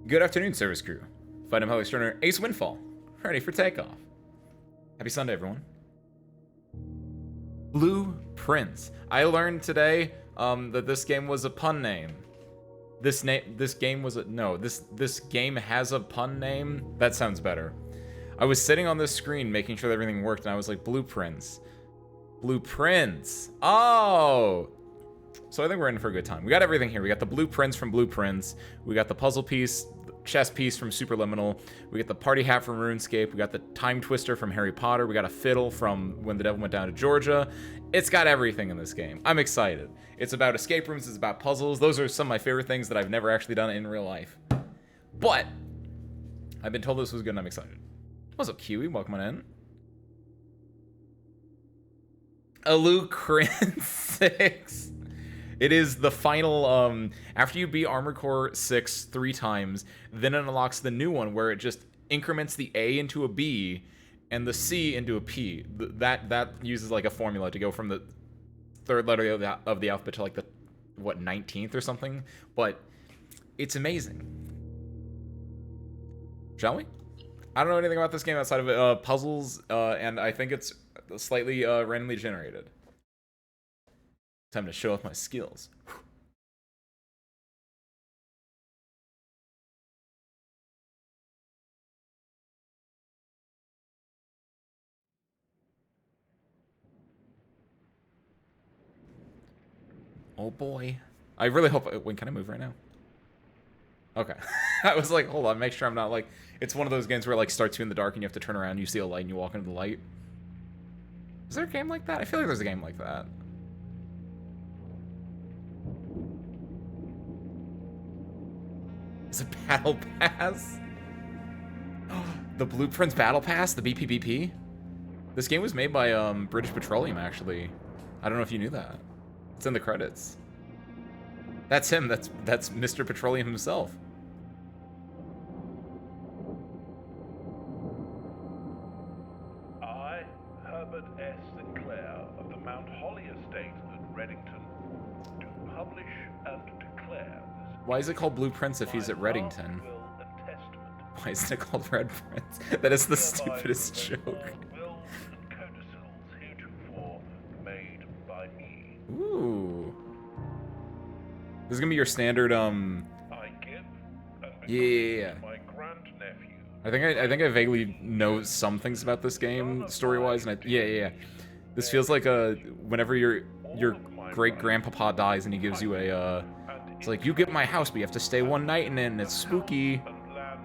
Good afternoon, service crew. Fighting Heli Sterner, Ace Windfall, ready for takeoff. Happy Sunday, everyone. Blueprints. I learned today that this game was a pun name. This game has a pun name. That sounds better. I was sitting on this screen making sure that everything worked, and I was like, blueprints. Blueprints. Oh! So I think we're in for a good time. We got everything here. We got the blueprints from Blueprints. We got the puzzle piece, the chess piece from Superliminal. We got the party hat from RuneScape. We got the time twister from Harry Potter. We got a fiddle from When the Devil Went Down to Georgia. It's got everything in this game. I'm excited. It's about escape rooms. It's about puzzles. Those are some of my favorite things that I've never actually done in real life. But I've been told this was good and I'm excited. What's up, Kiwi? Welcome on in. Alucrin 6. It is the final, after you beat Armored Core 6 3 times, then it unlocks the new one where it just increments the A into a B and the C into a P. That uses like a formula to go from the third letter of the alphabet to like the, 19th or something. But it's amazing. Shall we? I don't know anything about this game outside of puzzles, and I think it's slightly randomly generated. Time to show off my skills. Oh boy. I really hope... Wait, can I move right now? Okay. I was like, hold on, make sure I'm not like... It's one of those games where it like starts you in the dark and you have to turn around and you see a light and you walk into the light. Is there a game like that? I feel like there's a game like that. Is it Battle Pass? The Blueprints Battle Pass? The BPBP? This game was made by British Petroleum, actually. I don't know if you knew that. It's in the credits. That's him. That's Mr. Petroleum himself. I, Herbert S. Sinclair of the Mount Holly Estate at Reddington, do publish and declare this. Why is it called Blueprints if he's at Reddington? Why isn't it called Red Prince? That is the stupidest joke. Wills and codicils heretofore made by me. Ooh. This is gonna be your standard, I give and Yeah. my grandnephew. I think I vaguely know some things about this game, story-wise, and yeah. This feels like whenever your great-grandpapa dies and he gives you a, it's like, you get my house, but you have to stay one night, and then it's spooky. And land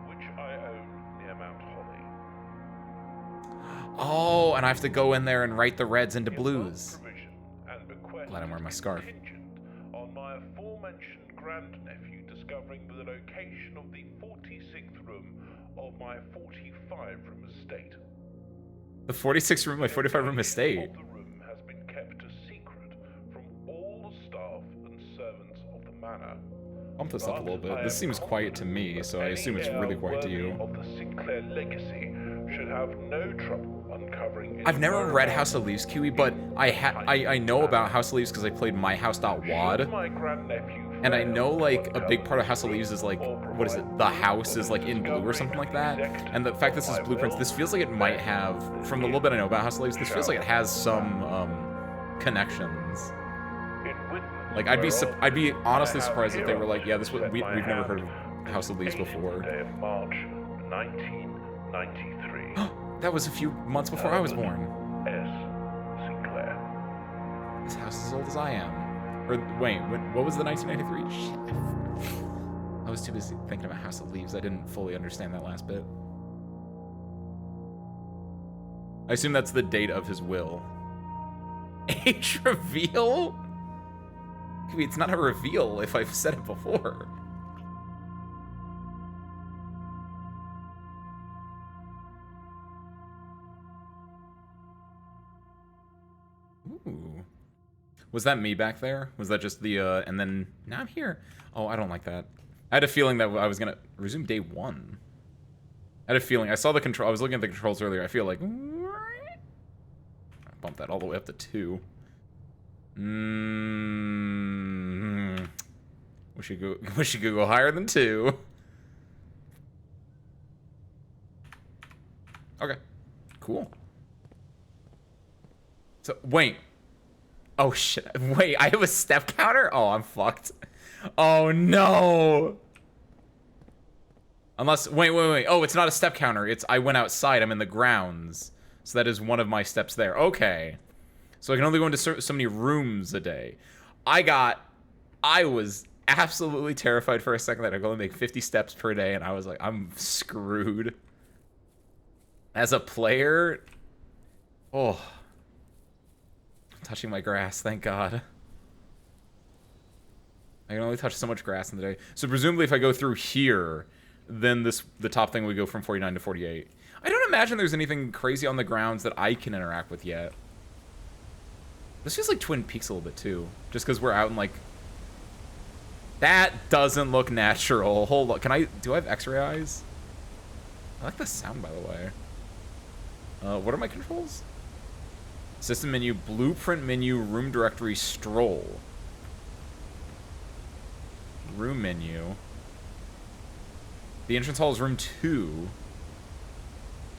which I own near Mount Holly. Oh, and I have to go in there and write the reds into blues. Glad I'm wearing my scarf. On my aforementioned grandnephew discovering the location of the 46th room of my 45-room estate. The 46 room, my 45 room estate. The room has been kept a secret from all the staff and servants of the manor. Bump this up a little bit. This seems quiet to me, so I assume it's really quiet to you. Of the Sinclair legacy should have no trouble uncovering. I've never read House of Leaves, Kiwi, but I know about House of Leaves because I played myhouse.wad. My grandnephew. And I know, like, a big part of House of Leaves is, like, what is it? The house is, like, in blue or something like that. And the fact this is Blueprints, this feels like it might have, from the little bit I know about House of Leaves, this feels like it has some, connections. Like, I'd be honestly surprised if they were like, yeah, we've never heard of House of Leaves before. March 1993. That was a few months before I was born. S. Sinclair. This house is as old as I am. Or, wait, what was the 1993? Shit. I was too busy thinking about House of Leaves. I didn't fully understand that last bit. I assume that's the date of his will. Age reveal? It's not a reveal if I've said it before. Ooh. Was that me back there? Was that just the, and then, now I'm here. Oh, I don't like that. I had a feeling that I was gonna resume day 1. I had a feeling, I saw the control, I was looking at the controls earlier, I feel like, bump that all the way up to 2. Wish you could go higher than 2. cool. So, wait. Oh, shit. Wait, I have a step counter? Oh, I'm fucked. Oh, no. Unless, wait. Oh, it's not a step counter. It's, I went outside. I'm in the grounds. So that is one of my steps there. Okay. So I can only go into so many rooms a day. I was absolutely terrified for a second that I could only make 50 steps per day, and I was like, I'm screwed. As a player, oh, I'm touching my grass, thank God. I can only touch so much grass in the day. So presumably if I go through here, then the top thing would go from 49 to 48. I don't imagine there's anything crazy on the grounds that I can interact with yet. This feels like Twin Peaks a little bit too, just because we're out in like... That doesn't look natural. Hold on, do I have X-ray eyes? I like the sound, by the way. What are my controls? System menu, blueprint menu, room directory, stroll. Room menu. The entrance hall is room 2.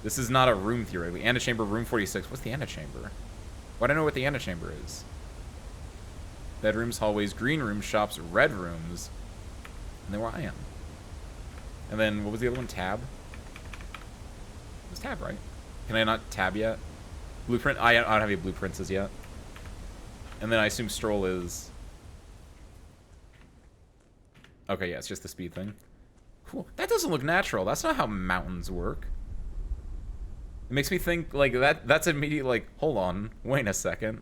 This is not a room theoretically. Antechamber, room 46. What's the antechamber? Why do I know what the antechamber is? Bedrooms, hallways, green rooms, shops, red rooms. And then where I am. And then, what was the other one? Tab? It was tab, right? Can I not tab yet? Blueprint? I don't have any blueprints as yet. And then I assume stroll is... Okay, yeah, it's just the speed thing. Cool. That doesn't look natural. That's not how mountains work. It makes me think, like, that's immediately, like, hold on, wait a second.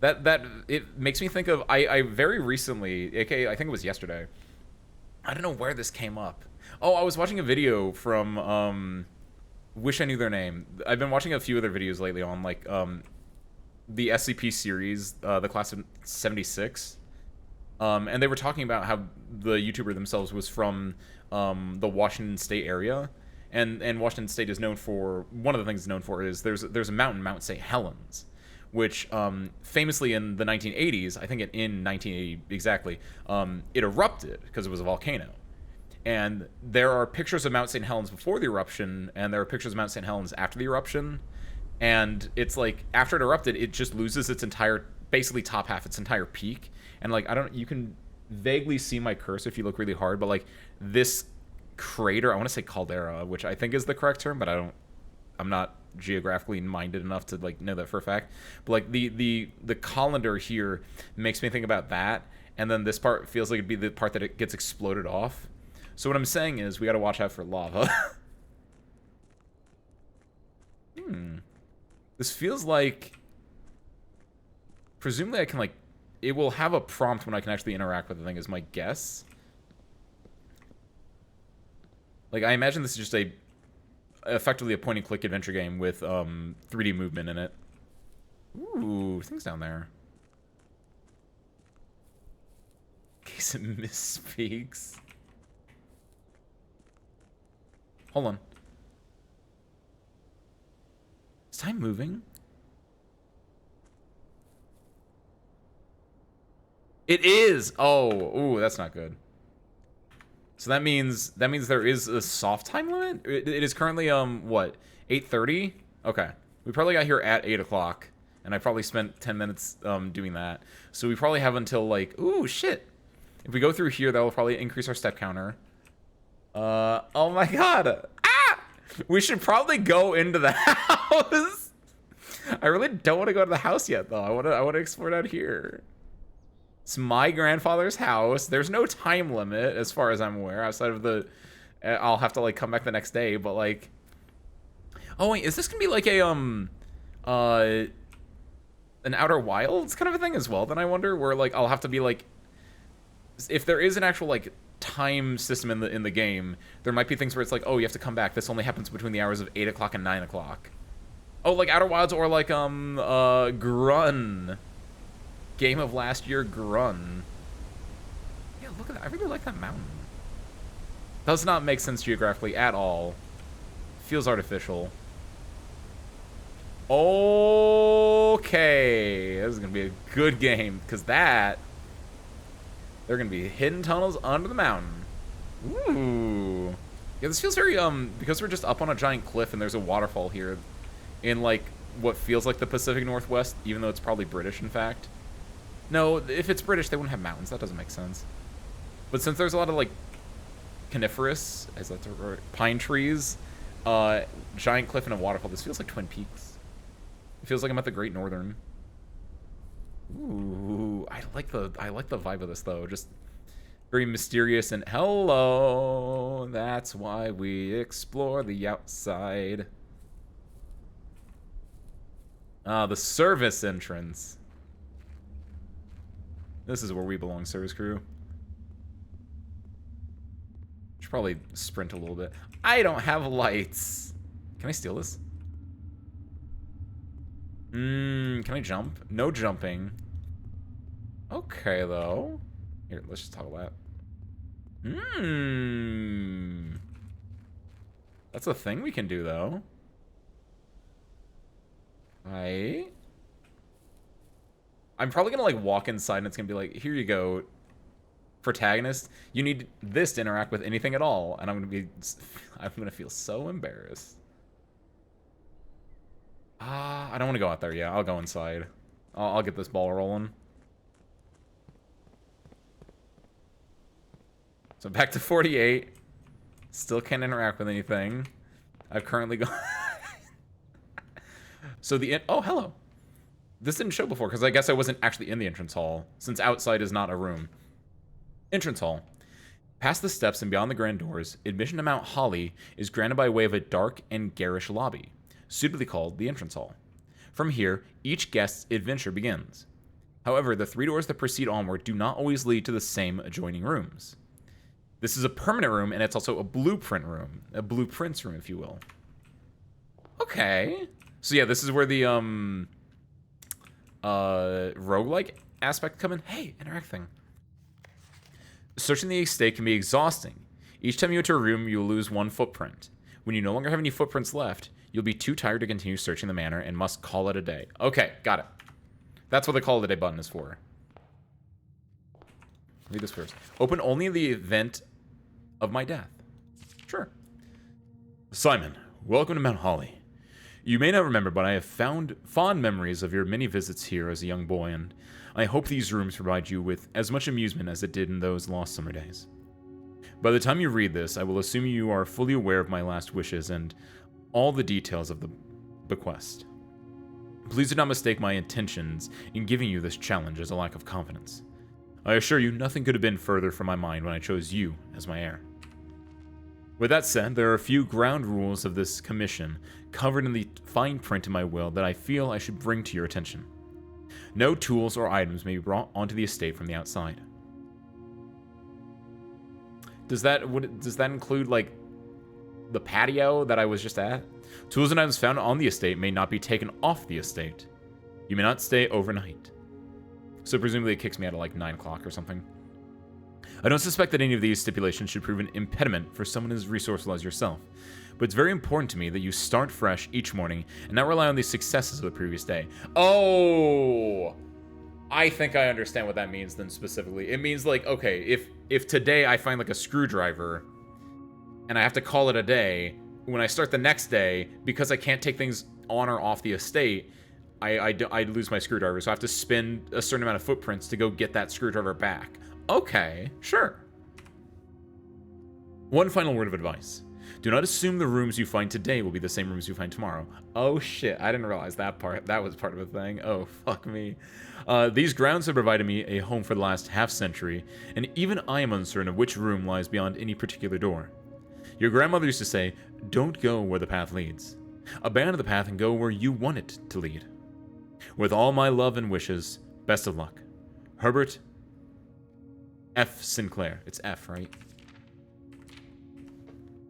It makes me think of, I very recently, aka, I think it was yesterday, I don't know where this came up. Oh, I was watching a video from, wish I knew their name. I've been watching a few of their videos lately on, like, the SCP series, the Class of 76. And they were talking about how the YouTuber themselves was from, the Washington State area. And Washington State is known for, one of the things it's known for is there's a mountain, Mount St. Helens, which famously in the 1980s, I think in 1980 exactly, it erupted because it was a volcano. And there are pictures of Mount St. Helens before the eruption, and there are pictures of Mount St. Helens after the eruption. And it's like, after it erupted, it just loses its entire, basically top half, its entire peak. And like, you can vaguely see my cursor if you look really hard, but like this crater, I want to say caldera, which I think is the correct term, but I'm not geographically minded enough to like know that for a fact. But like the colander here makes me think about that, and then this part feels like it'd be the part that it gets exploded off. So what I'm saying is we got to watch out for lava. This feels like, presumably I can like, it will have a prompt when I can actually interact with the thing is my guess. Like, I imagine this is just effectively a point-and-click adventure game with 3D movement in it. Ooh, things down there. In case it misspeaks. Hold on. Is time moving? It is! Oh, ooh, that's not good. So that means there is a soft time limit? It is currently, what, 8:30? Okay. We probably got here at 8 o'clock, and I probably spent 10 minutes doing that. So we probably have until, like, ooh, shit. If we go through here, that will probably increase our step counter. Oh my god. Ah! We should probably go into the house. I really don't want to go to the house yet, though. I want to explore out here. It's my grandfather's house. There's no time limit, as far as I'm aware, outside of the... I'll have to, like, come back the next day, but, like... Oh, wait, is this gonna be, like, an Outer Wilds kind of a thing as well, then I wonder? Where, like, I'll have to be, like... If there is an actual, like, time system in the game, there might be things where it's like, oh, you have to come back. This only happens between the hours of 8 o'clock and 9 o'clock. Oh, like Outer Wilds or, like, Grun. Game of last year, Grun. Yeah, look at that. I really like that mountain. Does not make sense geographically at all. Feels artificial. Okay. This is going to be a good game, because that... There are going to be hidden tunnels under the mountain. Ooh. Yeah, this feels very, because we're just up on a giant cliff and there's a waterfall here, in, like, what feels like the Pacific Northwest, even though it's probably British, in fact. No, if it's British, they wouldn't have mountains. That doesn't make sense. But since there's a lot of, like, coniferous, is that the word? Pine trees, giant cliff, and a waterfall, this feels like Twin Peaks. It feels like I'm at the Great Northern. Ooh, I like the vibe of this, though. Just very mysterious and hello. That's why we explore the outside. The service entrance. This is where we belong, service crew. Should probably sprint a little bit. I don't have lights. Can I steal this? Can I jump? No jumping. Okay, though. Here, let's just toggle that. That's a thing we can do, though. I'm probably gonna, like, walk inside and it's gonna be like, here you go, protagonist. You need this to interact with anything at all. And I'm gonna feel so embarrassed. I don't want to go out there yet. I'll go inside. I'll get this ball rolling. So back to 48. Still can't interact with anything. I've currently gone... So oh, hello. This didn't show before, because I guess I wasn't actually in the entrance hall, since outside is not a room. Entrance hall. Past the steps and beyond the grand doors, admission to Mount Holly is granted by way of a dark and garish lobby, suitably called the entrance hall. From here, each guest's adventure begins. However, the 3 doors that proceed onward do not always lead to the same adjoining rooms. This is a permanent room, and it's also a blueprint room. A blueprints room, if you will. Okay. So yeah, this is where the, roguelike aspect come in. Hey, interact thing. Searching the estate can be exhausting. Each time you enter a room, you'll lose 1 footprint. When you no longer have any footprints left, you'll be too tired to continue searching the manor and must call it a day. Okay, got it. That's what the call it a day button is for. Read this first. Open only in the event of my death. Sure. Simon, welcome to Mount Holly. You may not remember, but I have found fond memories of your many visits here as a young boy, and I hope these rooms provide you with as much amusement as it did in those lost summer days. By the time you read this, I will assume you are fully aware of my last wishes and all the details of the bequest. Please do not mistake my intentions in giving you this challenge as a lack of confidence. I assure you, nothing could have been further from my mind when I chose you as my heir. With that said, there are a few ground rules of this commission covered in the fine print in my will that I feel I should bring to your attention. No tools or items may be brought onto the estate from the outside. Does that include, like, the patio that I was just at? Tools and items found on the estate may not be taken off the estate. You may not stay overnight. So presumably it kicks me out at like 9 o'clock or something. I don't suspect that any of these stipulations should prove an impediment for someone as resourceful as yourself, but it's very important to me that you start fresh each morning and not rely on the successes of the previous day. Oh, I think I understand what that means then specifically. It means like, okay, if today I find like a screwdriver and I have to call it a day, when I start the next day, because I can't take things on or off the estate, I lose my screwdriver, so I have to spend a certain amount of footprints to go get that screwdriver back. Okay, sure. One final word of advice. Do not assume the rooms you find today will be the same rooms you find tomorrow. Oh shit, I didn't realize that part. That was part of a thing. Oh, fuck me. These grounds have provided me a home for the last half-century, and even I am uncertain of which room lies beyond any particular door. Your grandmother used to say, don't go where the path leads. Abandon the path and go where you want it to lead. With all my love and wishes, best of luck. Herbert F. Sinclair. It's F, right?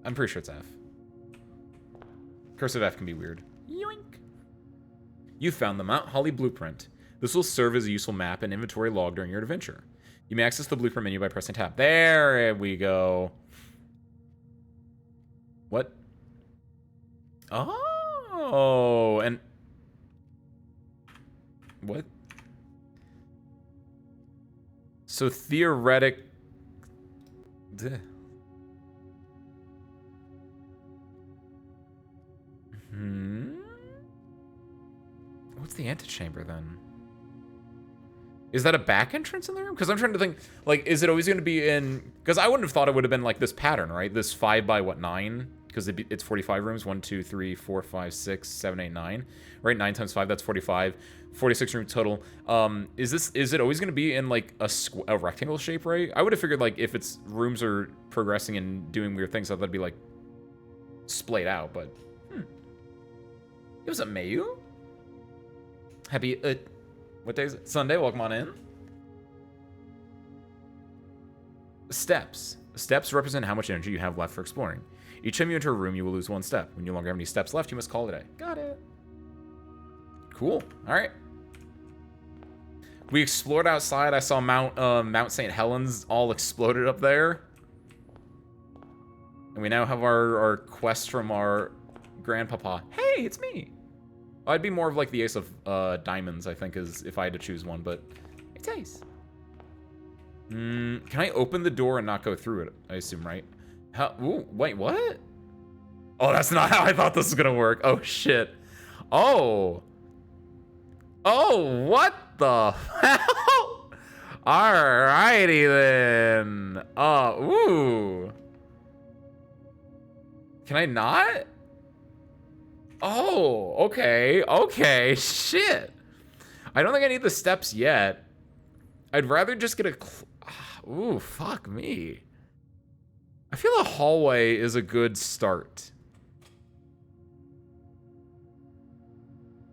I'm pretty sure it's F. Cursive F can be weird. Yoink. You found the Mount Holly blueprint. This will serve as a useful map and inventory log during your adventure. You may access the blueprint menu by pressing tab. There we go. What? Oh, and... What? So theoretic... What's the antechamber then? Is that a back entrance in the room? Because I'm trying to think, like, is it always going to be in... Because I wouldn't have thought it would have been like this pattern, right? This 5 by, what, 9? Because it's 45 rooms. 1, 2, 3, 4, 5, 6, 7, 8, 9. Right? 9 times 5, that's 45. 46 room total. Is it always going to be in, like, a rectangle shape, right? I would have figured, like, if its rooms are progressing and doing weird things, that'd be, like, splayed out, but... It was a Mayu? Happy, what day is it? Sunday, welcome on in. Steps. Steps represent how much energy you have left for exploring. Each time you enter a room, you will lose 1 step. When you no longer have any steps left, you must call it a day. Got it. Cool. All right. We explored outside. I saw Mount St. Helens all exploded up there. And we now have our quest from our grandpapa. Hey, it's me. I'd be more of like the ace of diamonds, I think, is if I had to choose one, but it's ace. Can I open the door and not go through it? I assume, right? Ooh, wait, what? Oh, that's not how I thought this was gonna work. Oh, shit. Oh. Oh, what the hell? Alrighty then. Ooh. Can I not? Oh, okay. Okay, shit. I don't think I need the steps yet. I'd rather just get a... Ooh, fuck me. I feel a hallway is a good start.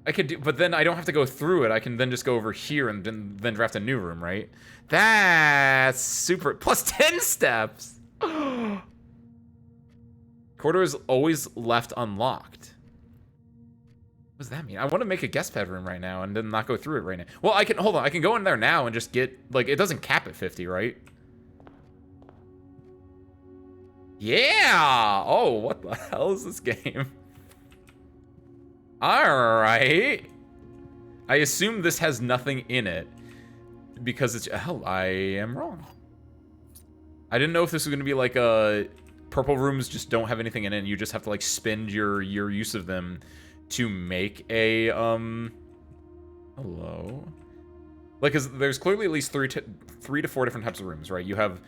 I could do, but then I don't have to go through it. I can then just go over here and then draft a new room, right? That's super. Plus 10 steps. Corridor is always left unlocked. What does that mean? I want to make a guest bedroom right now and then not go through it right now. Well, I can, hold on. I can go in there now and just get, like, it doesn't cap at 50, right? Yeah! Oh, what the hell is this game? Alright. I assume this has nothing in it. Because it's... Hell, I am wrong. I didn't know if this was going to be like a... Purple rooms just don't have anything in it and you just have to like spend your use of them to make a... Hello? Like, 'cause there's clearly at least 3 to 4 different types of rooms, right? You have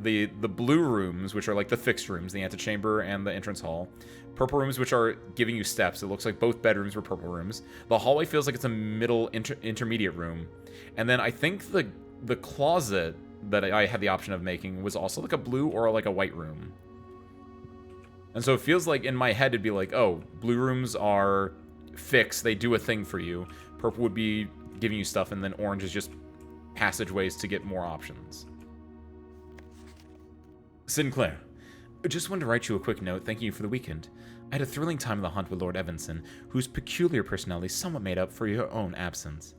the blue rooms, which are like the fixed rooms, the antechamber and the entrance hall. Purple rooms, which are giving you steps. It looks like both bedrooms were purple rooms. The hallway feels like it's a middle intermediate room. And then I think the closet that I had the option of making was also like a blue or like a white room. And so it feels like in my head it'd be like, oh, blue rooms are fixed. They do a thing for you. Purple would be giving you stuff, and then orange is just passageways to get more options. Sinclair, I just wanted to write you a quick note thanking you for the weekend. I had a thrilling time in the hunt with Lord Evanson, whose peculiar personality somewhat made up for your own absence.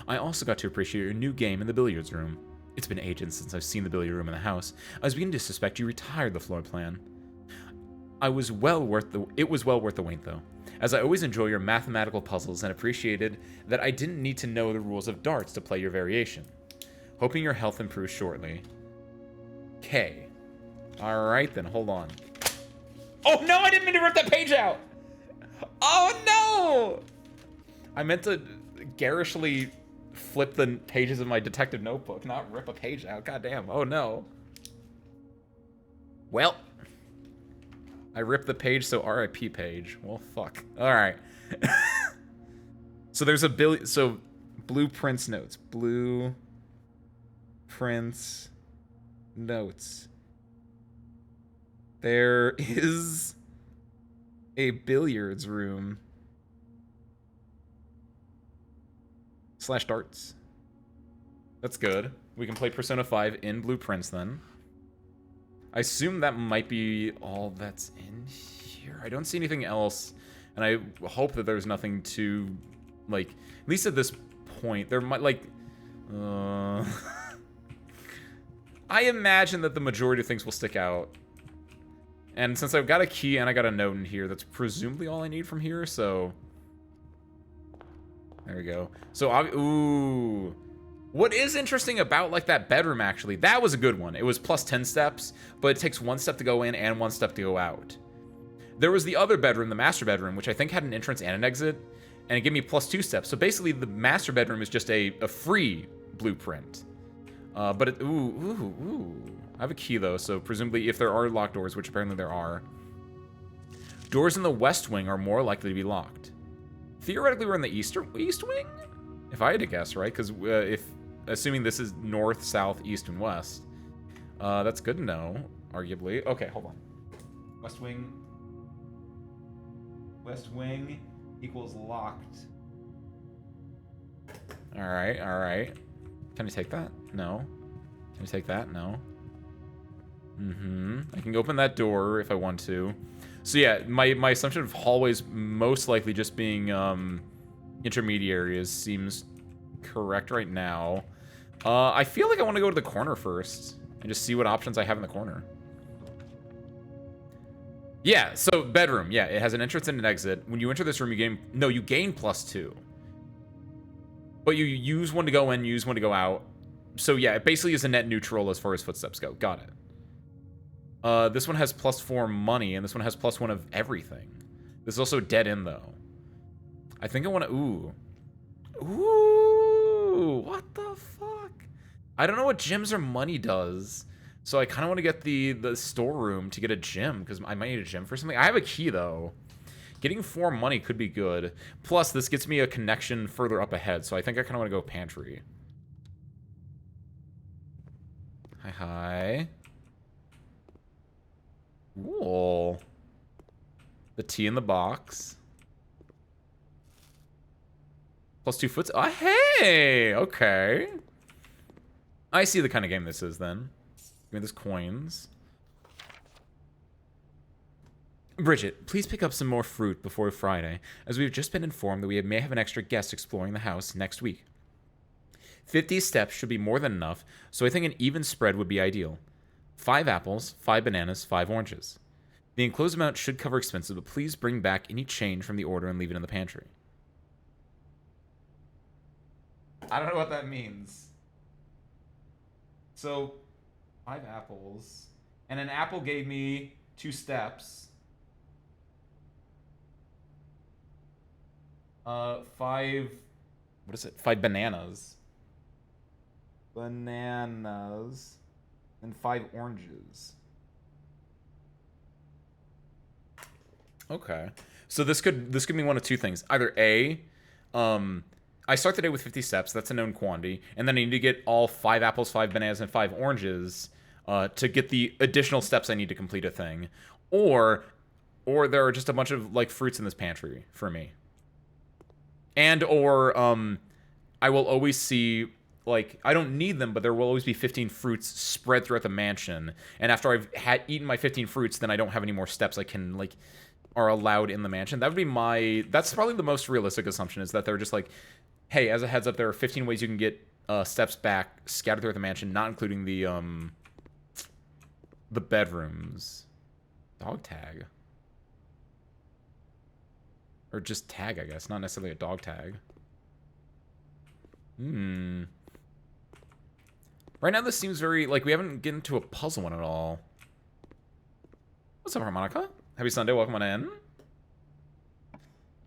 I also got to appreciate your new game in the billiards room. It's been ages since I've seen the billiard room in the house. I was beginning to suspect you retired the floor plan. It was well worth the wait, though, as I always enjoy your mathematical puzzles and appreciated that I didn't need to know the rules of darts to play your variation. Hoping your health improves shortly. K. Alright then, hold on. Oh no, I didn't mean to rip that page out! Oh no! I meant to garishly flip the pages of my detective notebook, not rip a page out. God damn, oh no. Well, I ripped the page, so RIP page. Well, fuck. Alright. So there's a so blueprints notes. Blueprints notes. There is a billiards room / darts. That's good. We can play Persona 5 in blueprints then. I assume that might be all that's in here. I don't see anything else, and I hope that there's nothing to, like, at least at this point, there might, like, I imagine that the majority of things will stick out. And since I've got a key and I got a note in here, that's presumably all I need from here, so... There we go. So, ooh... What is interesting about, like, that bedroom, actually, that was a good one. It was plus 10 steps, but it takes 1 step to go in and 1 step to go out. There was the other bedroom, the master bedroom, which I think had an entrance and an exit. and it gave me +2 steps. So basically, the master bedroom is just a free blueprint. But it, ooh. I have a key though, so presumably if there are locked doors, which apparently there are, doors in the west wing are more likely to be locked. Theoretically, we're in the east wing, if I had to guess, right? Because if assuming this is north, south, east, and west, that's good to know. Arguably, okay, hold on. West wing. West wing equals locked. All right, all right. Can I take that? No. Can I take that? No. I can open that door if I want to. So yeah, my assumption of hallways most likely just being intermediaries seems correct right now. I feel like I want to go to the corner first and just see what options I have in the corner. Yeah, so bedroom. Yeah, it has an entrance and an exit. When you enter this room, you gain +2. But you use one to go in, use one to go out. So yeah, it basically is a net neutral as far as footsteps go. Got it. This one has +4 money, and this one has +1 of everything. This is also dead end, though. I think I want to... Ooh, what the fuck? I don't know what gems or money does, so I kind of want to get the storeroom to get a gem, because I might need a gem for something. I have a key, though. Getting 4 money could be good. Plus, this gets me a connection further up ahead, so I think I kind of want to go pantry. Hi. Cool. The tea in the box. +2 foots. Oh, hey! Okay. I see the kind of game this is, then. Give me this coins. Bridget, please pick up some more fruit before Friday, as we've just been informed that we may have an extra guest exploring the house next week. 50 steps should be more than enough, so I think an even spread would be ideal. 5 apples, 5 bananas, 5 oranges. The enclosed amount should cover expenses, but please bring back any change from the order and leave it in the pantry. I don't know what that means. So, 5 apples, and an apple gave me 2 steps. 5, what is it? 5 bananas. Bananas. And 5 oranges. Okay. So this could mean one of 2 things. Either A, I start the day with 50 steps, that's a known quantity, and then I need to get all 5 apples, 5 bananas, and 5 oranges to get the additional steps I need to complete a thing. Or there are just a bunch of like fruits in this pantry for me. And or I will always see, like, I don't need them, but there will always be 15 fruits spread throughout the mansion. And after I've eaten my 15 fruits, then I don't have any more steps I can, like, are allowed in the mansion. That would be that's probably the most realistic assumption, is that they're just like, hey, as a heads up, there are 15 ways you can get steps back scattered throughout the mansion, not including the bedrooms. Dog tag. Or just tag, I guess. Not necessarily a dog tag. Right now, this seems very... like, we haven't gotten to a puzzle one at all. What's up, Harmonica? Happy Sunday. Welcome on in.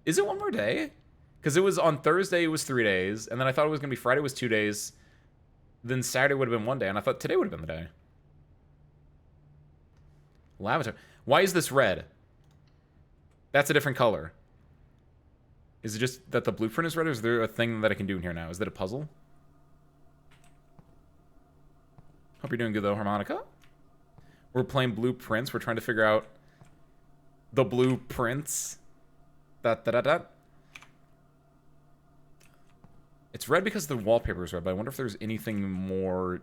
Is it one more day? Because it was on Thursday, it was 3 days. And then I thought it was going to be Friday was 2 days. Then Saturday would have been 1 day. And I thought today would have been the day. Lavatory. Why is this red? That's a different color. Is it just that the blueprint is red, or is there a thing that I can do in here now? Is that a puzzle? Hope you're doing good, though, Harmonica. We're playing blueprints. We're trying to figure out the blueprints. It's red because the wallpaper is red, but I wonder if there's anything more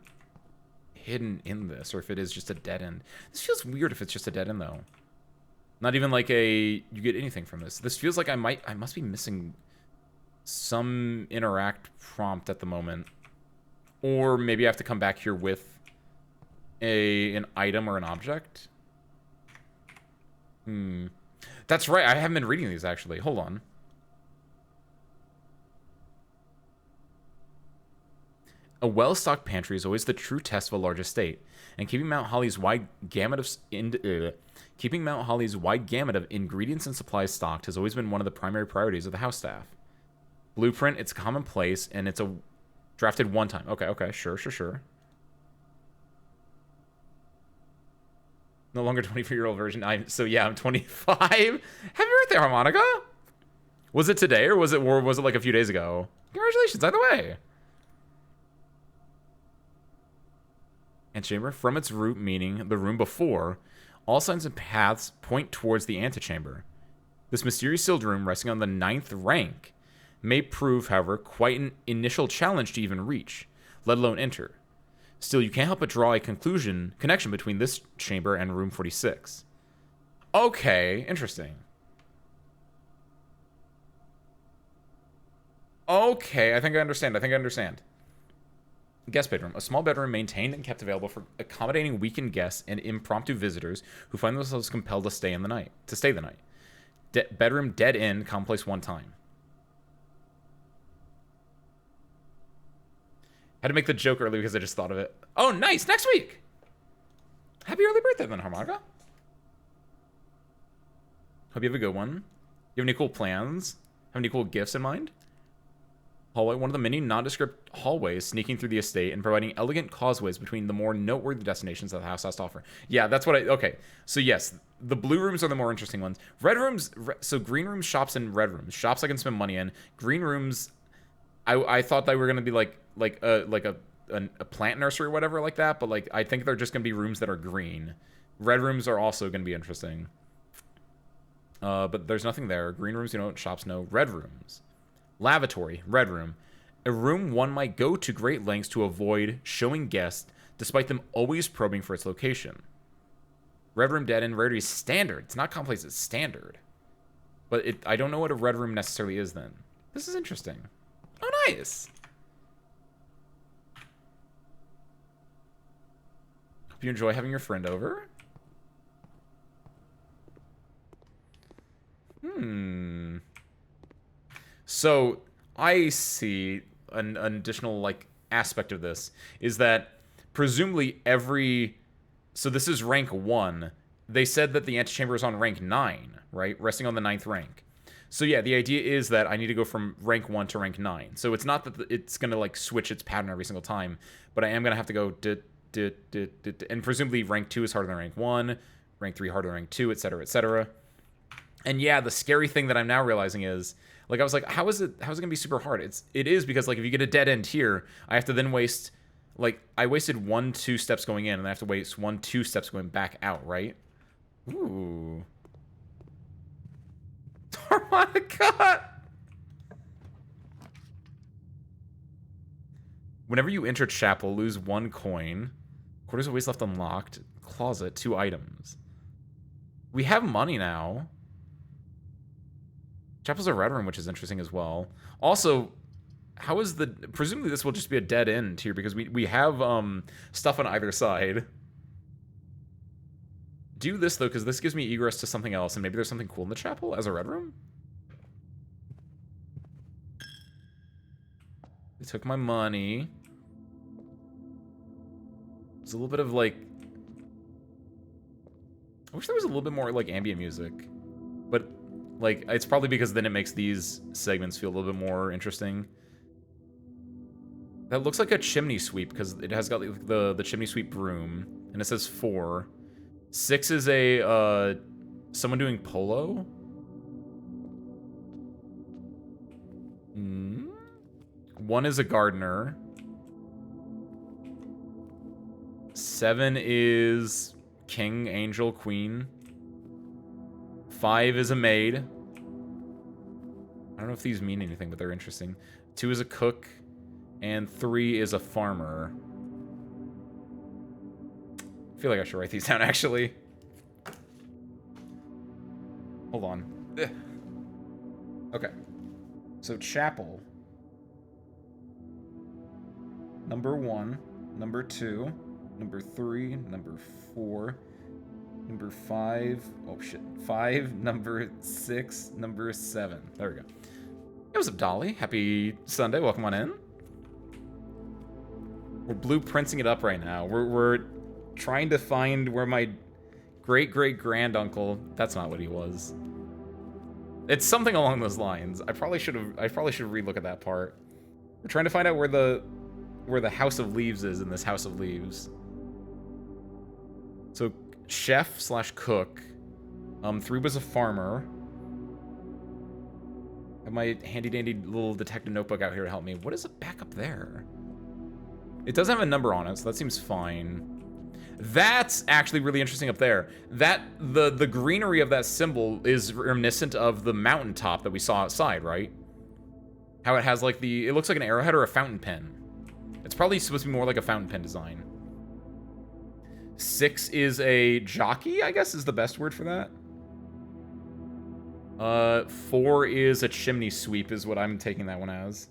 hidden in this, or if it is just a dead end. This feels weird if it's just a dead end, though. Not even like you get anything from this. This feels like I must be missing some interact prompt at the moment. Or maybe I have to come back here with an item or an object. That's right, I haven't been reading these, actually. Hold on. A well-stocked pantry is always the true test of a large estate, and keeping Mount Holly's wide gamut of ingredients and supplies stocked has always been one of the primary priorities of the house staff. Blueprint, it's commonplace, and it's a drafted one time. Okay, sure. No longer 24-year-old version. So yeah, I'm 25. Happy birthday, Harmonica! Was it today, or was it like a few days ago? Congratulations, either way. Antechamber, from its root meaning the room before, all signs and paths point towards the antechamber. This mysterious sealed room, resting on the 9th rank, may prove, however, quite an initial challenge to even reach, let alone enter. Still, you can't help but draw a connection between this chamber and room 46. Okay, interesting. Okay, I think I understand. Guest bedroom. A small bedroom maintained and kept available for accommodating weekend guests and impromptu visitors who find themselves compelled to stay the night. Bedroom dead end, commonplace one time. Had to make the joke early because I just thought of it. Oh, nice! Next week! Happy early birthday then, Harmonica. Hope you have a good one. You have any cool plans? Have any cool gifts in mind? Hallway, one of the many nondescript hallways sneaking through the estate and providing elegant causeways between the more noteworthy destinations that the house has to offer. Yeah, that's what okay. So yes, the blue rooms are the more interesting ones. Red rooms, so green rooms, shops, and red rooms. Shops I can spend money in. Green rooms, I thought they were going to be like a plant nursery or whatever like that, but like I think they're just going to be rooms that are green. Red rooms are also going to be interesting. But there's nothing there. Green rooms, shops, no. Red rooms. Lavatory, red room. A room one might go to great lengths to avoid showing guests, despite them always probing for its location. Red room dead end, rarity is standard. It's not complex, it's standard. But I don't know what a red room necessarily is then. This is interesting. Oh, nice. Hope you enjoy having your friend over. So I see an additional like aspect of this is that presumably so this is rank 1. They said that the antechamber is on rank 9, right? Resting on the 9th rank. So yeah, the idea is that I need to go from rank 1 to rank 9. So it's not that it's going to like switch its pattern every single time, but I am going to have to go and presumably rank 2 is harder than rank 1, rank 3 harder than rank 2, etc., etc. And yeah, the scary thing that I'm now realizing is, like, I was like, how is it gonna be super hard? It is because, like, if you get a dead end here, I have to then waste, like, I wasted 1-2 steps going in, and I have to waste 1-2 steps going back out, right? Ooh. Harmonica! Whenever you enter chapel, lose 1 coin. Quarters of waste left unlocked. Closet, 2 items. We have money now. Chapel's a red room, which is interesting as well. Also, how is presumably this will just be a dead end here because we have stuff on either side. Do this though, because this gives me egress to something else, and maybe there's something cool in the chapel as a red room. They took my money. There's a little bit of like, I wish there was a little bit more like ambient music, but like, it's probably because then it makes these segments feel a little bit more interesting. That looks like a chimney sweep, because it has got the chimney sweep broom, and it says 4. 6 is a, someone doing polo? 1 is a gardener. 7 is king, angel, queen. 5 is a maid. I don't know if these mean anything, but they're interesting. 2 is a cook. And 3 is a farmer. I feel like I should write these down, actually. Hold on. Ugh. Okay. So, chapel. Number 1. Number 2. Number 3. Number 4. Number 5. Oh, shit. 5. Number 6. Number 7. There we go. Hey, what's up, Dolly? Happy Sunday. Welcome on in. We're blueprinting it up right now. We're trying to find where my great-great-granduncle... That's not what he was. It's something along those lines. I probably should relook at that part. We're trying to find out where the House of Leaves is in this House of Leaves. So, chef/cook. 3 was a farmer. I have my handy-dandy little detective notebook out here to help me. What is it back up there? It does have a number on it, so that seems fine. That's actually really interesting up there. The greenery of that symbol is reminiscent of the mountaintop that we saw outside, right? How it has like it looks like an arrowhead or a fountain pen. It's probably supposed to be more like a fountain pen design. 6 is a jockey, I guess is the best word for that. 4 is a chimney sweep is what I'm taking that one as.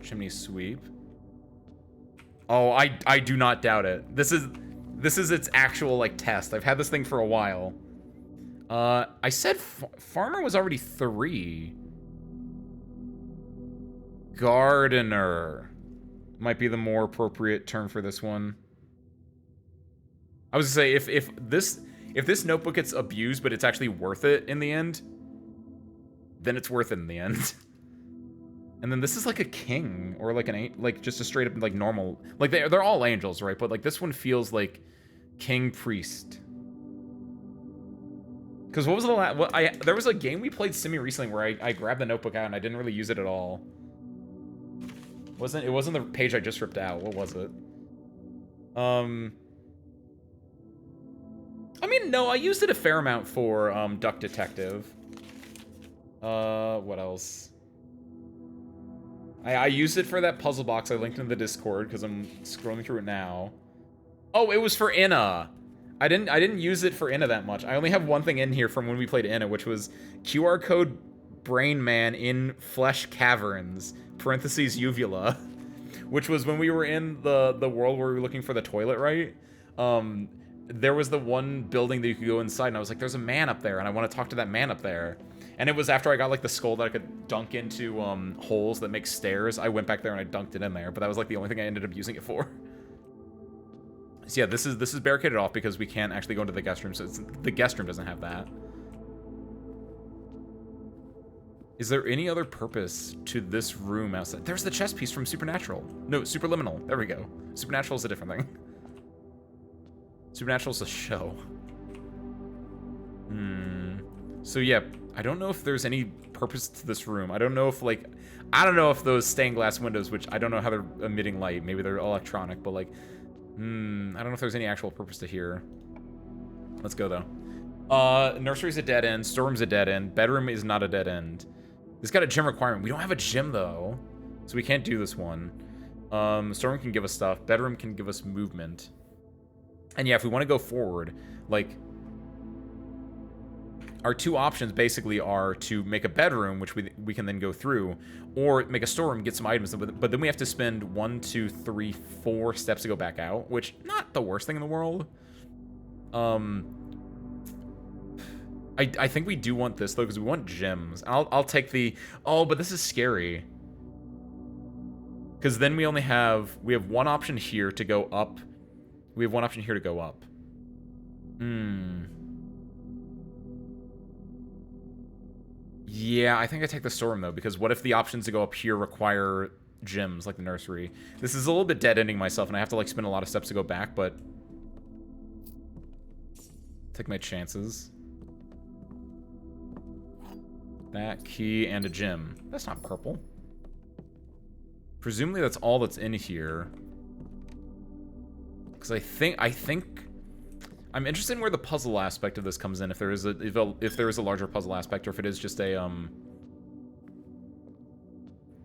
Chimney sweep. Oh, I do not doubt it. This is its actual like test. I've had this thing for a while. I said farmer was already 3. Gardener might be the more appropriate term for this one. I was gonna say if this notebook gets abused, but it's actually worth it in the end, then it's worth it in the end. And then this is like a king or like like just a straight up like normal, like they're all angels, right? But like this one feels like king priest. Because what was the last? There was a game we played semi recently where I grabbed the notebook out and I didn't really use it at all. It wasn't the page I just ripped out. What was it? I mean, no, I used it a fair amount for Duck Detective. What else? I used it for that puzzle box I linked in the Discord because I'm scrolling through it now. Oh, it was for Inna. I didn't use it for Inna that much. I only have one thing in here from when we played Inna, which was QR code Brain Man in Flesh Caverns (parentheses uvula), which was when we were in the world where we were looking for the toilet, right? There was the one building that you could go inside, and I was like, "There's a man up there, and I want to talk to that man up there." And it was after I got like the skull that I could dunk into holes that make stairs. I went back there and I dunked it in there, but that was like the only thing I ended up using it for. So yeah, this is barricaded off because we can't actually go into the guest room. So the guest room doesn't have that. Is there any other purpose to this room outside? There's the chess piece from Supernatural. No, Superliminal. There we go. Supernatural is a different thing. Supernatural is a show. So yeah, I don't know if there's any purpose to this room. I don't know if those stained glass windows, which I don't know how they're emitting light. Maybe they're electronic, but like, I don't know if there's any actual purpose to here. Let's go though. Nursery's a dead end. Storeroom's a dead end. Bedroom is not a dead end. It's got a gym requirement. We don't have a gym though, so we can't do this one. Storeroom can give us stuff. Bedroom can give us movement. And yeah, if we want to go forward, like, our two options basically are to make a bedroom, which we can then go through, or make a storeroom, get some items, but then we have to spend 1, 2, 3, 4 steps to go back out, which not the worst thing in the world. I think we do want this though, because we want gems. I'll take the but this is scary. Because then we have one option here to go up. We have one option here to go up. Yeah, I think I take the storeroom though, because what if the options to go up here require gyms like the nursery? This is a little bit dead-ending myself, and I have to like spend a lot of steps to go back, but take my chances. That key and a gym. That's not purple. Presumably that's all that's in here. Because I think I'm interested in where the puzzle aspect of this comes in. If there is a larger puzzle aspect, or if it is just a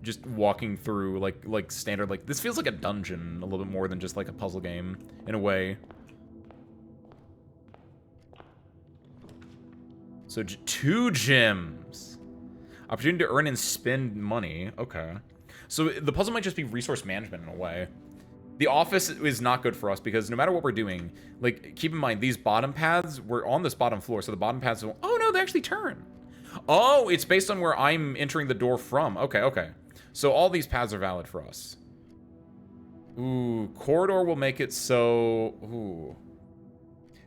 just walking through like standard, like this feels like a dungeon a little bit more than just like a puzzle game in a way. So 2 gyms. Opportunity to earn and spend money. Okay. So the puzzle might just be resource management in a way. The office is not good for us because no matter what we're doing, like, keep in mind, these bottom paths, we're on this bottom floor, so the bottom paths, oh no, they actually turn. Oh, it's based on where I'm entering the door from. Okay. So all these paths are valid for us. Ooh, corridor will make it so, ooh.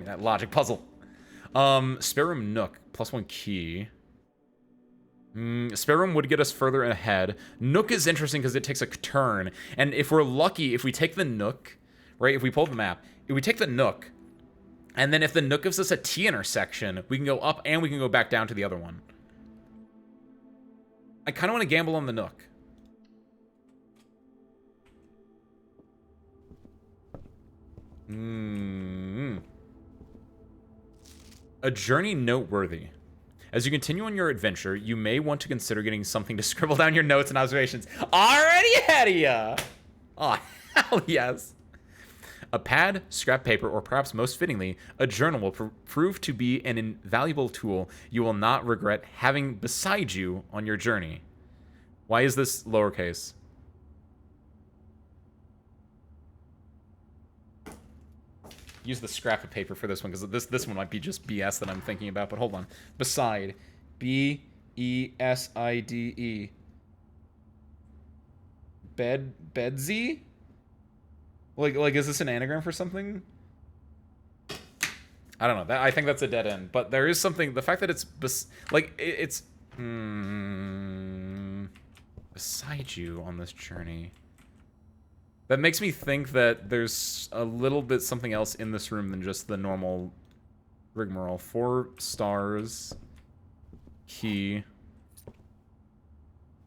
me that logic puzzle. Spare room Nook, +1 key. Spare room would get us further ahead. Nook is interesting because it takes a turn. And if we're lucky, if we take the Nook, right, if we pull the map, if we take the Nook, and then if the Nook gives us a T intersection, we can go up and we can go back down to the other one. I kind of want to gamble on the Nook. A journey noteworthy. As you continue on your adventure, you may want to consider getting something to scribble down your notes and observations. Already ahead of ya! Oh, hell yes. A pad, scrap paper, or perhaps most fittingly, a journal will prove to be an invaluable tool you will not regret having beside you on your journey. Why is this lowercase? Use the scrap of paper for this one, because this one might be just BS that I'm thinking about, but hold on. Beside. B-E-S-I-D-E. Bedsy? Like, is this an anagram for something? I don't know. I think that's a dead end. But there is something... The fact that it's... it's... beside you on this journey. That makes me think that there's a little bit something else in this room than just the normal rigmarole. 4 stars. Key.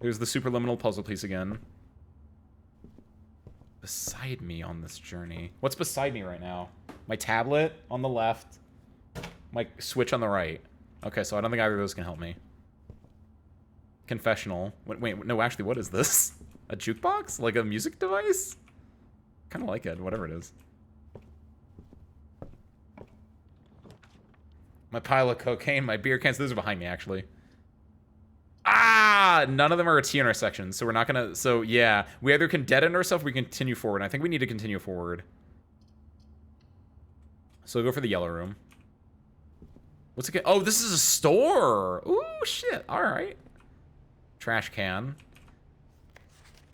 There's the superliminal puzzle piece again. Beside me on this journey. What's beside me right now? My tablet on the left. My Switch on the right. Okay, so I don't think either of those can help me. Confessional. Wait, no, actually, what is this? A jukebox? Like a music device? Kind of like it, whatever it is. My pile of cocaine, my beer cans. Those are behind me, actually. Ah! None of them are a T intersection, so we're not gonna... So, yeah. We either can dead end ourselves or we continue forward. I think we need to continue forward. So we'll go for the yellow room. What's it? Oh, this is a store! Ooh, shit. Alright. Trash can.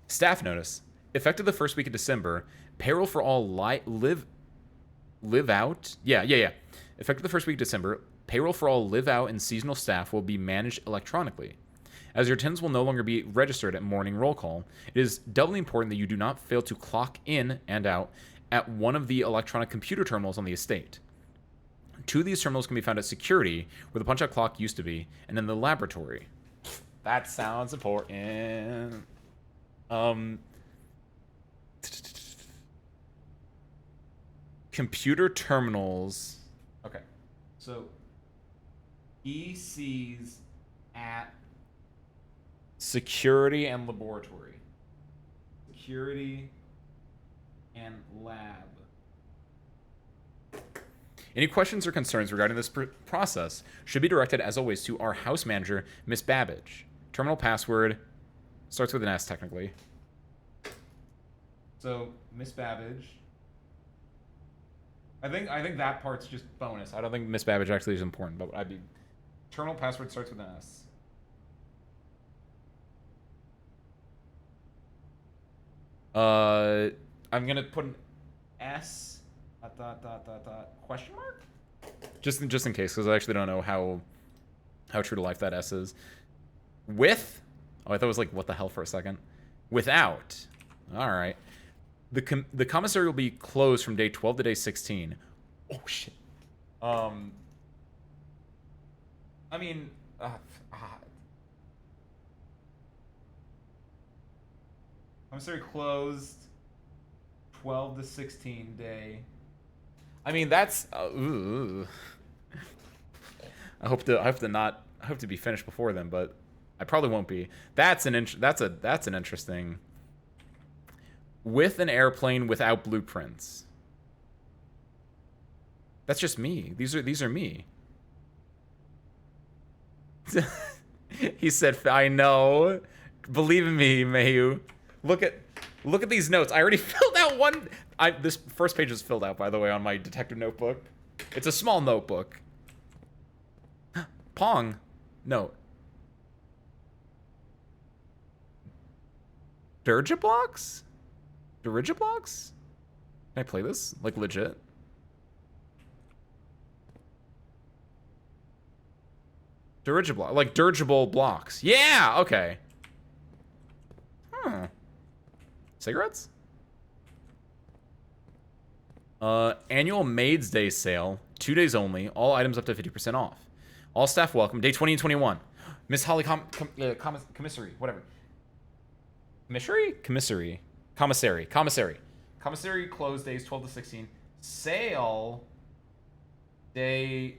Staff notice. Effective the first week of December, payroll for all live out? Yeah. Effective the first week of December, payroll for all live out and seasonal staff will be managed electronically. As your attendance will no longer be registered at morning roll call, it is doubly important that you do not fail to clock in and out at one of the electronic computer terminals on the estate. 2 of these terminals can be found at security, where the punch-out clock used to be, and in the laboratory. That sounds important. Computer terminals. Okay. So, ECs at security and laboratory. Security and lab. Any questions or concerns regarding this process should be directed, as always, to our house manager, Miss Babbage. Terminal password starts with an S, technically. So, Miss Babbage. I think that part's just bonus. I don't think Miss Babbage actually is important, but I'd be... Terminal password starts with an S. I'm gonna put an S... question mark? Just in case, because I actually don't know how true to life that S is. With? Oh, I thought it was like, what the hell for a second. Without. Alright. The commissary will be closed from day 12 to day 16. Oh, shit. I mean... commissary closed 12 to 16 day. I mean, that's... ooh. I hope to be finished before then, but I probably won't be. That's an interesting... With an airplane without blueprints. That's just me. These are me. He said, I know. Believe in me, Mayu. Look at these notes. I already filled out one. This first page is filled out, by the way, on my detective notebook. It's a small notebook. Pong. No. Dirigiblocks? Dirigiblocks? Can I play this? Like, legit? Dirigible, like dirigible blocks. Yeah, okay. Huh. Cigarettes? Annual Maids Day sale. 2 days only. All items up to 50% off. All staff welcome. Day 20 and 21. Miss Holly Commissary. Whatever. Commissary? Commissary closed days 12 to 16. Sale day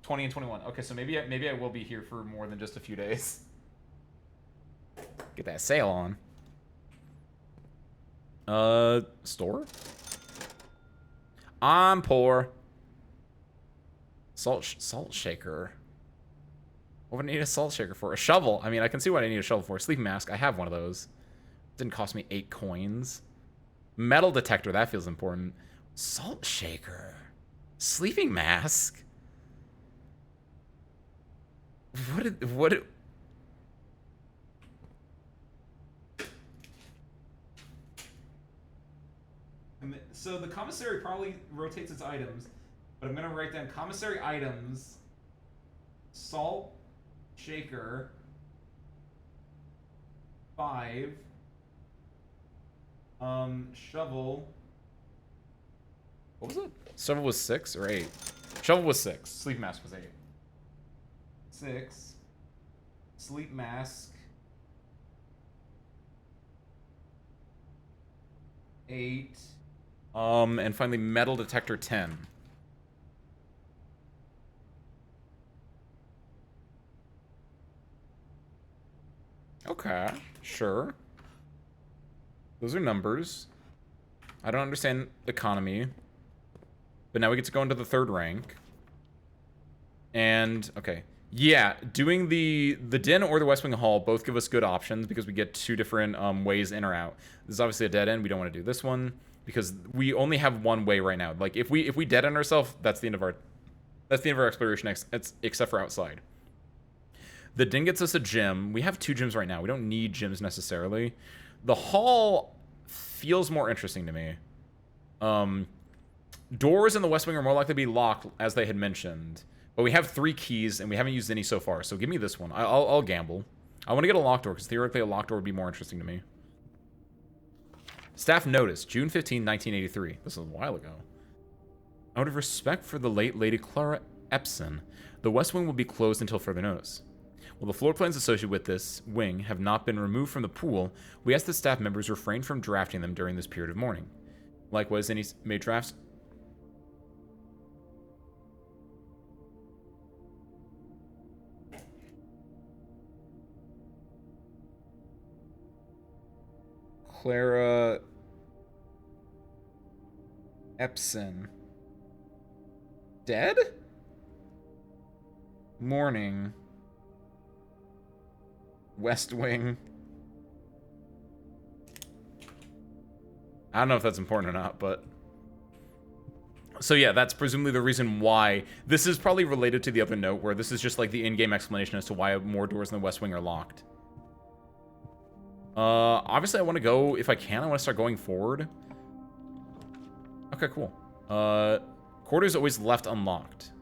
20 and 21. Okay, so maybe I will be here for more than just a few days. Get that sale on. Store? I'm poor. Salt shaker. What would I need a salt shaker for? A shovel. I mean, I can see what I need a shovel for. Sleep mask. I have one of those. Didn't cost me 8 coins. Metal detector. That feels important. Salt shaker. Sleeping mask. What? So the commissary probably rotates its items, but I'm gonna write down commissary items, salt shaker, 5, shovel. What was it? Shovel was 6 or 8? Shovel was 6. Sleep mask was 8. 6. Sleep mask. 8. And finally, metal detector 10. Okay, sure. Those are numbers. I don't understand economy. But now we get to go into the 3rd rank. And, okay. Yeah, doing the Den or the West Wing Hall both give us good options because we get 2 different ways in or out. This is obviously a dead end. We don't want to do this one because we only have one way right now. Like if we dead end ourselves, that's the end of our exploration except for outside. The Den gets us a gym. We have 2 gyms right now. We don't need gyms necessarily. The hall feels more interesting to me. Doors in the West Wing are more likely to be locked, as they had mentioned. But we have 3 keys, and we haven't used any so far. So give me this one. I'll gamble. I want to get a locked door, because theoretically a locked door would be more interesting to me. Staff notice, June 15, 1983. This was a while ago. Out of respect for the late Lady Clara Epson, the West Wing will be closed until further notice. While the floor plans associated with this wing have not been removed from the pool, we ask the staff members refrain from drafting them during this period of mourning. Likewise, any made drafts... Clara Epson. Dead? Morning. West Wing. I don't know if that's important or not, but... So yeah, that's presumably the reason why. This is probably related to the other note, where this is just like the in-game explanation as to why more doors in the West Wing are locked. Obviously I want to go, if I can, I want to start going forward. Okay, cool. Corridor is always left unlocked.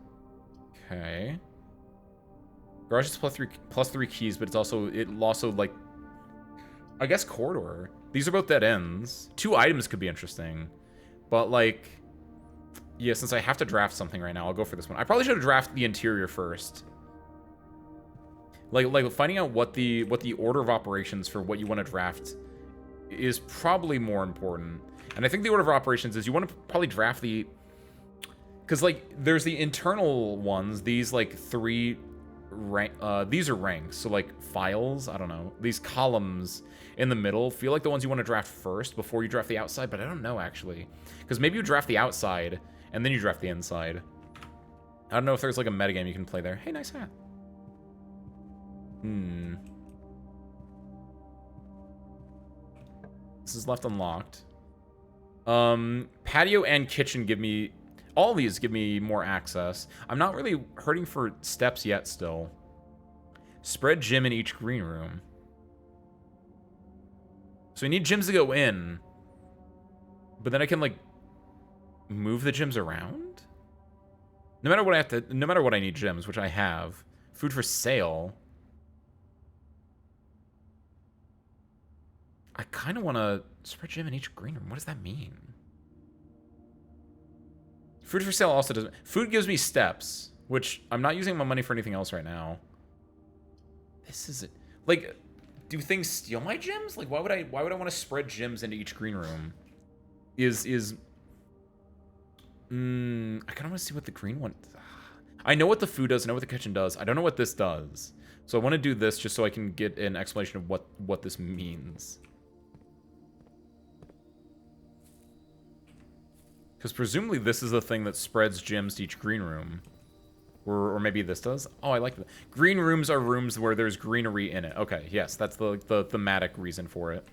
Okay. Garage is plus three keys, but it also like, I guess corridor. These are both dead ends. 2 items could be interesting, but like, yeah, since I have to draft something right now, I'll go for this one. I probably should have drafted the interior first. Like finding out what the order of operations for what you want to draft is probably more important. And I think the order of operations is you want to probably draft the, because like there's the internal ones. These like 3 rank. These are ranks. So like files. I don't know. These columns in the middle feel like the ones you want to draft first before you draft the outside. But I don't know actually, because maybe you draft the outside and then you draft the inside. I don't know if there's like a metagame you can play there. Hey, nice hat. This is left unlocked. Patio and kitchen give me... All these give me more access. I'm not really hurting for steps yet still. Spread gym in each green room. So we need gyms to go in. But then I can, like, move the gyms around? No matter what I need gyms, which I have. Food for sale. I kind of want to spread gym in each green room. What does that mean? Food for sale also doesn't... Food gives me steps, which I'm not using my money for anything else right now. This is it. Like, do things steal my gems? Like, why would I want to spread gems into each green room? I kind of want to see what the green one... I know what the food does. I know what the kitchen does. I don't know what this does. So I want to do this just so I can get an explanation of what this means. Because presumably this is the thing that spreads gems to each green room. Or maybe this does? Oh, I like that. Green rooms are rooms where there's greenery in it. Okay, yes, that's the thematic reason for it.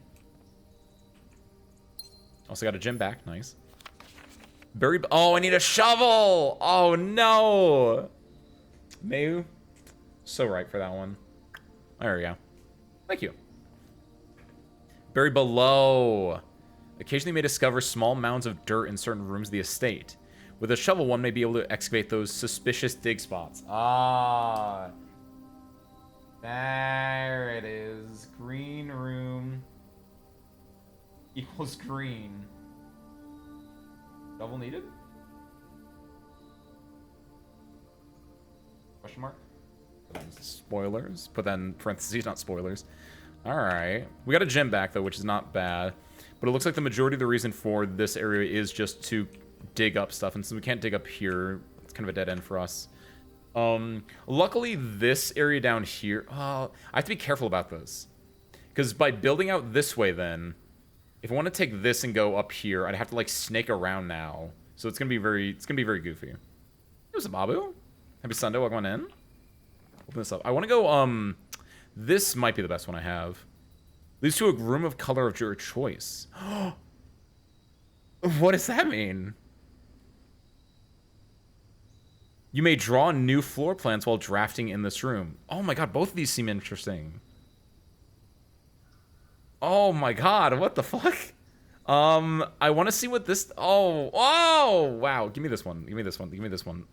Also got a gem back. Nice. Oh, I need a shovel! Oh, no! Mayu. So right for that one. There we go. Thank you. Buried below. Occasionally may discover small mounds of dirt in certain rooms of the estate. With a shovel, one may be able to excavate those suspicious dig spots. Ah. There it is. Green room equals green. Shovel needed? Question mark? Spoilers. Put that in parentheses, not spoilers. Alright. We got a gem back, though, which is not bad. But it looks like the majority of the reason for this area is just to dig up stuff. And since we can't dig up here, it's kind of a dead end for us. Luckily, this area down here... I have to be careful about this. Because by building out this way, then... If I want to take this and go up here, I'd have to, like, snake around now. So it's going to be very goofy. Here's a Babu. Happy Sunday. Welcome on in. Open this up. I want to go, this might be the best one I have. Leads to a room of color of your choice. What does that mean? You may draw new floor plans while drafting in this room. Oh my god, both of these seem interesting. Oh my god, what the fuck? I want to see what this... Oh, wow. Give me this one. Give me this one.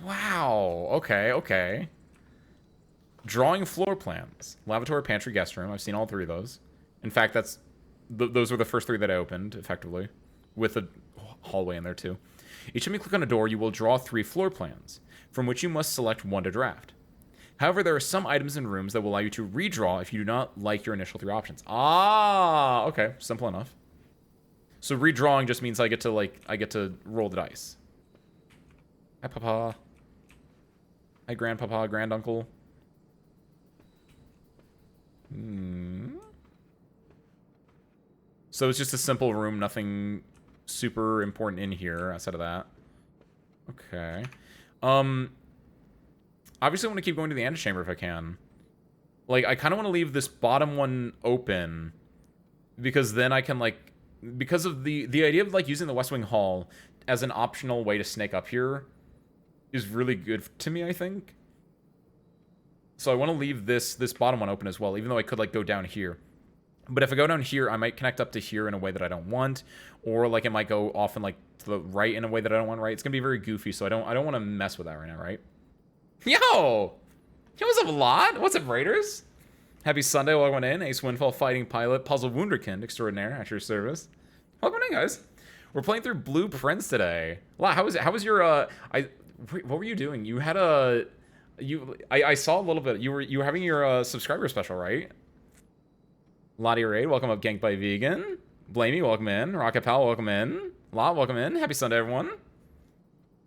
Wow. Okay. Drawing floor plans. Lavatory, pantry, guest room. I've seen all three of those. In fact, those were the first three that I opened, effectively. With a hallway in there, too. Each time you click on a door, you will draw 3 floor plans, from which you must select one to draft. However, there are some items in rooms that will allow you to redraw if you do not like your initial 3 options. Ah, okay. Simple enough. So redrawing just means I get to roll the dice. Hi, Papa. Hi, Grandpapa, Granduncle. So it's just a simple room, nothing super important in here outside of that. Okay. Obviously I want to keep going to the antechamber if I can. Like, I kind of want to leave this bottom one open because then I can, like, because of the idea of, like, using the West Wing Hall as an optional way to snake up here is really good to me, I think. So I want to leave this bottom one open as well, even though I could, like, go down here. But if I go down here, I might connect up to here in a way that I don't want, or, like, it might go off and, like, to the right in a way that I don't want, right? It's gonna be very goofy, so I don't want to mess with that right now, right? Yo, what's up, Lot? What's up, Raiders? Happy Sunday, welcome in. Ace Windfall Fighting Pilot, Puzzle Wunderkind Extraordinaire at your service. Welcome in, guys. We're playing through Blueprints today. Lot, how was your what were you doing? You had I saw a little bit. You were having your subscriber special, right? Lottie Raid, welcome up, Ganked by Vegan. Blamey, welcome in. Rocket Pal, welcome in. Lot, welcome in. Happy Sunday, everyone.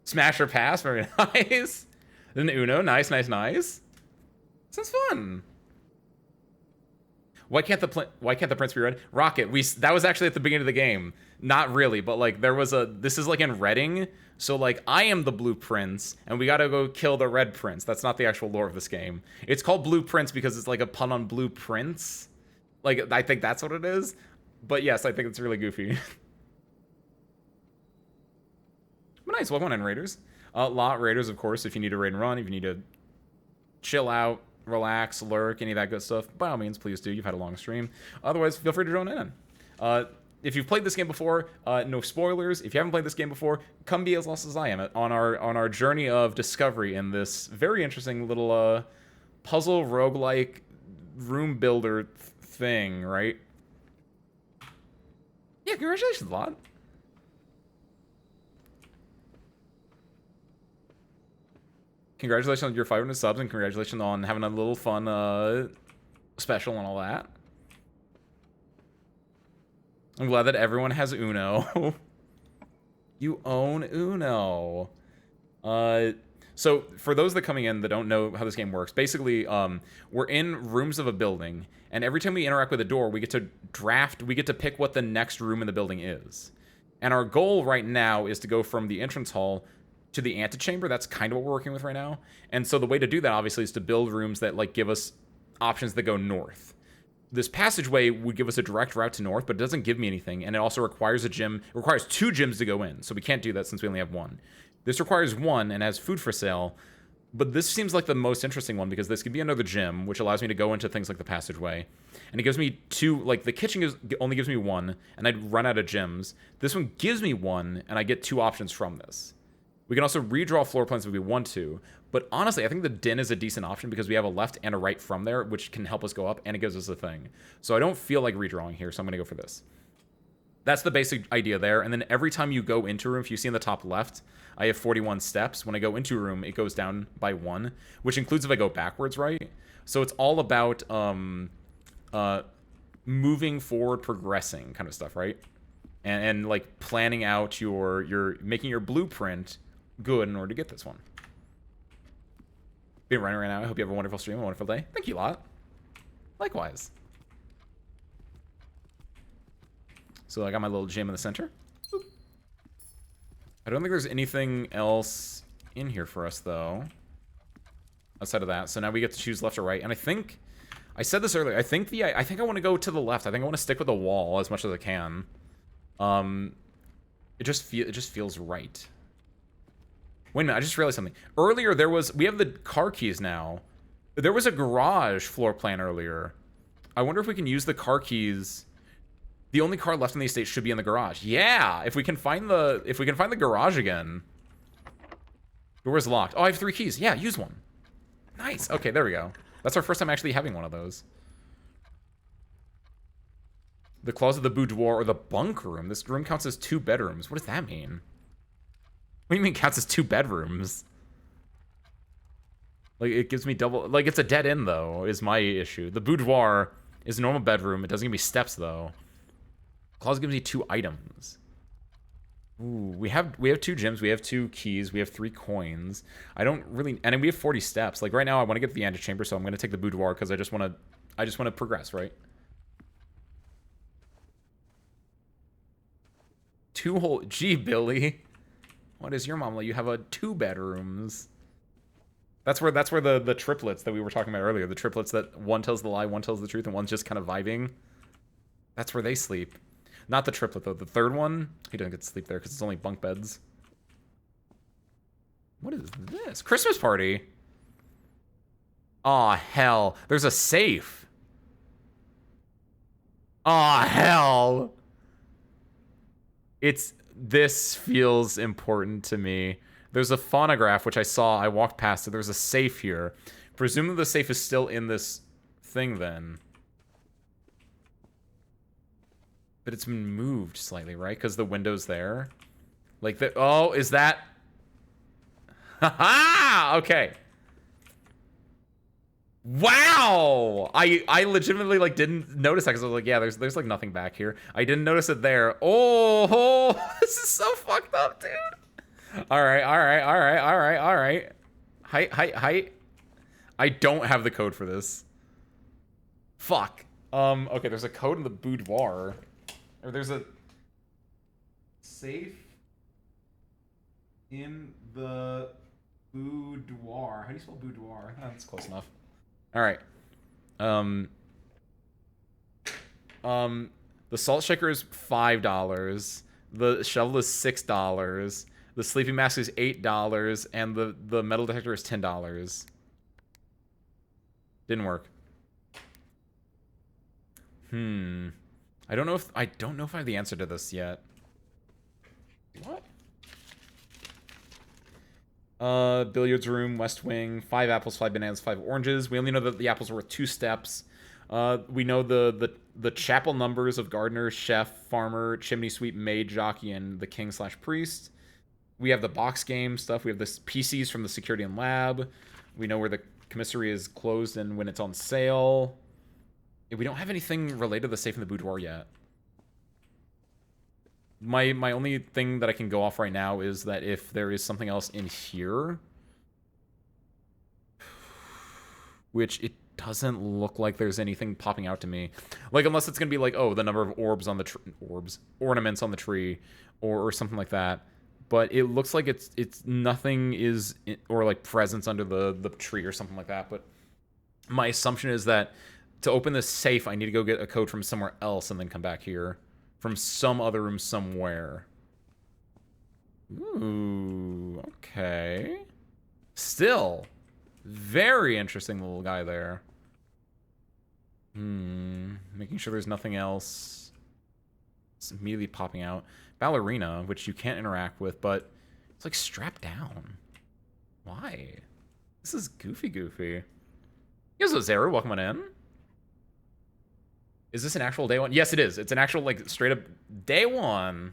Smasher Pass, very nice. Then Uno, nice. Sounds fun. Why can't the prince be red? Rocket, that was actually at the beginning of the game. Not really, but like this is like in Reading, so like I am the blue prince, and we gotta go kill the red prince. That's not the actual lore of this game. It's called Blue Prince because it's like a pun on Blue Prince. Like, I think that's what it is. But yes, I think it's really goofy. But nice, welcome in, Raiders. Lot Raiders, of course, if you need to raid and run, if you need to chill out, relax, lurk, any of that good stuff, by all means, please do. You've had a long stream. Otherwise, feel free to join in. if you've played this game before, no spoilers. If you haven't played this game before, come be as lost as I am on our journey of discovery in this very interesting little puzzle roguelike room builder thing, right? Yeah, congratulations, Lot. Congratulations on your 500 subs, and congratulations on having a little fun special and all that. I'm glad that everyone has Uno. You own Uno. So for those that are coming in that don't know how this game works, basically, we're in rooms of a building, and every time we interact with a door, we get to pick what the next room in the building is. And our goal right now is to go from the entrance hall to the antechamber. That's kind of what we're working with right now. And so the way to do that, obviously, is to build rooms that, like, give us options that go north. This passageway would give us a direct route to north, but it doesn't give me anything, and it also requires a gym. It requires 2 gyms to go in, so we can't do that since we only have 1. This requires 1 and has food for sale, but this seems like the most interesting one because this could be another gym, which allows me to go into things like the passageway. And it gives me 2, like the kitchen only gives me 1, and I'd run out of gyms. This one gives me 1, and I get 2 options from this. We can also redraw floor plans if we want to, but honestly, I think the den is a decent option because we have a left and a right from there, which can help us go up, and it gives us a thing. So I don't feel like redrawing here, so I'm going to go for this. That's the basic idea there, and then every time you go into a room, if you see in the top left, I have 41 steps. When I go into a room, it goes down by 1, which includes if I go backwards, right? So it's all about moving forward, progressing kind of stuff, right? And like planning out your making your blueprint good in order to get this one. Been running right now. I hope you have a wonderful stream, a wonderful day. Thank you, Lot. Likewise. So I got my little gym in the center. Boop. I don't think there's anything else in here for us, though. Outside of that. So now we get to choose left or right. And I think... I said this earlier. I think I want to go to the left. I think I want to stick with the wall as much as I can. It just feels right. Wait a minute, I just realized something. Earlier we have the car keys now. There was a garage floor plan earlier. I wonder if we can use the car keys. The only car left in the estate should be in the garage. Yeah, if we can find the garage again. Door is locked. Oh, I have 3 keys. Yeah, use one. Nice. Okay, there we go. That's our first time actually having one of those. The closet, the boudoir, or the bunk room. This room counts as 2 bedrooms. What does that mean? What do you mean counts as 2 bedrooms? Like, it gives me double... Like, it's a dead end, though, is my issue. The boudoir is a normal bedroom. It doesn't give me steps, though. Closet gives me 2 items. Ooh, we have 2 gyms. We have 2 keys. We have 3 coins. I don't really... And we have 40 steps. Like, right now, I want to get to the antechamber, so I'm going to take the boudoir, because I just want to progress, right? 2 whole... Gee, Billy... What is your mom like? You have 2 bedrooms. That's where the triplets that we were talking about earlier, the triplets that one tells the lie, one tells the truth, and one's just kind of vibing. That's where they sleep. Not the triplet though. The third one, he doesn't get to sleep there because it's only bunk beds. What is this? Christmas party? Aw, hell. There's a safe. Aw, hell. This feels important to me. There's a phonograph, which I saw. I walked past it. There's a safe here. Presumably the safe is still in this thing then. But it's been moved slightly, right? Because the window's there. Like the... Oh, is that... Ha-ha! Okay. Wow! I legitimately, like, didn't notice that because I was like, yeah, there's like, nothing back here. I didn't notice it there. Oh, this is so fucked up, dude. All right. Height. I don't have the code for this. Fuck. Okay, there's a code in the boudoir. Or there's a safe in the boudoir. How do you spell boudoir? Oh, that's close enough. All right. The salt shaker is $5. The shovel is $6. The sleeping mask is $8, and the metal detector is $10. Didn't work. I don't know if I have the answer to this yet. What? Billiards room, West Wing, 5 apples, 5 bananas, 5 oranges. We only know that the apples are worth 2 steps. We know the chapel numbers of gardener, chef, farmer, chimney sweep, maid, jockey, and the king/priest. We have the box game stuff. We have the PCs from the security and lab. We know where the commissary is closed and when it's on sale. We don't have anything related to the safe in the boudoir yet. My only thing that I can go off right now is that if there is something else in here, which it doesn't look like there's anything popping out to me. Like, unless it's going to be like, oh, the number of orbs on the ornaments on the tree, or something like that. But it looks like it's nothing is, or like presents under the tree or something like that. But my assumption is that to open this safe, I need to go get a code from somewhere else and then come back here. From some other room somewhere. Ooh, okay. Still, very interesting little guy there. Making sure there's nothing else. It's immediately popping out. Ballerina, which you can't interact with, but it's like strapped down. Why? This is goofy. Here's Zara, welcome on in. Is this an actual day one? Yes, it is. It's an actual, like, straight up day one.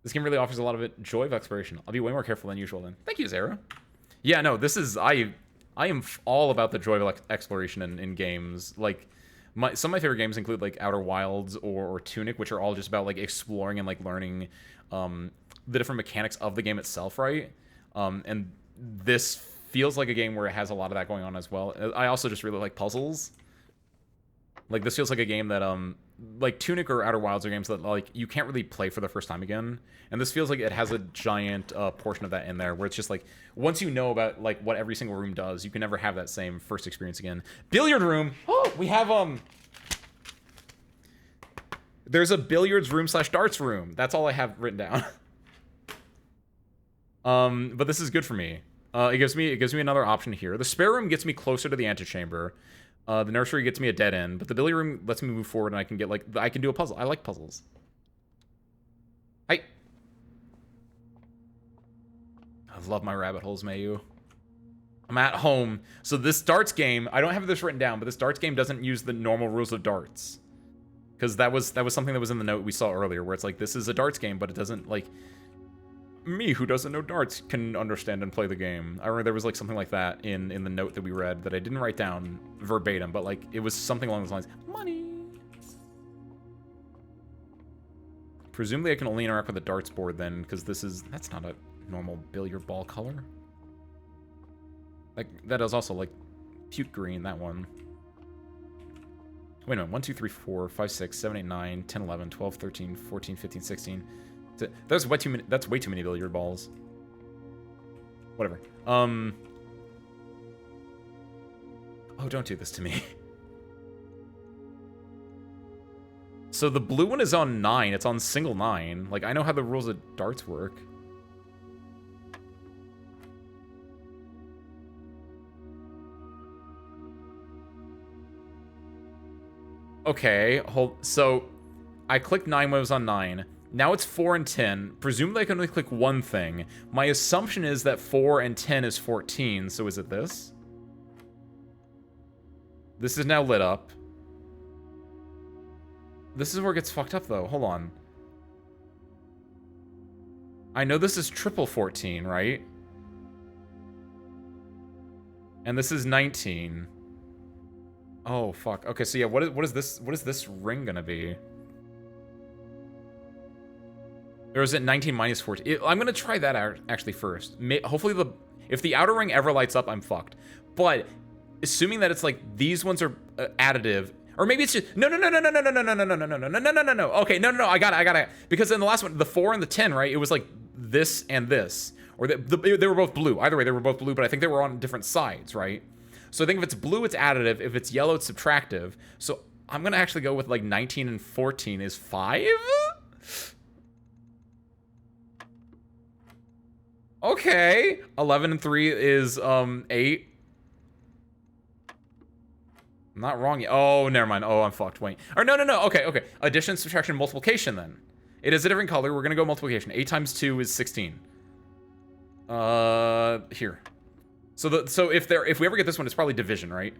This game really offers a lot of joy of exploration. I'll be way more careful than usual then. Thank you, Zara. Yeah, no, this is, I am all about the joy of exploration in games. Like, some of my favorite games include, like, Outer Wilds or Tunic, which are all just about, like, exploring and, like, learning the different mechanics of the game itself, right? And this feels like a game where it has a lot of that going on as well. I also just really like puzzles. Like, this feels like a game that, like, Tunic or Outer Wilds are games that, like, you can't really play for the first time again. And this feels like it has a giant portion of that in there, where it's just, like, once you know about, like, what every single room does, you can never have that same first experience again. Billiard room! Oh, we have, there's a billiards room/darts room. That's all I have written down. But this is good for me. It gives me another option here. The spare room gets me closer to the antechamber. The nursery gets me a dead end, but the billiard room lets me move forward and I can get, like, I can do a puzzle. I like puzzles. I love my rabbit holes, Mayu. I'm at home. So this darts game, I don't have this written down, but this darts game doesn't use the normal rules of darts. Because that was something that was in the note we saw earlier, where it's like, this is a darts game, but it doesn't, like, me, who doesn't know darts, can understand and play the game. I remember there was, like, something like that in the note that we read that I didn't write down verbatim, but, like, it was something along those lines. Money! Presumably I can only interact with the darts board then, because that's not a normal billiard ball color. Like, that is also, like, puke green, that one. Wait a minute, 1, 2, 3, 4, 5, 6, 7, 8, 9, 10, 11, 12, 13, 14, 15, 16... That's way too many billiard balls. Whatever. Oh, don't do this to me. So the blue one is on 9. It's on single 9. Like, I know how the rules of darts work. Okay, so I clicked 9 when it was on 9. Now it's 4 and 10. Presumably I can only click one thing. My assumption is that 4 and 10 is 14, so is it this? This is now lit up. This is where it gets fucked up, though. Hold on. I know this is triple 14, right? And this is 19. Oh, fuck. Okay, so yeah, what is this ring gonna be? Or is it 19 minus 14? I'm gonna try that out actually first. Hopefully if the outer ring ever lights up, I'm fucked. But assuming that it's like these ones are additive, or maybe it's just no. Okay, no. I got it. Because in the last one, the 4 and the 10, right? It was like this and this, or they were both blue. Either way, they were both blue, but I think they were on different sides, right? So I think if it's blue, it's additive. If it's yellow, it's subtractive. So I'm gonna actually go with like 19 and 14 is 5. Okay, 11 and 3 is 8. I'm not wrong yet. Oh, never mind. Oh, I'm fucked. Wait. Or no. Okay. Addition, subtraction, multiplication then. It is a different color. We're gonna go multiplication. 8 times 2 is 16. Here. So if we ever get this one, it's probably division, right?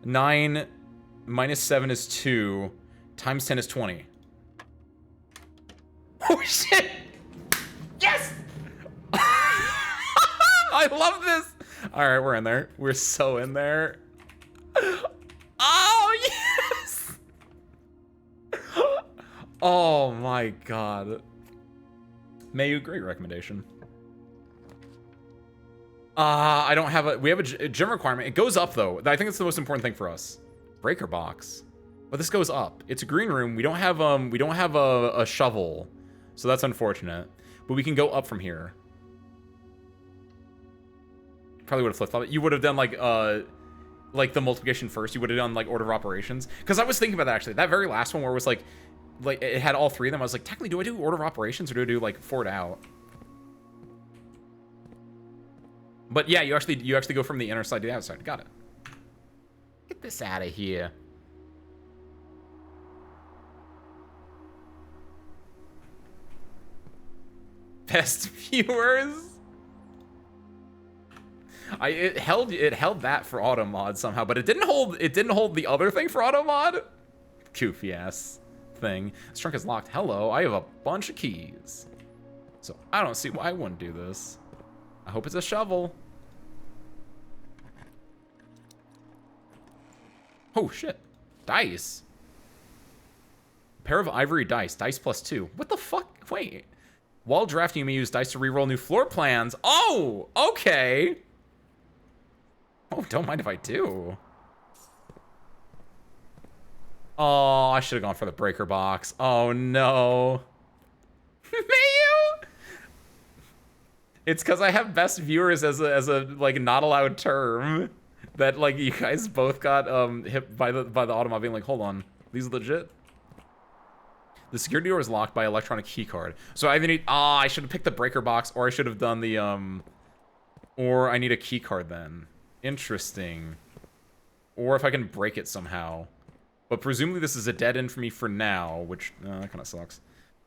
9 minus 7 is 2. Times 10 is 20. Oh shit! Yes! I love this! Alright, we're in there. We're so in there. Oh, yes! Oh my god. Mayu, great recommendation. I don't have a... We have a gym requirement. It goes up, though. I think it's the most important thing for us. Breaker box. But this goes up. It's a green room. We don't have a shovel. So that's unfortunate. But we can go up from here. Probably would have flip-flopped it. You would have done, like the multiplication first. You would have done, like, order of operations. Because I was thinking about that, actually. That very last one where it was, like, it had all three of them. I was like, technically, do I do order of operations or do I do, like, forward out? But yeah, you actually go from the inner side to the outside. Got it. Get this out of here. Best viewers. It held that for auto mod somehow, but it didn't hold the other thing for auto mod. Goofy ass thing. This trunk is locked. Hello, I have a bunch of keys. So I don't see why I wouldn't do this. I hope it's a shovel. Oh shit. Dice. Pair of ivory dice. Dice plus 2. What the fuck? Wait. While drafting, you may use dice to reroll new floor plans. Oh, okay. Oh, don't mind if I do. Oh, I should have gone for the breaker box. Oh no. Mayu! It's because I have best viewers as a like not allowed term. That like you guys both got hit by the automod being like, hold on, these are legit. The security door is locked by electronic key card. So I either need I should have picked the breaker box, or I should have done the or I need a key card then. Interesting. Or if I can break it somehow. But presumably this is a dead end for me for now, which that kind of sucks.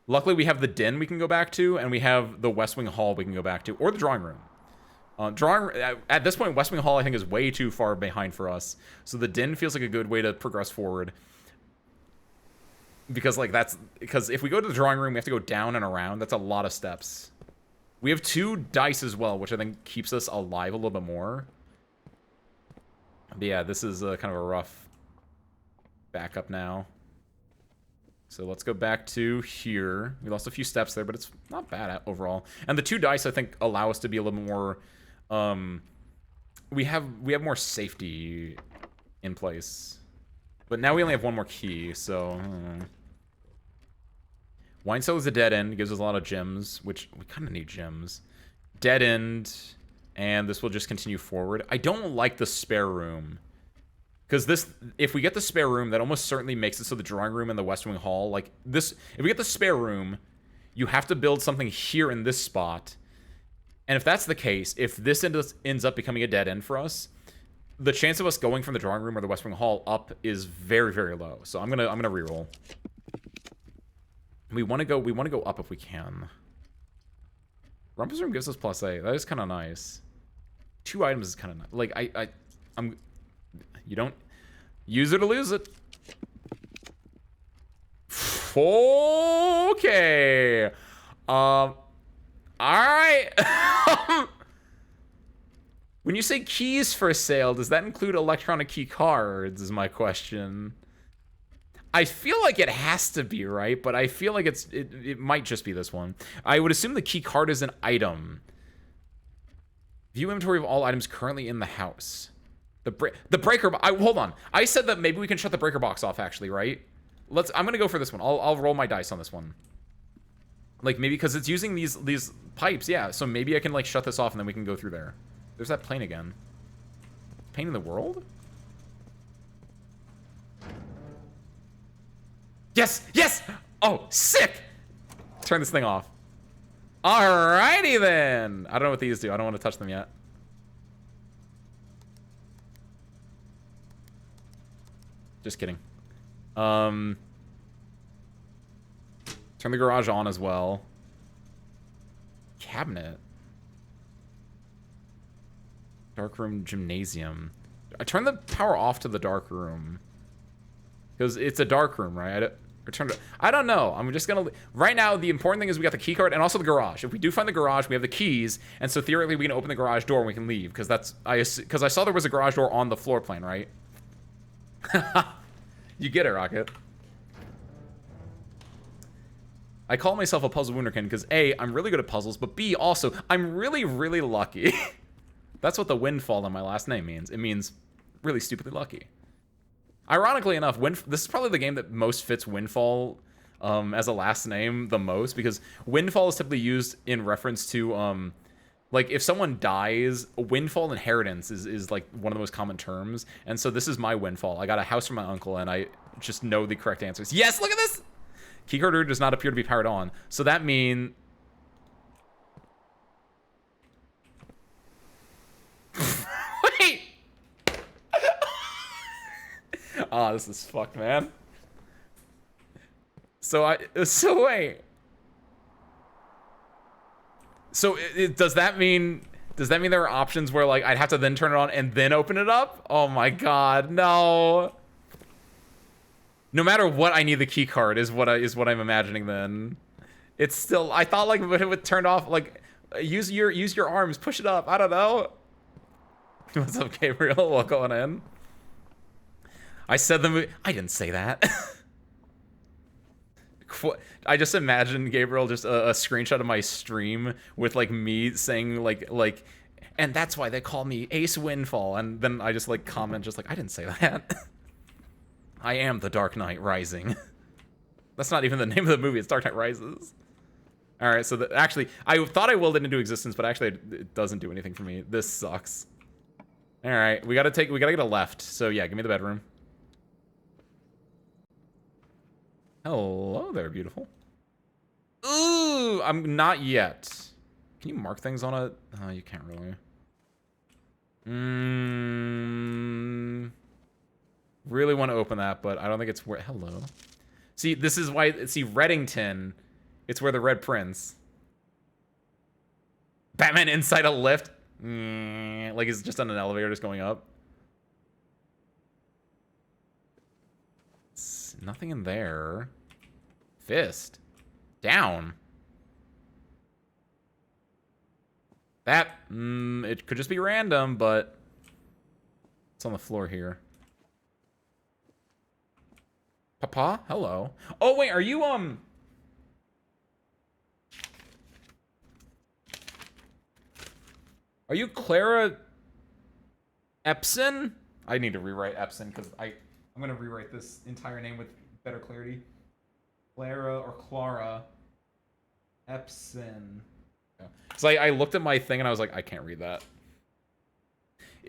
Luckily we have the den we can go back to, and we have the West Wing Hall we can go back to, or the drawing room. At this point, West Wing Hall I think is way too far behind for us. So the den feels like a good way to progress forward. Because if we go to the drawing room, we have to go down and around. That's a lot of steps. We have 2 dice as well, which I think keeps us alive a little bit more. But yeah, this is kind of a rough backup now. So let's go back to here. We lost a few steps there, but it's not bad overall. And the 2 dice, I think, allow us to be a little more... we have more safety in place. But now we only have 1 more key, so... Wine cellar is a dead end. Gives us a lot of gems, which we kind of need gems. Dead end, and this will just continue forward. I don't like the spare room. Because if we get the spare room, that almost certainly makes it so the drawing room and the West Wing Hall, like this, if we get the spare room, you have to build something here in this spot. And if that's the case, if this ends up becoming a dead end for us, the chance of us going from the drawing room or the West Wing Hall up is very, very low. So I'm gonna reroll. We want to go up if we can. Rumpus Room gives us +8. That is kind of nice. 2 items is kind of nice. Like I'm. You don't use it or lose it. Okay. All right. When you say keys for sale, does that include electronic key cards? Is my question. I feel like it has to be, right? But I feel like it might just be this one. I would assume the key card is an item. View inventory of all items currently in the house. The breaker. Hold on. I said that maybe we can shut the breaker box off. Actually, right? I'm gonna go for this one. I'll roll my dice on this one. Like maybe because it's using these pipes. Yeah. So maybe I can like shut this off and then we can go through there. There's that plane again. Pain in the world? Yes! Yes! Oh, sick! Turn this thing off. Alrighty then! I don't know what these do. I don't want to touch them yet. Just kidding. Turn the garage on as well. Cabinet. Dark room, gymnasium. I turn the power off to the dark room. Because it's a dark room, right? I don't know. I'm just gonna... Right now, the important thing is we got the key card and also the garage. If we do find the garage, we have the keys, and so theoretically we can open the garage door and we can leave. Because that's... Because I saw there was a garage door on the floor plan, right? You get it, Rocket. I call myself a puzzle wunderkind because A, I'm really good at puzzles, but B, also, I'm really, really lucky. That's what the windfall in my last name means. It means really stupidly lucky. Ironically enough, this is probably the game that most fits Windfall as a last name the most, because Windfall is typically used in reference to, like, if someone dies, Windfall inheritance is like one of the most common terms, and so this is my Windfall. I got a house from my uncle, and I just know the correct answers. Yes, look at this! Keycard does not appear to be powered on, so that means... Wait! Oh, this is fucked, man. So wait. So does that mean there are options where, like, I'd have to then turn it on and then open it up? Oh my god, no. No matter what, I need the key card is what I'm imagining then. It's still, I thought, like, when it would turn off, like, use your arms, push it up. I don't know. What's up, Gabriel? Welcome in. I said the movie. I didn't say that. I just imagined, Gabriel, just a screenshot of my stream with, like, me saying, like, and that's why they call me Ace Windfall, and then I just, like, comment just like, I didn't say that. I am the Dark Knight Rising. That's not even the name of the movie. It's Dark Knight Rises. All right, so actually, I thought I willed it into existence, but actually, it doesn't do anything for me. This sucks. All right, we gotta get a left. So yeah, give me the bedroom. Hello there, beautiful. Ooh, I'm not yet. Can you mark things on it? Oh, you can't really. Really want to open that, but I don't think it's where. Hello. See, this is why. See, Reddington. It's where the Red Prince. Batman inside a lift. Like he's just on an elevator, just going up. Nothing in there. Fist. Down. That, it could just be random, but it's on the floor here. Papa? Hello. Oh, wait, are you, are you Clara Epson? I need to rewrite Epson, because I'm going to rewrite this entire name with better clarity. Clara or Clara Epson. So I looked at my thing and I was like, I can't read that.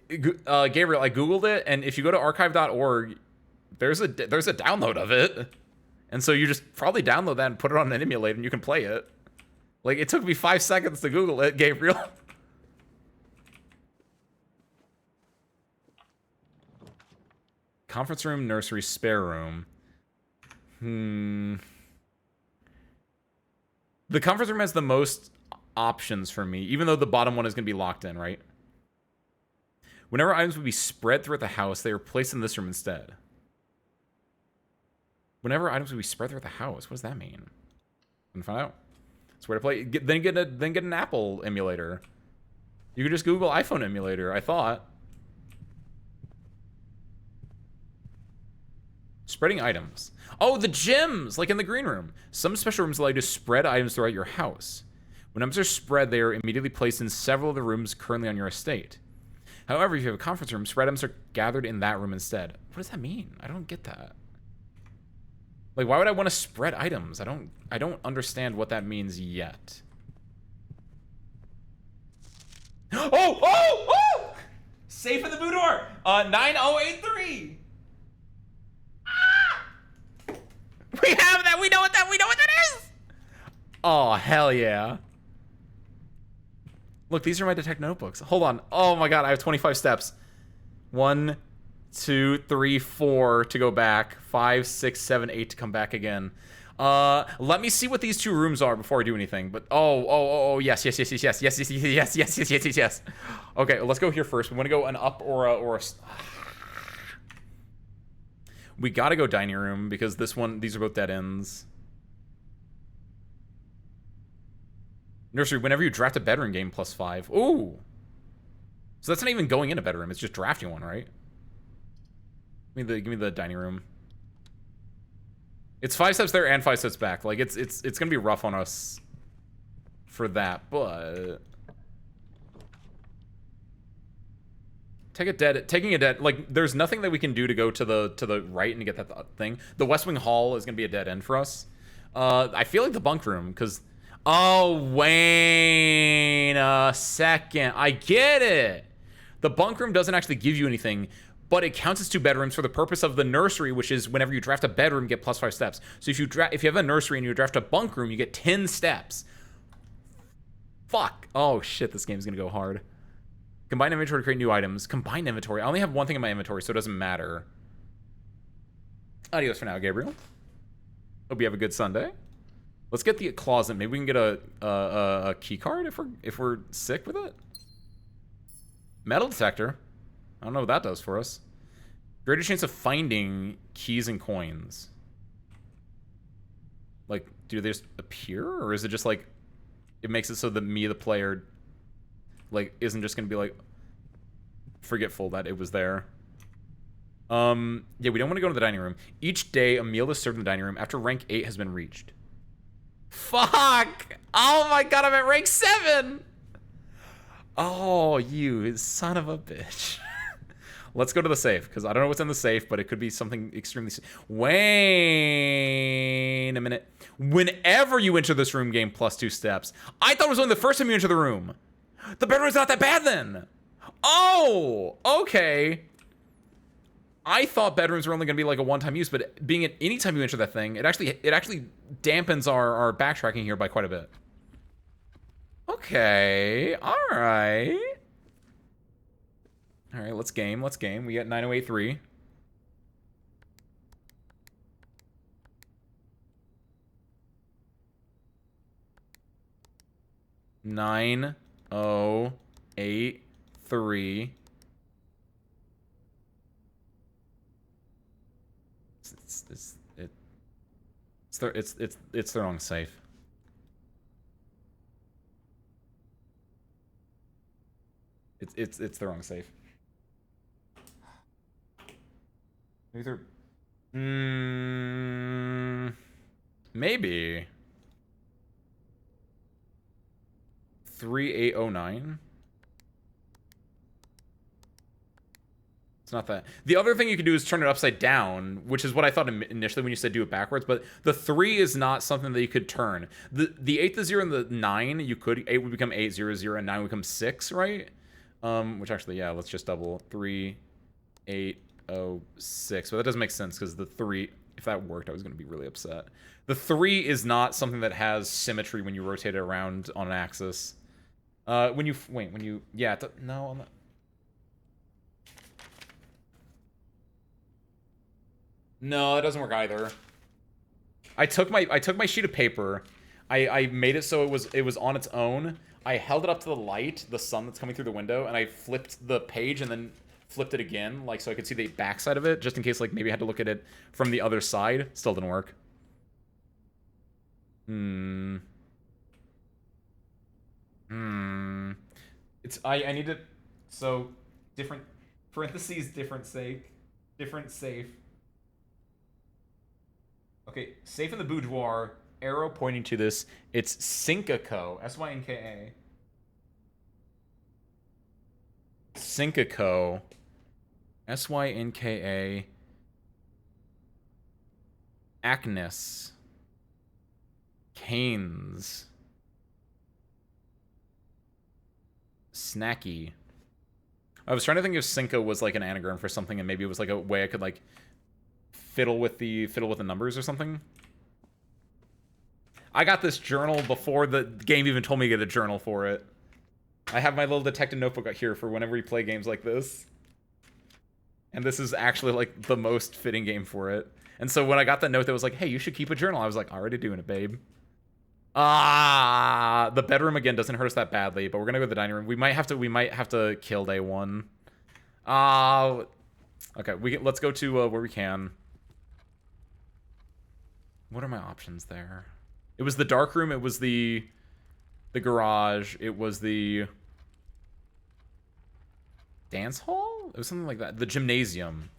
Gabriel, I Googled it, and if you go to archive.org, there's a download of it. And so you just probably download that and put it on an emulator and you can play it. Like, it took me 5 seconds to Google it, Gabriel. Conference room, nursery, spare room. The conference room has the most options for me, even though the bottom one is going to be locked in, right? Whenever items would be spread throughout the house, they were placed in this room instead. Whenever items would be spread throughout the house, what does that mean? I'm gonna find out. It's where to play. Then get an Apple emulator. You could just Google iPhone emulator, I thought. Spreading items. Oh, the gyms, like in the green room. Some special rooms allow you to spread items throughout your house. When items are spread, they are immediately placed in several of the rooms currently on your estate. However, if you have a conference room, spread items are gathered in that room instead. What does that mean? I don't get that. Like, why would I want to spread items? I don't understand what that means yet. Oh! Safe in the boudoir! 9083! We have that! We know what that is! Oh, hell yeah. Look, these are my detect notebooks. Hold on. Oh my god, I have 25 steps. 1, 2, 3, 4 to go back. 5, 6, 7, 8 to come back again. Let me see what these 2 rooms are before I do anything. But yes. Okay, let's go here first. We want to go an up or a we gotta go dining room because these are both dead ends. Nursery, whenever you draft a bedroom game, +5. Ooh. So that's not even going in a bedroom, it's just drafting one, right? Give me the dining room. It's 5 steps there and 5 steps back. Like it's gonna be rough on us for that, but taking a dead, like there's nothing that we can do to go to the right and get that thing. The West Wing Hall is gonna be a dead end for us. I feel like the bunk room, because wait a second. I get it. The bunk room doesn't actually give you anything, but it counts as 2 bedrooms for the purpose of the nursery, which is whenever you draft a bedroom, you get +5 steps. So if you have a nursery and you draft a bunk room, you get 10 steps. Fuck. Oh shit, this game's gonna go hard. Combine inventory to create new items. Combine inventory. I only have 1 thing in my inventory, so it doesn't matter. Adios for now, Gabriel. Hope you have a good Sunday. Let's get the closet. Maybe we can get a key card if we're sick with it. Metal detector. I don't know what that does for us. Greater chance of finding keys and coins. Like, do they just appear? Or is it just like, it makes it so that me, the player, like, isn't just gonna be like, forgetful that it was there. Yeah, we don't want to go to the dining room. Each day, a meal is served in the dining room after rank 8 has been reached. Fuck! Oh my god, I'm at rank 7! Oh, you son of a bitch. Let's go to the safe, because I don't know what's in the safe, but it could be something extremely... Wait a minute. Whenever you enter this room, gain +2 steps. I thought it was only the first time you enter the room. The bedroom's not that bad, then. Oh, okay. I thought bedrooms were only going to be like a one-time use, but being at any time you enter that thing, it actually dampens our backtracking here by quite a bit. Okay, all right. All right, let's game. We got 9083. Nine, 8, 3. It's the wrong safe. It's the wrong safe. Either. Maybe. 3809. It's not that. The other thing you can do is turn it upside down, which is what I thought initially when you said do it backwards, but the 3 is not something that you could turn. The 8, the 0, and the 9, you could. 8 would become 8, 0, 0, and 9 would become 6, right? Which actually, yeah, let's just double. 3, 8, 0, 6. But that doesn't make sense because the 3, if that worked, I was going to be really upset. The 3 is not something that has symmetry when you rotate it around on an axis. No, I'm not. No, it doesn't work either. I took my sheet of paper. I made it so it was on its own. I held it up to the light, the sun that's coming through the window, and I flipped the page and then flipped it again, like so I could see the backside of it, just in case like maybe I had to look at it from the other side. Still didn't work. I need to, so different parentheses, different safe. Okay, safe in the boudoir, arrow pointing to this. It's Syncaco, Synka. Syncaco, Synka. Acnes. Canes. Snacky. I was trying to think if Synca was like an anagram for something, and maybe it was like a way I could like fiddle with the numbers or something. I got this journal before the game even told me to get a journal for it. I have my little detective notebook out here for whenever we play games like this. And this is actually like the most fitting game for it. And so when I got that note that was like, hey, you should keep a journal, I was like, already doing it, babe. Ah, the bedroom again doesn't hurt us that badly, but we're gonna go to the dining room. We might have to kill day one. Okay, let's go to where we can. What are my options there? It was the dark room, it was the garage, it was the dance hall? It was something like that. The gymnasium.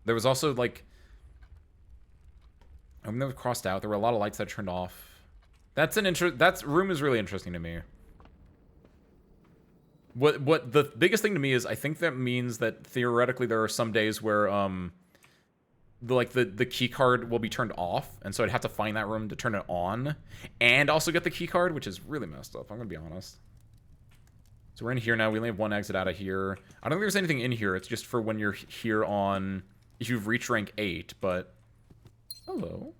There was also like, I mean, that was crossed out. There were a lot of lights that turned off. That room is really interesting to me. What the biggest thing to me is, I think that means that theoretically there are some days where the key card will be turned off, and so I'd have to find that room to turn it on and also get the key card, which is really messed up. I'm gonna be honest. So we're in here now. We only have one exit out of here. I don't think there's anything in here. It's just for when you're here on, if you've reached rank 8, but hello.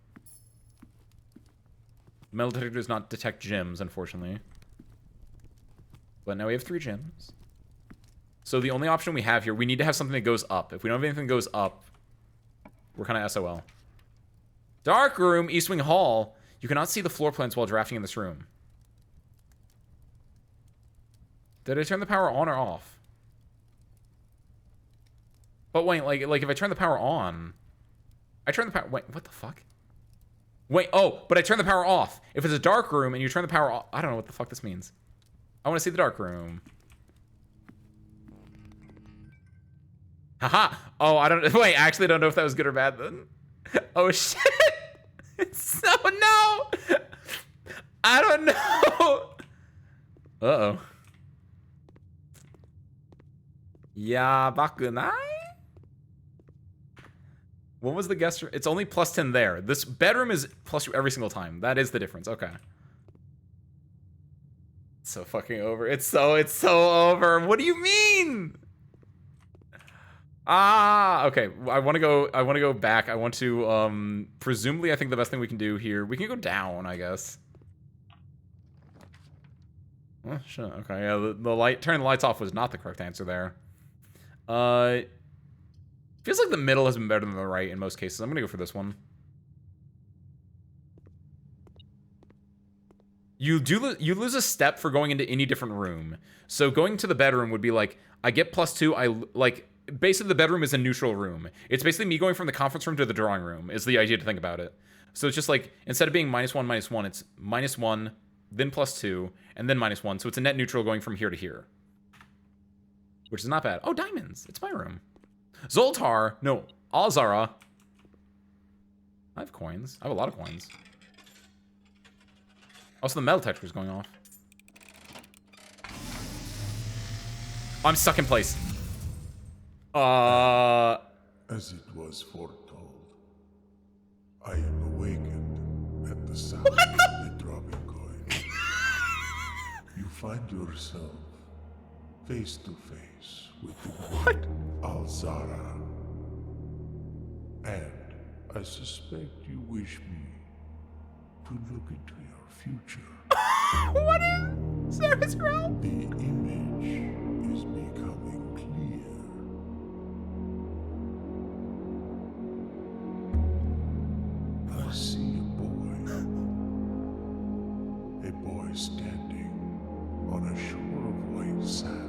Metal detector does not detect gems, unfortunately. But now we have 3 gems. So the only option we have here, we need to have something that goes up. If we don't have anything that goes up, we're kind of SOL. Dark room, East Wing Hall. You cannot see the floor plans while drafting in this room. Did I turn the power on or off? But wait, like if I turn the power on, I turn the power. Wait, what the fuck? Wait, oh, but I turn the power off. If it's a dark room and you turn the power off, I don't know what the fuck this means. I want to see the dark room. Haha. Oh, I don't. Wait, I actually don't know if that was good or bad then. Oh shit. So no. I don't know. Uh-oh. Yabakunai? What was the guest room? It's only plus 10 there. This bedroom is plus 2 every single time. That is the difference. Okay. It's so fucking over. It's so over. What do you mean? Okay. I want to go back. I want to presumably I think the best thing we can do here, we can go down, I guess. Oh shit. Okay. Yeah, turning the lights off was not the correct answer there. Feels like the middle has been better than the right in most cases. I'm gonna go for this one. You lose a step for going into any different room. So going to the bedroom would be like, I get plus 2. Basically the bedroom is a neutral room. It's basically me going from the conference room to the drawing room is the idea to think about it. So it's just like, instead of being -1, -1, it's -1, then plus 2, and then -1. So it's a net neutral going from here to here. Which is not bad. Oh, diamonds. It's my room. Zoltar. No, Alzara. I have coins. I have a lot of coins. Also, the metal detector is going off. Oh, I'm stuck in place. As it was foretold, I am awakened at the sound of the dropping coin. You find yourself face to face with the great Alzara. And I suspect you wish me to look into your future. What is Service Row? The image is becoming clear. I see a boy standing on a shore of white sand.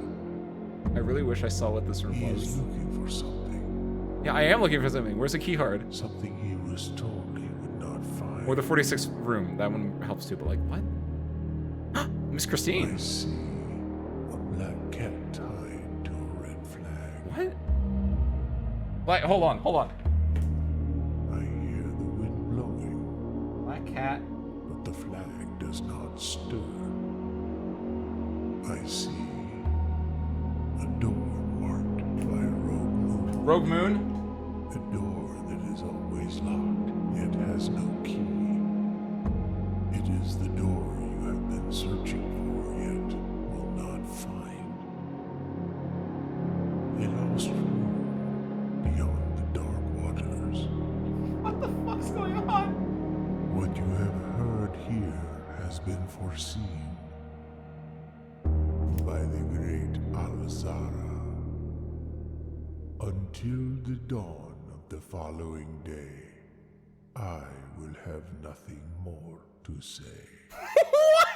I really wish I saw what this room He was. is looking for something. Yeah, I am looking for something. Where's the key card? Something he was told he would not find. Or the 46th room. That one helps too, but like, what? Miss I Christine. see a black cat tied to a red flag. What? Like, hold on. I hear the wind blowing, Black cat. but the flag does not stir. I see a door marked by a rogue moon. Rogue Moon. A door that is always locked, yet has no key. It is the door you have been searching for, yet will not find. A lost room beyond the dark waters. What the fuck's going on? What you have heard here has been foreseen by the great Alzara. Until the dawn of the following day, I will have nothing more to say. What?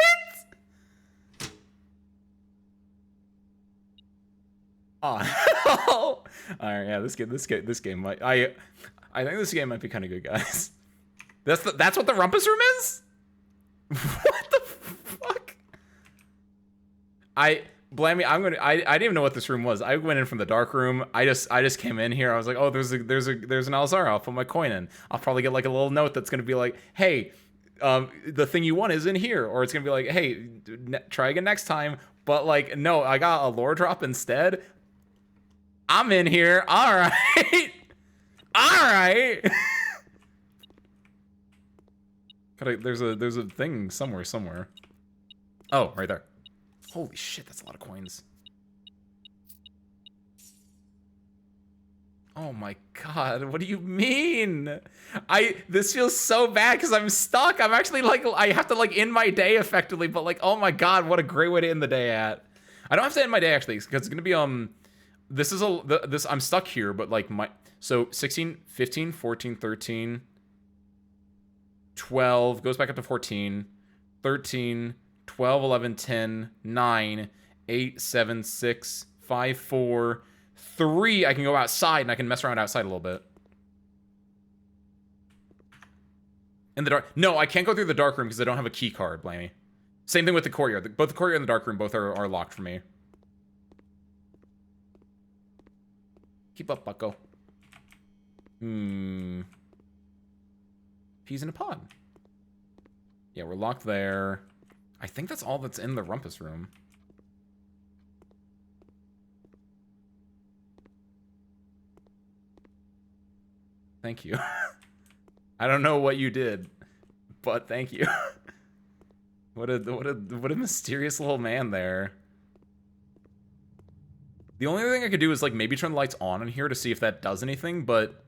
Oh. All right, yeah, this game might. I think this game might be kind of good, guys. That's what the rumpus room is. What the fuck? Blame me. I didn't even know what this room was. I went in from the dark room. I just came in here. I was like, oh, there's an Alzara. I'll put my coin in. I'll probably get like a little note that's gonna be like, hey, the thing you want is in here, or it's gonna be like, hey, try again next time. But like, no, I got a lore drop instead. I'm in here. All right, all right. There's a thing somewhere. Oh, right there. Holy shit, that's a lot of coins. Oh my god, what do you mean? This feels so bad because I'm stuck. I'm actually like, I have to like end my day effectively, but like, oh my god, what a great way to end the day at. I don't have to end my day actually, because it's gonna be, I'm stuck here, but like so 16, 15, 14, 13, 12, goes back up to 14, 13, 12, 11, 10, 9, 8, 7, 6, 5, 4, 3. I can go outside and I can mess around outside a little bit. In the dark. No, I can't go through the dark room because I don't have a key card, Blamey. Same thing with the courtyard. Both the courtyard and the dark room both are locked for me. Keep up, bucko. Peas in a pod. Yeah, we're locked there. I think that's all that's in the rumpus room. Thank you. I don't know what you did, but thank you. What a mysterious little man there. The only other thing I could do is like maybe turn the lights on in here to see if that does anything, but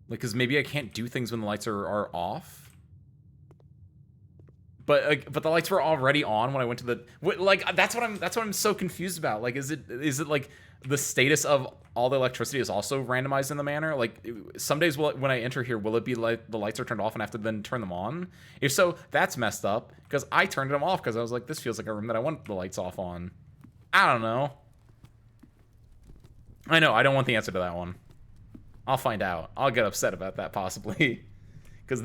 like, because maybe I can't do things when the lights are off. But the lights were already on when I went to the like. That's what I'm so confused about. Like, is it like the status of all the electricity is also randomized in the manner? Like, some days when I enter here, will it be like the lights are turned off and I have to then turn them on? If so, that's messed up because I turned them off because I was like, this feels like a room that I want the lights off on. I don't know. I know I don't want the answer to that one. I'll find out. I'll get upset about that possibly. Because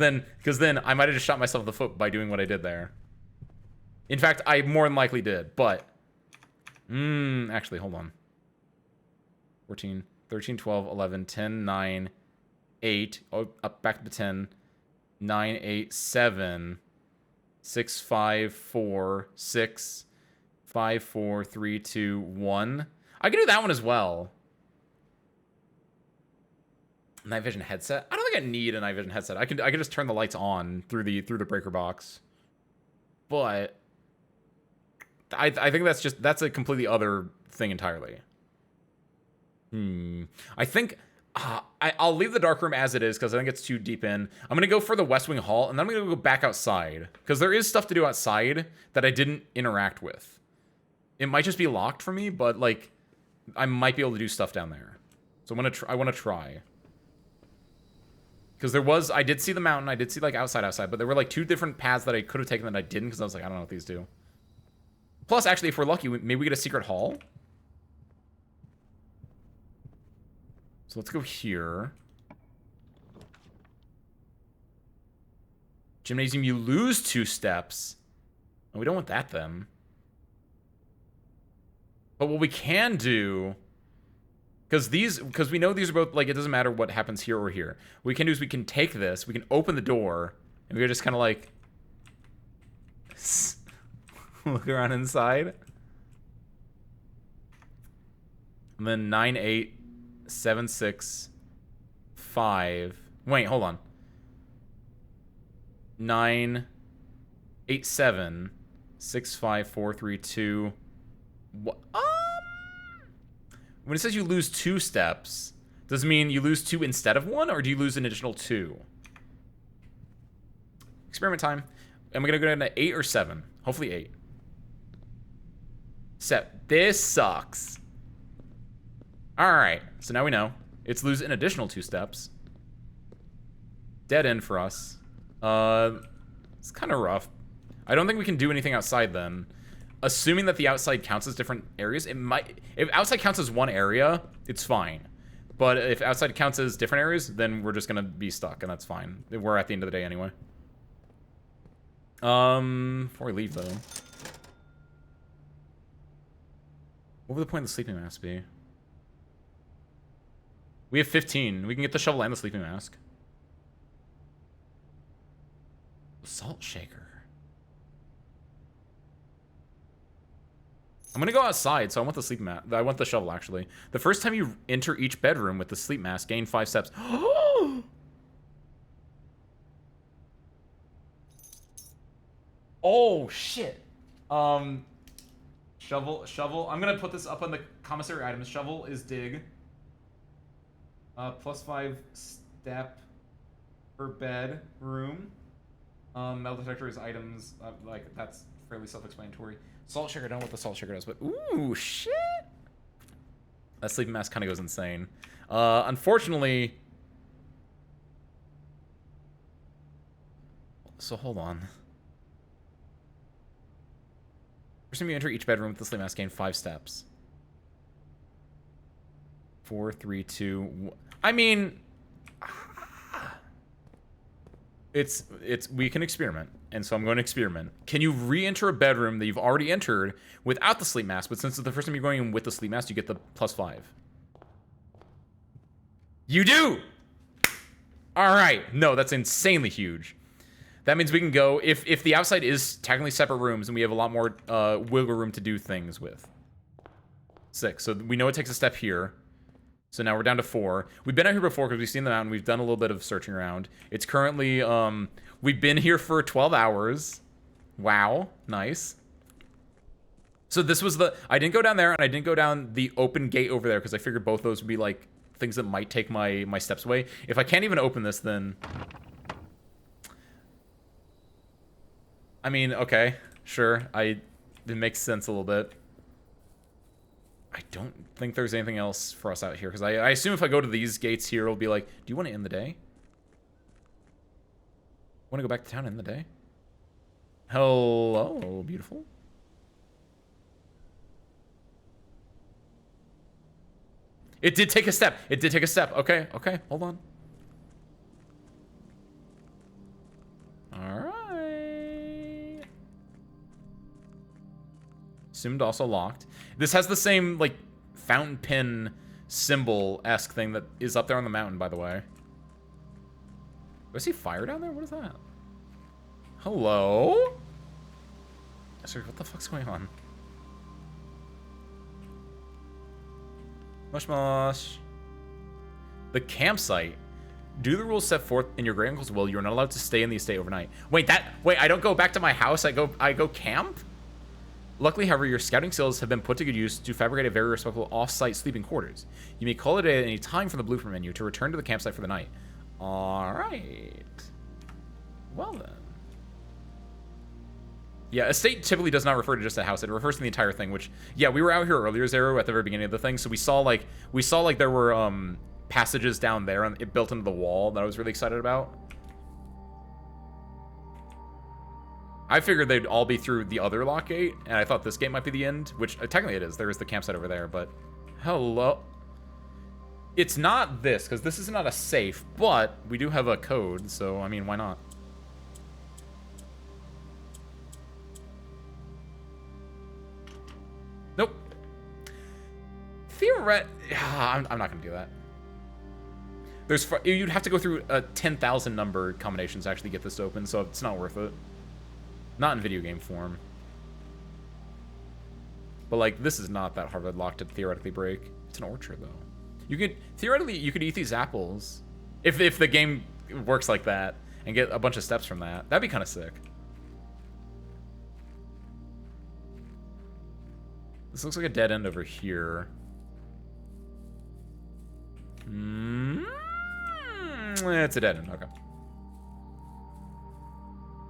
then I might have just shot myself in the foot by doing what I did there. In fact, I more than likely did, but... actually, hold on. 14, 13, 12, 11, 10, 9, 8. Oh, up back to 10. 9, 8, 7. 6, 5, 4, 6. 5, 4, 3, 2, 1. I can do that one as well. Night vision headset. I don't think I need a night vision headset. I can just turn the lights on through the breaker box. But I think that's a completely other thing entirely. I think I'll leave the dark room as it is because I think it's too deep in. I'm gonna go for the West Wing Hall and then I'm gonna go back outside because there is stuff to do outside that I didn't interact with. It might just be locked for me, but like I might be able to do stuff down there. So I want to try. Because I did see the mountain, I did see like outside, but there were like 2 different paths that I could have taken that I didn't because I was like, I don't know what these do. Plus, actually, if we're lucky, maybe we get a secret hall. So let's go here. Gymnasium, you lose 2 steps. Oh, we don't want that then. But what we can do... Because we know these are both, like, it doesn't matter what happens here or here. What we can do is we can take this, we can open the door, and we can just kind of, like, look around inside. And then 9, 8, 7, 6, 5. Wait, hold on. 9, 8, 7, 6, 5, 4, 3, 2. What? When it says you lose 2 steps, does it mean you lose 2 instead of 1, or do you lose an additional 2? Experiment time. Am I gonna go down to 8 or 7? Hopefully 8. This sucks. Alright, so now we know. It's lose an additional 2 steps. Dead end for us. It's kind of rough. I don't think we can do anything outside then. Assuming that the outside counts as different areas, it might... If outside counts as one area, it's fine. But if outside counts as different areas, then we're just gonna be stuck, and that's fine. We're at the end of the day anyway. Before we leave, though. What would the point of the sleeping mask be? We have 15. We can get the shovel and the sleeping mask. Salt shaker. I'm gonna go outside, so I want the sleep mask. I want the shovel, actually. The first time you enter each bedroom with the sleep mask, gain 5 steps. Oh, shit. Shovel. I'm gonna put this up on the commissary items. Shovel is dig. Plus 5 step per bed room. Metal detector is items. Like, that's fairly self-explanatory. Salt shaker, I don't know what the salt shaker does, but ooh, shit! That sleeping mask kind of goes insane. Unfortunately... So, hold on. First time you enter each bedroom with the sleep mask, gain 5 steps. 4, 3, 2... 1. I mean... we can experiment, and so I'm going to experiment. Can you re-enter a bedroom that you've already entered without the sleep mask, but since it's the first time you're going in with the sleep mask, you get the plus 5? You do! Alright, no, that's insanely huge. That means we can go, if the outside is technically separate rooms, and we have a lot more wiggle room to do things with. 6, so we know it takes a step here. So now we're down to 4. We've been out here before because we've seen the mountain. We've done a little bit of searching around. It's currently, we've been here for 12 hours. Wow, nice. So this was I didn't go down there, and I didn't go down the open gate over there because I figured both those would be like things that might take my steps away. If I can't even open this, then... I mean, okay, sure. It makes sense a little bit. I don't think there's anything else for us out here, because I assume if I go to these gates here, it'll be like, do you want to end the day? Want to go back to town and end the day? Hello, beautiful. It did take a step. It did take a step. Okay, okay, hold on. Alright. Assumed also locked. This has the same, like, fountain pen symbol-esque thing that is up there on the mountain, by the way. Do I see fire down there? What is that? Hello? Sorry, what the fuck's going on? Mush mush. The campsite. Do the rules set forth in your great uncle's will. You are not allowed to stay in the estate overnight. Wait, I don't go back to my house. I go camp? Luckily, however, your scouting skills have been put to good use to fabricate a very respectable off-site sleeping quarters. You may call it at any time from the blueprint menu to return to the campsite for the night. Alright. Well then. Yeah, estate typically does not refer to just a house. It refers to the entire thing, which, yeah, we were out here earlier, Zero, at the very beginning of the thing, so we saw like there were, passages down there, and it built into the wall that I was really excited about. I figured they'd all be through the other lock gate, and I thought this gate might be the end, which technically it is. There is the campsite over there, but... Hello? It's not this, because this is not a safe, but we do have a code, so, I mean, why not? Nope. I'm not going to do that. You'd have to go through 10,000 number combinations to actually get this to open, so it's not worth it. Not in video game form. But, like, this is not that hard of a lock to theoretically break. It's an orchard, though. Theoretically, you could eat these apples. If the game works like that, and get a bunch of steps from that. That'd be kind of sick. This looks like a dead end over here. It's a dead end, okay.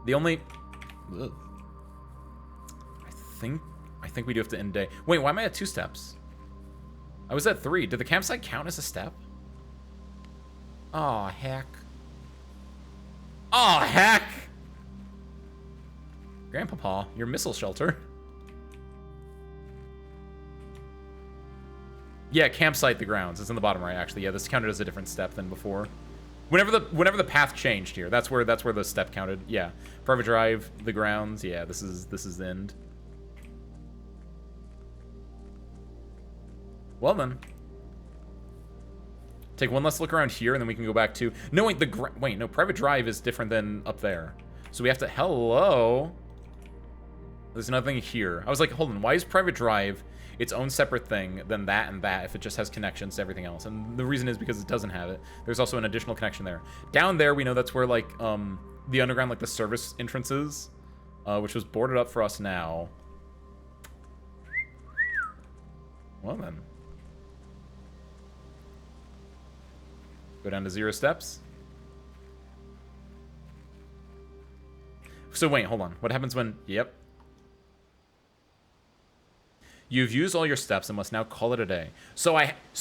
The only... Ugh. I think we do have to end day. Wait, why am I at 2 steps? I was at 3. Did the campsite count as a step? Aw, heck. Aw, heck! Grandpapa, your missile shelter. Yeah, campsite the grounds. It's in the bottom right, actually. Yeah, this counted as a different step than before. Whenever the path changed here, that's where the step counted. Yeah, private drive, the grounds. Yeah, this is the end. Well then, take one less look around here, and then we can go back to. No, wait, no, private drive is different than up there. So we have to. Hello. There's nothing here. I was like, hold on, why is private drive its own separate thing than that and that if it just has connections to everything else? And the reason is because it doesn't have it. There's also an additional connection there. Down there, we know that's where, like, the underground, like, the service entrance is, which was boarded up for us now. Well, then. Go down to 0 steps. So, wait, hold on. What happens when... Yep. You've used all your steps and must now call it a day. So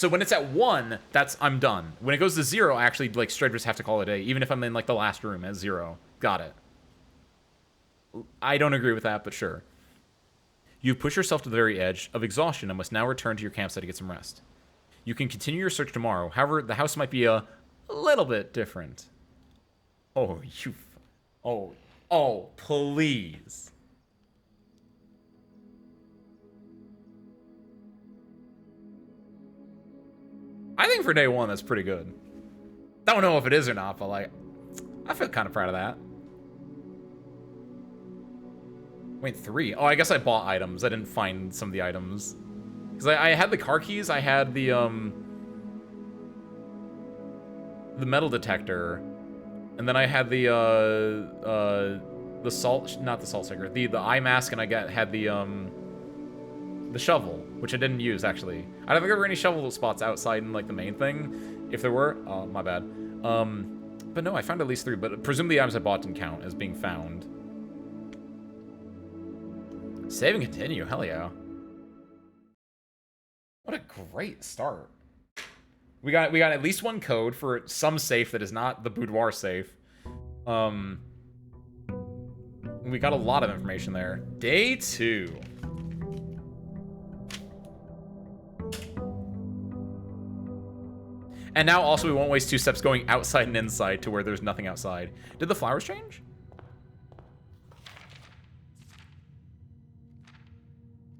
when it's at 1, I'm done. When it goes to 0, I actually like straight just have to call it a day, even if I'm in like the last room at 0. Got it. I don't agree with that, but sure. You've pushed yourself to the very edge of exhaustion and must now return to your campsite to get some rest. You can continue your search tomorrow. However, the house might be a little bit different. Oh, oh, please. I think for day 1, that's pretty good. Don't know if it is or not, but, like, I feel kind of proud of that. Wait, 3? Oh, I guess I bought items. I didn't find some of the items. Because I had the car keys, I had the metal detector, and then I had the salt, not the salt shaker, the eye mask, and I had the shovel, which I didn't use, actually. I don't think there were any shovel spots outside in, like, the main thing. If there were, oh, my bad. But no, I found at least 3, but presumably the items I bought didn't count as being found. Save and continue, hell yeah. What a great start. We got at least 1 code for some safe that is not the boudoir safe. We got a lot of information there. Day 2. And now also we won't waste 2 steps going outside and inside to where there's nothing outside. Did the flowers change?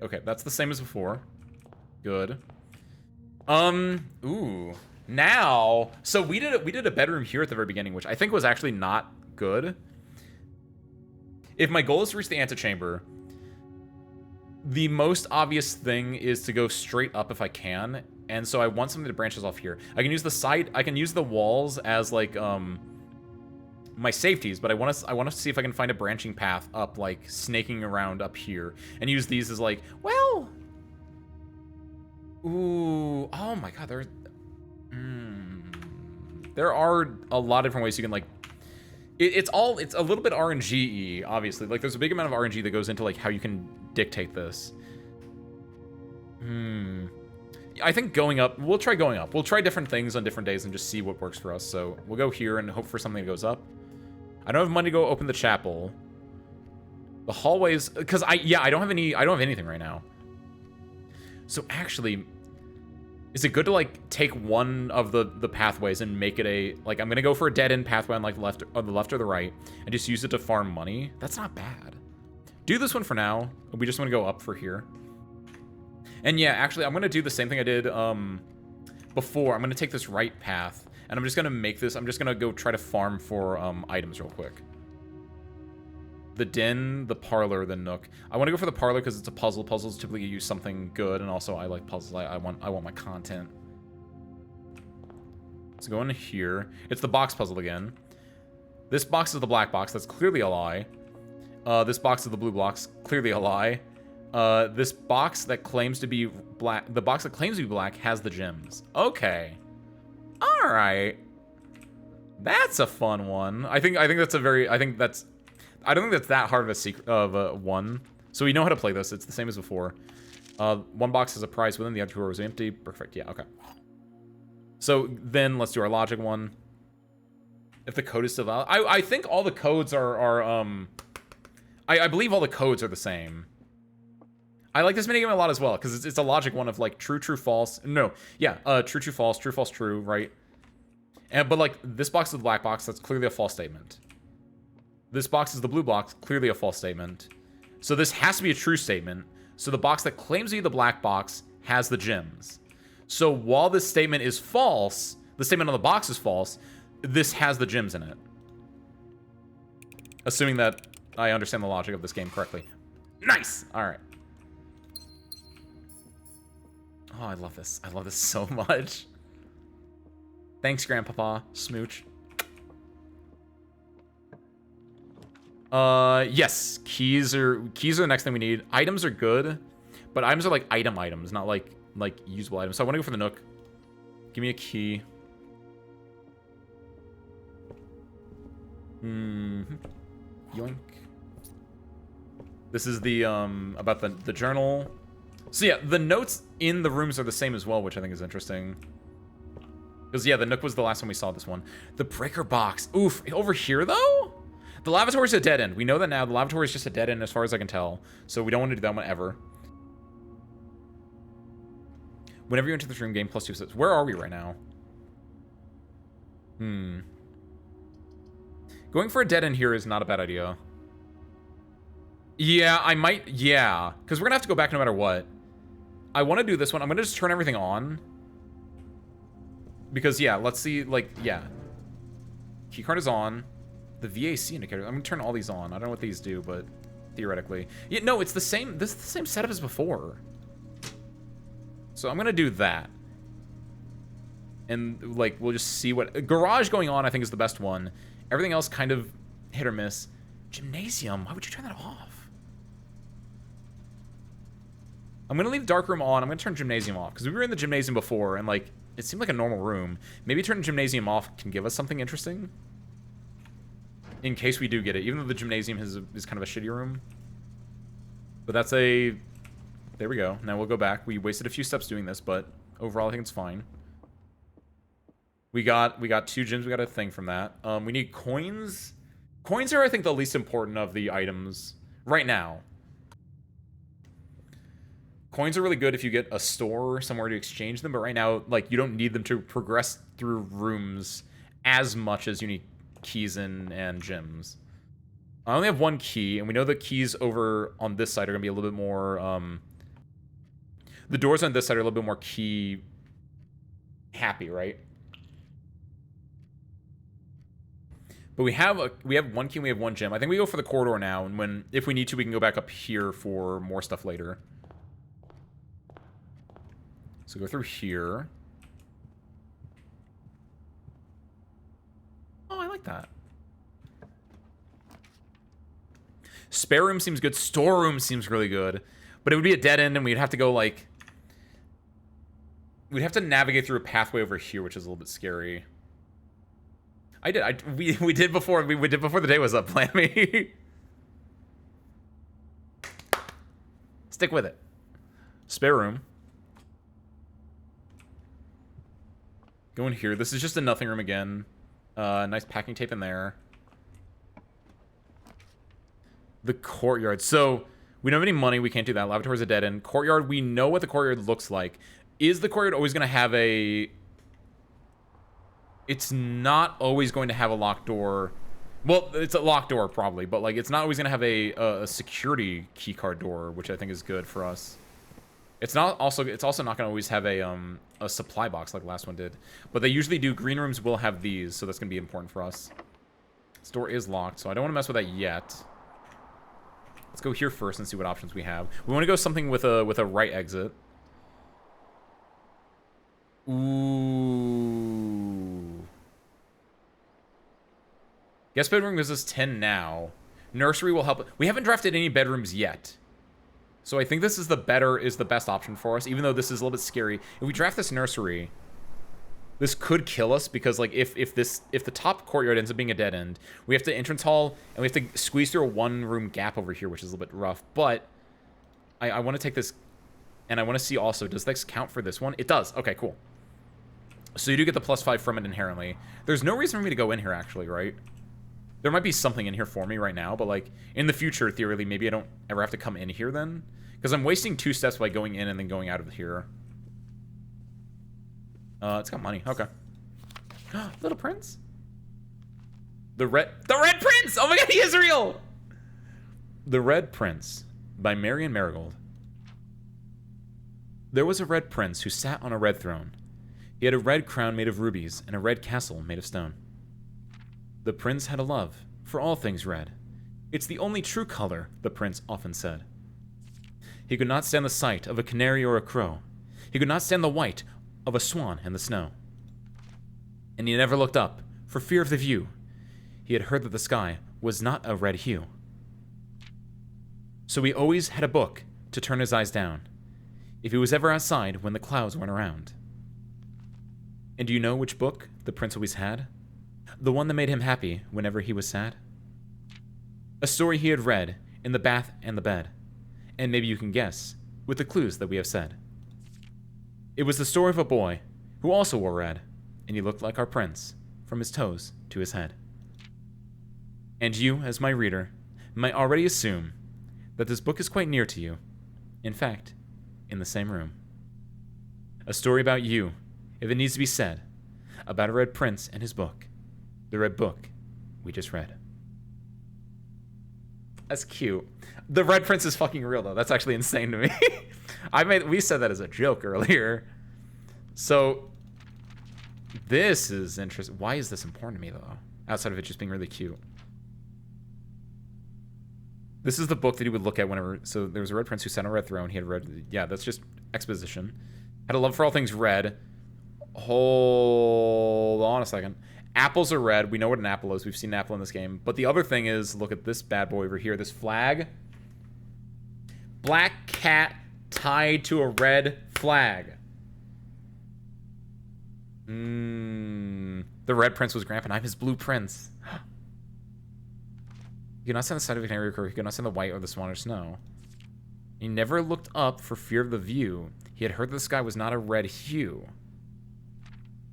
Okay, that's the same as before. Good. Ooh. Now, so we did a bedroom here at the very beginning, which I think was actually not good. If my goal is to reach the antechamber, the most obvious thing is to go straight up if I can. And so I want something that branches off here. I can use the walls as like my safeties, but I want to see if I can find a branching path up, like snaking around up here, and use these as like, well, ooh, oh my god, there are a lot of different ways you can like. It's a little bit RNG-y, obviously. Like there's a big amount of RNG that goes into like how you can dictate this. I think going up, we'll try going up. We'll try different things on different days and just see what works for us. So we'll go here and hope for something that goes up. I don't have money to go open the chapel. The hallways, because I don't have anything right now. So actually, is it good to like take one of the pathways and make it a, like I'm gonna go for a dead end pathway on like the left or the right and just use it to farm money? That's not bad. Do this one for now. We just want to go up for here. And yeah, actually, I'm going to do the same thing I did before. I'm going to take this right path, and I'm just going to make this. I'm just going to go try to farm for items real quick. The den, the parlor, the nook. I want to go for the parlor because it's a puzzle. Puzzles typically use something good, and also I like puzzles. I want my content. Let's go in here. It's the box puzzle again. This box is the black box. That's clearly a lie. This box is the blue box. Clearly a lie. This box that claims to be black, the box that claims to be black has the gems. Okay. All right. That's a fun one. I don't think that's that hard of a secret of a one. So we know how to play this. It's the same as before. One box has a prize within, the other two rows are empty. Perfect, yeah, okay. So then let's do our logic one. If the code is still valid. I think all the codes are I believe all the codes are the same. I like this minigame a lot as well, because it's a logic one of like true, true, false. No, yeah, true, true, false, true, right? But like this box is the black box, that's clearly a false statement. This box is the blue box, clearly a false statement. So this has to be a true statement. So the box that claims to be the black box has the gems. So while this statement is false, the statement on the box is false, this has the gems in it. Assuming that I understand the logic of this game correctly. Nice! Alright. Oh, I love this. I love this so much. Thanks, Grandpapa. Smooch. Yes. Keys are the next thing we need. Items are good, but items are like items, not like usable items. So I want to go for the Nook. Give me a key. Yoink. This is the about the journal. So yeah, the notes in the rooms are the same as well, which I think is interesting. Because yeah, the Nook was the last time we saw this one. The breaker box. Oof. Over here though? The lavatory is a dead end. We know that now. The lavatory is just a dead end as far as I can tell. So we don't want to do that one ever. Whenever you enter this room, game plus 2 steps. Where are we right now? Going for a dead end here is not a bad idea. Yeah, I might. Yeah. Because we're going to have to go back no matter what. I want to do this one. I'm going to just turn everything on. Because, yeah, let's see. Like, yeah. Keycard is on. The VAC indicator. I'm going to turn all these on. I don't know what these do, but theoretically. Yeah, no, it's the same. This is the same setup as before. So I'm going to do that. And, like, we'll just see what... Garage going on, I think, is the best one. Everything else kind of hit or miss. Gymnasium. Why would you turn that off? I'm going to leave dark room on. I'm going to turn gymnasium off. Because we were in the gymnasium before, and, like, it seemed like a normal room. Maybe turning gymnasium off can give us something interesting. In case we do get it. Even though the gymnasium is kind of a shitty room. But that's a... There we go. Now we'll go back. We wasted a few steps doing this, but overall I think it's fine. We got 2 gems. We got a thing from that. We need coins. Coins are, I think, the least important of the items right now. Coins are really good if you get a store somewhere to exchange them, but right now, like, you don't need them to progress through rooms as much as you need keys and gems. I only have 1 key, and we know the keys over on this side are going to be a little bit more... the doors on this side are a little bit more key happy, right? But we have 1 key and we have 1 gem. I think we go for the corridor now, and if we need to, we can go back up here for more stuff later. So go through here. Oh, I like that. Spare room seems good. Storeroom seems really good. But it would be a dead end, and we'd have to go, like... We'd have to navigate through a pathway over here, which is a little bit scary. We did before the day was up, Plan Me. Stick with it. Spare room. Go in here. This is just a nothing room again. Nice packing tape in there. The courtyard. So, we don't have any money. We can't do that. Lavatory's a dead end. Courtyard, we know what the courtyard looks like. Is the courtyard always going to have a... It's not always going to have a locked door. Well, it's a locked door, probably. But, like, it's not always going to have a security keycard door, which I think is good for us. It's also not going to always have a supply box like the last one did. But they usually do. Green rooms will have these, so that's going to be important for us. This door is locked, so I don't want to mess with that yet. Let's go here first and see what options we have. We want to go something with a right exit. Ooh. Guest bedroom gives us 10 now. Nursery will help. We haven't drafted any bedrooms yet. So I think this is the best option for us, even though this is a little bit scary. If we draft this nursery, this could kill us because, like, if the top courtyard ends up being a dead end, we have to entrance hall and we have to squeeze through a 1-room gap over here, which is a little bit rough. But I want to take this And I want to see also, does this count for this one? It does. Okay, cool. So you do get the +5 from it inherently. There's no reason for me to go in here, actually, right? There might be something in here for me right now, but, like, in the future, theoretically, maybe I don't ever have to come in here then. Because I'm wasting 2 steps by going in and then going out of here. It's got money. Okay. Little Prince? The Red Prince! Oh my god, he is real! The Red Prince by Marion Marigold. There was a red prince who sat on a red throne. He had a red crown made of rubies and a red castle made of stone. The prince had a love for all things red. It's the only true color, the prince often said. He could not stand the sight of a canary or a crow. He could not stand the white of a swan in the snow. And he never looked up for fear of the view. He had heard that the sky was not a red hue. So he always had a book to turn his eyes down, if he was ever outside when the clouds weren't around. And do you know which book the prince always had? The one that made him happy whenever he was sad? A story he had read in the bath and the bed, and maybe you can guess with the clues that we have said. It was the story of a boy who also wore red, and he looked like our prince from his toes to his head. And you, as my reader, might already assume that this book is quite near to you. In fact, in the same room. A story about you, if it needs to be said, about a red prince and his book. The red book we just read. That's cute. The red prince is fucking real, though. That's actually insane to me. We said that as a joke earlier. So, this is interesting. Why is this important to me, though? Outside of it just being really cute. This is the book that he would look at whenever... So there was a red prince who sat on a red throne. He had red... Yeah, that's just exposition. Had a love for all things red. Hold on a second. Apples are red. We know what an apple is. We've seen an apple in this game. But the other thing is, look at this bad boy over here. This flag. Black cat tied to a red flag. The red prince was Grandpa, and I'm his blue prince. He could not stand the sight of a canary or crow. He could not stand the white or the swan or snow. He never looked up for fear of the view. He had heard that the sky was not a red hue.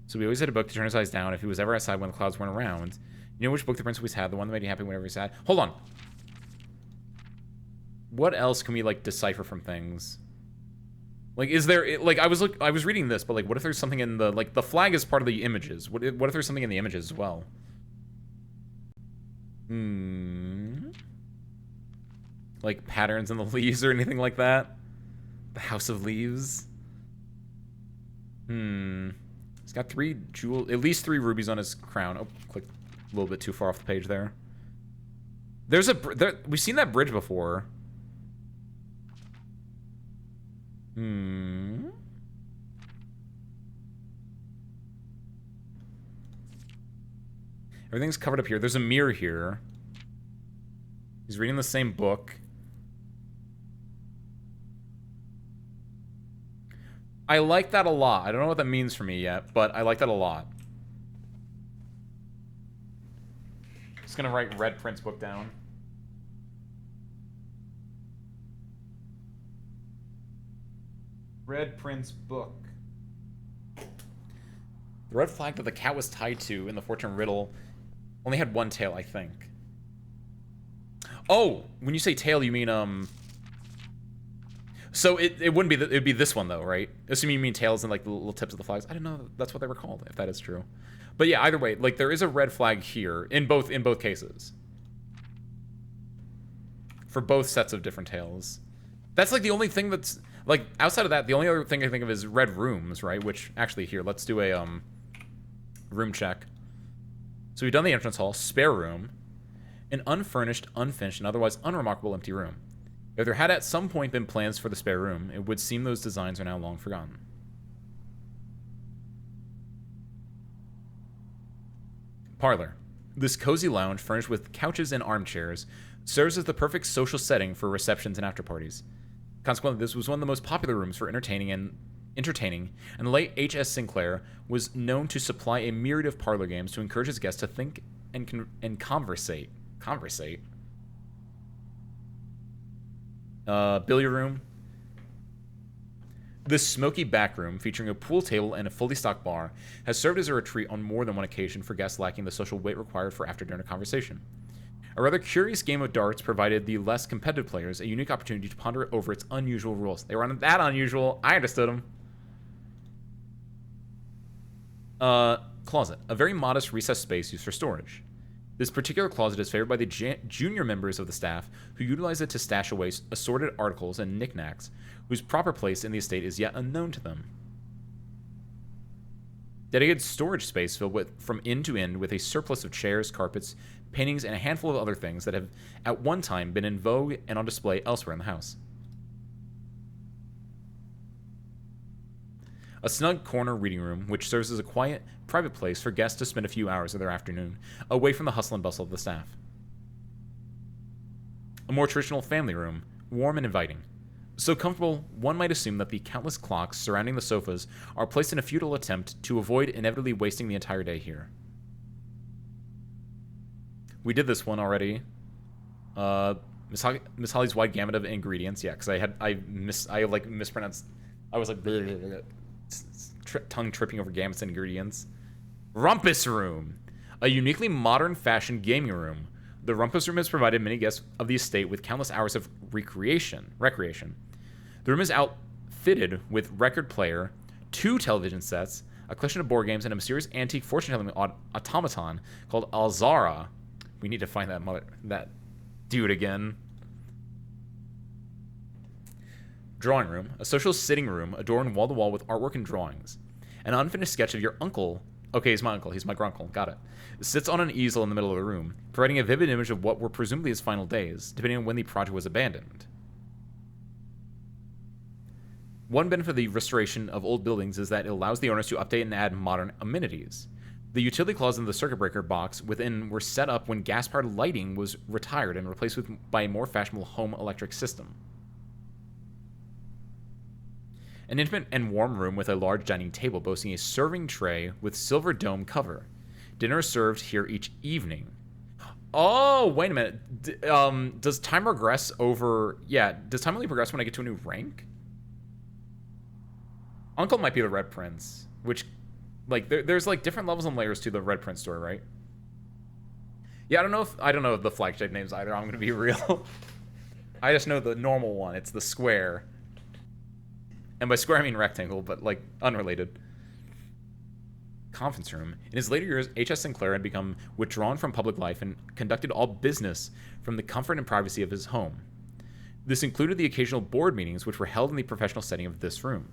So he always had a book to turn his eyes down if he was ever outside when the clouds weren't around. You know which book the prince always had? The one that made you happy whenever he was sad? Hold on. What else can we, like, decipher from things? Like, is there... Like, I was reading this, but, like, what if there's something in the... Like, the flag is part of the images. What if there's something in the images as well? Like patterns in the leaves or anything like that? The House of Leaves? He's got at least 3 rubies on his crown. Oh, click a little bit too far off the page there. We've seen that bridge before. Everything's covered up here. There's a mirror here. He's reading the same book. I like that a lot. I don't know what that means for me yet, but I like that a lot. Just gonna write Red Prince book down. Red Prince book. The red flag that the cat was tied to in the fortune riddle only had one tail, I think. Oh, when you say tail, you mean, So it wouldn't be, it'd be this one, though, right? Assuming you mean tails and, like, the little tips of the flags. I didn't know that's what they were called, if that is true. But yeah, either way, like, there is a red flag here in both cases. For both sets of different tails. That's, like, the only thing that's... Like, outside of that, the only other thing I think of is red rooms, right? Which, actually, here, let's do a, room check. So we've done the entrance hall, spare room, an unfurnished, unfinished, and otherwise unremarkable empty room. If there had at some point been plans for the spare room, it would seem those designs are now long forgotten. Parlor. This cozy lounge, furnished with couches and armchairs, serves as the perfect social setting for receptions and after-parties. Consequently, this was one of the most popular rooms for entertaining, and the late H.S. Sinclair was known to supply a myriad of parlor games to encourage his guests to think and conversate. Billiard room. This smoky back room, featuring a pool table and a fully stocked bar, has served as a retreat on more than one occasion for guests lacking the social weight required for after-dinner conversation. A rather curious game of darts provided the less competitive players a unique opportunity to ponder over its unusual rules. They weren't that unusual. I understood them. Closet. A very modest recessed space used for storage. This particular closet is favored by the junior members of the staff, who utilize it to stash away assorted articles and knickknacks, whose proper place in the estate is yet unknown to them. Dedicated storage space filled from end to end with a surplus of chairs, carpets, paintings, and a handful of other things that have at one time been in vogue and on display elsewhere in the house. A snug corner reading room, which serves as a quiet, private place for guests to spend a few hours of their afternoon, away from the hustle and bustle of the staff. A more traditional family room, warm and inviting. So comfortable, one might assume that the countless clocks surrounding the sofas are placed in a futile attempt to avoid inevitably wasting the entire day here. We did this one already. Miss Holly's wide gamut of ingredients. Yeah, because I mispronounced. I was like tongue tripping over gamuts and ingredients. Rumpus room, a uniquely modern fashioned gaming room. The Rumpus room has provided many guests of the estate with countless hours of recreation. The room is outfitted with record player, 2 television sets, a collection of board games, and a mysterious antique fortune-telling automaton called Alzara. We need to find that dude again. Drawing room, a social sitting room adorned wall-to-wall with artwork and drawings. An unfinished sketch of your uncle. Okay, he's my uncle. He's my grunkle. Got it. Sits on an easel in the middle of the room, providing a vivid image of what were presumably his final days, depending on when the project was abandoned. One benefit of the restoration of old buildings is that it allows the owners to update and add modern amenities. The utility closet and the circuit breaker box within were set up when gas-powered lighting was retired and replaced by a more fashionable home electric system. An intimate and warm room with a large dining table boasting a serving tray with silver dome cover. Dinner is served here each evening. Oh, wait a minute. Does time regress over... Yeah, does time only progress when I get to a new rank? Uncle might be the Red Prince, which... Like, there's, like, different levels and layers to the Red Prince story, right? Yeah, I don't know the flagship names either, I'm gonna be real. I just know the normal one. It's the square. And by square, I mean rectangle, but, like, unrelated. Conference room. In his later years, H.S. Sinclair had become withdrawn from public life and conducted all business from the comfort and privacy of his home. This included the occasional board meetings, which were held in the professional setting of this room.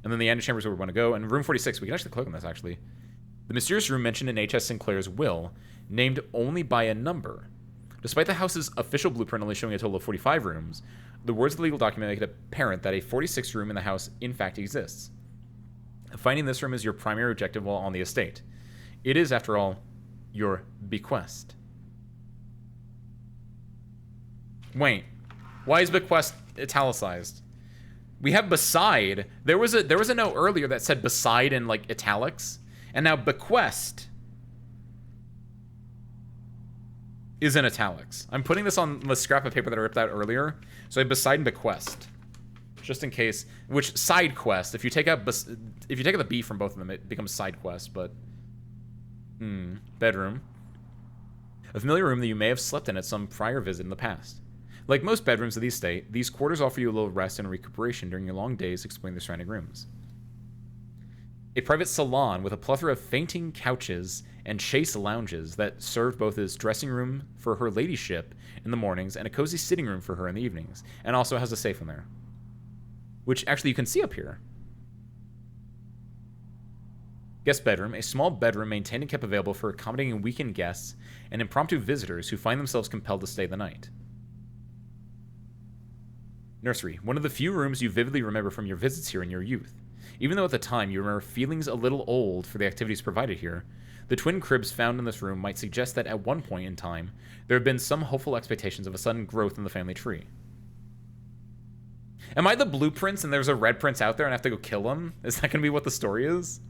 And then the antechambers where we want to go, and room 46, we can actually click on this, actually. The mysterious room mentioned in H.S. Sinclair's will, named only by a number. Despite the house's official blueprint only showing a total of 45 rooms, the words of the legal document make it apparent that a 46th room in the house in fact exists. Finding this room is your primary objective while on the estate. It is, after all, your bequest. Wait, why is bequest italicized? We have beside. There was a note earlier that said beside in like italics, and now bequest is in italics. I'm putting this on the scrap of paper that I ripped out earlier. So I have beside and bequest, just in case. Which side quest? If you take out the B from both of them, it becomes side quest. But bedroom, a familiar room that you may have slept in at some prior visit in the past. Like most bedrooms of the estate, these quarters offer you a little rest and recuperation during your long days exploring the surrounding rooms. A private salon with a plethora of fainting couches and chaise lounges that served both as dressing room for her ladyship in the mornings and a cozy sitting room for her in the evenings, and also has a safe in there. Which actually you can see up here. Guest bedroom, a small bedroom maintained and kept available for accommodating weekend guests and impromptu visitors who find themselves compelled to stay the night. Nursery, one of the few rooms you vividly remember from your visits here in your youth. Even though at the time you remember feelings a little old for the activities provided here, the twin cribs found in this room might suggest that at one point in time, there have been some hopeful expectations of a sudden growth in the family tree. Am I the blue prince and there's a red prince out there and I have to go kill him? Is that going to be what the story is?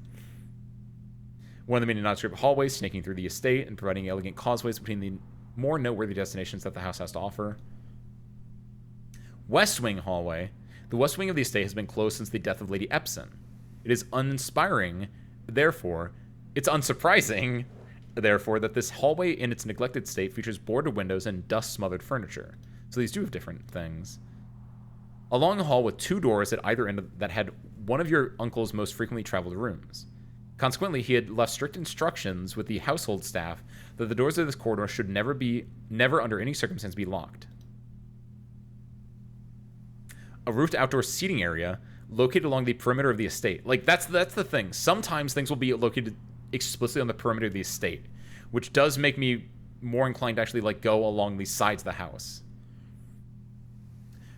One of the many nondescript hallways snaking through the estate and providing elegant causeways between the more noteworthy destinations that the house has to offer. West Wing hallway. The west wing of the estate has been closed since the death of Lady Epson. It is uninspiring, therefore, it's unsurprising, therefore, that this hallway in its neglected state features boarded windows and dust-smothered furniture. So these do have different things. A long hall with 2 doors at either end that had one of your uncle's most frequently traveled rooms. Consequently, he had left strict instructions with the household staff that the doors of this corridor should never under any circumstance be locked. A roofed outdoor seating area located along the perimeter of the estate. Like, that's the thing. Sometimes things will be located explicitly on the perimeter of the estate, which does make me more inclined to actually, like, go along the sides of the house.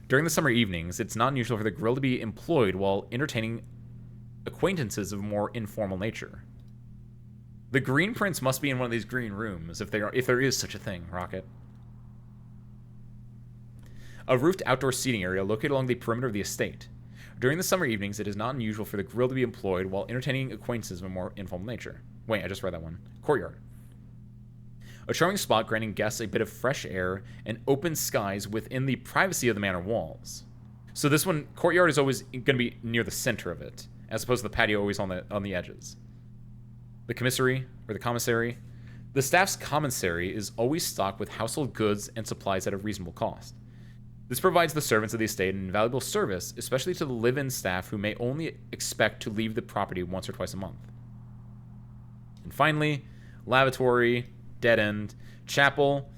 During the summer evenings, it's not unusual for the grill to be employed while entertaining acquaintances of a more informal nature. The Green Prince must be in one of these green rooms, if there is such a thing, Rocket. A roofed outdoor seating area located along the perimeter of the estate. During the summer evenings, it is not unusual for the grill to be employed while entertaining acquaintances of a more informal nature. Wait, I just read that one. Courtyard. A charming spot granting guests a bit of fresh air and open skies within the privacy of the manor walls. So this one, courtyard is always going to be near the center of it, as opposed to the patio always on the edges. The commissary, or the commissary. The staff's commissary is always stocked with household goods and supplies at a reasonable cost. This provides the servants of the estate an invaluable service, especially to the live-in staff who may only expect to leave the property once or twice a month. And finally, lavatory, dead end, chapel,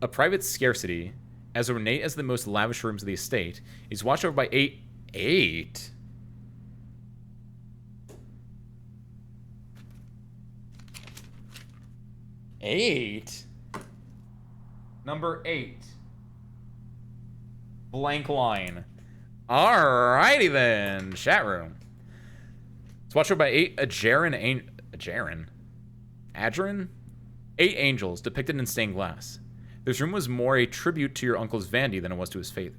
a private scarcity, as ornate as the most lavish rooms of the estate, is watched over by eight? Number 8. Blank line. Alrighty then. Chat room. It's watched over by 8 Adjaran? 8 angels depicted in stained glass. This room was more a tribute to your uncle's vanity than it was to his faith.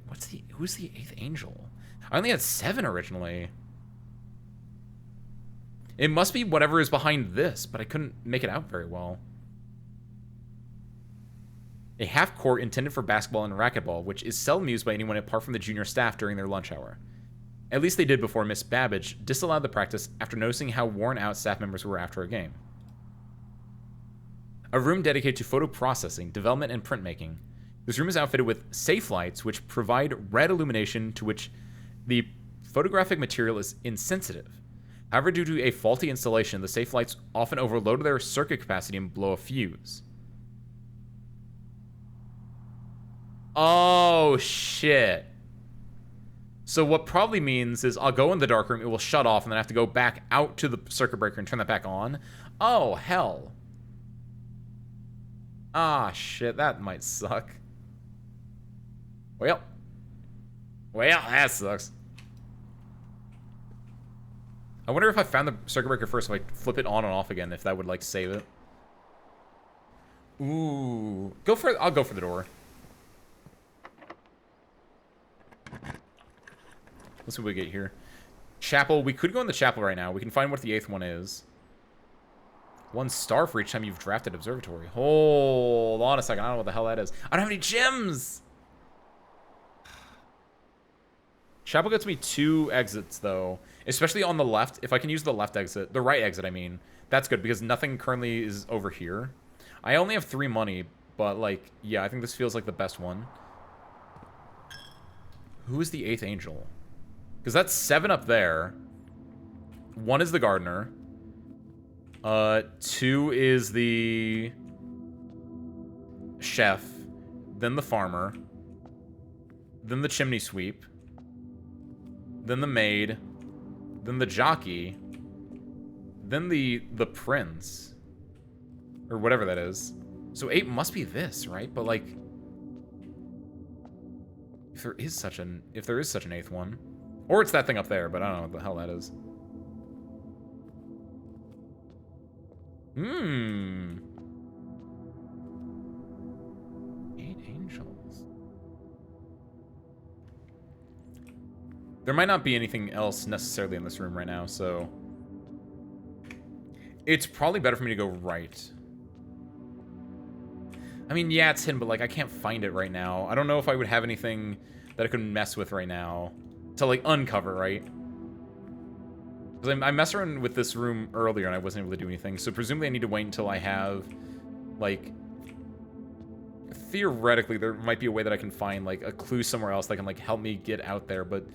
Who's the 8th angel? I only had 7 originally. It must be whatever is behind this, but I couldn't make it out very well. A half-court intended for basketball and racquetball, which is seldom used by anyone apart from the junior staff during their lunch hour. At least they did before Miss Babbage disallowed the practice after noticing how worn out staff members were after a game. A room dedicated to photo processing, development, and printmaking. This room is outfitted with safe lights, which provide red illumination to which the photographic material is insensitive. However, due to a faulty installation, the safe lights often overload their circuit capacity and blow a fuse. Oh, shit. So what probably means is I'll go in the dark room, it will shut off, and then I have to go back out to the circuit breaker and turn that back on. Oh, hell. Ah, shit, that might suck. Well, that sucks. I wonder if I found the circuit breaker first, if I flip it on and off again, if that would, like, save it. Ooh. I'll go for the door. Let's see what we get here. Chapel. We could go in the chapel right now. We can find what the 8th one is. 1 star for each time you've drafted observatory. Hold on a second. I don't know what the hell that is. I don't have any gems! Chapel gets me 2 exits, though. Especially on the left. If I can use the left exit. The right exit, I mean. That's good, because nothing currently is over here. I only have 3 money, but, like, yeah, I think this feels like the best one. Who is the 8th angel? Because that's 7 up there. 1 is the gardener. 2 is the chef. Then the farmer. Then the chimney sweep. Then the maid. Then the jockey. Then the prince. Or whatever that is. So 8 must be this, right? But like, if there is such an 8th one. Or it's that thing up there, but I don't know what the hell that is. 8 angels. There might not be anything else necessarily in this room right now, so it's probably better for me to go right. I mean, yeah, it's hidden, but like I can't find it right now. I don't know if I would have anything that I could mess with right now to like uncover, right? Because I messed around with this room earlier and I wasn't able to do anything. So presumably I need to wait until I have, like, theoretically there might be a way that I can find like a clue somewhere else that can like help me get out there. But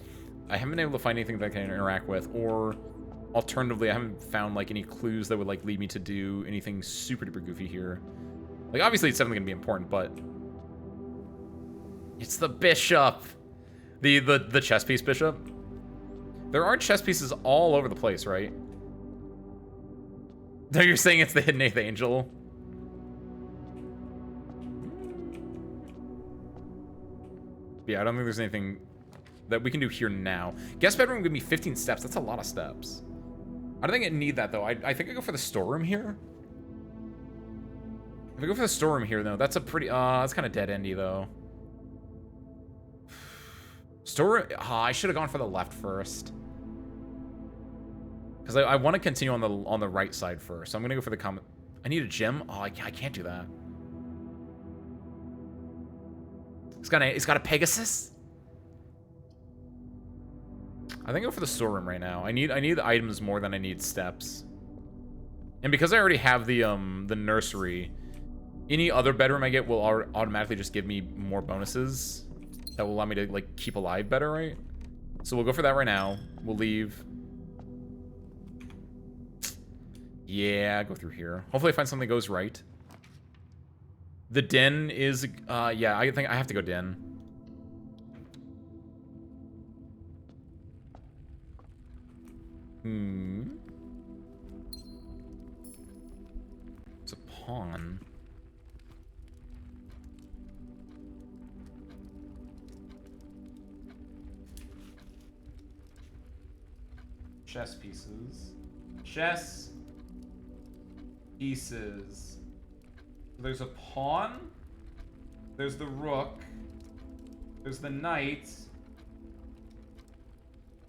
I haven't been able to find anything that I can interact with, or alternatively, I haven't found like any clues that would like lead me to do anything super duper goofy here. Like obviously it's definitely gonna be important, but it's the bishop, the chess piece bishop. There are chess pieces all over the place, right? No, you're saying it's the hidden eighth angel. Yeah, I don't think there's anything that we can do here now. Guest bedroom would be 15 steps. That's a lot of steps. I don't think I need that, though. I think I go for the storeroom here. If I go for the storeroom here, though, that's a pretty... that's kind of dead-endy, though. Storeroom... I should have gone for the left first. Because I want to continue on the right side first. So I'm going to go for the common... I need a gym? Oh, I can't do that. It's got a Pegasus? I think I'll go for the storeroom right now. I need items more than I need steps. And because I already have the nursery, any other bedroom I get will automatically just give me more bonuses that will allow me to like keep alive better, right? So we'll go for that right now. We'll leave. Yeah, go through here. Hopefully I find something that goes right. The den is yeah, I think I have to go den. It's a pawn. Chess pieces. Chess pieces. There's a pawn. There's the rook. There's the knight.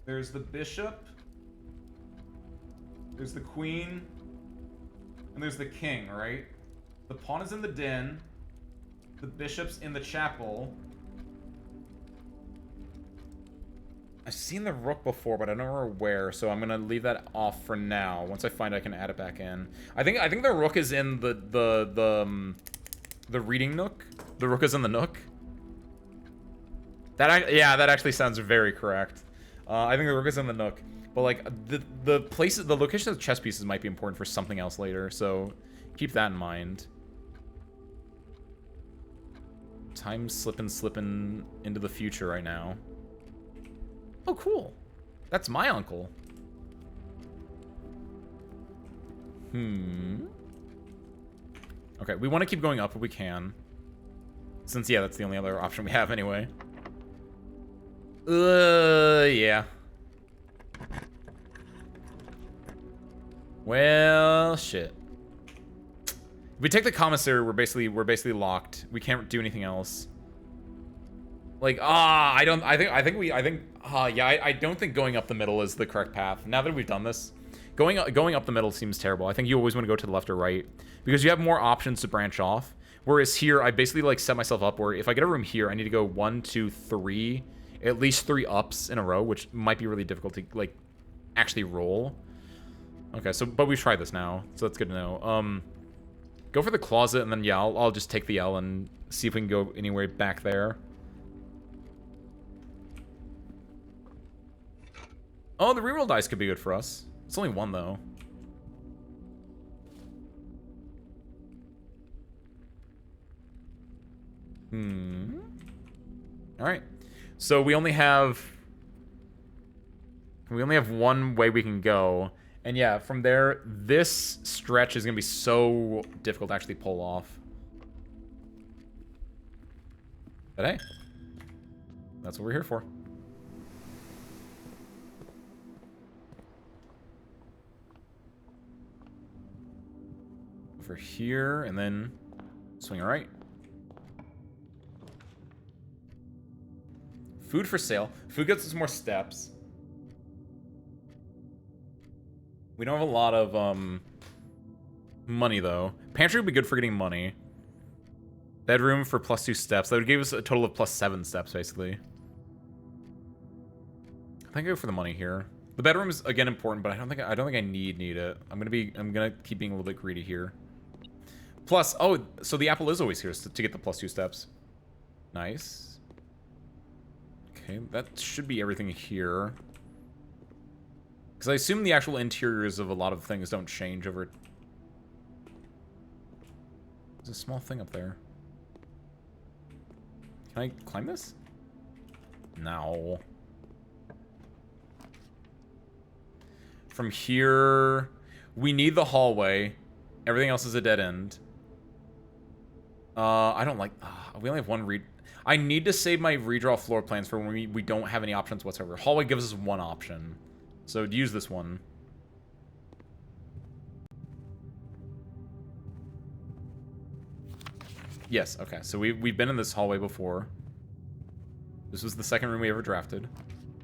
There's the bishop. There's the queen. And there's the king, right? The pawn is in the den. The bishop's in the chapel. I've seen the rook before, but I don't remember where, so I'm gonna leave that off for now. Once I find I can add it back in. I think the rook is in the reading nook. The rook is in the nook. Yeah, that actually sounds very correct. I think the rook is in the nook. But like the places, the location of the chess pieces might be important for something else later, so keep that in mind. Time's slipping into the future right now. Oh, cool. That's my uncle. Okay, we want to keep going up if we can. Since, yeah, that's the only other option we have anyway. Yeah. Well, shit. If we take the commissary, we're basically locked. We can't do anything else. Like, I don't think going up the middle is the correct path. Now that we've done this, going up the middle seems terrible. I think you always want to go to the left or right because you have more options to branch off. Whereas here, I basically like set myself up where if I get a room here, I need to go 1, 2, 3, at least 3 ups in a row, which might be really difficult to like actually roll. Okay, so but we've tried this now, so that's good to know. Go for the closet, and then yeah, I'll just take the L and see if we can go anywhere back there. Oh, the reroll dice could be good for us. It's only 1 though. All right. So we only have 1 way we can go. And yeah, from there, this stretch is going to be so difficult to actually pull off. But hey, that's what we're here for. Over here, and then swing right. Food for sale. Food gets us more steps. We don't have a lot of money though. Pantry would be good for getting money. Bedroom for +2 steps. That would give us a total of +7 steps basically. think I go for the money here. The bedroom is again important, but I don't think I need it. I'm gonna keep being a little bit greedy here. Plus, oh, so the apple is always here to get the +2 steps. Nice. Okay, that should be everything here. Because I assume the actual interiors of a lot of things don't change over... There's a small thing up there. Can I climb this? No. From here... We need the hallway. Everything else is a dead end. I don't like... we only have one read... I need to save my redraw floor plans for when we don't have any options whatsoever. Hallway gives us one option. So use this one. Yes, okay. So we've been in this hallway before. This was the second room we ever drafted.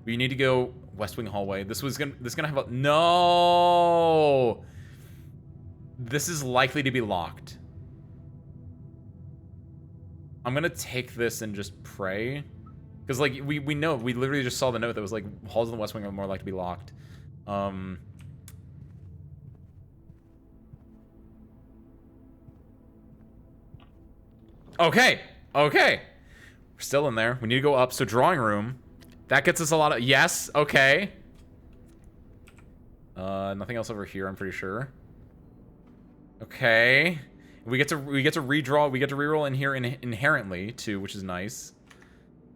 We need to go West Wing hallway. This is gonna have a... No! This is likely to be locked. I'm gonna take this and just pray. Because, like, we know, we literally just saw the note that was like, halls in the West Wing are more likely to be locked. Okay, okay. We're still in there. We need to go up. So drawing room. That gets us a lot of... Yes, okay. Nothing else over here, I'm pretty sure. Okay. We get to redraw. We get to reroll in here inherently too, which is nice.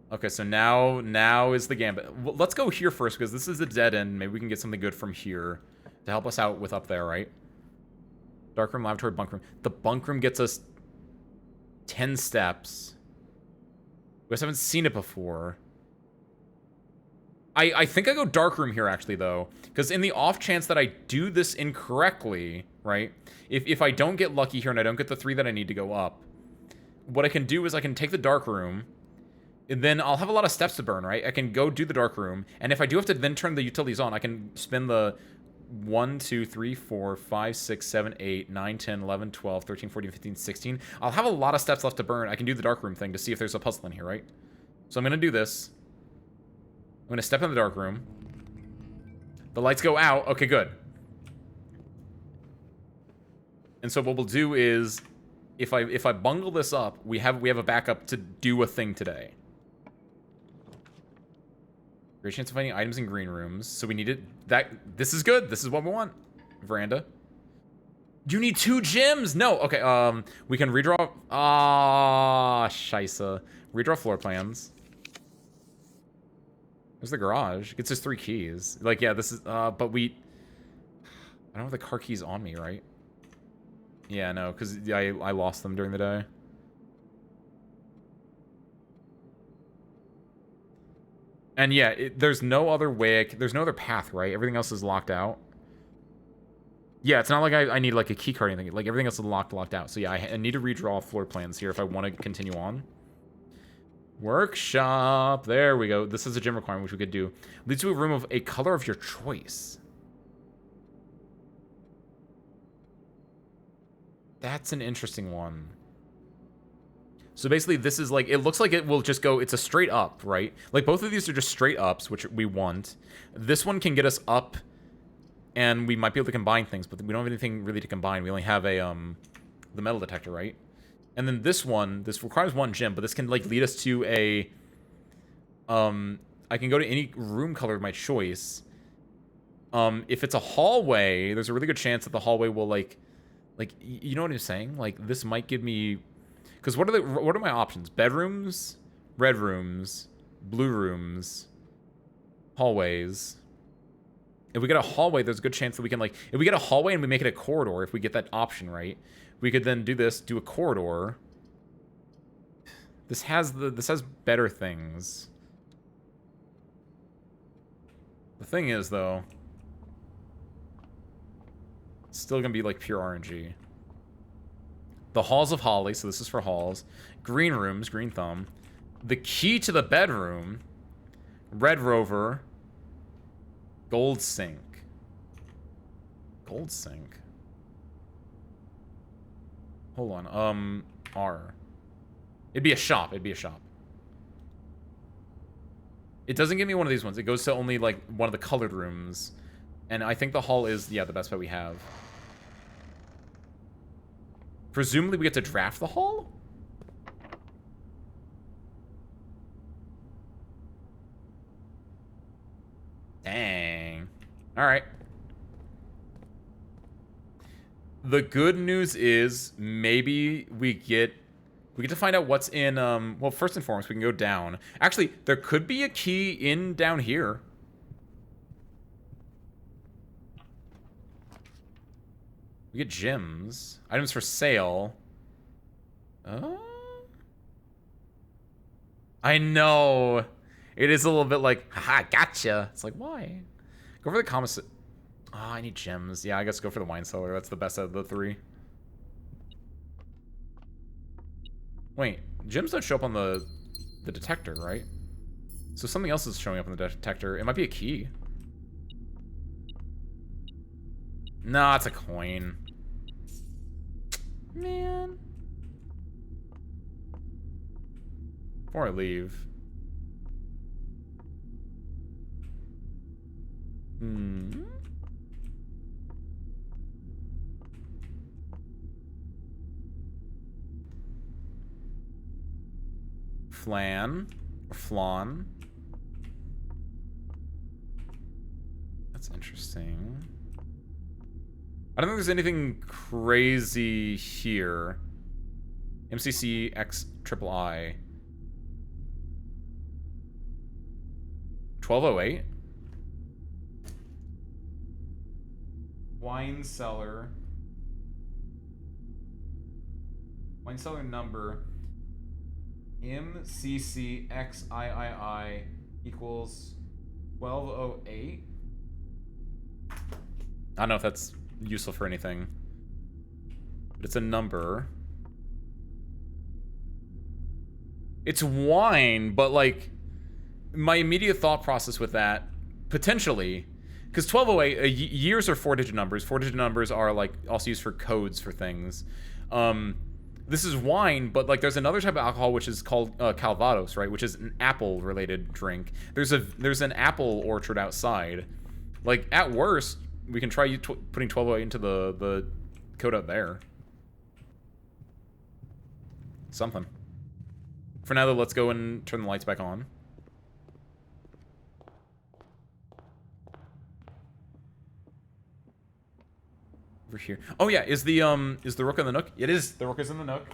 Okay, so now is the gambit. Well, let's go here first because this is a dead end. Maybe we can get something good from here to help us out with up there, right? Dark room, lavatory, bunk room. The bunk room gets us 10 steps. We just haven't seen it before. I think I go dark room here actually though, because in the off chance that I do this incorrectly, right? If I don't get lucky here and I don't get the 3 that I need to go up, what I can do is I can take the dark room, and then I'll have a lot of steps to burn, right? I can go do the dark room, and if I do have to then turn the utilities on, I can spin the 1, 2, 3, 4, 5, 6, 7, 8, 9, 10, 11, 12, 13, 14, 15, 16. I'll have a lot of steps left to burn. I can do the dark room thing to see if there's a puzzle in here, right? So I'm going to do this. I'm going to step in the dark room. The lights go out. Okay, good. And so what we'll do is, if I bungle this up, we have a backup to do a thing today. Great chance of finding items in green rooms. So we need it. This is good. This is what we want. Veranda. You need 2 gems. No. Okay. We can redraw. Scheisse. Redraw floor plans. There's the garage. Gets us 3 keys. Like, yeah, this is, but we... I don't have the car keys on me, right? Yeah, no, because I lost them during the day. And yeah, there's no other way, there's no other path, right? Everything else is locked out. Yeah, it's not like I need, like, a key card or anything. Like, everything else is locked out. So yeah, I need to redraw floor plans here if I want to continue on. Workshop. There we go. This is a gym requirement, which we could do. Leads to a room of a color of your choice. That's an interesting one. So basically, this is like, it looks like it will just go, it's a straight up, right? Like, both of these are just straight ups, which we want. This one can get us up, and we might be able to combine things, but we don't have anything really to combine. We only have a, the metal detector, right? And then this one, this requires 1 gem, but this can, like, lead us to a, I can go to any room color of my choice. If it's a hallway, there's a really good chance that the hallway will, like, you know what I'm saying? Like, this might give me, because what are my options? Bedrooms, red rooms, blue rooms, hallways. If we get a hallway, there's a good chance that we can, like, if we get a hallway and we make it a corridor, if we get that option, right? We could then do this, do a corridor. This has better things. The thing is, though, it's still gonna be like pure RNG. The Halls of Holly, so this is for halls. Green rooms, green thumb. The key to the bedroom, Red Rover, gold sink. Gold sink. Hold on. R. It'd be a shop. It'd be a shop. It doesn't give me one of these ones. It goes to only, like, one of the colored rooms. And I think the hall is, yeah, the best bet we have. Presumably we get to draft the hall? Dang. Alright. The good news is maybe we get to find out what's in, well, first and foremost, we can go down. Actually, there could be a key in down here. We get gems. Items for sale. I know. It is a little bit like, haha, gotcha. It's like, why? Go for the commissary. Oh, I need gems. Yeah, I guess go for the wine cellar. That's the best out of the three. Wait, gems don't show up on the detector, right? So something else is showing up on the detector. It might be a key. No, it's a coin. Man. Before I leave. Flan. Or flan. That's interesting. I don't think there's anything crazy here. MCC X triple I. 1208. Wine cellar. Wine cellar number. MCCXIII equals 1208. I don't know if that's useful for anything, but it's a number. It's wine, but like my immediate thought process with that, potentially, because 1208, years are 4-digit numbers. 4-digit numbers are like also used for codes for things. This is wine, but like there's another type of alcohol which is called Calvados, right? Which is an apple-related drink. There's an apple orchard outside. Like at worst, we can try putting 1208 into the code up there. Something. For now, though, let's go and turn the lights back on. Over here. Oh yeah, is the rook in the nook? It is. The rook is in the nook.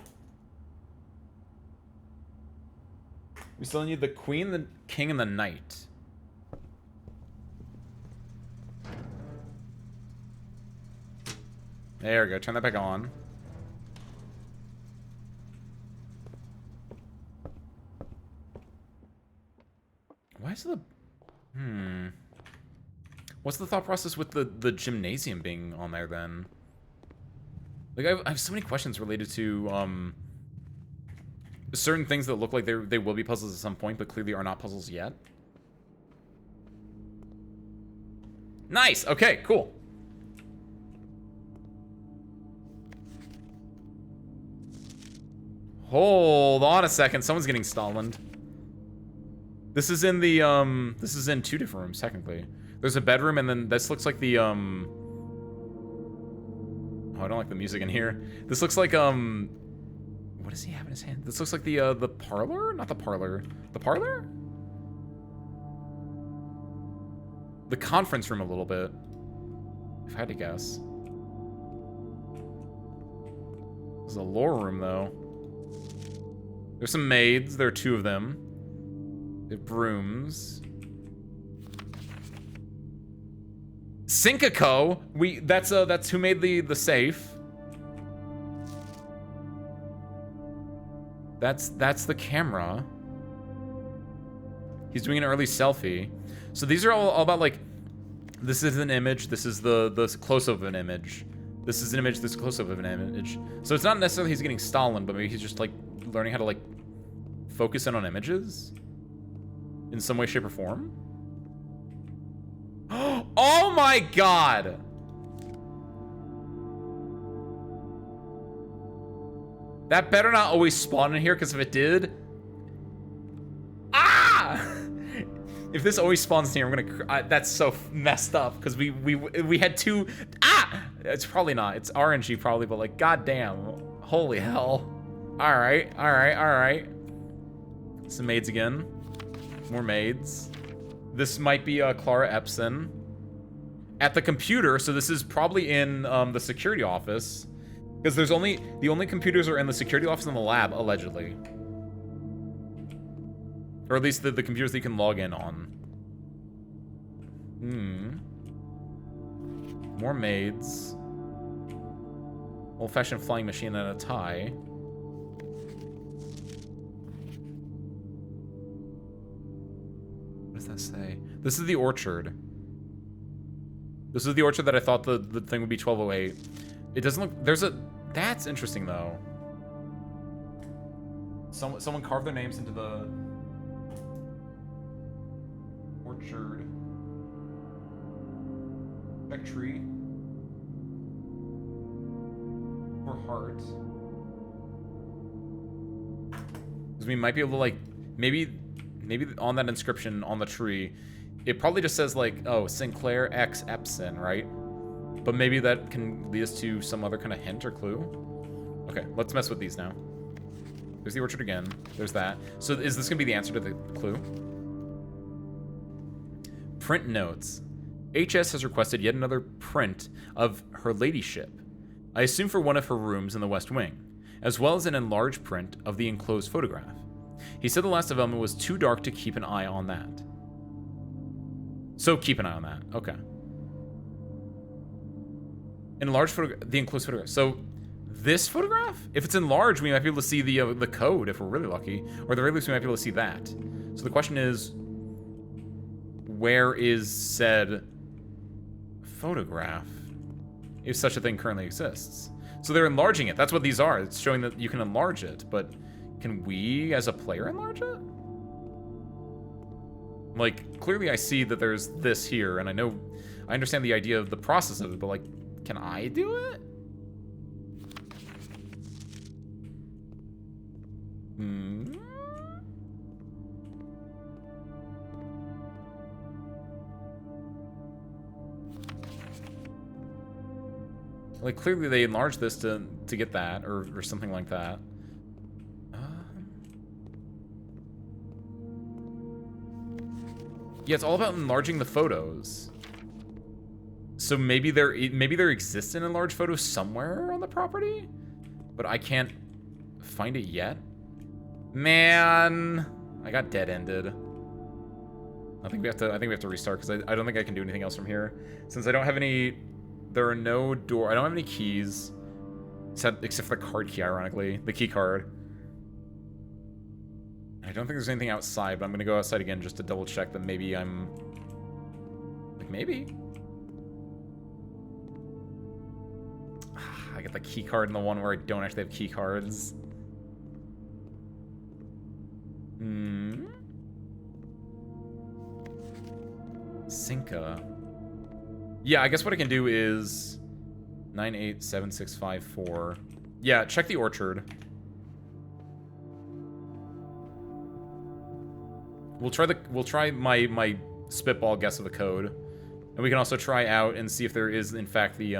We still need the queen, the king, and the knight. There we go. Turn that back on. Why is the... What's the thought process with the gymnasium being on there, then? Like, I have so many questions related to, certain things that look like they will be puzzles at some point, but clearly are not puzzles yet. Nice! Okay, cool. Hold on a second. Someone's getting Stalined. This is in the, this is in 2 different rooms, technically. There's a bedroom, and then this looks like the, Oh, I don't like the music in here. This looks like, what does he have in his hand? This looks like the parlor? Not the parlor. The parlor? The conference room a little bit. If I had to guess. This is a lore room, though. There's some maids. There are 2 of them. They have brooms. Sinkaco. That's who made the safe. That's the camera. He's doing an early selfie. So these are all about like, this is an image. This is the close-up of an image. This is an image. This is close-up of an image. So it's not necessarily he's getting Stalin, but maybe he's just like learning how to like focus in on images in some way, shape, or form. Oh my god! That better not always spawn in here, because if it did... Ah! If this always spawns here, I'm gonna. That's so messed up because we had two. Ah, it's probably not. It's RNG probably, but like, goddamn, holy hell. All right, all right, all right. Some maids again. More maids. This might be Clara Epson at the computer. So this is probably in the security office because the only computers are in the security office and the lab allegedly. Or at least the computers that you can log in on. More maids. Old-fashioned flying machine and a tie. What does that say? This is the orchard. This is the orchard that I thought the thing would be 1208. It doesn't look... There's a... That's interesting, though. Someone carved their names into the... orchard. Check tree. For heart. Because we might be able to, like, maybe on that inscription on the tree, it probably just says, like, oh, Sinclair X Epson, right? But maybe that can lead us to some other kind of hint or clue. Okay, let's mess with these now. There's the orchard again. There's that. So is this going to be the answer to the clue? Print notes. HS has requested yet another print of her ladyship. I assume for one of her rooms in the West Wing, as well as an enlarged print of the enclosed photograph. He said the last development was too dark to keep an eye on that. So keep an eye on that. Okay. Enlarged photograph, the enclosed photograph. So this photograph, if it's enlarged, we might be able to see the code if we're really lucky, or at the very least we might be able to see that. So the question is, where is said photograph, if such a thing currently exists? So they're enlarging it. That's what these are. It's showing that you can enlarge it, but can we, as a player, enlarge it? Like, clearly I see that there's this here, and I understand the idea of the process of it, but, like, can I do it? Like, clearly they enlarged this to get that, or something like that. Yeah, it's all about enlarging the photos. So maybe there exists an enlarged photo somewhere on the property, but I can't find it yet. Man, I got dead-ended. I think we have to restart because I don't think I can do anything else from here, since I don't have any. There are no door. I don't have any keys, except for the card key, ironically, the key card. I don't think there's anything outside, but I'm gonna go outside again just to double check that maybe I'm... Like, maybe? I got the key card in the one where I don't actually have key cards. Cinca. Yeah, I guess what I can do is... 987654. Yeah, check the orchard. We'll try my spitball guess of the code, and we can also try out and see if there is in fact the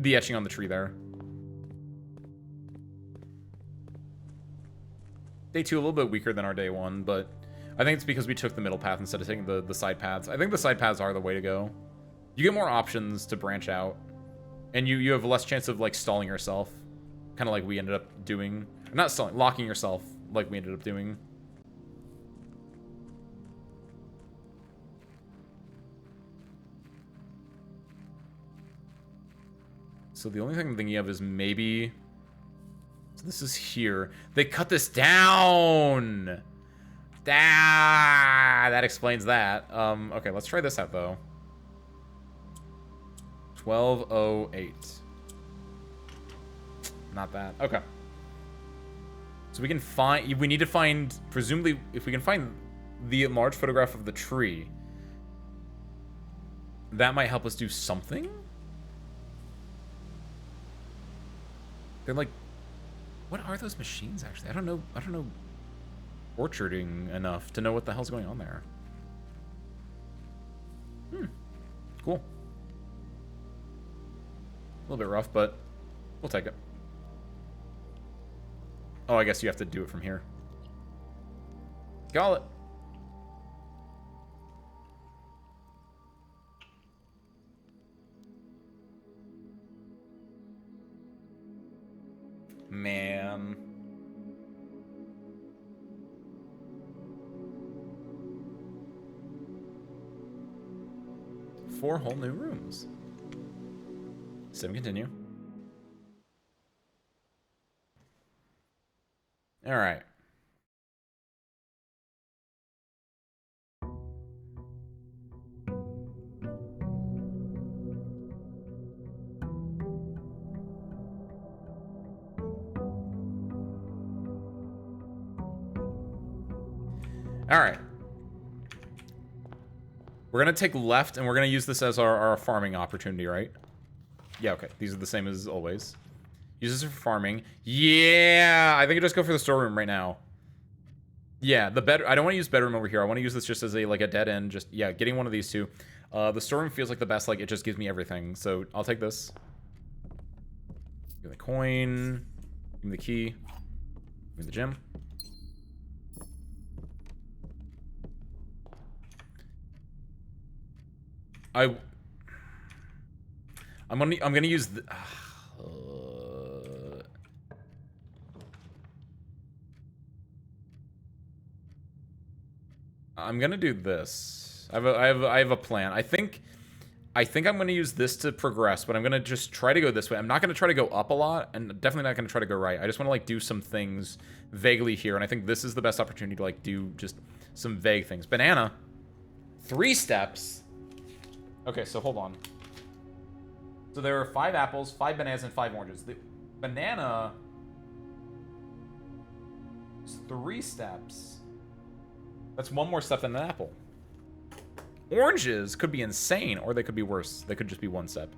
etching on the tree there. Day 2 a little bit weaker than our day 1, but I think it's because we took the middle path instead of taking the side paths. I think the side paths are the way to go. You get more options to branch out, and you have less chance of like stalling yourself, kind of like we ended up doing. Not stalling, locking yourself like we ended up doing. So the only thing I'm thinking of is maybe... So this is here. They cut this down! That explains that. Okay, let's try this out, though. 1208. Not that. Okay. So we can find... We need to find... Presumably, if we can find the enlarged photograph of the tree, that might help us do something? They're like, what are those machines actually? I don't know orcharding enough to know what the hell's going on there. Cool. A little bit rough, but we'll take it. Oh, I guess you have to do it from here. Call it. Man. Four whole new rooms. 7 continue. All right. All right. We're going to take left, and we're going to use this as our farming opportunity, right? Yeah, okay. These are the same as always. Use this for farming. Yeah! I think I just go for the storeroom right now. Yeah, the bed. I don't want to use bedroom over here. I want to use this just as a like a dead end. Just, yeah, getting one of these two. The storeroom feels like the best. Like, it just gives me everything. So, I'll take this. Give me the coin. Give me the key. Give me the gem. I'm gonna use the, I'm gonna do this. I have a plan. I think I'm gonna use this to progress, but I'm gonna just try to go this way. I'm not gonna try to go up a lot, and definitely not gonna try to go right. I just want to like do some things vaguely here, and I think this is the best opportunity to like do just some vague things. Banana, 3 steps. Okay, so hold on. So there are 5 apples, 5 bananas, and 5 oranges. The banana is 3 steps. That's 1 more step than an apple. Oranges could be insane, or they could be worse. They could just be 1 step.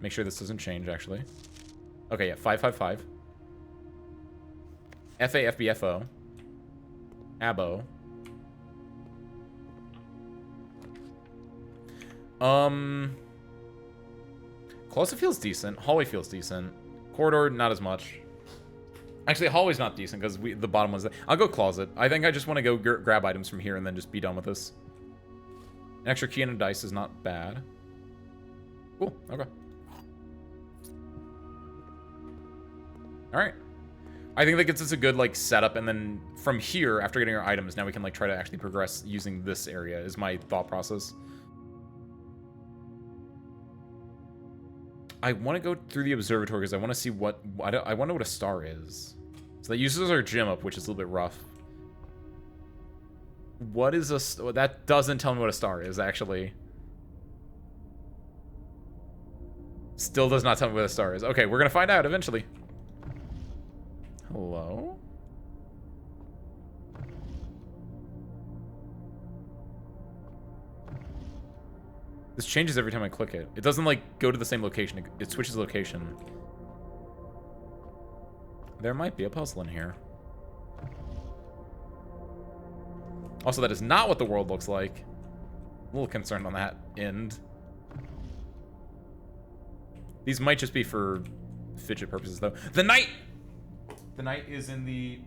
Make sure this doesn't change, actually. Okay, yeah, 5, 5, 5. F-A, F-B, F-O. Abo. Closet feels decent. Hallway feels decent. Corridor, not as much. Actually, hallway's not decent because the bottom one's there. I'll go closet. I think I just want to go grab items from here and then just be done with this. An extra key and a dice is not bad. Cool. Okay. All right. I think that gets us a good like setup, and then from here, after getting our items, now we can like try to actually progress using this area. Is my thought process. I want to go through the observatory because I want to see what I want to know what a star is. So that uses our gym up, which is a little bit rough. What is a... That doesn't tell me what a star is, actually. Still does not tell me what a star is. Okay, we're going to find out eventually. Hello? This changes every time I click it. It doesn't, like, go to the same location. It switches location. There might be a puzzle in here. Also, that is not what the world looks like. A little concerned on that end. These might just be for fidget purposes, though. The knight! The knight is in the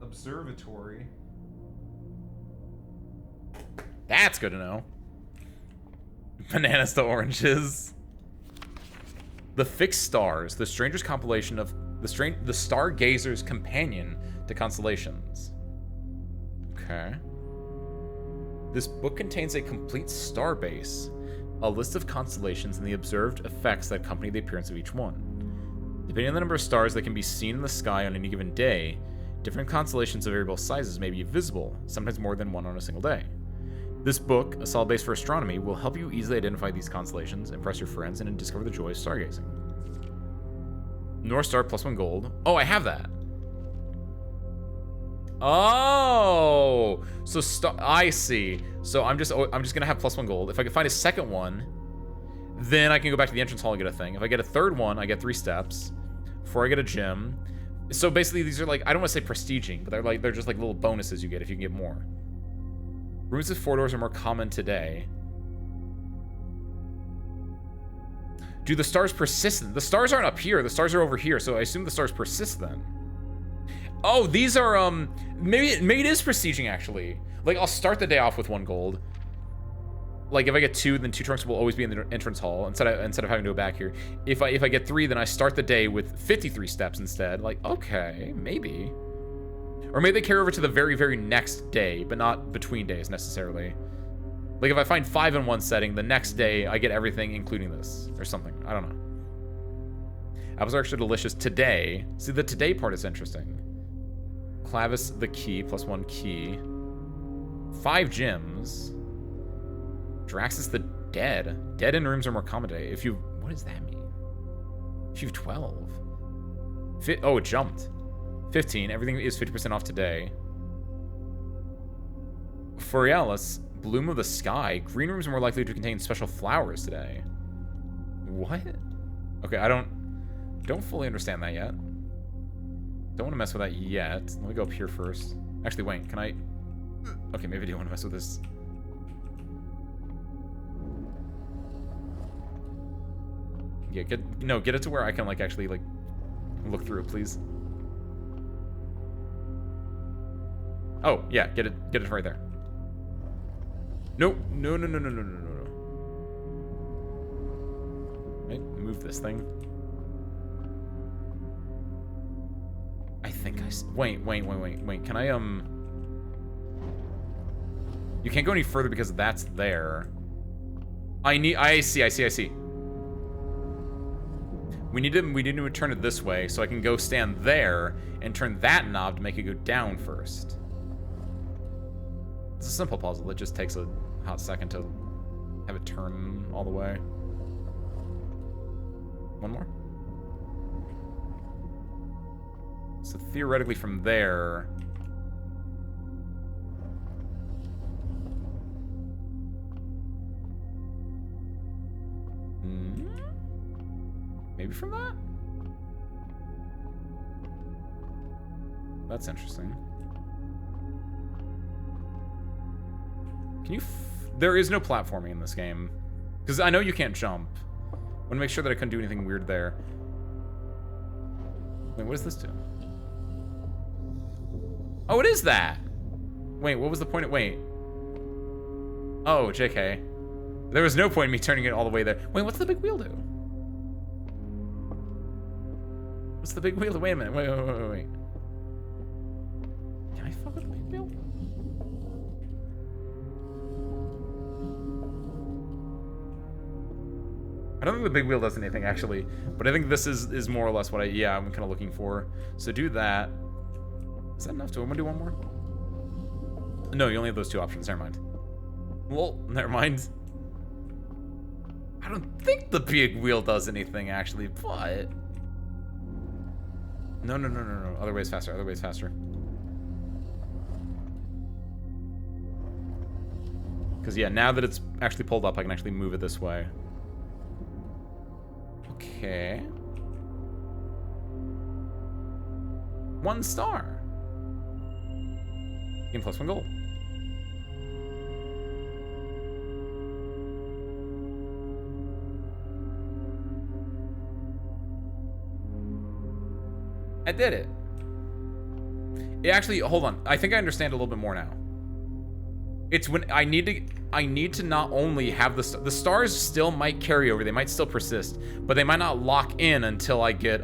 observatory. That's good to know. Bananas to oranges. The Fixed Stars, the Stranger's compilation of the Stargazer's companion to constellations. Okay. This book contains a complete star base, a list of constellations and the observed effects that accompany the appearance of each one. Depending on the number of stars that can be seen in the sky on any given day, different constellations of variable sizes may be visible, sometimes more than one on a single day. This book, a solid base for astronomy, will help you easily identify these constellations, impress your friends, and discover the joy of stargazing. North Star +1 gold. Oh, I have that. Oh, so I see. So I'm just gonna have +1 gold. If I can find a second one, then I can go back to the entrance hall and get a thing. If I get a third one, I get 3 steps. 4, I get a gem. So basically, these are like, I don't want to say prestiging, but they're just like little bonuses you get if you can get more. Rooms with 4 doors are more common today. Do the stars persist? The stars aren't up here. The stars are over here, so I assume the stars persist then. Oh, these are, maybe it is prestiging, actually. Like, I'll start the day off with 1 gold. Like, if I get 2, then 2 trunks will always be in the entrance hall instead of having to go back here. If I get 3, then I start the day with 53 steps instead. Like, okay, maybe. Or maybe they carry over to the very, very next day, but not between days necessarily. Like, if I find 5 in one setting, the next day I get everything, including this, or something. I don't know. Apples are extra delicious today. See, the today part is interesting. Clavis the key, +1 key. 5 gems. Draxus the dead. Dead in rooms are more common today. If you... What does that mean? If you have 12. Oh, it jumped. 15. Everything is 50% off today. Forialis, bloom of the sky. Green rooms are more likely to contain special flowers today. What? Okay, I don't fully understand that yet. Don't want to mess with that yet. Let me go up here first. Actually, wait, can I... Okay, maybe I do want to mess with this. Yeah, get it to where I can, like, actually, like, look through it, please. Oh, yeah, get it right there. Nope. No. Right, move this thing. I think wait, can I, you can't go any further because that's there. I see. We need to turn it this way so I can go stand there and turn that knob to make it go down first. It's a simple puzzle. It just takes a hot second to have it turn all the way. One more. So theoretically from there... Maybe from that? That's interesting. Can you... There is no platforming in this game. Because I know you can't jump. I want to make sure that I couldn't do anything weird there. Wait, what does this do? Oh, it is that! Wait, what was the point of... Wait. Oh, JK. There was no point in me turning it all the way there. Wait, what's the big wheel do? What's the big wheel? Wait a minute. Wait. Can I fuck with the big wheel? I don't think the big wheel does anything, actually. But I think this is more or less what I'm kind of looking for. So do that. Is that enough? Do I want to do one more? No, you only have those 2 options. Never mind. Well, never mind. I don't think the big wheel does anything, actually, but... No. Other way's faster. Because, yeah, now that it's actually pulled up, I can actually move it this way. Okay. 1 star. Game +1 gold. I did it. It actually, hold on. I think I understand a little bit more now. It's when I need to not only have the stars still might carry over, they might still persist, but they might not lock in until I get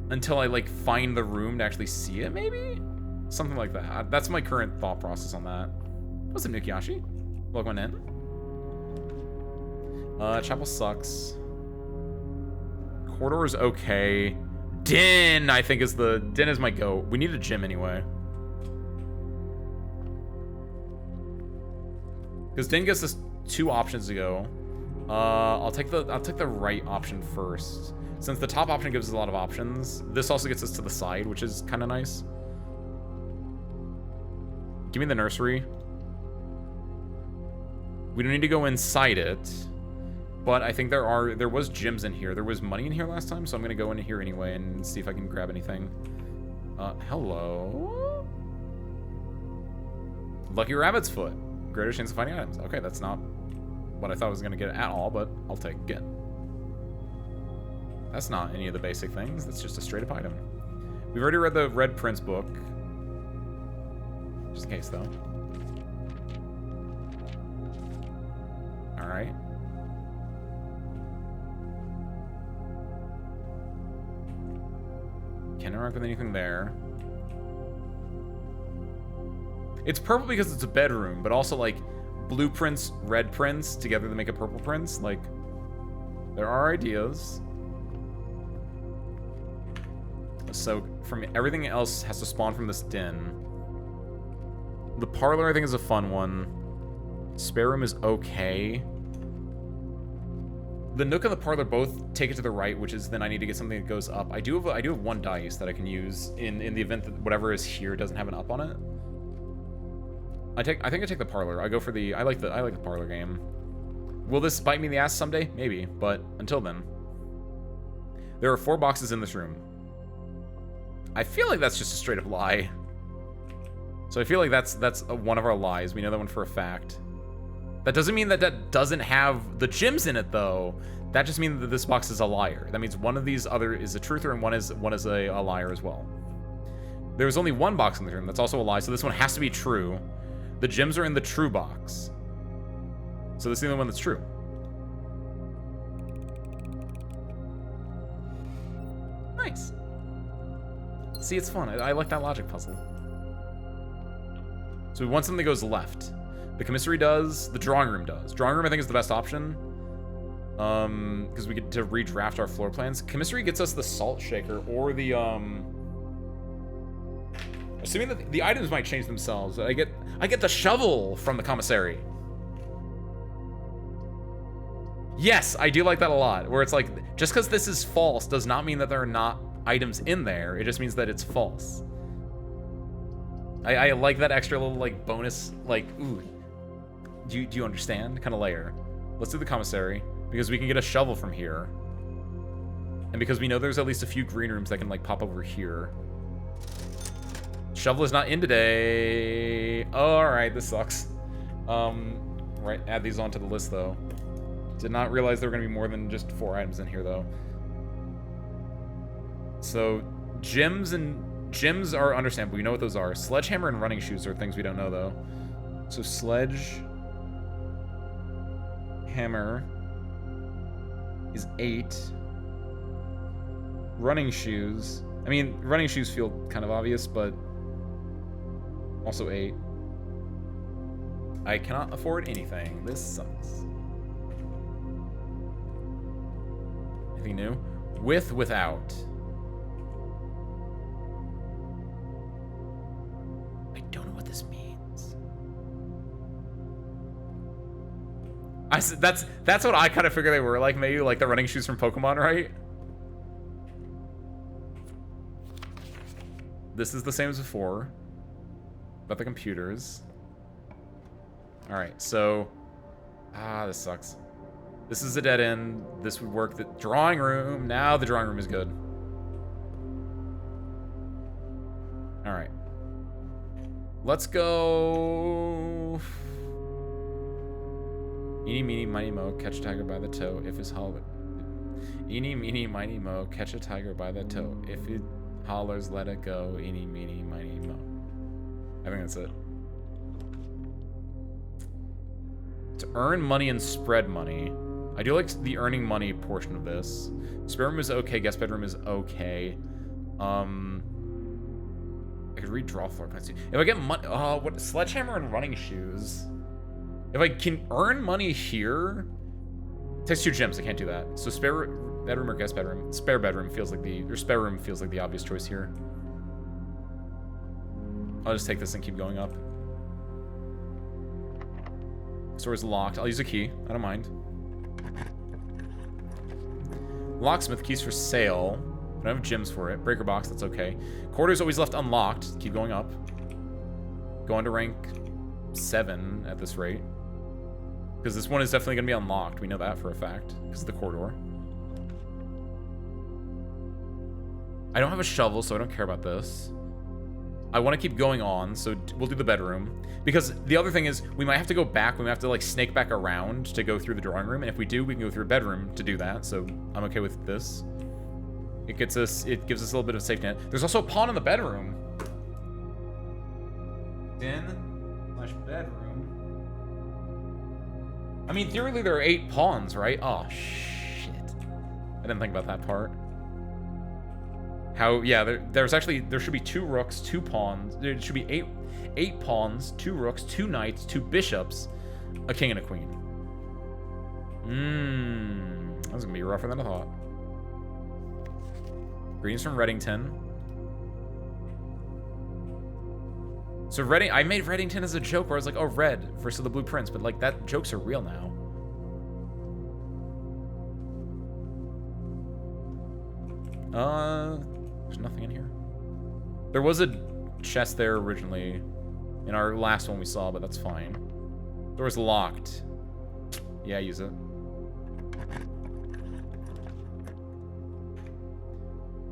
until I like find the room to actually see it, maybe? Something like that. That's my current thought process on that. What's up, Nukiyashi? Welcome in. Chapel sucks. Corridor is okay. Din, I think, is my go. We need a gym anyway. Because Din gives us 2 options to go. I'll take the right option first. Since the top option gives us a lot of options, this also gets us to the side, which is kind of nice. Give me the nursery. We don't need to go inside it. But I think there was gyms in here. There was money in here last time, so I'm gonna go in here anyway and see if I can grab anything. Hello? Lucky rabbit's foot. Greater chance of finding items. Okay, that's not what I thought I was going to get at all, but I'll take it. That's not any of the basic things. That's just a straight up item. We've already read the Red Prince book. Just in case, though. Alright. Can't interact with anything there. It's purple because it's a bedroom, but also, like, blue prince, red prince together to make a purple prince. Like, there are ideas. So, from everything else has to spawn from this den. The parlor, I think, is a fun one. Spare room is okay. The nook and the parlor both take it to the right, which is then I need to get something that goes up. I do have one dice that I can use in the event that whatever is here doesn't have an up on it. I think I take the parlor. I go for the I like the parlor game. Will this bite me in the ass someday? Maybe, but until then. There are 4 boxes in this room. I feel like that's just a straight up lie. So I feel like that's one of our lies. We know that one for a fact. That doesn't mean that that doesn't have the gems in it, though. That just means that this box is a liar. That means one of these other is a truther and one is a liar as well. There's only 1 box in the room that's also a lie, so this one has to be true. The gems are in the true box. So this is the only one that's true. Nice. See, it's fun. I like that logic puzzle. So we want something that goes left. The commissary does. The drawing room does. Drawing room, I think, is the best option. Because we get to redraft our floor plans. Commissary gets us the salt shaker or the, assuming that the items might change themselves. I get the shovel from the commissary. Yes, I do like that a lot. Where it's like, just because this is false does not mean that there are not items in there. It just means that it's false. I like that extra little, like, bonus, like, ooh. Do you understand? Kind of layer. Let's do the commissary, because we can get a shovel from here. And because we know there's at least a few green rooms that can, like, pop over here. Shovel is not in today. Oh, alright, this sucks. Right, add these onto the list, though. Did not realize there were going to be more than just 4 items in here, though. So, gems are understandable. We know what those are. Sledgehammer and running shoes are things we don't know, though. So, sledgehammer is 8. Running shoes. I mean, running shoes feel kind of obvious, but also 8. I cannot afford anything. This sucks. Anything new? With, without. I don't know what this means. That's what I kind of figured they were, like maybe like the running shoes from Pokemon, right? This is the same as before. About the computers. Alright, so this sucks. This is a dead end. This would work. The drawing room. Now the drawing room is good. Alright. Let's go. Eeny, meeny, miny, mo, catch a tiger by the toe. If his holler. Eeny, meeny, miny, mo, catch a tiger by the toe. If it hollers, let it go. Eeny, meeny, miny, mo. I think that's it. To earn money and spread money. I do like the earning money portion of this. Spare room is okay. Guest bedroom is okay. I could redraw floor plans. If I get money, what sledgehammer and running shoes. If I can earn money here, it takes 2 gems. I can't do that. So spare bedroom or guest bedroom. Spare bedroom feels like spare room feels like the obvious choice here. I'll just take this and keep going up. Store is locked. I'll use a key. I don't mind. Locksmith, keys for sale. I don't have gems for it. Breaker box, that's okay. Corridor's always left unlocked. Keep going up. Going to rank 7 at this rate. Because this one is definitely going to be unlocked. We know that for a fact. Because of the corridor. I don't have a shovel, so I don't care about this. I want to keep going on, so we'll do the bedroom. Because the other thing is, we might have to go back. We might have to, like, snake back around to go through the drawing room. And if we do, we can go through a bedroom to do that. So I'm okay with this. It gives us a little bit of safety net. There's also a pawn in the bedroom. Den/bedroom. I mean, theoretically, there are 8 pawns, right? Oh, shit. I didn't think about that part. How, yeah, there should be 2 rooks, 2 pawns. There should be 8 pawns, 2 rooks, 2 knights, 2 bishops, a king and a queen. That was gonna be rougher than I thought. Greetings from Reddington. So I made Reddington as a joke where I was like, oh, red versus the blue prince, but like that jokes are real now. There's nothing in here. There was a chest there originally in our last one we saw, but that's fine. Door's locked. Yeah, use it.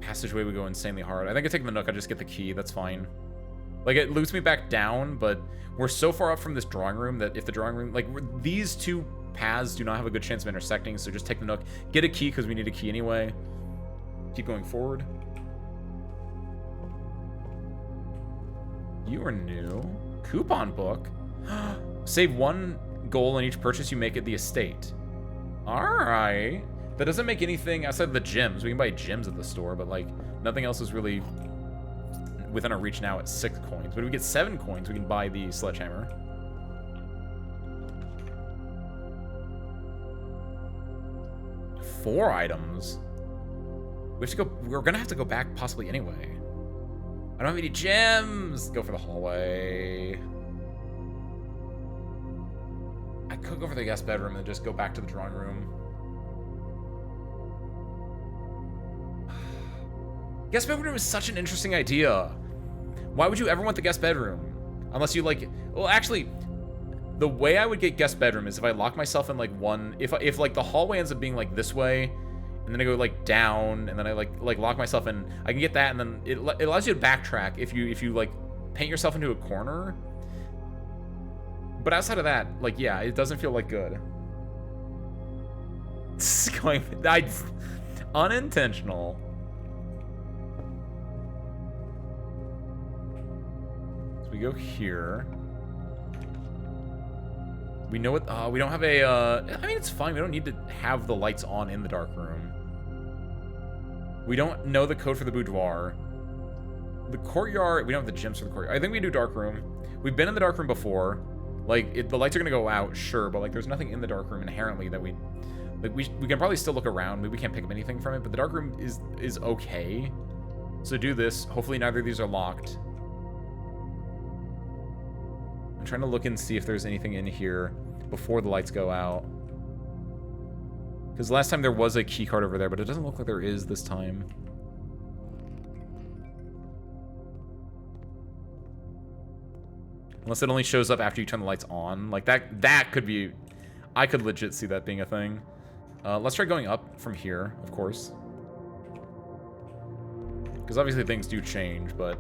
Passageway would go insanely hard. I think I take the nook, I just get the key, that's fine. Like, it loops me back down, but we're so far up from this drawing room that if the drawing room... Like, these 2 paths do not have a good chance of intersecting, so just take the nook. Get a key, because we need a key anyway. Keep going forward. You are new. Coupon book. Save 1 goal in each purchase you make at the estate. Alright. That doesn't make anything outside of the gyms. We can buy gyms at the store, but, like, nothing else is really within our reach now at 6 coins. But if we get 7 coins, we can buy the sledgehammer. Four items. We have to go. We're gonna have to go back possibly anyway. I don't have any gems. Go for the hallway. I could go for the guest bedroom and just go back to the drawing room. Guest bedroom is such an interesting idea. Why would you ever want the guest bedroom? Unless you like, well, actually, the way I would get guest bedroom is if I lock myself in like one, if like the hallway ends up being like this way, and then I go like down, and then I like lock myself in, I can get that, and then it allows you to backtrack if you like paint yourself into a corner. But outside of that, like, yeah, it doesn't feel like good. It's going, unintentional. So we go here. We know what, we don't have a, I mean, it's fine. We don't need to have the lights on in the dark room. We don't know the code for the boudoir. The courtyard, we don't have the gems for the courtyard. I think we do dark room. We've been in the dark room before. Like, the lights are gonna go out, sure, but like, there's nothing in the dark room inherently that we can probably still look around. Maybe we can't pick up anything from it, but the dark room is okay. So do this. Hopefully neither of these are locked. I'm trying to look and see if there's anything in here before the lights go out. Because last time there was a key card over there, but it doesn't look like there is this time. Unless it only shows up after you turn the lights on. Like, that could be... I could legit see that being a thing. Let's try going up from here, of course. Because obviously things do change, but...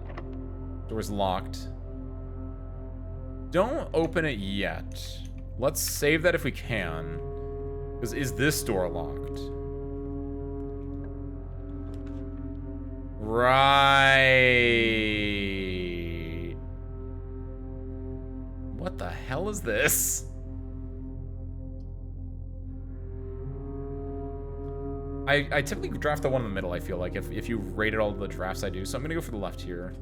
Door's locked. Don't open it yet. Let's save that if we can. Because is this door locked? Right. What the hell is this? I typically draft the one in the middle, I feel like, if you rated all the drafts I do. So I'm going to go for the left here.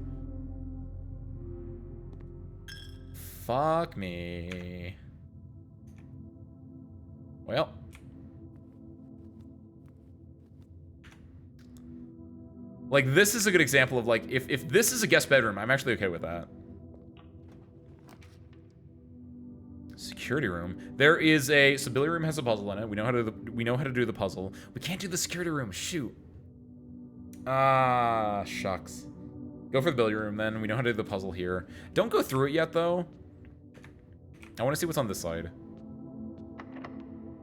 Fuck me. Well. Like, this is a good example of, like, if this is a guest bedroom, I'm actually okay with that. Security room. There is a... So, Billy room has a puzzle in it. We know how to do the puzzle. We can't do the security room. Shoot. Ah, shucks. Go for the Billy room, then. We know how to do the puzzle here. Don't go through it yet, though. I want to see what's on this side.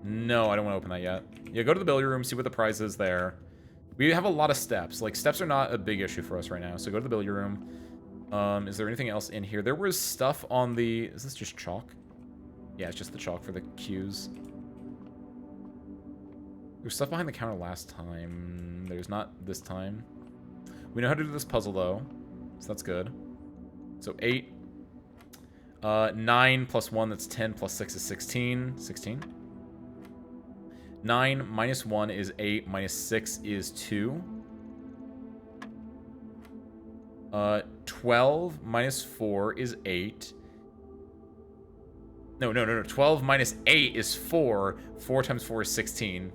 No, I don't want to open that yet. Yeah, go to the Billy room, see what the prize is there. We have a lot of steps. Like, steps are not a big issue for us right now, so go to the Billy room. Is there anything else in here? There was stuff on the... Is this just chalk? Yeah, it's just the chalk for the cues. There was stuff behind the counter last time. There's not this time. We know how to do this puzzle, though. So that's good. So 8. 9 plus 1, that's 10. Plus 6 is 16. 16. 9 minus 1 is 8. Minus 6 is 2. 12 minus 4 is 8. No. 12 minus 8 is 4. 4 times 4 is 16.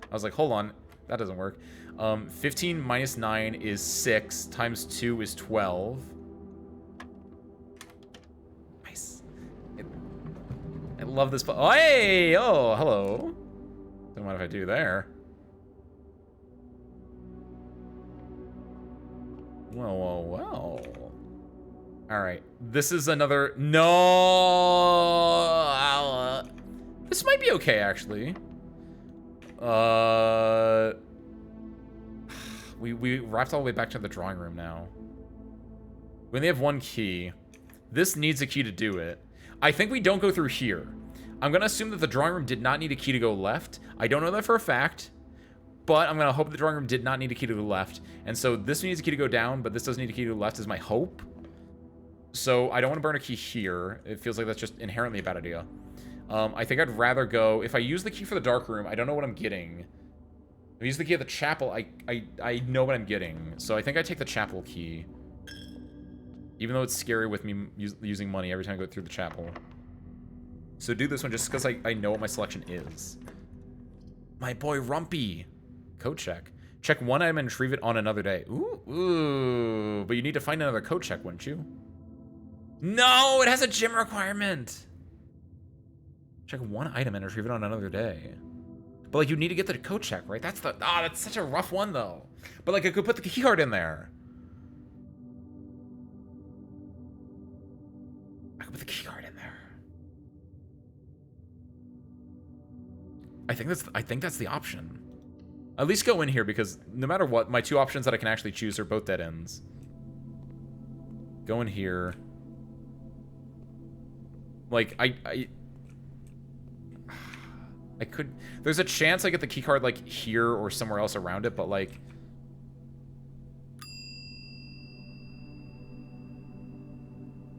I was like, hold on. That doesn't work. 15 minus 9 is 6. Times 2 is 12. Nice. I love this. Oh, hey! Oh, hello. Don't mind if I do there. Well. Alright. This is another... No! This might be okay, actually. We wrapped all the way back to the drawing room now. We only have one key. This needs a key to do it. I think we don't go through here. I'm gonna assume that the drawing room did not need a key to go left. I don't know that for a fact. But I'm gonna hope the drawing room did not need a key to go left. And so this needs a key to go down, but this doesn't need a key to go left is my hope. So I don't want to burn a key here. It feels like that's just inherently a bad idea. I think I'd rather go... If I use the key for the dark room, I don't know what I'm getting. If I use the key at the chapel, I know what I'm getting. So I think I take the chapel key. Even though it's scary with me using money every time I go through the chapel. So do this one just because I know what my selection is. My boy Rumpy. Code check. Check one item and retrieve it on another day. Ooh. But you need to find another code check, wouldn't you? No, it has a gym requirement. Check one item and retrieve it on another day. But like you need to get the code check, right? That's such a rough one though. But like I could put the key card in there. I could put the key card in there. I think that's the option. At least go in here because no matter what, my two options that I can actually choose are both dead ends. Go in here. Like I could... There's a chance I get the keycard, like, here or somewhere else around it, but, like...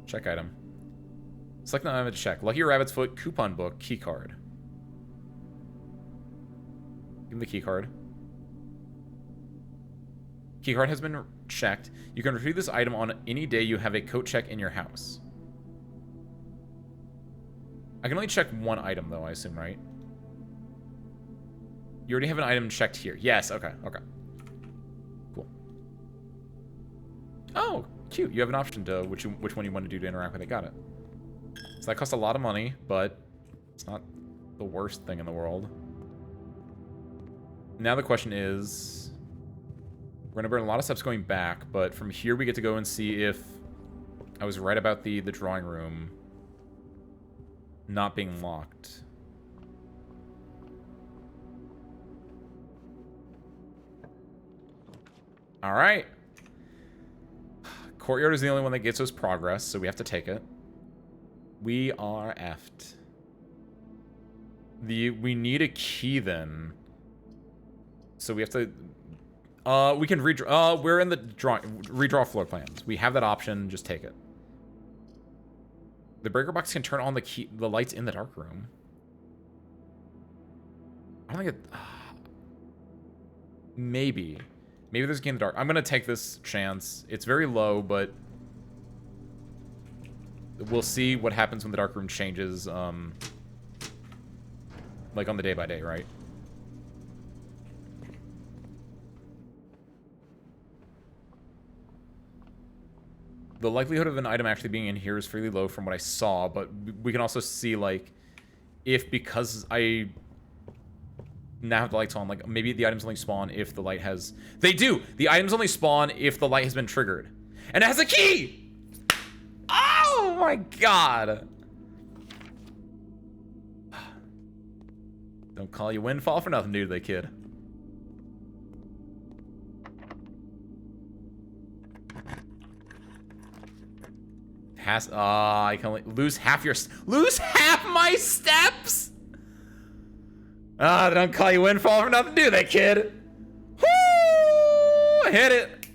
Check item. Select an item to check. Lucky Rabbit's Foot, coupon book, keycard. Give him the keycard. Keycard has been checked. You can retrieve this item on any day you have a coat check in your house. I can only check one item, though, I assume, right? You already have an item checked here. Yes, okay. Cool. Oh, cute. You have an option to which one you want to do to interact with it. Got it. So that costs a lot of money, but it's not the worst thing in the world. Now the question is... We're going to burn a lot of steps going back, but from here we get to go and see if I was right about the drawing room not being locked. All right. Courtyard is the only one that gets us progress, so we have to take it. We are effed. We need a key then. So we have to... we can redraw... we're in the redraw floor plans. We have that option. Just take it. The breaker box can turn on the lights in the dark room. I don't think it... maybe. Maybe there's a key in the dark. I'm going to take this chance. It's very low, but... we'll see what happens when the dark room changes, like on the day by day, right? The likelihood of an item actually being in here is fairly low from what I saw, but we can also see, like, if because I now have the lights on, like, maybe the items only spawn if the light has... They do! The items only spawn if the light has been triggered. And it has a key! Oh my god! Don't call you windfall for nothing, do they, kid? pass. I can only lose half your. Lose half my steps. They don't call you windfall for nothing, do they, kid? Woo! Hit it.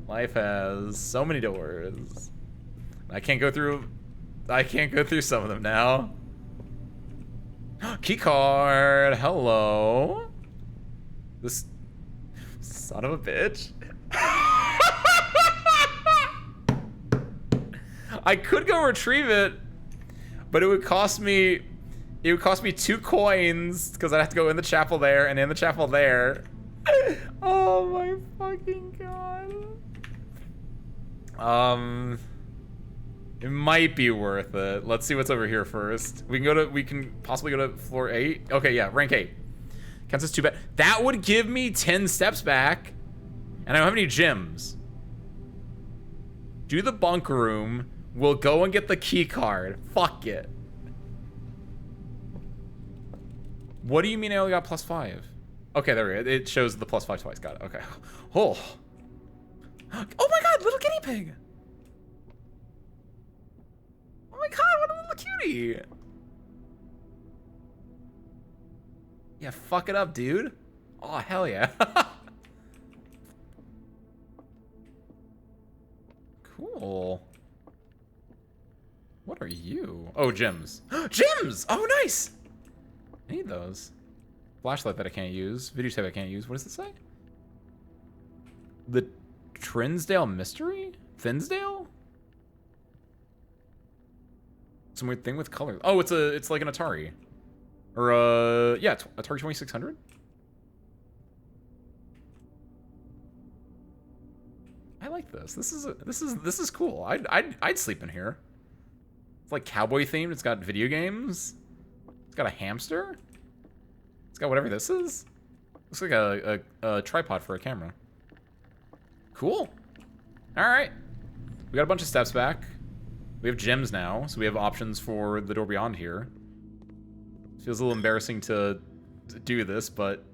Life has so many doors. I can't go through some of them now. Key card. Hello. This son of a bitch. I could go retrieve it, but it would cost me 2 coins because I'd have to go in the chapel there and in the chapel there. Oh my fucking god. It might be worth it. Let's see what's over here first. We can possibly go to floor 8. Okay, yeah, rank 8. Counts as 2 bad. That would give me 10 steps back. And I don't have any gems. Do the bunk room. We'll go and get the key card. Fuck it. What do you mean I only got +5? Okay, there we go. It shows the +5 twice. Got it. Okay. Oh. Oh my god, little guinea pig. Oh my god, what a little cutie. Yeah, fuck it up, dude. Oh, hell yeah. Cool. What are you? Oh, gems. Gems! Oh, nice! I need those. Flashlight that I can't use. Videotape I can't use. What does it say? The Trinsdale Mystery? Thinsdale? Some weird thing with colors. Oh, it's like an Atari. Or yeah, Atari 2600. I like this. This is cool. I'd sleep in here. It's like cowboy themed. It's got video games. It's got a hamster. It's got whatever this is. Looks like a tripod for a camera. Cool. All right. We got a bunch of steps back. We have gems now, so we have options for the door beyond here. Feels a little embarrassing to do this, but...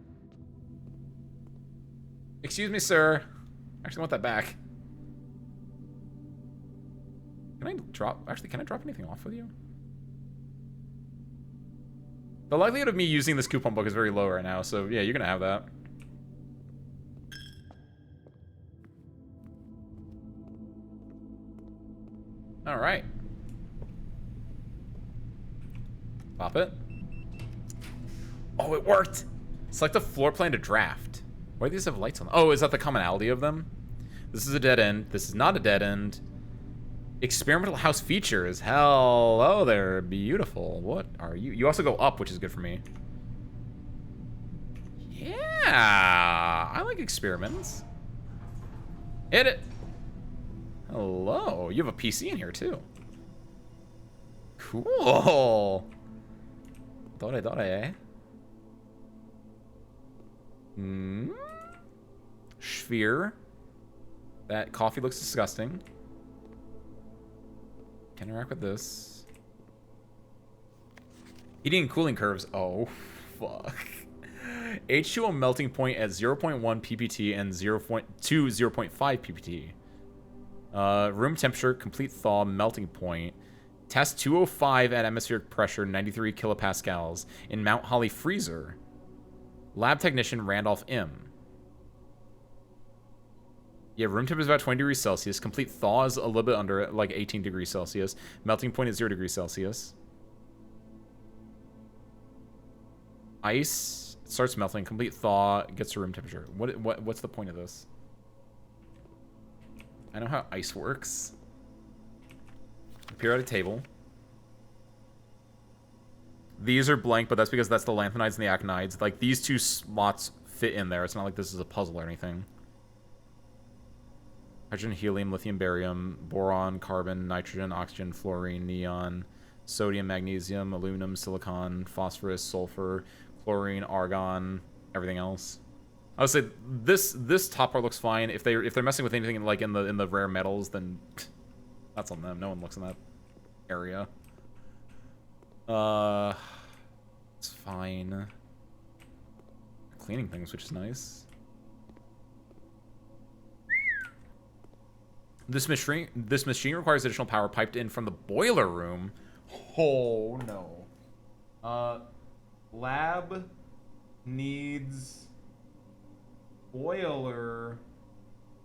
Excuse me, sir. I actually want that back. Can I drop... Actually, can I drop anything off with you? The likelihood of me using this coupon book is very low right now, so yeah, you're gonna have that. Alright. Pop it. Oh, it worked! Select a floor plan to draft. Why do these have lights on them? Oh, is that the commonality of them? This is a dead end. This is not a dead end. Experimental house features. Hello there, beautiful. What are you? You also go up, which is good for me. Yeah, I like experiments. Hit it. Hello, you have a PC in here too. Cool. Dore. Sphere. That coffee looks disgusting. Can interact with this. Heating and cooling curves. Oh, fuck. H2O melting point at 0.1 ppt and 0.2 0.5 ppt. Room temperature, complete thaw, melting point. Test 205 at atmospheric pressure, 93 kilopascals in Mount Holly freezer. Lab technician Randolph M. Yeah, room temperature is about 20 degrees Celsius. Complete thaw is a little bit under it, like 18 degrees Celsius. Melting point is 0 degrees Celsius. Ice starts melting. Complete thaw gets to room temperature. What's the point of this? I know how ice works. Periodic table. These are blank, but that's because that's the lanthanides and the aconides. Like, these two slots fit in there. It's not like this is a puzzle or anything. Hydrogen, helium, lithium, barium, boron, carbon, nitrogen, oxygen, fluorine, neon, sodium, magnesium, aluminum, silicon, phosphorus, sulfur, chlorine, argon, everything else. I would say this top part looks fine. If they're messing with anything like in the rare metals, then that's on them. No one looks in that area. It's fine. Cleaning things, which is nice. This machine requires additional power piped in from the boiler room. Oh no. Lab needs boiler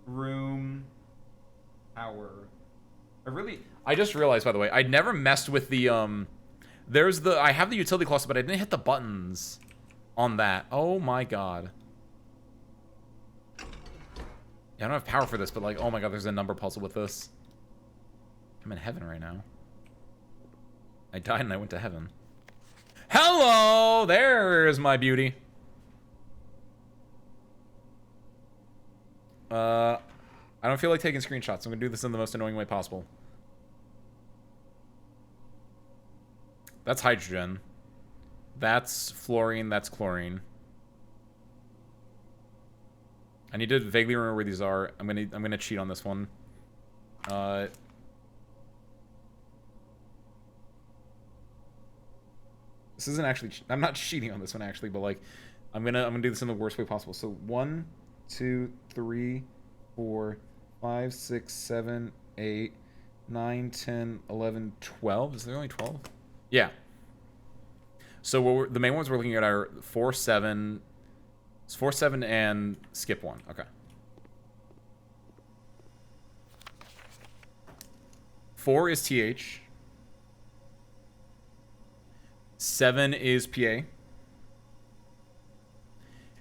room power. I just realized, by the way, I never messed with the I have the utility closet, but I didn't hit the buttons on that. Oh my god. Yeah, I don't have power for this, but like, oh my god, there's a number puzzle with this. I'm in heaven right now. I died and I went to heaven. Hello! There's my beauty. I don't feel like taking screenshots. I'm gonna do this in the most annoying way possible. That's hydrogen. That's fluorine. That's chlorine. I need to vaguely remember where these are. I'm gonna cheat on this one. This isn't actually. I'm not cheating on this one actually, but like, I'm gonna do this in the worst way possible. So 1, 2, 3, 4, 5, 6, 7, 8, 9, 10, 11, 12. Is there only 12? Yeah. So the main ones we're looking at are 4, 7. It's 4, 7, and skip 1. Okay. 4 is TH. 7 is PA.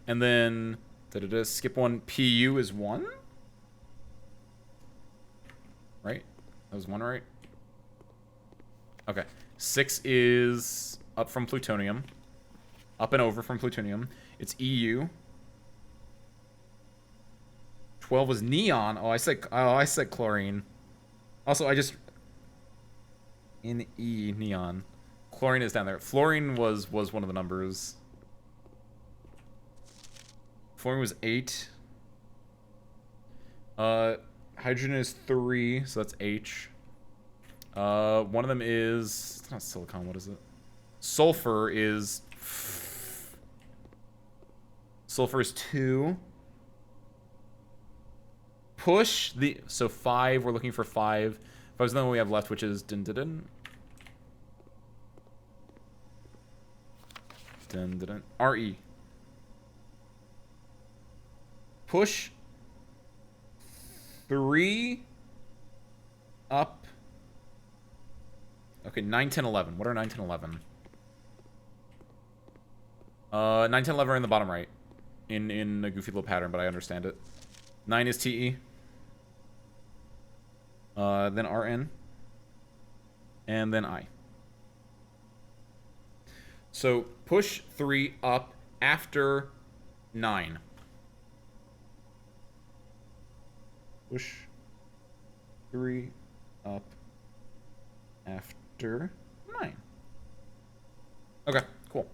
And then skip 1. PU is 1. Right? That was 1, right? Okay. 6 is up from plutonium. Up and over from plutonium. It's EU. 12 was neon. Oh, I said chlorine. Also, in E, neon. Chlorine is down there. Fluorine was one of the numbers. Fluorine was 8. Hydrogen is 3, so that's H. One of them is... It's not silicon, what is it? Sulfur is 2. Push the... So 5, we're looking for 5. 5 is the one we have left, which is... Dun, dun, dun. Dun, dun, dun. RE. Push 3 up. Okay, 9, 10, 11. What are 9, 10, 11? 9, 10, 11 are in the bottom right. In a goofy little pattern, but I understand it. 9 is TE. Then RN. And then I. So push 3 up after 9. Push 3 up after 9. Okay, cool.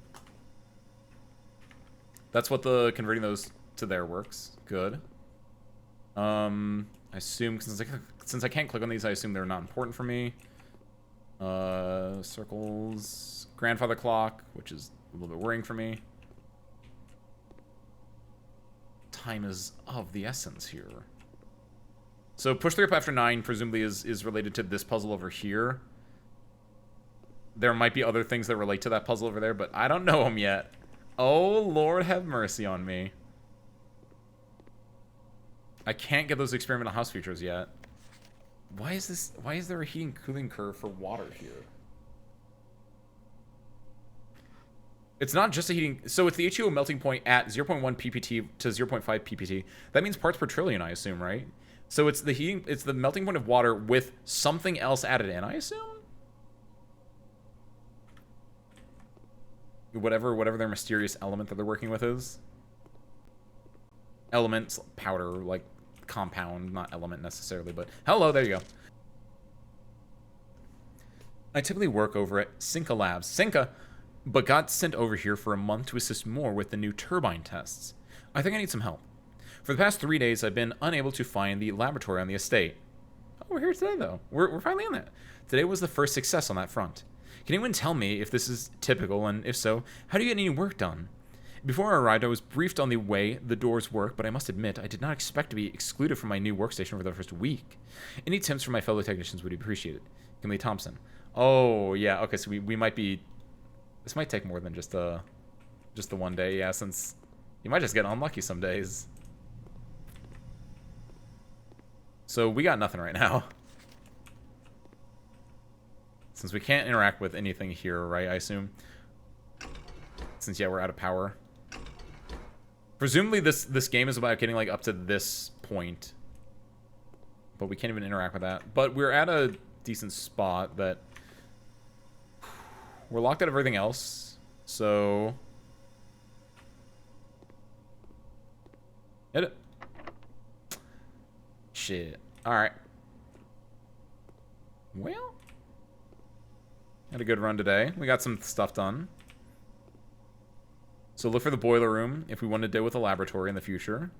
That's what the converting those to there works. Good. I assume since I can't click on these, I assume they're not important for me. Circles, grandfather clock, which is a little bit worrying for me. Time is of the essence here. So push 3 up after 9 presumably is related to this puzzle over here. There might be other things that relate to that puzzle over there, but I don't know them yet. Oh, Lord have mercy on me. I can't get those experimental house features yet. Why is there a heating cooling curve for water here? It's not just a heating... So it's the H2O melting point at 0.1 ppt to 0.5 ppt. That means parts per trillion, I assume, right? So it's the melting point of water with something else added in, I assume? Whatever their mysterious element that they're working with is. Elements, powder, like compound, not element necessarily, but hello, there you go. I typically work over at Cinca Labs. Cinca, but got sent over here for a month to assist more with the new turbine tests. I think I need some help. For the past 3 days, I've been unable to find the laboratory on the estate. Oh, we're here today, though. We're finally in that. Today was the first success on that front. Can anyone tell me if this is typical, and if so, how do you get any work done? Before I arrived, I was briefed on the way the doors work, but I must admit, I did not expect to be excluded from my new workstation for the first week. Any tips from my fellow technicians would be appreciated. Kimberly Thompson. Oh, yeah, okay, so we might be... This might take more than just the one day, yeah, since you might just get unlucky some days. So we got nothing right now. Since we can't interact with anything here, right, I assume? Since, yeah, we're out of power. Presumably this game is about getting, like, up to this point. But we can't even interact with that. But we're at a decent spot that... We're locked out of everything else. So... Hit it. Shit. Alright. Well... Had a good run today. We got some stuff done. So look for the boiler room if we want to deal with a laboratory in the future.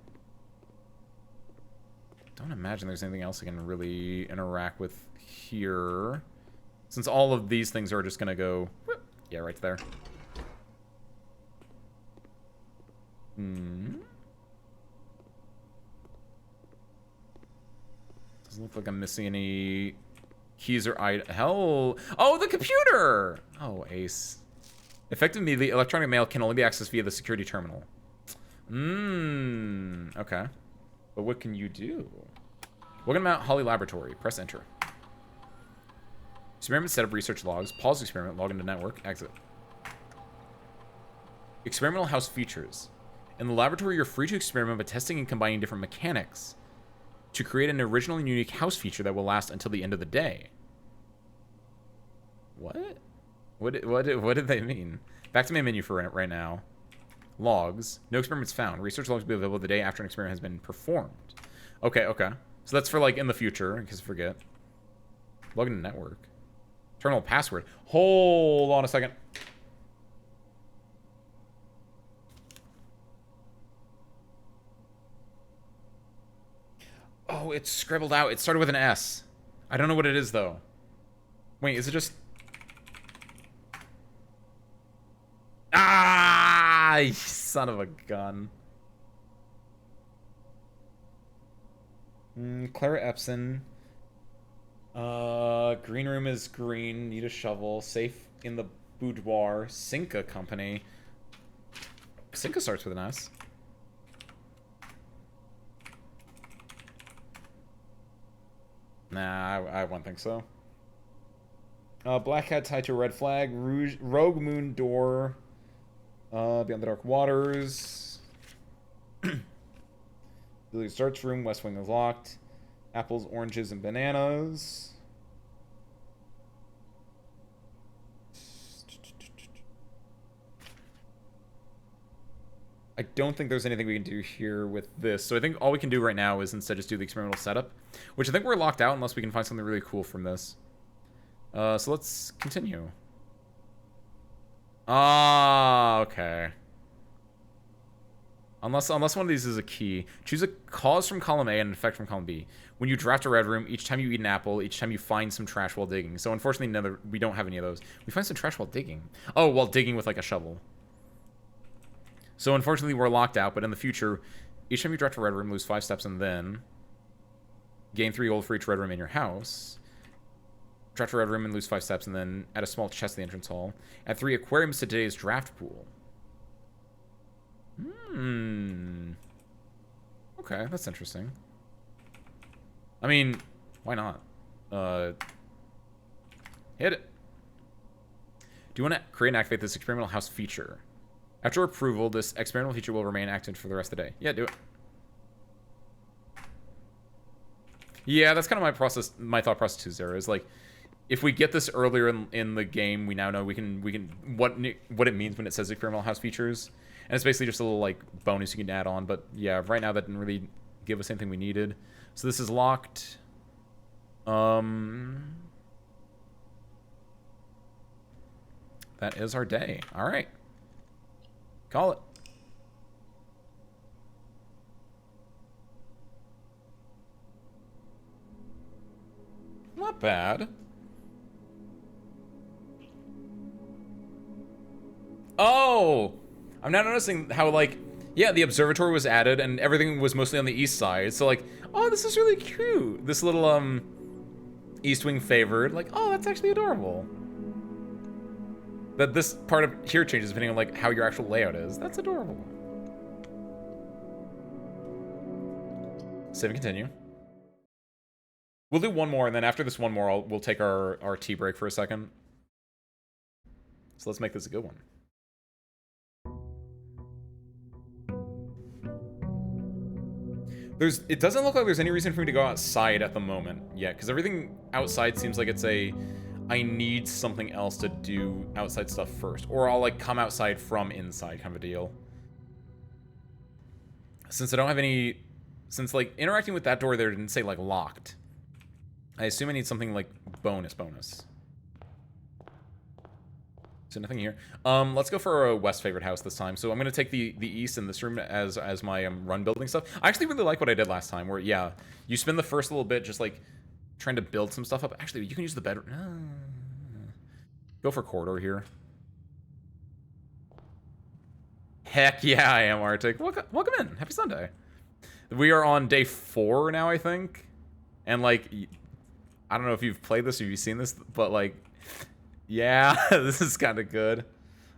Don't imagine there's anything else I can really interact with here. Since all of these things are just going to go... Whoop, yeah, right there. Doesn't look like I'm missing any... keys or hell. Oh, the computer! Oh, ace. Effectively, the electronic mail can only be accessed via the security terminal. Okay. But what can you do? Welcome to Mount Holly Laboratory. Press enter. Experiment setup research logs. Pause experiment. Log into network. Exit. Experimental house features. In the laboratory, you're free to experiment by testing and combining different mechanics to create an original and unique house feature that will last until the end of the day. What? What did they mean? Back to main menu for right now. Logs. No experiments found. Research logs will be available the day after an experiment has been performed. Okay, okay. So that's for, like, in the future, in case I forget. Log into network. Terminal password. Hold on a second. Oh, it's scribbled out. It started with an S. I don't know what it is, though. Wait, is it just... Ah! You son of a gun. Clara Epson. Green room is green. Need a shovel. Safe in the boudoir. Cinca Company. Cinca starts with an S. Nah, I wouldn't think so. Black hat tied to a red flag. Rogue moon door. Beyond the dark waters. Billy's search room. West wing is locked. Apples, oranges, and bananas. I don't think there's anything we can do here with this. So I think all we can do right now is instead just do the experimental setup, which I think we're locked out unless we can find something really cool from this. So let's continue. Ah, okay. Unless one of these is a key. Choose a cause from column A and an effect from column B. When you draft a red room, each time you eat an apple, each time you find some trash while digging. So unfortunately, we don't have any of those. We find some trash while digging. Oh, while digging with, like, a shovel. So unfortunately, we're locked out, but in the future, each time you draft a red room, lose 5 steps and then gain 3 gold for each red room in your house. Draft a red room and lose 5 steps and then add a small chest to the entrance hall. Add 3 aquariums to today's draft pool. Okay, that's interesting. I mean, why not? Hit it. Do you want to create and activate this experimental house feature? After approval, this experimental feature will remain active for the rest of the day. Yeah, do it. Yeah, that's kind of my thought process too, Zara, is like, if we get this earlier in the game, we now know we can what it means when it says experimental house features. And it's basically just a little, like, bonus you can add on. But yeah, right now that didn't really give us anything we needed. So this is locked. That is our day. All right. Call it. Not bad. Oh! I'm now noticing how, like, yeah, the observatory was added and everything was mostly on the east side. So, like, oh, this is really cute. This little, east wing favored. Like, oh, that's actually adorable. That this part of here changes depending on, like, how your actual layout is. That's adorable. Save and continue. We'll do one more, and then after this one more, we'll take our tea break for a second. So let's make this a good one. It doesn't look like there's any reason for me to go outside at the moment yet, because everything outside seems like it's I need something else to do outside stuff first, or I'll like come outside from inside kind of a deal. Since I don't have any, since like interacting with that door there didn't say like locked, I assume I need something like bonus. So nothing here. Let's go for a west favorite house this time. So I'm gonna take the east in this room as my run building stuff. I actually really like what I did last time, where yeah, you spend the first little bit just like trying to build some stuff up. Actually, you can use the bedroom. Go for corridor here. Heck yeah, I am Arctic. Welcome in. Happy Sunday. We are on day 4 now, I think, and like, I don't know if you've played this or you've seen this, but like, yeah, this is kind of good.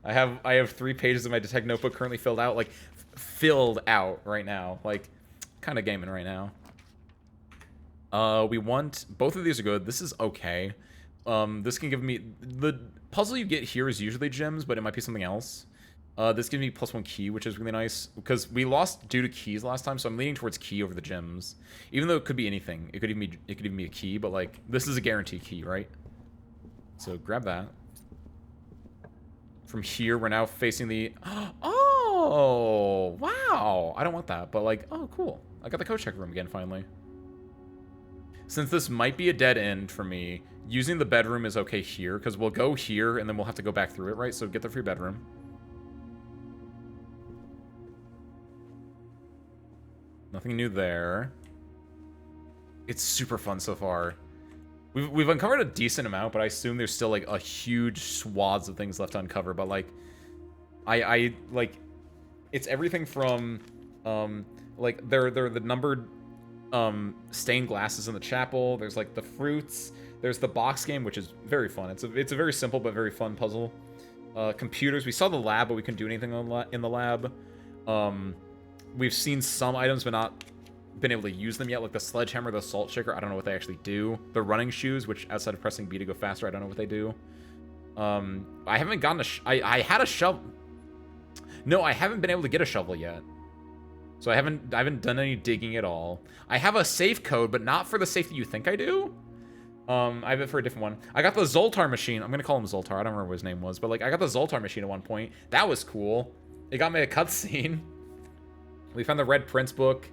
I have 3 pages of my detect notebook currently filled out, like filled out right now, like kind of gaming right now. We want both of these are good. This is okay. This can give me the puzzle you get here is usually gems, but it might be something else. This gives me +1 key, which is really nice because we lost due to keys last time, so I'm leaning towards key over the gems. Even though it could be anything, it could even be a key, but like this is a guaranteed key, right? So grab that. From here, we're now facing the... Oh, wow. I don't want that, but like, oh, cool. I got the coach check room again, finally. Since this might be a dead end for me, using the bedroom is okay here, because we'll go here, and then we'll have to go back through it, right? So get the free bedroom. Nothing new there. It's super fun so far. We've uncovered a decent amount, but I assume there's still like a huge swaths of things left to uncover. But like, I like, it's everything from, like they're the numbered, stained glasses in the chapel. There's like the fruits. There's the box game, which is very fun. It's a very simple but very fun puzzle. Computers. We saw the lab, but we couldn't do anything in the lab. We've seen some items, but not been able to use them yet, like the sledgehammer, the salt shaker. I don't know what they actually do. The running shoes, which outside of pressing B to go faster, I don't know what they do. I haven't gotten I had a shovel. No, I haven't been able to get a shovel yet. So I haven't done any digging at all. I have a safe code, but not for the safe that you think I do. I have it for a different one. I got the Zoltar machine. I'm gonna call him Zoltar. I don't remember what his name was, but like I got the Zoltar machine at one point. That was cool. It got me a cutscene. We found the Red Prince book.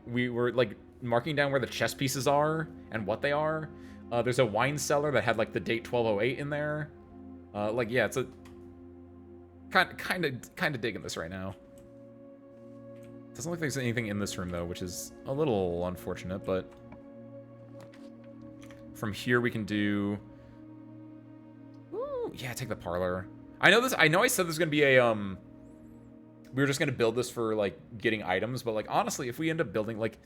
We were like marking down where the chess pieces are and what they are. There's a wine cellar that had like the date 1208 in there. Like yeah, it's a kind of digging this right now. Doesn't look like there's anything in this room though, which is a little unfortunate, but from here we can do... Ooh, yeah, take the parlor. I know I said there's gonna be a we were just going to build this for, like, getting items, but, like, honestly, if we end up building, like,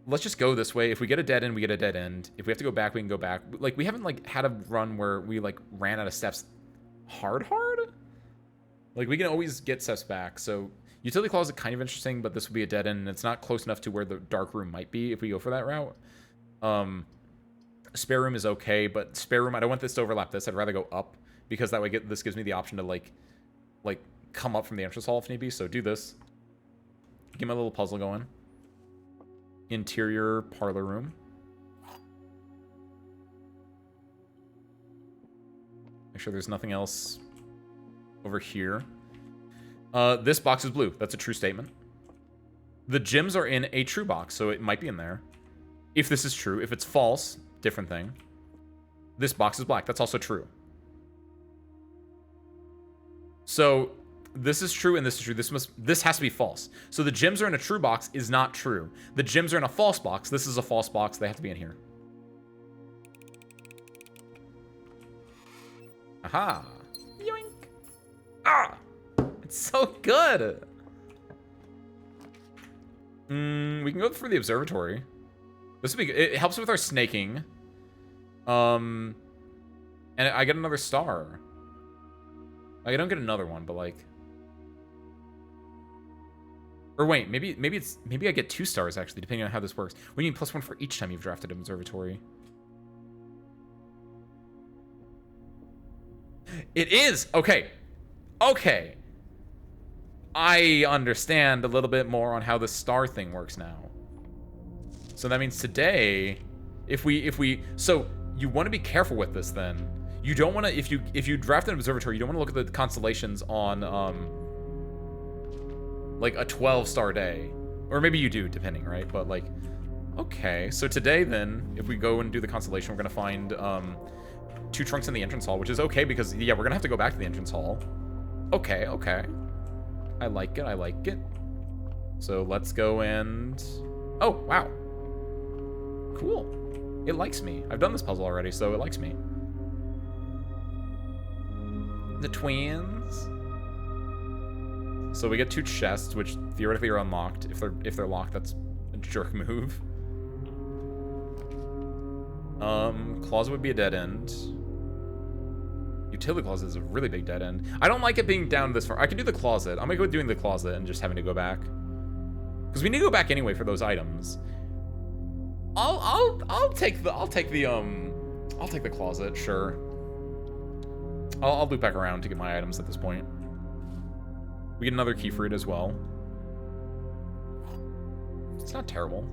let's just go this way. If we get a dead end, we get a dead end. If we have to go back, we can go back. Like, we haven't, like, had a run where we, like, ran out of steps hard? Like, we can always get steps back, so utility closet kind of interesting, but this would be a dead end, and it's not close enough to where the dark room might be if we go for that route. Spare room is okay, but spare room, I don't want this to overlap this. I'd rather go up, because that way this gives me the option to, like, come up from the entrance hall if need be. So do this. Get my little puzzle going. Interior parlor room. Make sure there's nothing else over here. This box is blue. That's a true statement. The gems are in a true box, so it might be in there. If this is true. If it's false, different thing. This box is black. That's also true. So this is true and this is true. This has to be false. So the gems are in a true box is not true. The gems are in a false box. This is a false box. They have to be in here. Aha. Yoink. Ah. It's so good. We can go for the observatory. This would be good. It helps with our snaking. And I get another star. I don't get another one, but like... Or wait, maybe I get 2 stars actually, depending on how this works. We need +1 for each time you've drafted an observatory. It is! Okay. Okay. I understand a little bit more on how the star thing works now. So that means today, if we so you want to be careful with this then. You don't want to, if you draft an observatory, you don't want to look at the constellations on like a 12-star day. Or maybe you do, depending, right? But like, okay. So today then, if we go and do the constellation, we're gonna find 2 trunks in the entrance hall, which is okay because yeah, we're gonna have to go back to the entrance hall. Okay, okay. I like it, I like it. So let's go and... Oh, wow. Cool. It likes me. I've done this puzzle already, so it likes me. The twins. So we get 2 chests, which theoretically are unlocked. If they're locked, that's a jerk move. Closet would be a dead end. Utility closet is a really big dead end. I don't like it being down this far. I can do the closet. I'm gonna go with doing the closet and just having to go back. Because we need to go back anyway for those items. I'll take the closet, sure. I'll loop back around to get my items at this point. We get another key for it as well. It's not terrible.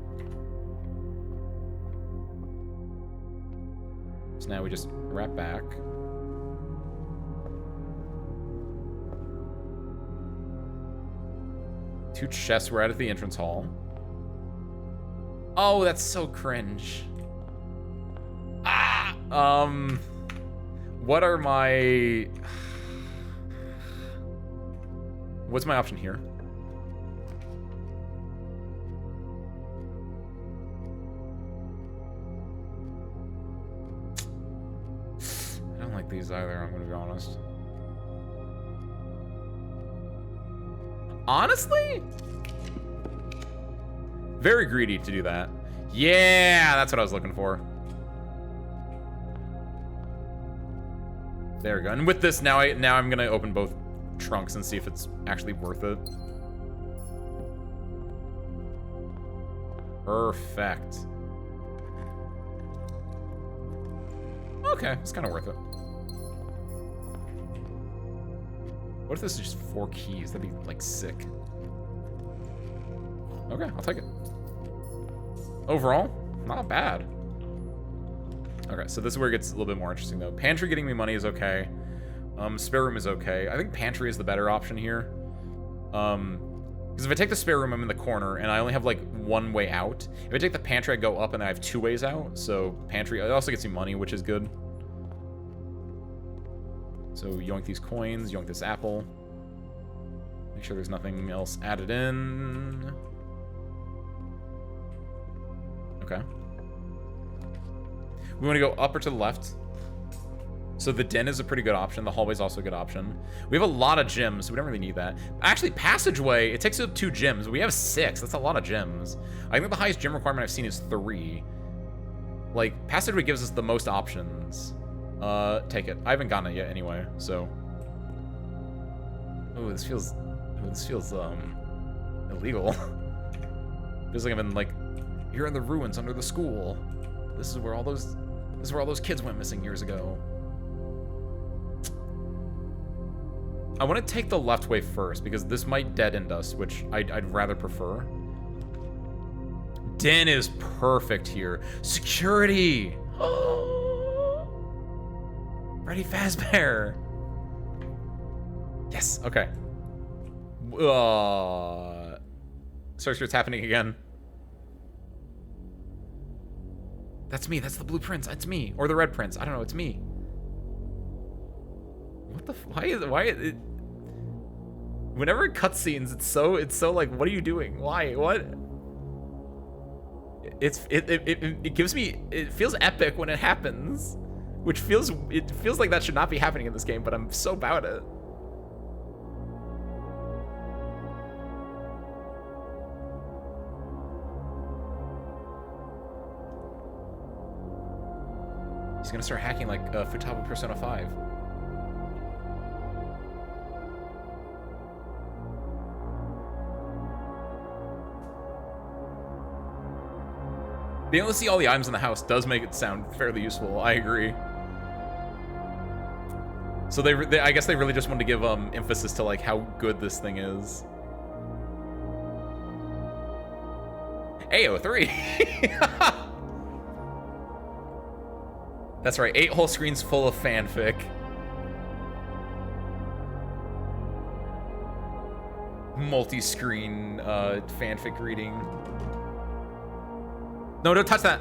So now we just wrap back. Two chests. We're out at the entrance hall. Oh, that's so cringe. Ah! What are my... What's my option here? I don't like these either, I'm gonna be honest. Honestly? Very greedy to do that. Yeah, that's what I was looking for. There we go. And with this, now I'm gonna open both trunks and see if it's actually worth it. Perfect. Okay, it's kind of worth it. What if this is just 4 keys? That'd be, like, sick. Okay, I'll take it. Overall, not bad. Okay, so this is where it gets a little bit more interesting, though. Pantry getting me money is okay. Spare room is okay. I think pantry is the better option here. Because if I take the spare room, I'm in the corner, and I only have, like, 1 way out. If I take the pantry, I go up, and I have 2 ways out. So pantry, it also gets me money, which is good. So yoink these coins, yoink this apple. Make sure there's nothing else added in. Okay. We want to go up or to the left. So the den is a pretty good option. The hallway is also a good option. We have a lot of gems, so we don't really need that. Actually, passageway, it takes up 2 gems. We have 6. That's a lot of gems. I think the highest gem requirement I've seen is 3. Like, passageway gives us the most options. Take it. I haven't gotten it yet anyway, so. Oh, this feels illegal. Feels like I've been like, you're in the ruins under the school. This is where all those kids went missing years ago. I want to take the left way first because this might dead end us, which I'd rather prefer. Den is perfect here. Security. Freddy Fazbear. Yes. Okay. Sorry, it's happening again. That's me. That's the blue prince. It's me. Or the red prince. I don't know. It's me. What the? Why is it? Whenever it cutscenes, it's so like, what are you doing? Why? What? It gives me. It feels epic when it happens, which feels like that should not be happening in this game. But I'm so about it. He's gonna start hacking like Futaba Persona 5. Being able to see all the items in the house does make it sound fairly useful. I agree. So I guess they really just wanted to give emphasis to like how good this thing is. AO3. That's right. 8 whole screens full of fanfic. Multi-screen fanfic reading. No, don't touch that.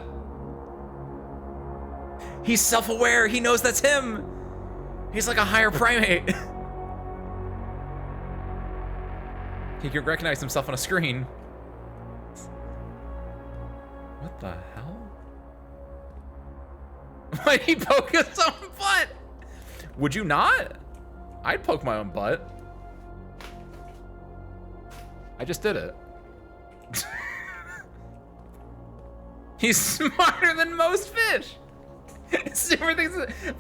He's self-aware. He knows that's him. He's like a higher primate. He can recognize himself on a screen. What the hell? Why'd he poke his own butt? Would you not? I'd poke my own butt. I just did it. He's smarter than most fish.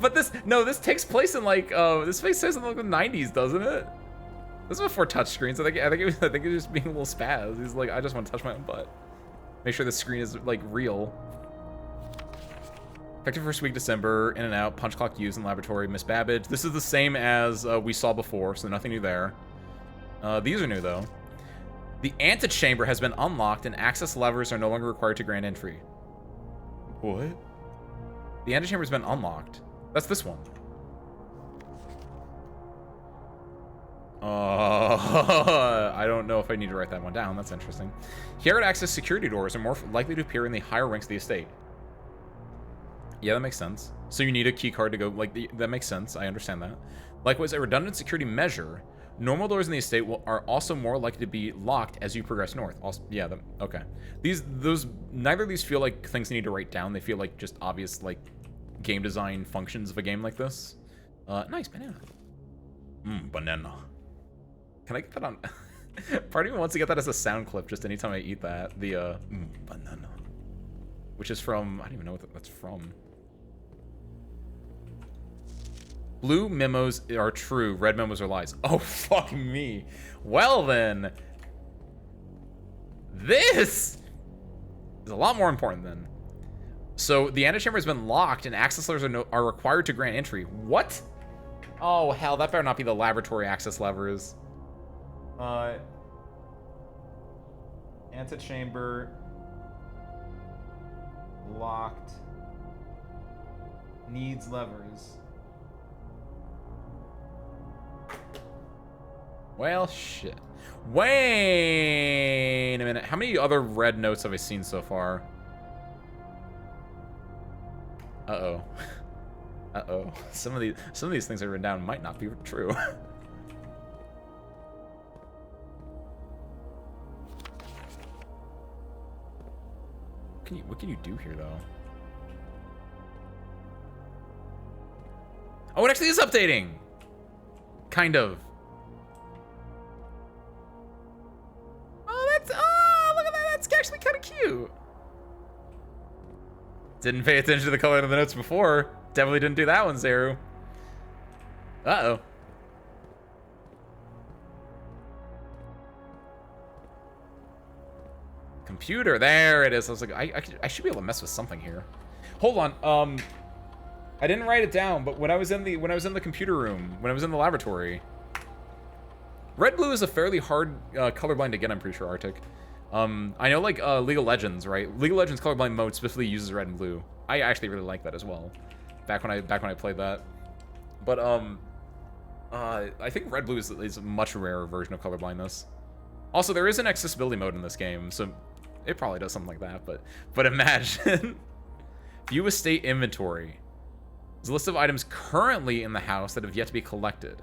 But this takes place in like this takes place in like the 90s, doesn't it? This is before touchscreens. I think it was just being a little spaz. He's like, I just want to touch my own butt. Make sure the screen is like real. Effective first week December. In and out. Punch clock used in laboratory. Miss Babbage. This is the same as we saw before, so nothing new there. These are new though. The antechamber has been unlocked and access levers are no longer required to grant entry. What? The antechamber has been unlocked. That's this one. I don't know if I need to write that one down. That's interesting. Here access security doors are more likely to appear in the higher ranks of the estate. Yeah, that makes sense. So you need a key card to go, like, that makes sense. I understand that. Likewise, a redundant security measure. Normal doors in the estate are also more likely to be locked as you progress north. Also, yeah, okay. Neither of these feel like things you need to write down. They feel like just obvious, like, game design functions of a game like this. Nice, banana. Banana. Can I get that on? Part of me wants to get that as a sound clip just anytime I eat that. The, banana. Which is from, I don't even know what that's from. Blue memos are true, red memos are lies. Oh, fuck me. Well then. This is a lot more important then. So the antechamber has been locked and access levers are required to grant entry. What? Oh, hell, that better not be the laboratory access levers. Antechamber. Locked. Needs levers. Well, shit. Wait a minute. How many other red notes have I seen so far? Uh-oh. Uh-oh. Some of these things I've written down might not be true. What can you do here, though? Oh, it actually is updating! Kind of. Oh, look at that. That's actually kind of cute. Didn't pay attention to the color of the notes before. Definitely didn't do that one, Zeru. Uh-oh. Computer, there it is. I was like, I should be able to mess with something here. Hold on. I didn't write it down, but when I was in the computer room, when I was in the laboratory, red blue is a fairly hard colorblind to get. I'm pretty sure, Arctic. I know like League of Legends, right? League of Legends colorblind mode specifically uses red and blue. I actually really like that as well. Back when I played that, but I think red blue is a much rarer version of colorblindness. Also, there is an accessibility mode in this game, so it probably does something like that. But imagine view estate inventory. There's a list of items currently in the house that have yet to be collected.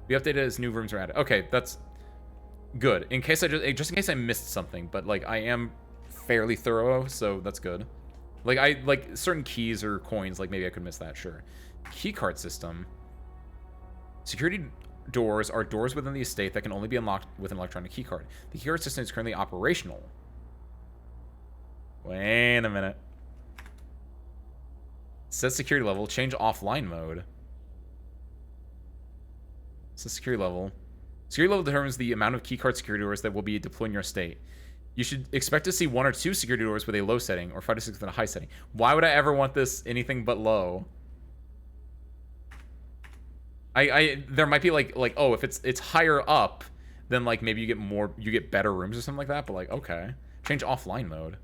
Be updated as new rooms are added. Okay, that's good. In case just in case I missed something, but like I am fairly thorough, so that's good. Like certain keys or coins, like maybe I could miss that, sure. Keycard system. Security doors are doors within the estate that can only be unlocked with an electronic keycard. The keycard system is currently operational. Wait a minute. Set security level. Change offline mode. Set security level. Security level determines the amount of keycard security doors that will be deployed in your state. You should expect to see 1 or 2 security doors with a low setting, or 5 to 6 with a high setting. Why would I ever want this anything but low? There might be like oh, if it's higher up, then like maybe you get better rooms or something like that. But like, okay, change offline mode.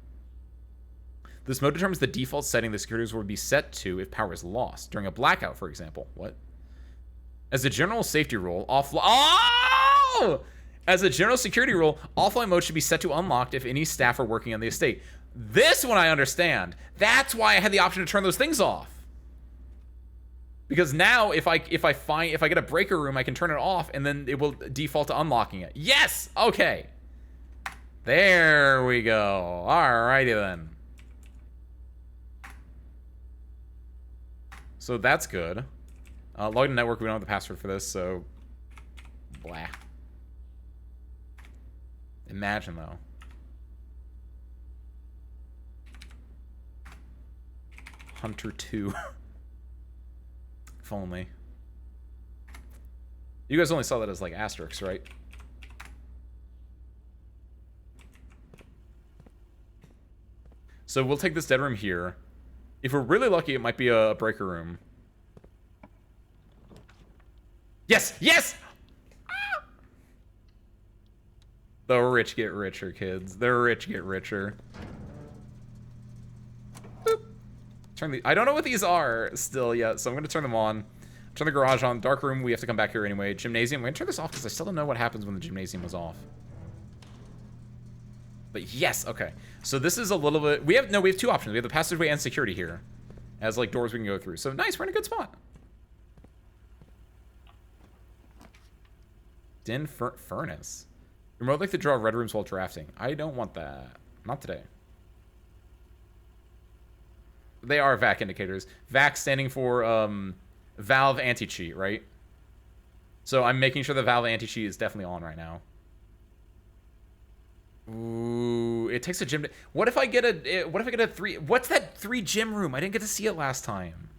This mode determines the default setting the security doors will be set to if power is lost during a blackout, for example. What? As a general safety rule, offline. Oh! As a general security rule, offline mode should be set to unlocked if any staff are working on the estate. This one I understand. That's why I had the option to turn those things off. Because now if I get a breaker room, I can turn it off and then it will default to unlocking it. Yes! Okay. There we go. Alrighty then. So that's good. Logged in network, we don't have the password for this, so blah. Imagine though. Hunter 2. If only. You guys only saw that as like asterisks, right? So we'll take this dead room here. If we're really lucky, it might be a breaker room. Yes! Yes! Ah! The rich get richer, kids. The rich get richer. Boop. Turn the. I don't know what these are still yet, so I'm gonna turn them on. Turn the garage on. Dark room. We have to come back here anyway. Gymnasium. I'm gonna turn this off because I still don't know what happens when the gymnasium was off. But yes, okay. So this is a little bit. We have 2 options. We have the passageway and security here, as like doors we can go through. So nice. We're in a good spot. Den furnace. You're more likely to draw red rooms while drafting. I don't want that. Not today. They are VAC indicators. VAC standing for valve anti-cheat, right? So I'm making sure the valve anti-cheat is definitely on right now. Ooh, it takes a gym. What if I get a 3? What's that 3 gym room? I didn't get to see it last time.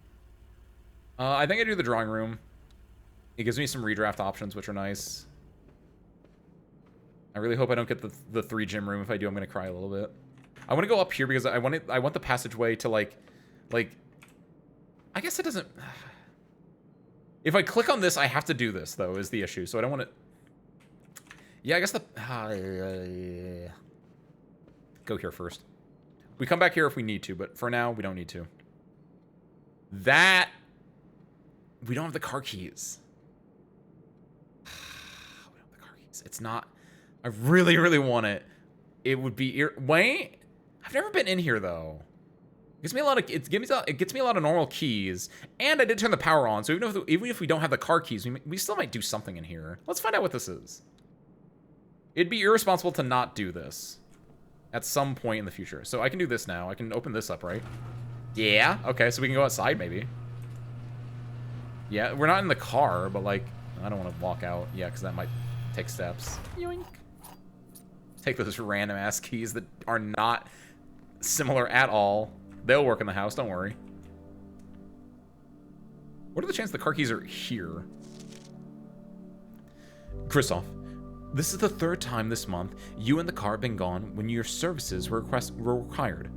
I think I do the drawing room. It gives me some redraft options, which are nice. I really hope I don't get the 3 gym room. If I do, I'm gonna cry a little bit. I want to go up here because I want the passageway to like, I guess it doesn't. If I click on this, I have to do this though. Is the issue? So I don't want to. Yeah, I guess the. Go here first. We come back here if we need to, but for now we don't need to. That. We don't have the car keys. We don't have the car keys. It's not. I really, really want it. It would be. Wait. I've never been in here though. It gets me a lot of. It gets me a lot of normal keys, and I did turn the power on. So even if we don't have the car keys, we still might do something in here. Let's find out what this is. It'd be irresponsible to not do this at some point in the future. So I can do this now. I can open this up, right? Yeah. Okay. So we can go outside maybe. Yeah, we're not in the car, but like, I don't want to walk out. Yeah, because that might take steps. Yoink. Take those random ass keys that are not similar at all. They'll work in the house, don't worry. What are the chances the car keys are here? Christoph, this is the 3rd time this month you and the car have been gone when your services were required.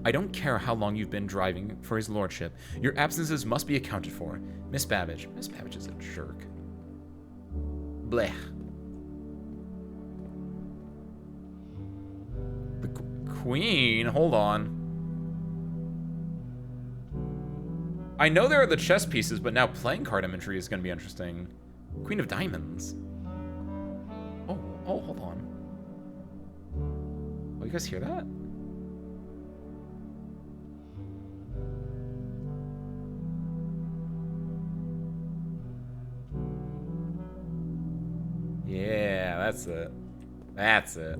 I don't care how long you've been driving for his lordship. Your absences must be accounted for. Miss Babbage. Miss Babbage is a jerk. Blech. The queen? Hold on. I know there are the chess pieces, but now playing card imagery is going to be interesting. Queen of Diamonds. Oh, hold on. Oh, you guys hear that? Yeah, that's it. That's it.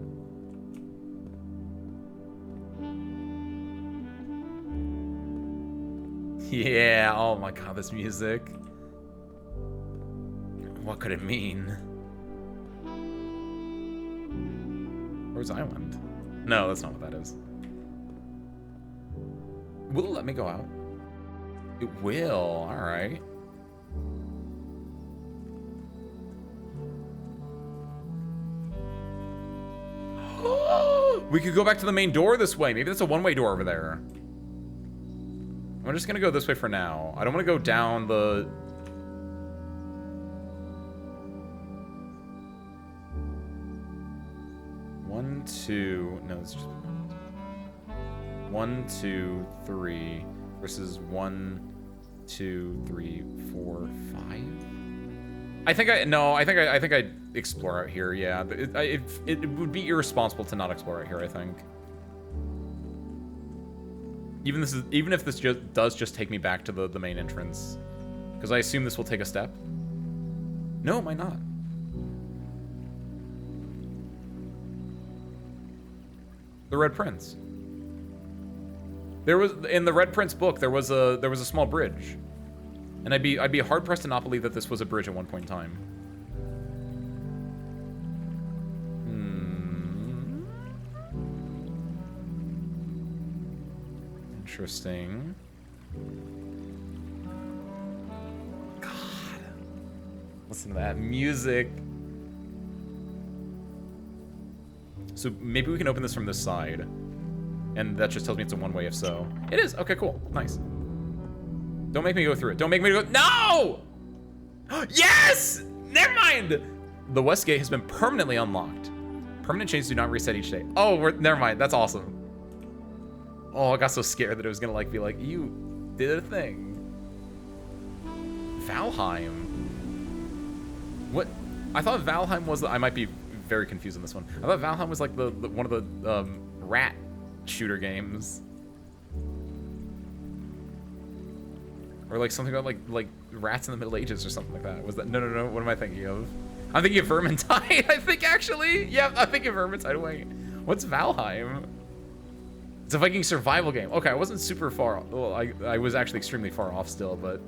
Yeah, oh my god, this music. What could it mean? Where's Island? No, that's not what that is. Will it let me go out? It will. All right. We could go back to the main door this way. Maybe that's a one-way door over there. I'm just gonna go this way for now. I don't want to go down the... One, two... No, it's just... 1, 2, 3 versus 1, 2, 3, 4, 5. I think I'd explore out here. Yeah, it would be irresponsible to not explore out here. I think. Even if this does just take me back to the main entrance, because I assume this will take a step. No, it might not. The Red Prince. There was in the Red Prince book there was a small bridge, and I'd be hard pressed to not believe that this was a bridge at one point in time. Interesting. God, listen to that music. So maybe we can open this from this side. And that just tells me it's a one-way if so. It is! Okay, cool. Nice. Don't make me go through it. Don't make me go... No! Yes! Never mind! The West Gate has been permanently unlocked. Permanent chains do not reset each day. Oh, never mind. That's awesome. Oh, I got so scared that it was gonna like be like, you did a thing. Valheim. What? I thought Valheim was... I might be very confused on this one. I thought Valheim was like the one of the rat shooter games, or like something about like rats in the Middle Ages or something like that. Was that no? What am I thinking of? I'm thinking of Vermintide. I think actually, yeah, I'm thinking of Vermintide. Wait, what's Valheim? It's a Viking survival game. Okay, I wasn't super far. Well, I was actually extremely far off still, but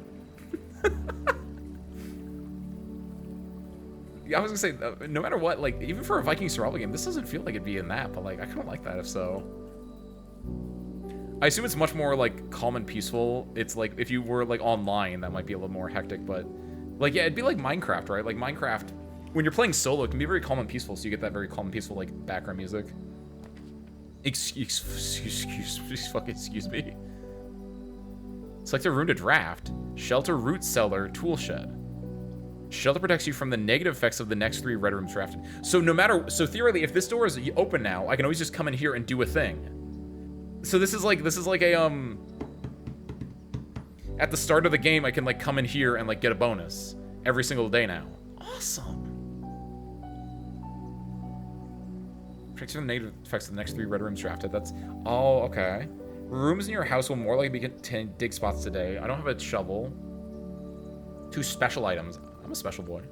yeah, I was gonna say no matter what, like even for a Viking survival game, this doesn't feel like it'd be in that, but like I kind of like that if so. I assume it's much more like calm and peaceful. It's like if you were like online, that might be a little more hectic, but like yeah, it'd be like Minecraft, right? Like Minecraft, when you're playing solo, it can be very calm and peaceful, so you get that very calm and peaceful like background music. Excuse me. Select a room to draft. Shelter, root cellar, tool shed. Shelter protects you from the negative effects of the next 3 red rooms drafted. So no matter, so theoretically, if this door is open now, I can always just come in here and do a thing. So this is like a at the start of the game, I can like come in here and like get a bonus every single day now. Awesome. Protects you from the negative effects of the next 3 red rooms drafted. That's all okay. Rooms in your house will more likely be contain dig spots today. I don't have a shovel. 2 special items. I'm a special boy.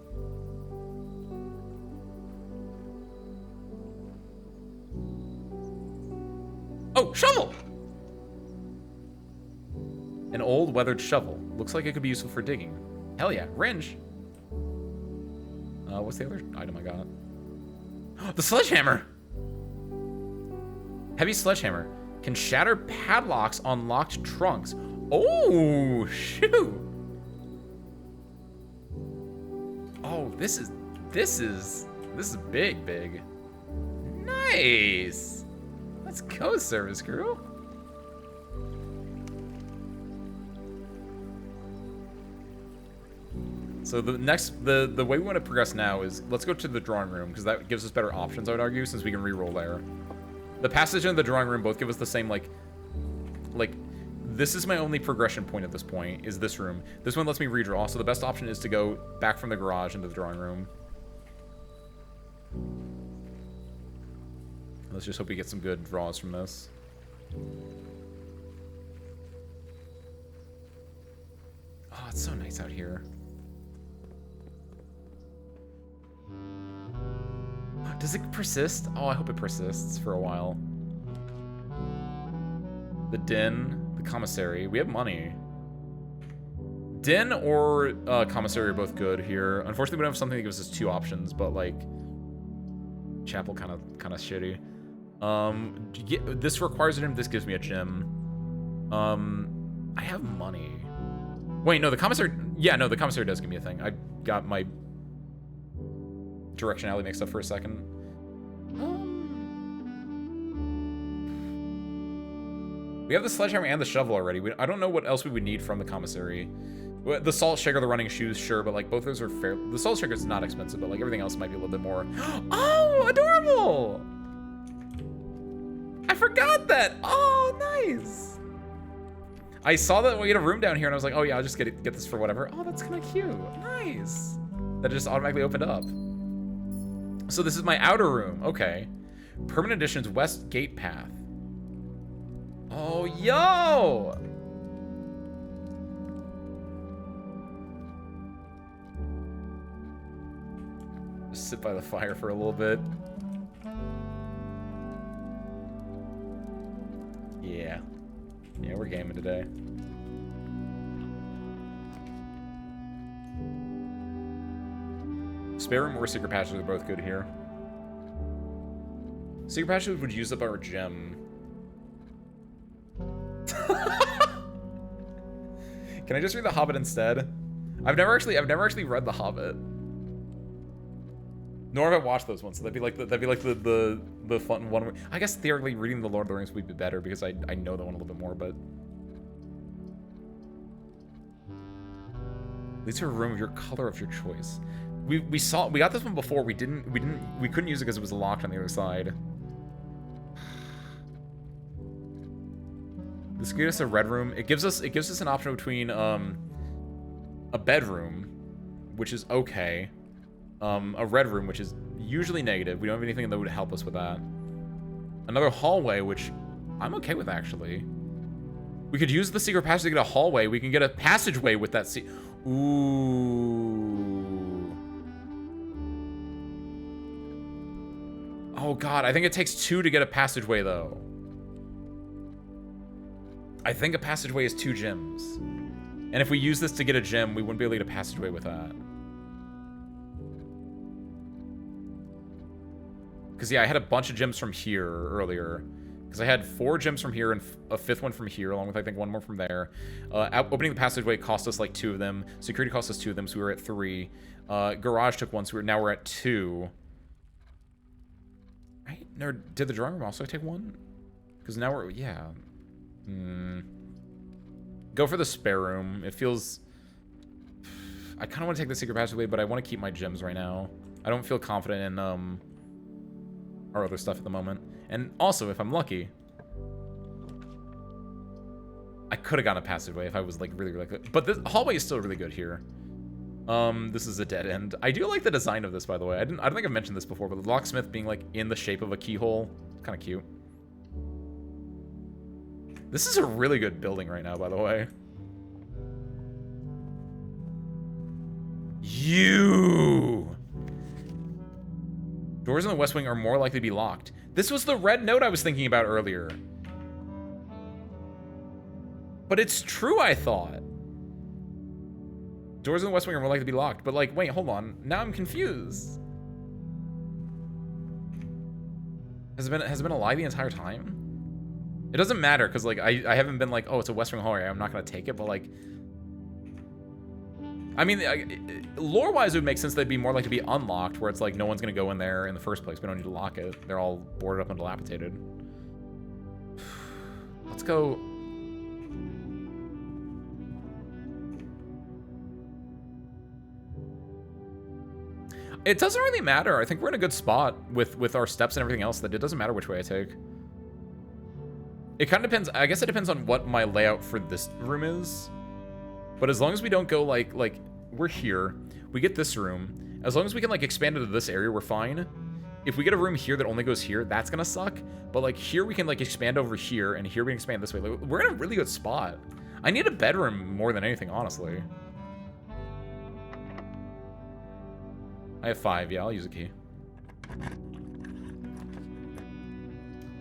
Oh, shovel! An old weathered shovel. Looks like it could be useful for digging. Hell yeah, wrench. What's the other item I got? The sledgehammer! Heavy sledgehammer. Can shatter padlocks on locked trunks. Oh, shoot! Oh, this is big. Nice! Let's go, service crew. So the way we want to progress now is let's go to the drawing room because that gives us better options, I would argue, since we can re-roll there. The passage and the drawing room both give us the same like this is my only progression point at this point, is this room. This one lets me redraw, so the best option is to go back from the garage into the drawing room. Let's just hope we get some good draws from this. Oh, it's so nice out here. Does it persist? Oh, I hope it persists for a while. The den, the commissary. We have money. Den or commissary are both good here. Unfortunately, we don't have something that gives us 2 options, but like chapel kind of shitty. This requires a gym. This gives me a gym. I have money. Wait, no, the commissary... Yeah, no, the commissary does give me a thing. I got my directionality mixed up for a second. We have the sledgehammer and the shovel already. I don't know what else we would need from the commissary. The salt shaker, the running shoes, sure, but like both those are fair. The salt shaker is not expensive, but like everything else might be a little bit more. Oh, adorable! I forgot that. Oh, nice. I saw that we had a room down here, and I was like, oh yeah, I'll just get this for whatever. Oh, that's kind of cute. Nice. That just automatically opened up. So this is my outer room. Okay. Permanent Editions West Gate Path. Oh, yo! Just sit by the fire for a little bit. Yeah. Yeah, we're gaming today. Spare room or secret passages are both good here. Secret passages would use up our gem. Can I just read The Hobbit instead? I've never actually read The Hobbit. Nor have I watched those ones, so that'd be like the fun one. I guess theoretically reading The Lord of the Rings would be better because I know that one a little bit more, but leads to a room of your color of your choice. We got this one before. We couldn't use it because it was locked on the other side. This gives us a red room. It gives us an option between a bedroom, which is okay, a red room, which is usually negative. We don't have anything that would help us with that. Another hallway, which I'm okay with actually. We could use the secret passage to get a hallway. We can get a passageway with that. Ooh. Oh god, I think it takes 2 to get a passageway though. I think a passageway is 2 gems. And if we use this to get a gem, we wouldn't be able to get a passageway with that. Because, yeah, I had a bunch of gems from here earlier. Because I had 4 gems from here and a 5th one from here, along with, I think, 1 more from there. Opening the passageway cost us, like, 2 of them. Security cost us 2 of them, so we were at 3. Garage took 1, so now we're at 2. Right? No, did the drawing room also take 1? Because now we're... Yeah... Go for the spare room. It feels... I kind of want to take the secret passageway, but I want to keep my gems right now. I don't feel confident in our other stuff at the moment. And also, if I'm lucky, I could have gotten a passageway if I was like really good. But the hallway is still really good here. This is a dead end. I do like the design of this, by the way. I don't think I've mentioned this before, but the locksmith being like in the shape of a keyhole, kind of cute. This is a really good building right now, by the way. Doors in the West Wing are more likely to be locked. This was the red note I was thinking about earlier. But it's true, I thought. Doors in the West Wing are more likely to be locked. But like, wait, hold on. Now I'm confused. Has it been a lie the entire time? It doesn't matter, because, like, I haven't been like, oh, it's a West Wing hallway, I'm not going to take it, but, like... I mean, lore-wise, it would make sense they'd be more likely to be unlocked, where it's like, no one's going to go in there in the first place. We don't need to lock it. They're all boarded up and dilapidated. Let's go... It doesn't really matter. I think we're in a good spot with our steps and everything else, that it doesn't matter which way I take. It kind of depends. I guess it depends on what my layout for this room is. But as long as we don't go like we're here, we get this room. As long as we can like expand into this area, we're fine. If we get a room here that only goes here, that's gonna suck. But like here we can like expand over here, and here we can expand this way. Like, we're in a really good spot. I need a bedroom more than anything, honestly. I have 5. Yeah, I'll use a key.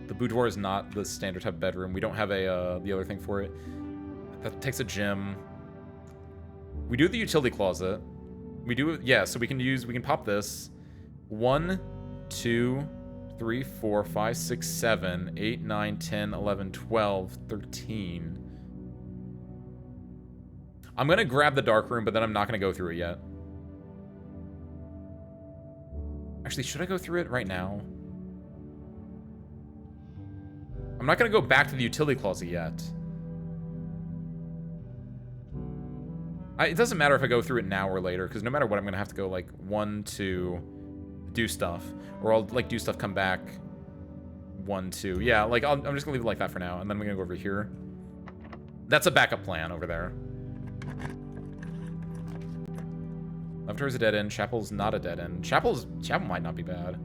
The boudoir is not the standard type of bedroom. We don't have a the other thing for it. That takes a gym. We do the utility closet. We do, yeah, so we can pop this. 1, 2, 3, 4, 5, 6, 7, 8, 9, 10, 11, 12, 13. I'm gonna grab the dark room, but then I'm not gonna go through it yet. Actually, should I go through it right now? I'm not gonna go back to the utility closet yet. It doesn't matter if I go through it now or later, because no matter what, I'm gonna have to go like 1, 2, do stuff, or I'll like do stuff, come back, 1, 2. Yeah, like I'm just gonna leave it like that for now, and then we're gonna go over here. That's a backup plan over there. Lavatory's a dead end. Chapel's not a dead end. Chapel might not be bad.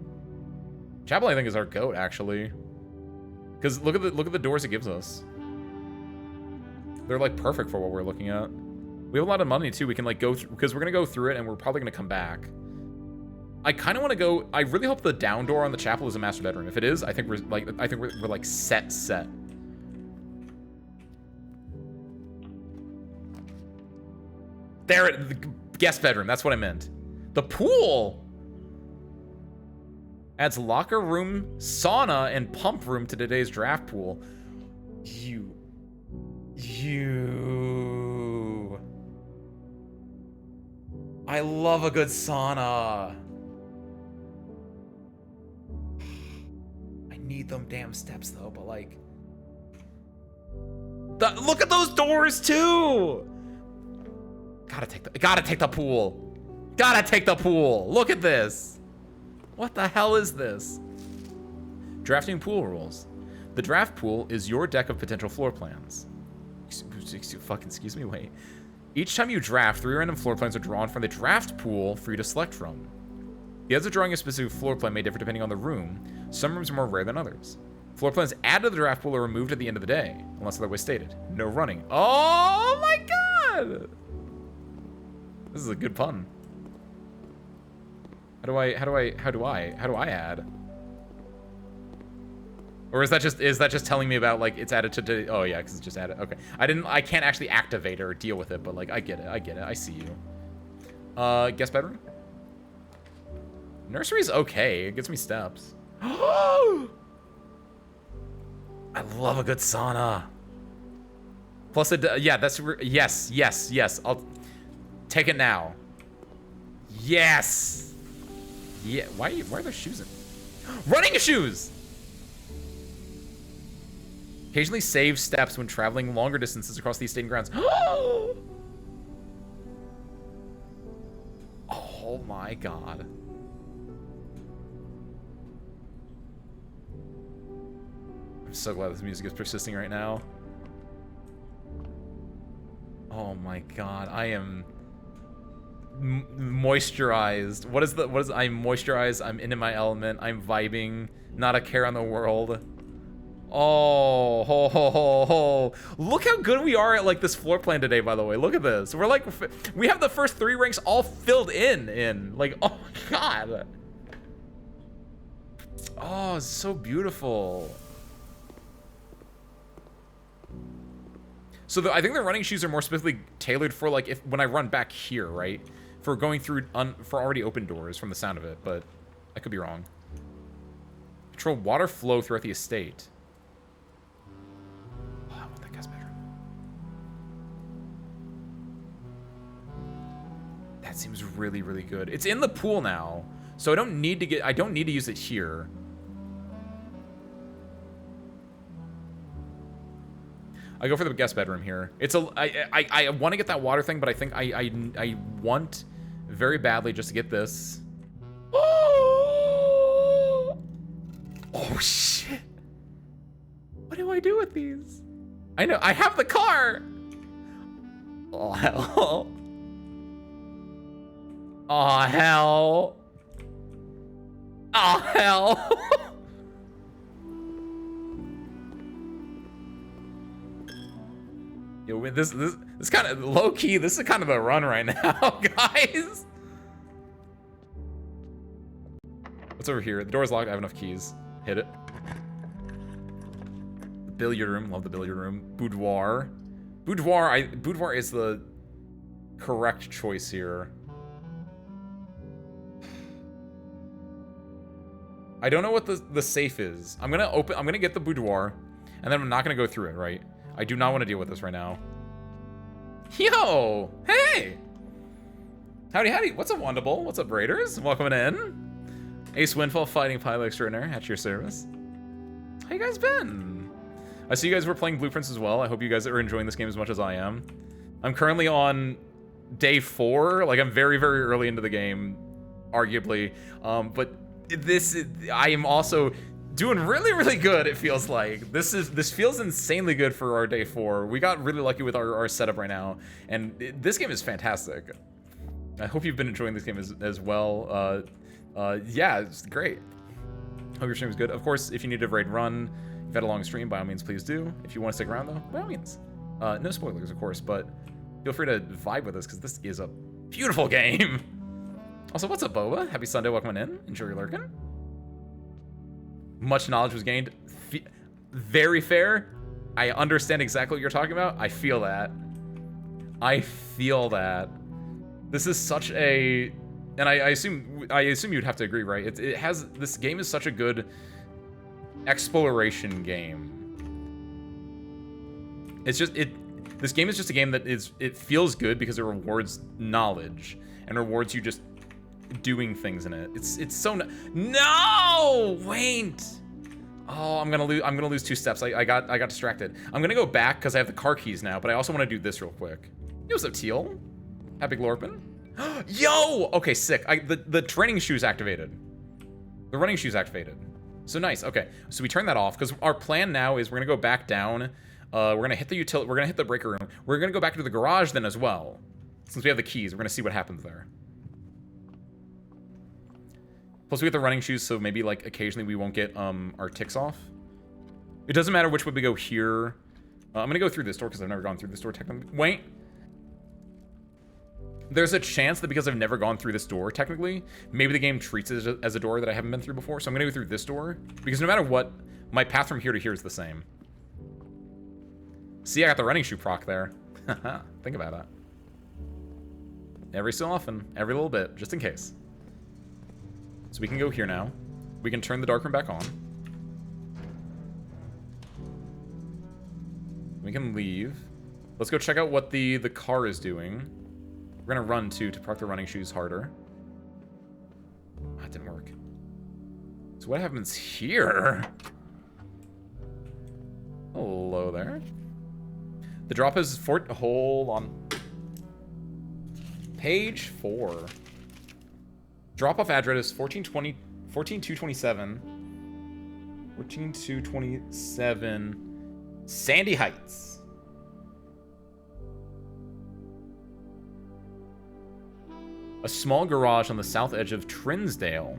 Chapel, I think, is our goat actually, because look at the doors it gives us. They're like perfect for what we're looking at. We have a lot of money too. We can like go through, because we're gonna go through it and we're probably gonna come back. I kind of want to go. I really hope the down door on the chapel is a master bedroom. If it is, I think we're like set. There, the guest bedroom. That's what I meant. The pool adds locker room, sauna, and pump room to today's draft pool. You. I love a good sauna. I need them damn steps though, but like, look at those doors too. Gotta take the pool. Gotta take the pool. Look at this. What the hell is this? Drafting pool rules. The draft pool is your deck of potential floor plans. Excuse me, wait. Each time you draft, 3 random floor plans are drawn from the draft pool for you to select from. The odds of drawing a specific floor plan may differ depending on the room. Some rooms are more rare than others. Floor plans added to the draft pool are removed at the end of the day, unless otherwise stated. No running. Oh my god! This is a good pun. How do I add? Or is that just telling me about like it's added to oh yeah, because it's just added. Okay. I can't actually activate it or deal with it, but like I get it. I see you. Guest bedroom? Nursery's okay. It gets me steps. I love a good sauna. Plus yeah, that's yes. I'll take it now. Yes. Yeah, why are there shoes in? Running shoes! Occasionally save steps when traveling longer distances across the estate and grounds. Oh my god. I'm so glad this music is persisting right now. Oh my god, I am moisturized. What is I'm moisturized, I'm into my element, I'm vibing, not a care on the world. Oh, ho, ho, ho, ho. Look how good we are at like this floor plan today, by the way. Look at this. We're like, we have the first 3 ranks all filled in. Like, oh my god. Oh, it's so beautiful. So I think the running shoes are more specifically tailored for like when I run back here, right? For going through for already open doors from the sound of it, but I could be wrong. Control water flow throughout the estate. Oh, I want that guy's bedroom. That seems really, really good. It's in the pool now, so I don't need to use it here. I go for the guest bedroom here. I want to get that water thing, but I think I want very badly just to get this. Oh shit! What do I do with these? I know I have the car. Oh hell! Oh hell! Oh hell! Yo, this kind of low key. This is kind of a run right now, guys. What's over here? The door's locked. I have enough keys. Hit it. The billiard room. Love the billiard room. Boudoir. Boudoir is the correct choice here. I don't know what the safe is. I'm gonna get the boudoir, and then I'm not gonna go through it, right? I do not want to deal with this right now. Yo! Hey! Howdy, howdy. What's up, Wonderbull? What's up, Raiders? Welcome in. Ace Windfall, fighting pilot extraordinaire, at your service. How you guys been? I see you guys were playing Blueprints as well. I hope you guys are enjoying this game as much as I am. I'm currently on day 4. Like, I'm very, very early into the game, arguably. But I am also doing really, really good, it feels like. This feels insanely good for our day 4. We got really lucky with our setup right now, and this game is fantastic. I hope you've been enjoying this game as well. Yeah, it's great. Hope your stream is good. Of course, if you need a raid run, you've had a long stream, by all means, please do. If you want to stick around, though, by all means. No spoilers, of course, but feel free to vibe with us, because this is a beautiful game. Also, what's up, Boba? Happy Sunday, welcome in. Enjoy your lurking. Much knowledge was gained. Very fair. I understand exactly what you're talking about. I feel that. I feel that. This is such a, and I assume you'd have to agree, right? This game is such a good exploration game. This game is just a game that it feels good because it rewards knowledge and rewards you just doing things in it. It's so no wait. Oh, I'm gonna lose 2 steps. I got distracted. I'm gonna go back because I have the car keys now, but I also want to do this real quick. Yo, what's up, Teal? Happy Glorpin. Yo! Okay, sick. The training shoes activated. The running shoes activated. So nice. Okay, so we turn that off because our plan now is we're gonna go back down. We're gonna hit the utility. We're gonna hit the breaker room. We're gonna go back to the garage then as well, since we have the keys. We're gonna see what happens there. Plus we get the running shoes, so maybe like occasionally we won't get our ticks off. It doesn't matter which way we go here. I'm gonna go through this door because I've never gone through this door technically. Wait. There's a chance that because I've never gone through this door technically, maybe the game treats it as a door that I haven't been through before. So I'm gonna go through this door because no matter what, my path from here to here is the same. See, I got the running shoe proc there. Think about that. Every so often, every little bit, just in case. So we can go here now. We can turn the dark room back on. We can leave. Let's go check out what the car is doing. We're gonna run too to park the running shoes harder. That didn't work. So what happens here? Hello there. The drop is hold on. Page 4. Drop off address is 14227. 14227 Sandy Heights. A small garage on the south edge of Trinsdale.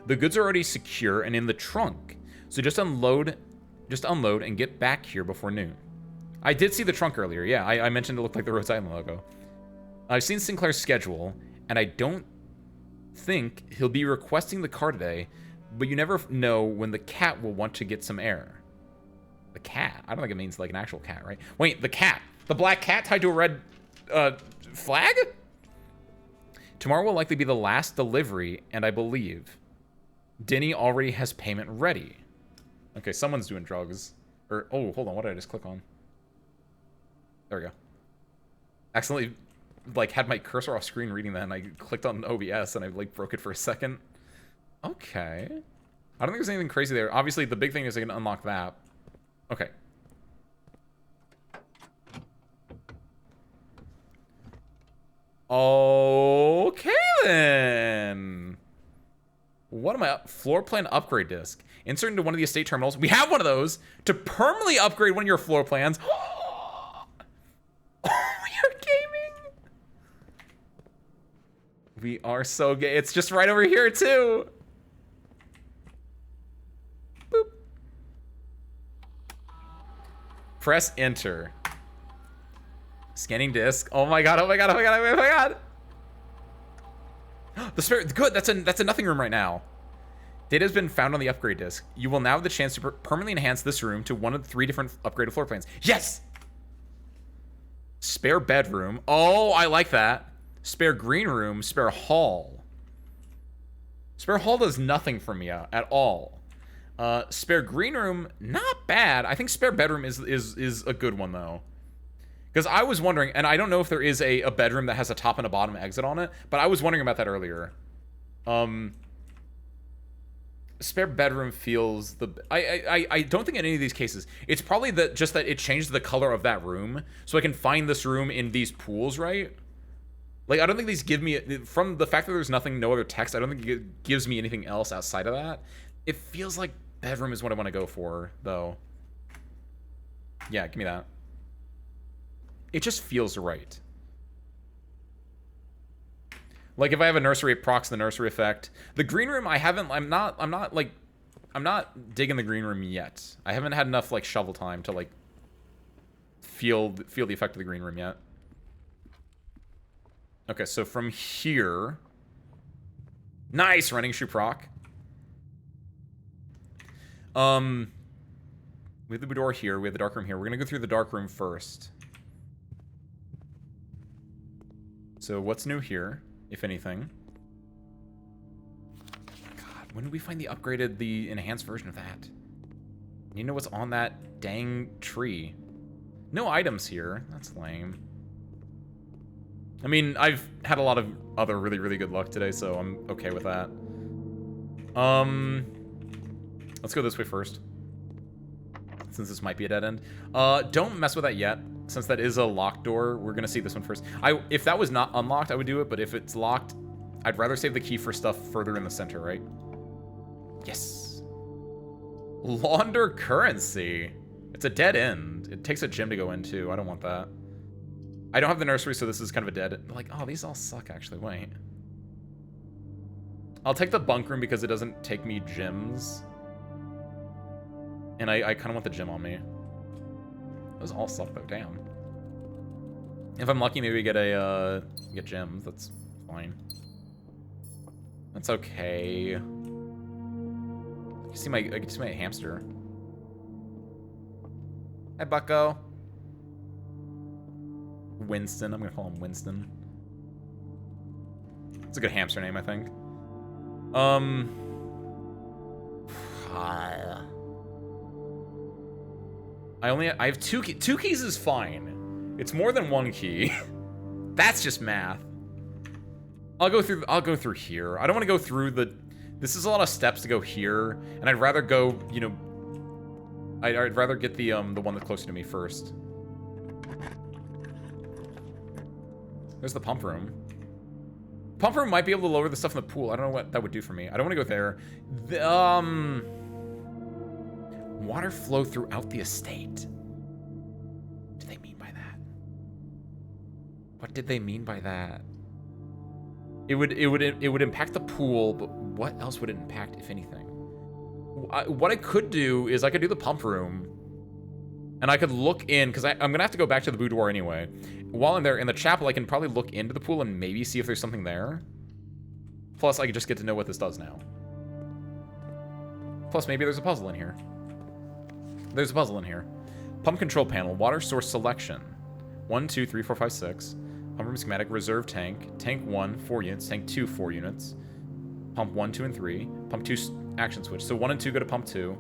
The goods are already secure and in the trunk, so just unload and get back here before noon. I did see the trunk earlier, yeah. I mentioned it looked like the Rhode Island logo. I've seen Sinclair's schedule, and I don't think he'll be requesting the car today, but you never know when the cat will want to get some air. The cat? I don't think it means like an actual cat, right? Wait, the cat. The black cat tied to a red flag? Tomorrow will likely be the last delivery, and I believe Denny already has payment ready. Okay, someone's doing drugs. Or, oh, hold on, what did I just click on? There we go. Accidentally, like, had my cursor off screen reading that, and I clicked on OBS, and I, like, broke it for a second. Okay. I don't think there's anything crazy there. Obviously, the big thing is I can unlock that. Okay. Okay, then. What am I? Floor plan upgrade disc. Insert into one of the estate terminals. We have one of those to permanently upgrade one of your floor plans. Oh, you're gaming. We are so gay. It's just right over here, too. Boop. Press enter. Scanning disc. Oh my god, oh my god, oh my god, oh my god. The spare, good, that's a nothing room right now. Data has been found on the upgrade disc. You will now have the chance to permanently enhance this room to one of the 3 different upgraded floor plans. Yes! Spare bedroom. Oh, I like that. Spare green room, spare hall. Spare hall does nothing for me at all. Spare green room, not bad. I think spare bedroom is a good one, though. Because I was wondering, and I don't know if there is a bedroom that has a top and a bottom exit on it, but I was wondering about that earlier. Spare bedroom feels the... I don't think in any of these cases. It's probably just that it changed the color of that room, so I can find this room in these pools, right? Like, I don't think these give me... From the fact that there's nothing, no other text, I don't think it gives me anything else outside of that. It feels like bedroom is what I want to go for, though. Yeah, give me that. It just feels right. Like, if I have a nursery, it procs the nursery effect. The green room, I'm not digging the green room yet. I haven't had enough, like, shovel time to, like, feel the effect of the green room yet. Okay, so from here... Nice! Running shoe proc. We have the boudoir here. We have the dark room here. We're gonna go through the dark room first. So what's new here, if anything? God, when did we find the enhanced version of that? You know what's on that dang tree? No items here. That's lame. I mean, I've had a lot of other really, really good luck today, so I'm okay with that. Let's go this way first, since this might be a dead end. Don't mess with that yet, since that is a locked door. We're gonna see this one first. If that was not unlocked, I would do it, but if it's locked, I'd rather save the key for stuff further in the center, right? Yes. Launder currency. It's a dead end. It takes a gym to go into. I don't want that. I don't have the nursery, so this is kind of a dead... Like, oh, these all suck, actually. Wait. I'll take the bunk room because it doesn't take me gyms. And I kind of want the gym on me. Those all suck, though. Damn. If I'm lucky, maybe we get get gems. That's fine. That's okay. I can see my hamster. Hi, Bucko. Winston. I'm gonna call him Winston. It's a good hamster name, I think. I have two keys. Two keys is fine. It's more than one key. That's just math. I'll go through here. I don't want to go through the... This is a lot of steps to go here, and I'd rather go, you know... I'd rather get the one that's closer to me first. There's the pump room. Pump room might be able to lower the stuff in the pool. I don't know what that would do for me. I don't want to go there. Water flow throughout the estate. What do they mean by that? What did they mean by that? It would impact the pool, but what else would it impact, if anything? What I could do is I could do the pump room, and I could look in, because I'm gonna have to go back to the boudoir anyway. While I'm there in the chapel, I can probably look into the pool and maybe see if there's something there. Plus, I could just get to know what this does now. Plus, maybe there's a puzzle in here. There's a puzzle in here. Pump control panel, water source selection. 1, 2, 3, 4, 5, 6. Pump room schematic, reserve tank. Tank 1, 4 units. Tank 2, 4 units. Pump 1, 2, and 3. Pump 2, action switch. So 1 and 2 go to pump 2.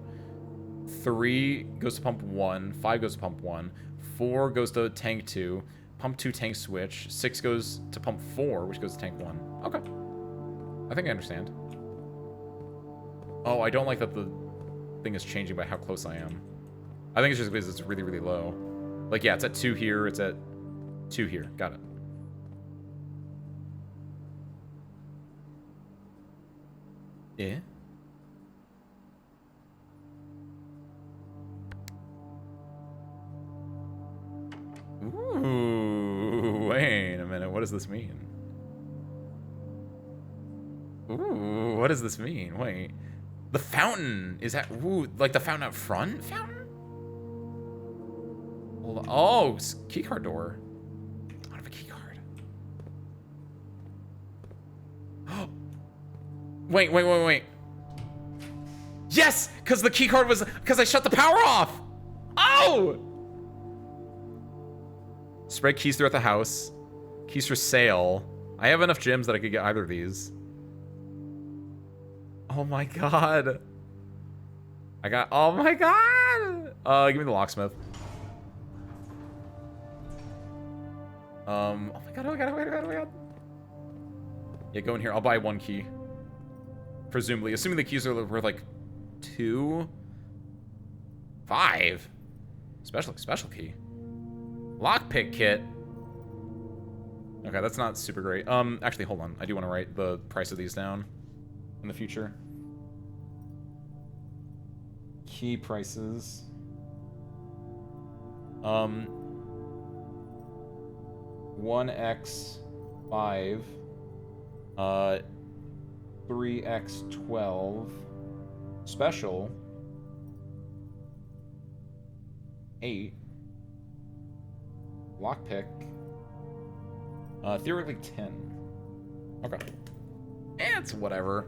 3 goes to pump 1. 5 goes to pump 1. 4 goes to tank 2. Pump 2, tank switch. 6 goes to pump 4, which goes to tank 1. Okay. I think I understand. Oh, I don't like that the thing is changing by how close I am. I think it's just because it's really, really low. Like, yeah, it's at 2 here. It's at 2 here. Got it. Yeah. Ooh, wait a minute. What does this mean? Ooh, what does this mean? Wait. The fountain is that... Ooh, like the fountain out front? Fountain? Hold on. Oh, keycard door. I don't have a keycard. Wait. Yes! Because the keycard was... Because I shut the power off! Oh! Spread keys throughout the house. Keys for sale. I have enough gems that I could get either of these. Oh my god. I got, oh my god! Give me the locksmith. Oh my god, oh my god, oh my god, oh my god. Yeah, go in here. I'll buy 1 key. Presumably. Assuming the keys are worth, like, 2? 5? Special key. Lockpick kit. Okay, that's not super great. Actually, hold on. I do want to write the price of these down in the future. Key prices. 1x5. 3x12. Special. 8. Lockpick. Theoretically 10. Okay. It's whatever.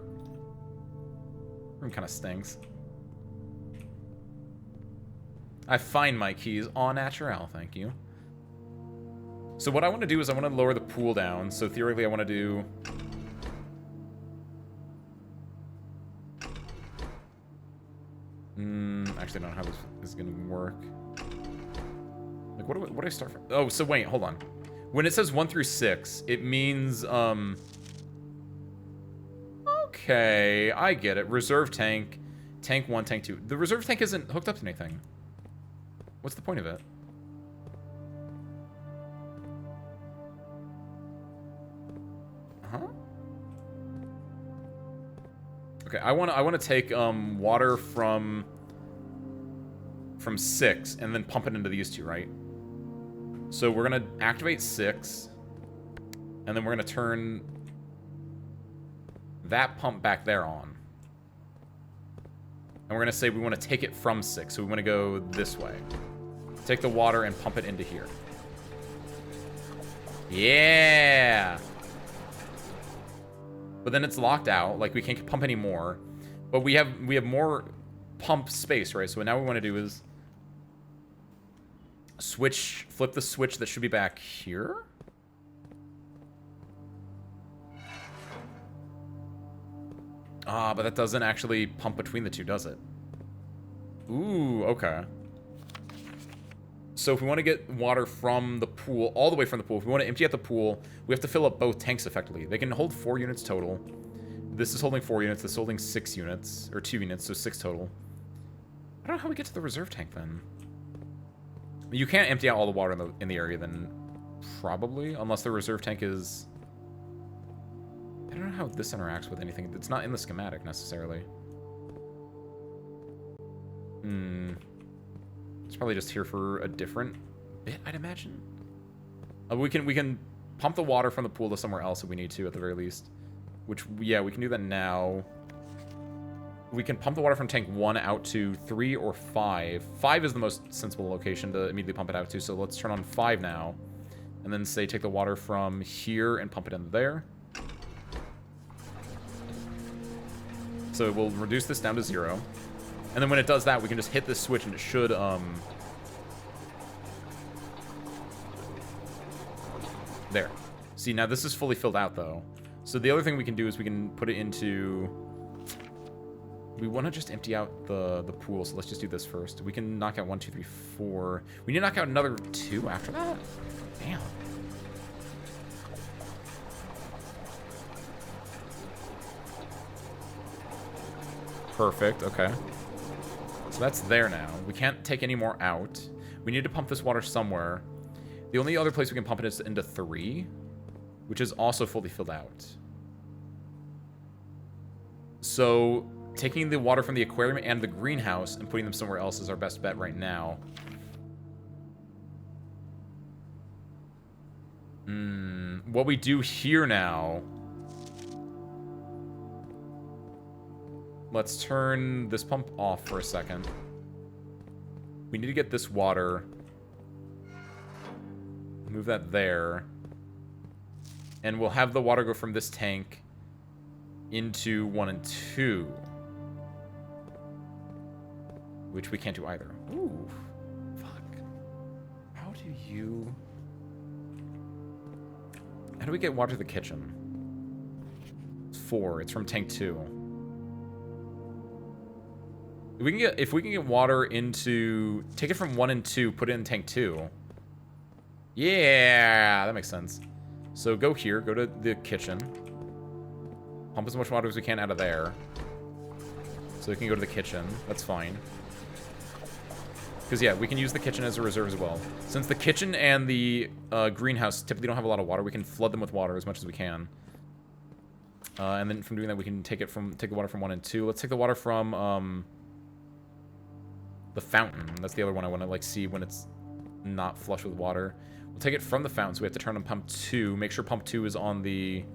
Room kind of stinks. I find my keys en naturel, thank you. So what I want to do is I want to lower the pool down. So theoretically I want to do... actually I don't know how this is going to work. Like, what do I start from? Oh, so wait, hold on. When it says 1 through 6, it means, okay, I get it. Reserve tank, tank 1, tank 2. The reserve tank isn't hooked up to anything. What's the point of it? Huh? Okay, I wanna take water from 6 and then pump it into these 2, right? So we're gonna activate 6, and then we're gonna turn that pump back there on. And we're gonna say we want to take it from 6, so we want to go this way. Take the water and pump it into here. Yeah! But then it's locked out, like we can't pump any more. But we have more pump space, right? So what now we want to do is flip the switch that should be back here. Ah, but that doesn't actually pump between the 2, does it? Ooh, okay. So if we want to get water from the pool, all the way from the pool, if we want to empty out the pool, we have to fill up both tanks effectively. They can hold 4 units total. This is holding 4 units, this is holding 6 units, or 2 units, so 6 total. I don't know how we get to the reserve tank then. You can't empty out all the water in the area then, probably, unless the reserve tank is... I don't know how this interacts with anything. It's not in the schematic, necessarily. It's probably just here for a different bit, I'd imagine. We can pump the water from the pool to somewhere else if we need to, at the very least. Which, yeah, we can do that now. We can pump the water from tank 1 out to 3 or 5. 5 is the most sensible location to immediately pump it out to, so let's turn on 5 now. And then, say, take the water from here and pump it in there. So we'll reduce this down to 0. And then when it does that, we can just hit this switch and it should, there. See, now this is fully filled out, though. So the other thing we can do is we can put it into... We want to just empty out the pool, so let's just do this first. We can knock out 1, 2, 3, 4. We need to knock out another 2 after that? Damn. Perfect, okay. So that's there now. We can't take any more out. We need to pump this water somewhere. The only other place we can pump it is into 3, which is also fully filled out. So... taking the water from the aquarium and the greenhouse and putting them somewhere else is our best bet right now. What we do here now... Let's turn this pump off for a second. We need to get this water. Move that there. And we'll have the water go from this tank into 1 and 2. Which we can't do either. Ooh. Fuck. How do you... How do we get water to the kitchen? It's 4. It's from tank 2. If we can get water into... Take it from 1 and 2, put it in tank 2. Yeah, that makes sense. So go here, go to the kitchen. Pump as much water as we can out of there. So we can go to the kitchen. That's fine. Because, yeah, we can use the kitchen as a reserve as well. Since the kitchen and the greenhouse typically don't have a lot of water, we can flood them with water as much as we can. And then from doing that, we can take the water from 1 and 2. Let's take the water from the fountain. That's the other one I want to like see when it's not flush with water. We'll take it from the fountain, so we have to turn on pump 2. Make sure pump 2 is on the...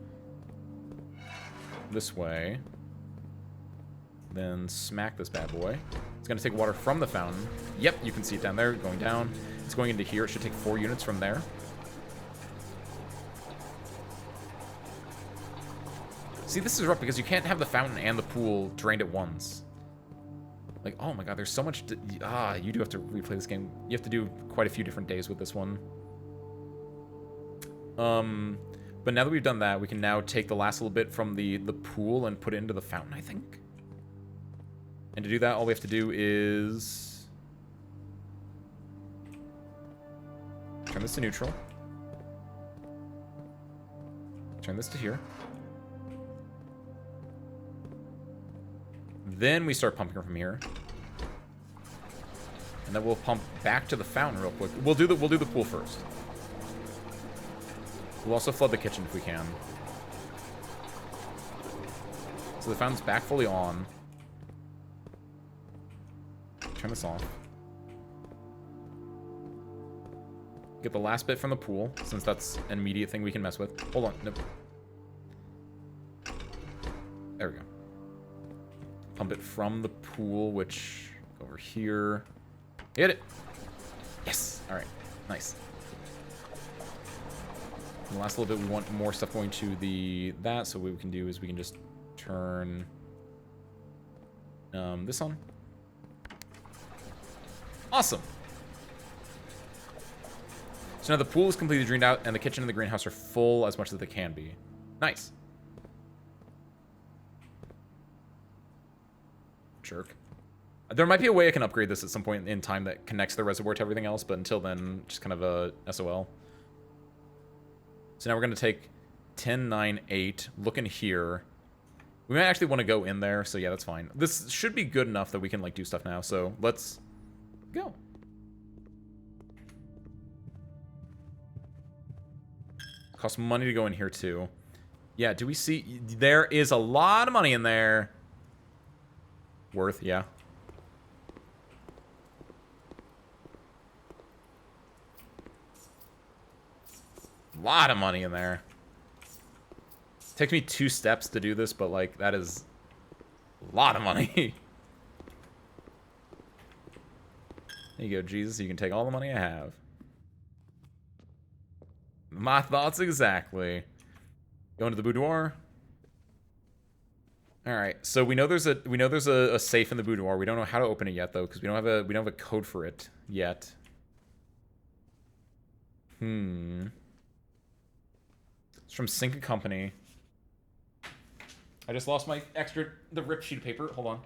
this way. Then smack this bad boy. It's going to take water from the fountain. Yep, you can see it down there, going down. It's going into here. It should take 4 units from there. See, this is rough because you can't have the fountain and the pool drained at once. Like, oh my god, there's so much... you do have to replay this game. You have to do quite a few different days with this one. But now that we've done that, we can now take the last little bit from the pool and put it into the fountain, I think. And to do that, all we have to do is... turn this to neutral. Turn this to here. Then we start pumping from here. And then we'll pump back to the fountain real quick. We'll do the pool first. We'll also flood the kitchen if we can. So the fountain's back fully on. Turn this off. Get the last bit from the pool, since that's an immediate thing we can mess with. Hold on. Nope. There we go. Pump it from the pool, which... over here. Hit it! Yes! Alright. Nice. And the last little bit, we want more stuff going to that, so what we can do is we can just turn this on. Awesome! So now the pool is completely drained out, and the kitchen and the greenhouse are full as much as they can be. Nice. Jerk. There might be a way I can upgrade this at some point in time that connects the reservoir to everything else, but until then, just kind of a SOL. So now we're going to take 10, 9, 8, look in here. We might actually want to go in there, so yeah, that's fine. This should be good enough that we can, like, do stuff now, so let's go. Costs money to go in here, too. Yeah, do we see... there is a lot of money in there. Worth, yeah. Lot of money in there. Takes me 2 steps to do this, but like that is a lot of money. There you go, Jesus. You can take all the money I have. My thoughts exactly. Go into the boudoir. All right, so we know there's a safe in the boudoir. We don't know how to open it yet though, because we don't have a code for it yet. It's from Sync & Company. I just lost the ripped sheet of paper. Hold on.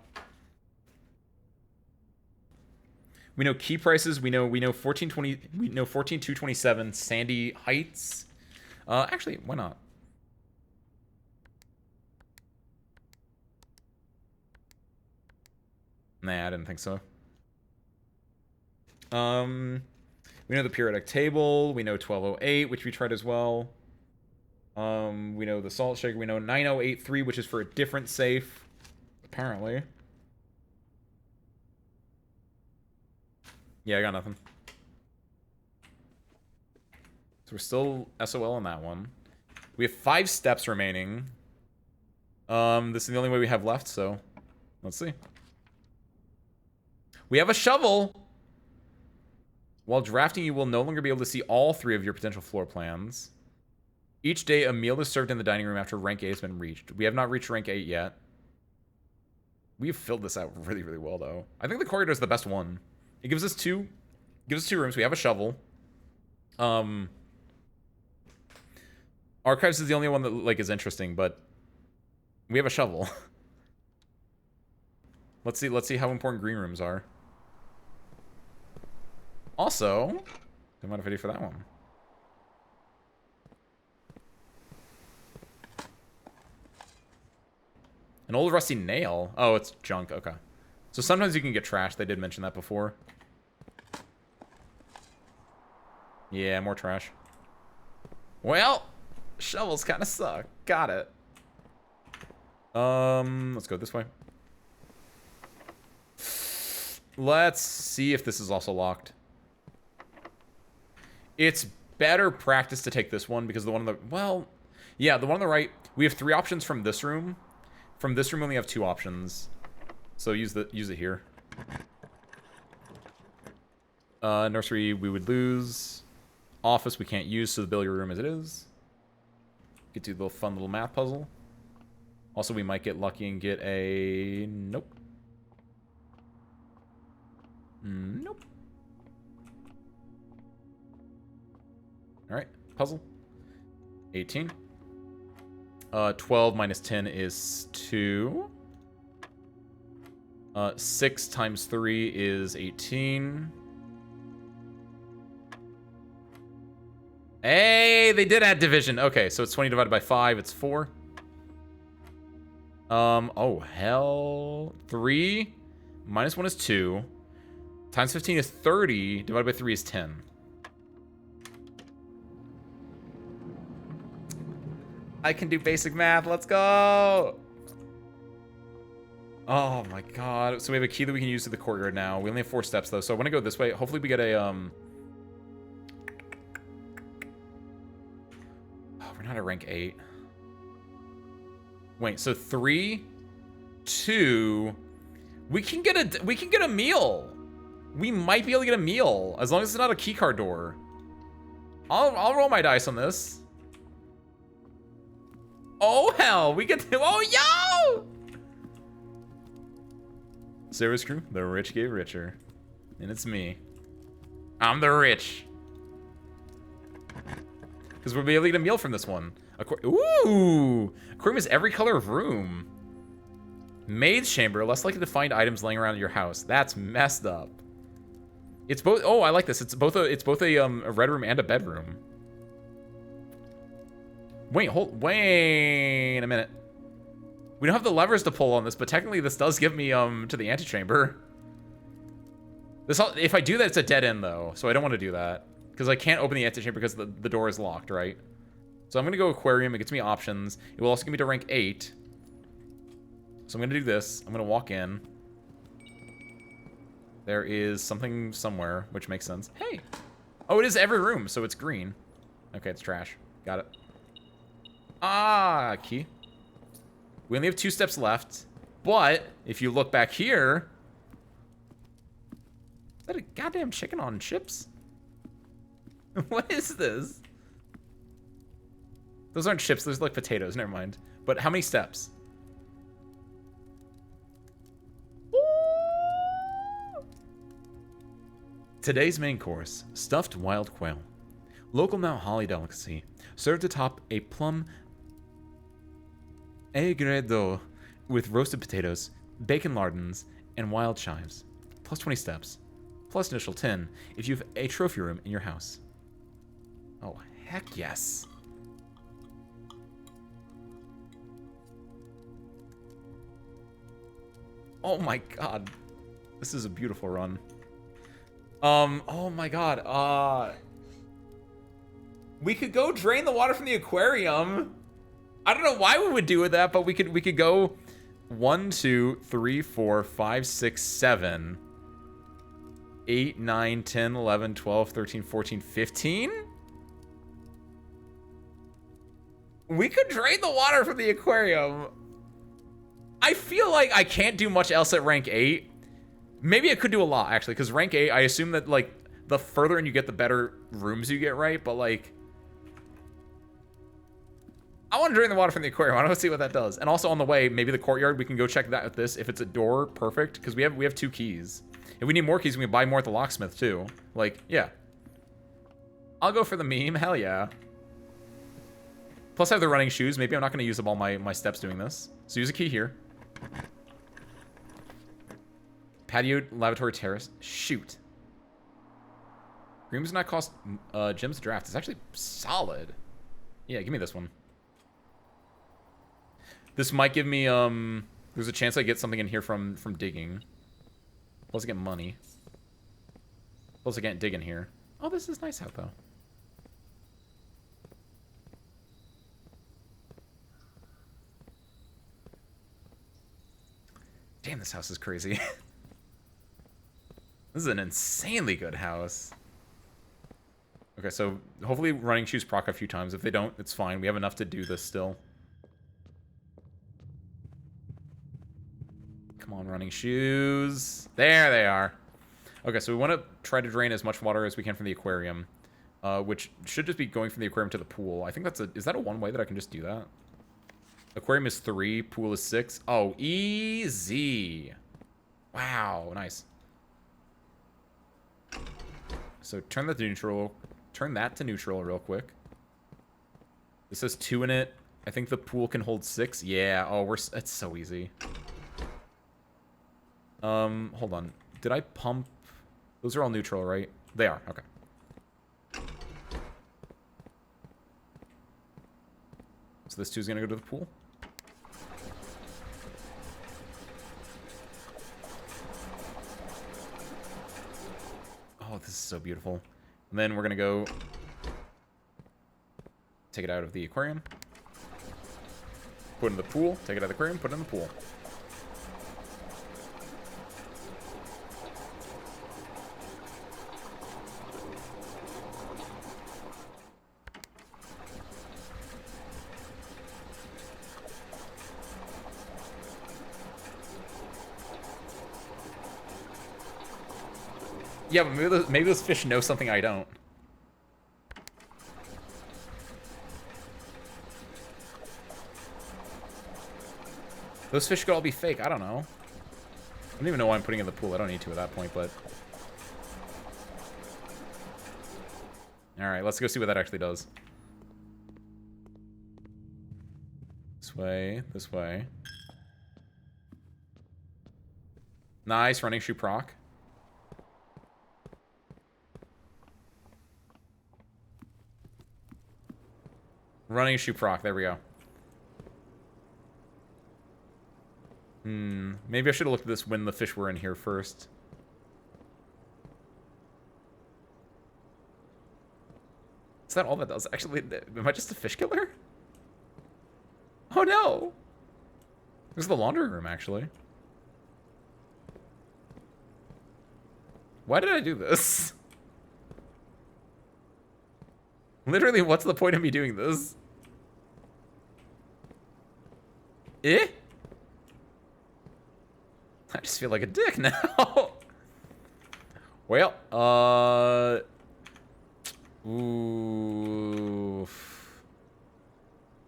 We know key prices. We know 1420. We know 14227 Sandy Heights. Actually, why not? Nah, I didn't think so. We know the periodic table. We know 1208, which we tried as well. We know the salt shaker. We know 9083, which is for a different safe, apparently. Yeah, I got nothing. So we're still SOL on that one. We have 5 steps remaining. This is the only way we have left, so let's see. We have a shovel! While drafting, you will no longer be able to see all 3 of your potential floor plans. Each day, a meal is served in the dining room after rank 8 has been reached. We have not reached rank 8 yet. We've filled this out really, really well, though. I think the corridor is the best one. It gives us 2 rooms. We have a shovel. Archives is the only one that like is interesting, but we have a shovel. Let's see how important green rooms are. Also, don't mind if I do for that one. An old rusty nail. Oh, it's junk. Okay. So sometimes you can get trash. They did mention that before. Yeah, more trash. Well, shovels kind of suck. Got it. Let's go this way. Let's see if this is also locked. It's better practice to take this one because the one on the... Well, yeah, the one on the right, we have 3 options from this room. From this room, we only have 2 options. So use it here. Nursery, we would lose. Office, we can't use, so the billiard room as it is. Get to the fun little math puzzle. Also, we might get lucky and get a... Nope. Nope. Alright, puzzle. 18. 12 minus 10 is 2. 6 times 3 is 18. Hey, they did add division. Okay, so it's 20 divided by 5. It's 4. Oh, hell. 3 minus 1 is 2. Times 15 is 30. Divided by 3 is 10. I can do basic math. Let's go. Oh my god. So we have a key that we can use to the courtyard now. We only have 4 steps though, so I want to go this way. Hopefully we get a Oh, we're not at rank 8. Wait, so 3, 2. We can get a meal. We might be able to get a meal as long as it's not a keycard door. I'll roll my dice on this. Oh hell, we get to, oh yo! Service crew, the rich get richer. And it's me. I'm the rich. Because we'll be able to get a meal from this one. Ooh! Aquarium is every color of room. Maid's chamber, less likely to find items laying around your house. That's messed up. It's both, oh, I like this. It's both a red room and a bedroom. Wait a minute. We don't have the levers to pull on this, but technically this does give me to the antechamber. If I do that, it's a dead end though, so I don't want to do that because I can't open the antechamber because the door is locked, right? So I'm gonna go aquarium. It gets me options. It will also get me to rank 8. So I'm gonna do this. I'm gonna walk in. There is something somewhere, which makes sense. Hey! Oh, it is every room, so it's green. Okay, it's trash. Got it. Ah, key. We only have 2 steps left, but if you look back here, is that a goddamn chicken on chips? What is this? Those aren't chips, those are like potatoes, never mind. But how many steps? Ooh. Today's main course, stuffed wild quail. Local Mount Holly delicacy, served atop a plum aigredo with roasted potatoes, bacon lardons, and wild chives. Plus 20 steps. Plus initial 10 if you have a trophy room in your house. Oh, heck yes. Oh my god. This is a beautiful run. Oh my god. We could go drain the water from the aquarium. I don't know why we would do that, but we could go 1, 2, 3, 4, 5, 6, 7, 8, 9, 10, 11, 12, 13, 14, 15. We could drain the water from the aquarium. I feel like I can't do much else at rank 8. Maybe I could do a lot, actually, because rank 8, I assume that, like, the further in you get, the better rooms you get, right? But, like, I want to drain the water from the aquarium. I want to see what that does. And also on the way, maybe the courtyard, we can go check that with this. If it's a door, perfect, because we have 2 keys. If we need more keys, we can buy more at the locksmith, too. Like, yeah. I'll go for the meme. Hell yeah. Plus, I have the running shoes. Maybe I'm not going to use up all my steps doing this. So use a key here. Patio lavatory terrace. Shoot. Rooms not cost Jim's draft. It's actually solid. Yeah, give me this one. This might give me there's a chance I get something in here from digging. Plus I get money. Plus I can't dig in here. Oh, this is nice out though. Damn, this house is crazy. This is an insanely good house. Okay, so hopefully running shoes proc a few times. If they don't, it's fine. We have enough to do this still. Come on, running shoes. There they are. Okay, so we want to try to drain as much water as we can from the aquarium, which should just be going from the aquarium to the pool. I think that's a... Is that a one-way that I can just do that? Aquarium is 3, pool is 6. Oh, easy. Wow, nice. So turn that to neutral. Turn that to neutral real quick. This says 2 in it. I think the pool can hold 6. Yeah. Oh, it's so easy. Hold on. Did I pump? Those are all neutral, right? They are. Okay. So this 2 is gonna go to the pool. Oh, this is so beautiful. And then we're gonna go take it out of the aquarium, put it in the pool, take it out of the aquarium, put it in the pool. Yeah, but maybe those fish know something I don't. Those fish could all be fake. I don't know. I don't even know why I'm putting it in the pool. I don't need to at that point, but... Alright, let's go see what that actually does. This way, this way. Nice, running shoe proc. Running shoe proc, there we go. Maybe I should have looked at this when the fish were in here first. Is that all that does? Actually, am I just a fish killer? Oh no! This is the laundry room, actually. Why did I do this? Literally, what's the point of me doing this? Eh? I just feel like a dick now. Well, ooh.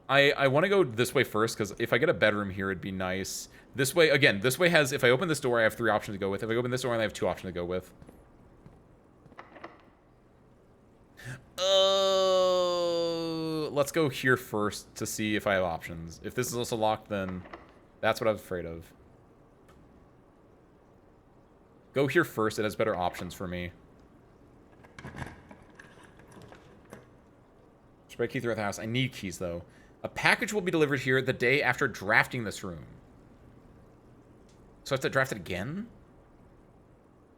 I want to go this way first, because if I get a bedroom here, it'd be nice. This way, again, this way has, if I open this door, I have 3 options to go with. If I open this door, I only have 2 options to go with. Let's go here first to see if I have options. If this is also locked, then that's what I was afraid of. Go here first. It has better options for me. Spread key throughout the house. I need keys, though. A package will be delivered here the day after drafting this room. So I have to draft it again?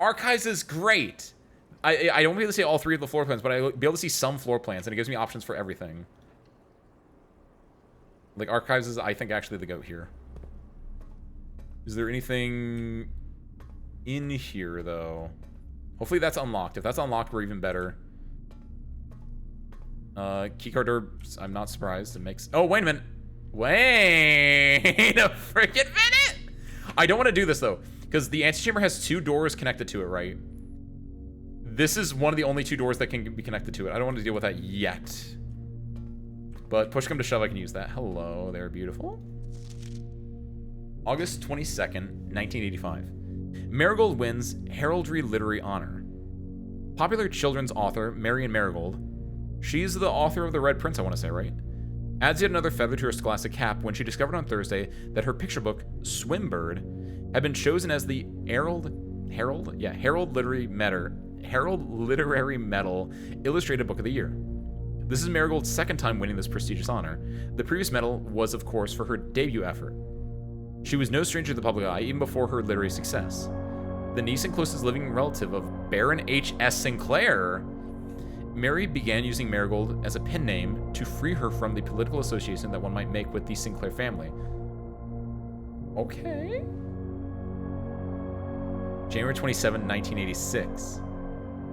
Archives is great. I don't be able to see all 3 of the floor plans, but I'll be able to see some floor plans, and it gives me options for everything. Like, Archives is, I think, actually the GOAT here. Is there anything in here, though? Hopefully that's unlocked. If that's unlocked, we're even better. Keycard door, I'm not surprised. It makes... Oh, wait a minute. Wait a freaking minute! I don't want to do this, though, because the antechamber has 2 doors connected to it, right? This is one of the only 2 doors that can be connected to it. I don't want to deal with that yet. But push come to shove, I can use that. Hello there, beautiful. August 22nd, 1985. Marigold wins Heraldry Literary Honor. Popular children's author Marion Marigold, she's the author of The Red Prince, I want to say, right? Adds yet another feather to her scholastic cap when she discovered on Thursday that her picture book, Swimbird, had been chosen as the Herald Herald Literary Medal Illustrated Book of the Year. This is Marigold's second time winning this prestigious honor. The previous medal was, of course, for her debut effort. She was no stranger to the public eye even before her literary success. The niece and closest living relative of Baron H.S. Sinclair, Mary began using Marigold as a pen name to free her from the political association that one might make with the Sinclair family. Okay. January 27, 1986.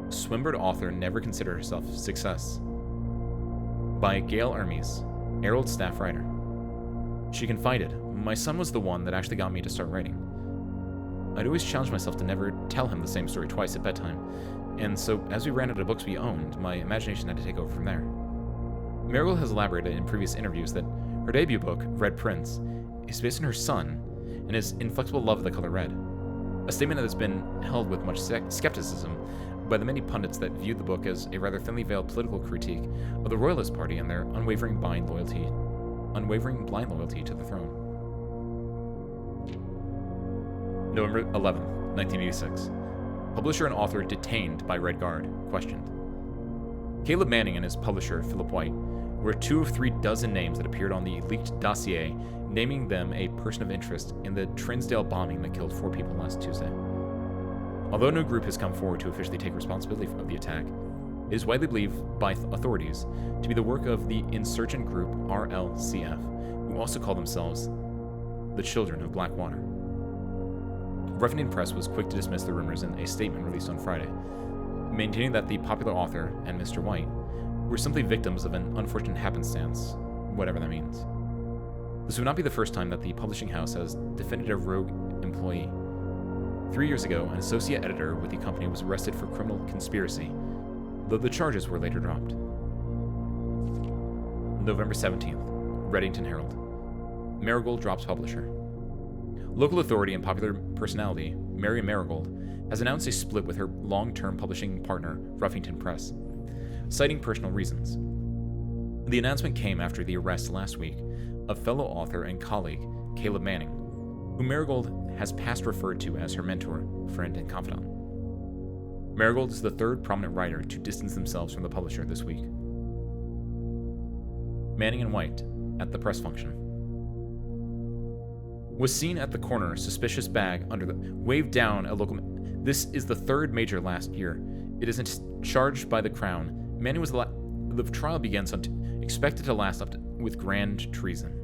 Swinburne author never considered herself a success. By Gail Hermes, Herald staff writer. She confided, "My son was the one that actually got me to start writing. I'd always challenged myself to never tell him the same story twice at bedtime, and so as we ran out of books we owned, my imagination had to take over from there." Marigold has elaborated in previous interviews that her debut book, Red Prince, is based on her son and his inflexible love of the color red, a statement that has been held with much skepticism by the many pundits that viewed the book as a rather thinly veiled political critique of the Royalist Party and their unwavering blind loyalty to the throne. November 11, 1986. Publisher and author detained by Red Guard, questioned. Caleb Manning and his publisher, Philip White, were 2 of 3 dozen names that appeared on the leaked dossier, naming them a person of interest in the Trinsdale bombing that killed 4 people last Tuesday. Although no group has come forward to officially take responsibility for the attack, it is widely believed by authorities to be the work of the insurgent group RLCF, who also call themselves the Children of Blackwater. Ruffian Press was quick to dismiss the rumors in a statement released on Friday, maintaining that the popular author and Mr. White were simply victims of an unfortunate happenstance, whatever that means. This would not be the first time that the publishing house has defended a rogue employee. 3 years ago, an associate editor with the company was arrested for criminal conspiracy, though the charges were later dropped. November 17th, Reddington Herald. Marigold drops publisher. Local authority and popular personality, Mary Marigold, has announced a split with her long-term publishing partner, Ruffington Press, citing personal reasons. The announcement came after the arrest last week of fellow author and colleague, Caleb Manning, whom Marigold has past referred to as her mentor, friend, and confidant. Marigold is the 3rd prominent writer to distance themselves from the publisher this week. Manning and White, at the press function. Was seen at the corner, suspicious bag under the waved down a local. This is the 3rd major last year. It isn't charged by the Crown. Manning was the trial begins expected to last up to, with grand treason.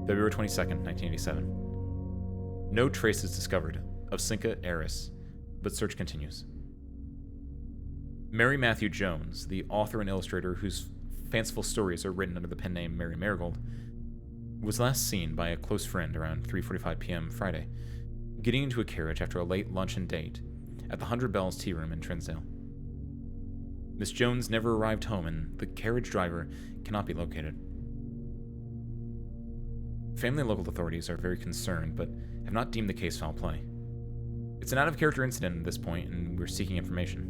February 22nd, 1987. No traces discovered of Cinca heiress, but search continues. Mary Matthew Jones, the author and illustrator whose fanciful stories are written under the pen name Mary Marigold, was last seen by a close friend around 3:45 p.m. Friday, getting into a carriage after a late luncheon date at the 100 Bells Tea Room in Trinsdale. Miss Jones never arrived home, and the carriage driver cannot be located. Family and local authorities are very concerned, but have not deemed the case foul play. It's an out-of-character incident at this point, and we're seeking information.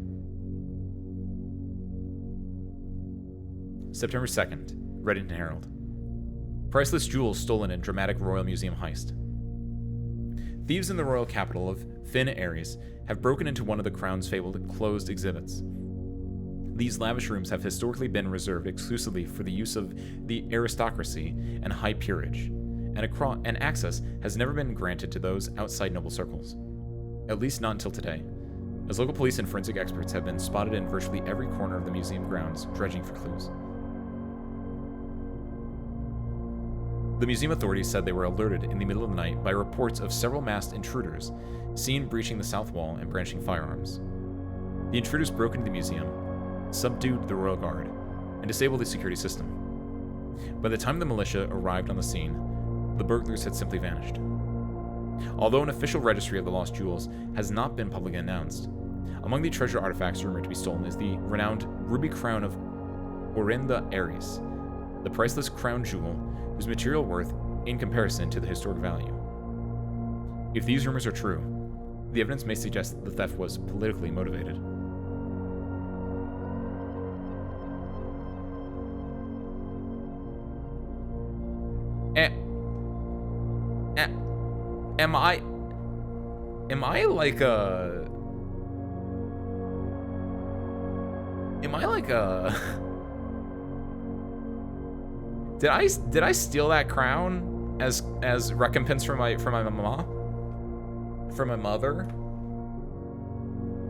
September 2nd, Reddington Herald. Priceless jewels stolen in dramatic Royal Museum heist. Thieves in the royal capital of Finn Ares have broken into one of the Crown's fabled closed exhibits. These lavish rooms have historically been reserved exclusively for the use of the aristocracy and high peerage, and access has never been granted to those outside noble circles. At least not until today, as local police and forensic experts have been spotted in virtually every corner of the museum grounds, dredging for clues. The museum authorities said they were alerted in the middle of the night by reports of several masked intruders seen breaching the south wall and brandishing firearms. The intruders broke into the museum, subdued the royal guard, and disabled the security system. By the time the militia arrived on the scene, the burglars had simply vanished. Although an official registry of the lost jewels has not been publicly announced, among the treasure artifacts rumored to be stolen is the renowned ruby crown of Orinda Ares, the priceless crown jewel whose material worth in comparison to the historic value. If these rumors are true, the evidence may suggest that the theft was politically motivated. Am I like a... Am I like a... Did I steal that crown as recompense for my mama? For my mother?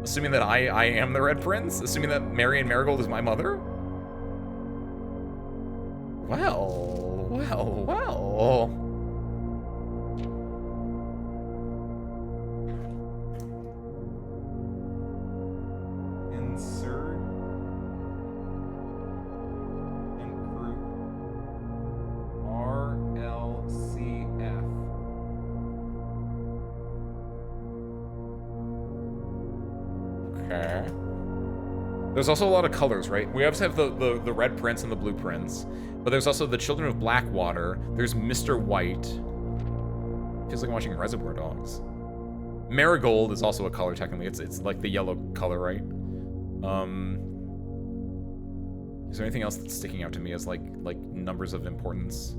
Assuming that I am the Red Prince? Assuming that Marion Marigold is my mother? Well, well, well. Insert and group RLCF. Okay. There's also a lot of colors, right? We obviously have the Red Prince and the Blue Prince, but there's also the Children of Blackwater. There's Mr. White. Feels like I'm watching Reservoir Dogs. Marigold is also a color, technically. It's like the yellow color, right? Is there anything else that's sticking out to me as like numbers of importance?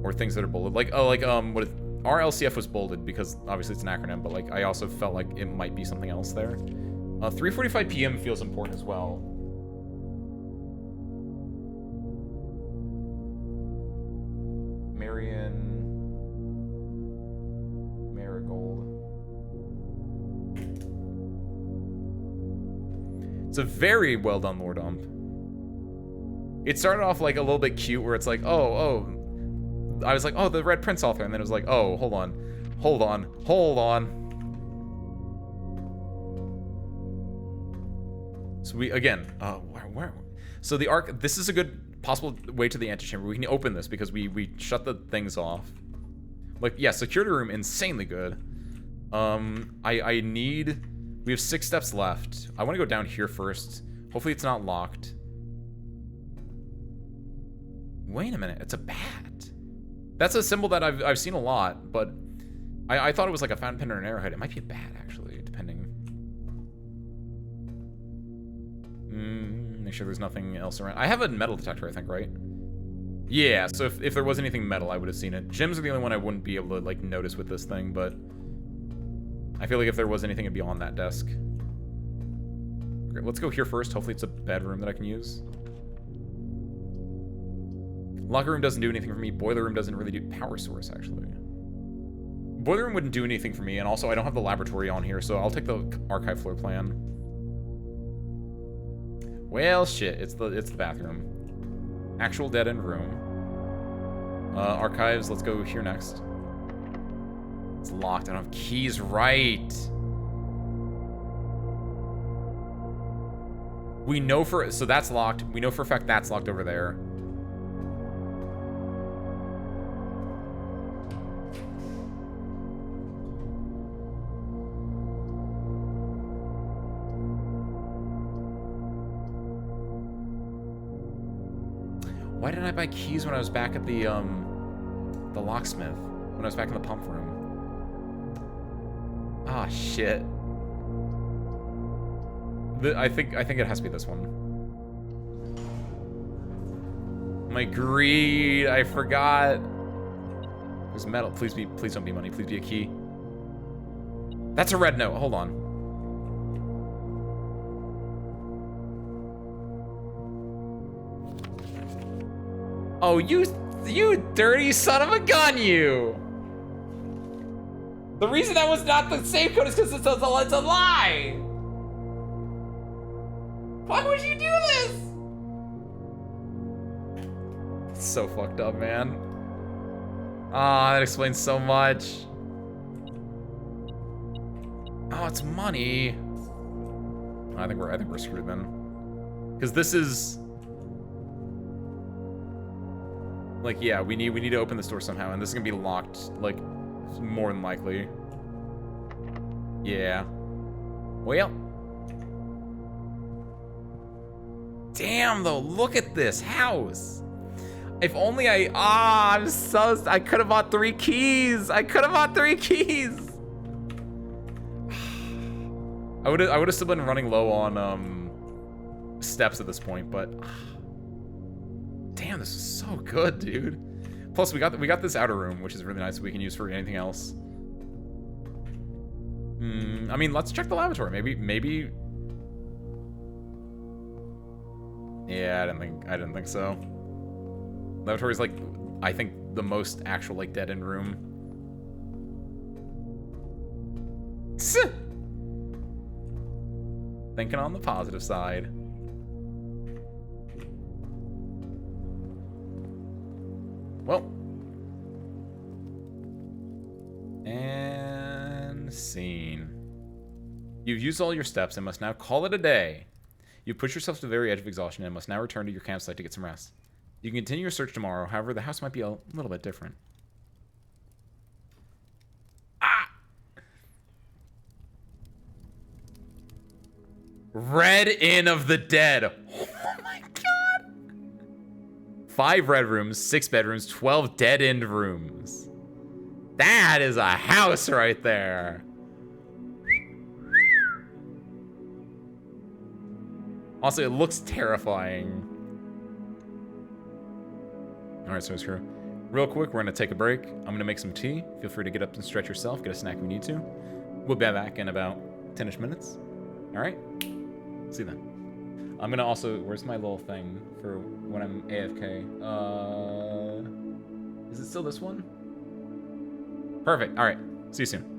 Or things that are bolded? Like, oh, like, what is... RLCF was bolded because obviously it's an acronym, but like I also felt like it might be something else there. 3:45 p.m. feels important as well. Marion Marigold. It's a very well done lore dump. It started off like a little bit cute where it's like, oh, I was like, oh, the Red Prince author, and then it was like, oh, hold on. So we, again, where? So the arc, this is a good possible way to the antechamber. We can open this because we shut the things off. Like, yeah, security room, insanely good. I need, we have 6 steps left. I want to go down here first. Hopefully it's not locked. Wait a minute, it's a bat. That's a symbol that I've seen a lot, but I thought it was like a fountain pen or an arrowhead. It might be a bat, actually, depending. Make sure there's nothing else around. I have a metal detector, I think, right? Yeah, so if there was anything metal, I would have seen it. Gems are the only one I wouldn't be able to, like, notice with this thing, but I feel like if there was anything, it'd be on that desk. Okay, let's go here first. Hopefully it's a bedroom that I can use. Locker room doesn't do anything for me. Boiler room doesn't really do... Power source, actually. Boiler room wouldn't do anything for me, and also I don't have the laboratory on here, so I'll take the archive floor plan. Well, shit. It's the bathroom. Actual dead-end room. Archives, let's go here next. It's locked. I don't have keys. Right. We know for... So that's locked. We know for a fact that's locked over there. Why didn't I buy keys when I was back at the locksmith? When I was back in the pump room? Ah, shit. I think it has to be this one. My greed, I forgot. There's metal. Please don't be money. Please be a key. That's a red note. Hold on. Oh, you dirty son of a gun, you! The reason that was not the safe code is because it's a lie! Why would you do this? It's so fucked up, man. Ah, that explains so much. Oh, it's money. I think we're screwed then. Because this is... Like, yeah, we need to open this door somehow, and this is gonna be locked, like, more than likely. Yeah. Well. Damn, though, look at this house. If only I could have bought 3 keys. I could have bought 3 keys. I would have still been running low on steps at this point, but damn, this is so good, dude. Plus, we got this outer room, which is really nice. We can use for anything else. I mean, let's check the lavatory. Maybe. Yeah, I didn't think so. Lavatory's like, I think the most actual like dead end room. Thinking on the positive side. Well. And scene. You've used all your steps and must now call it a day. You've pushed yourself to the very edge of exhaustion and must now return to your campsite to get some rest. You can continue your search tomorrow, however, the house might be a little bit different. Ah! Red Inn of the Dead. Oh my god! 5 red rooms, 6 bedrooms, 12 dead end rooms. That is a house right there. Also, it looks terrifying. All right, so it's crew. Real quick, we're gonna take a break. I'm gonna make some tea. Feel free to get up and stretch yourself. Get a snack if you need to. We'll be back in about 10-ish minutes. All right. See you then. I'm gonna also. Where's my little thing for when I'm AFK? Is it still this one? Perfect. All right. See you soon.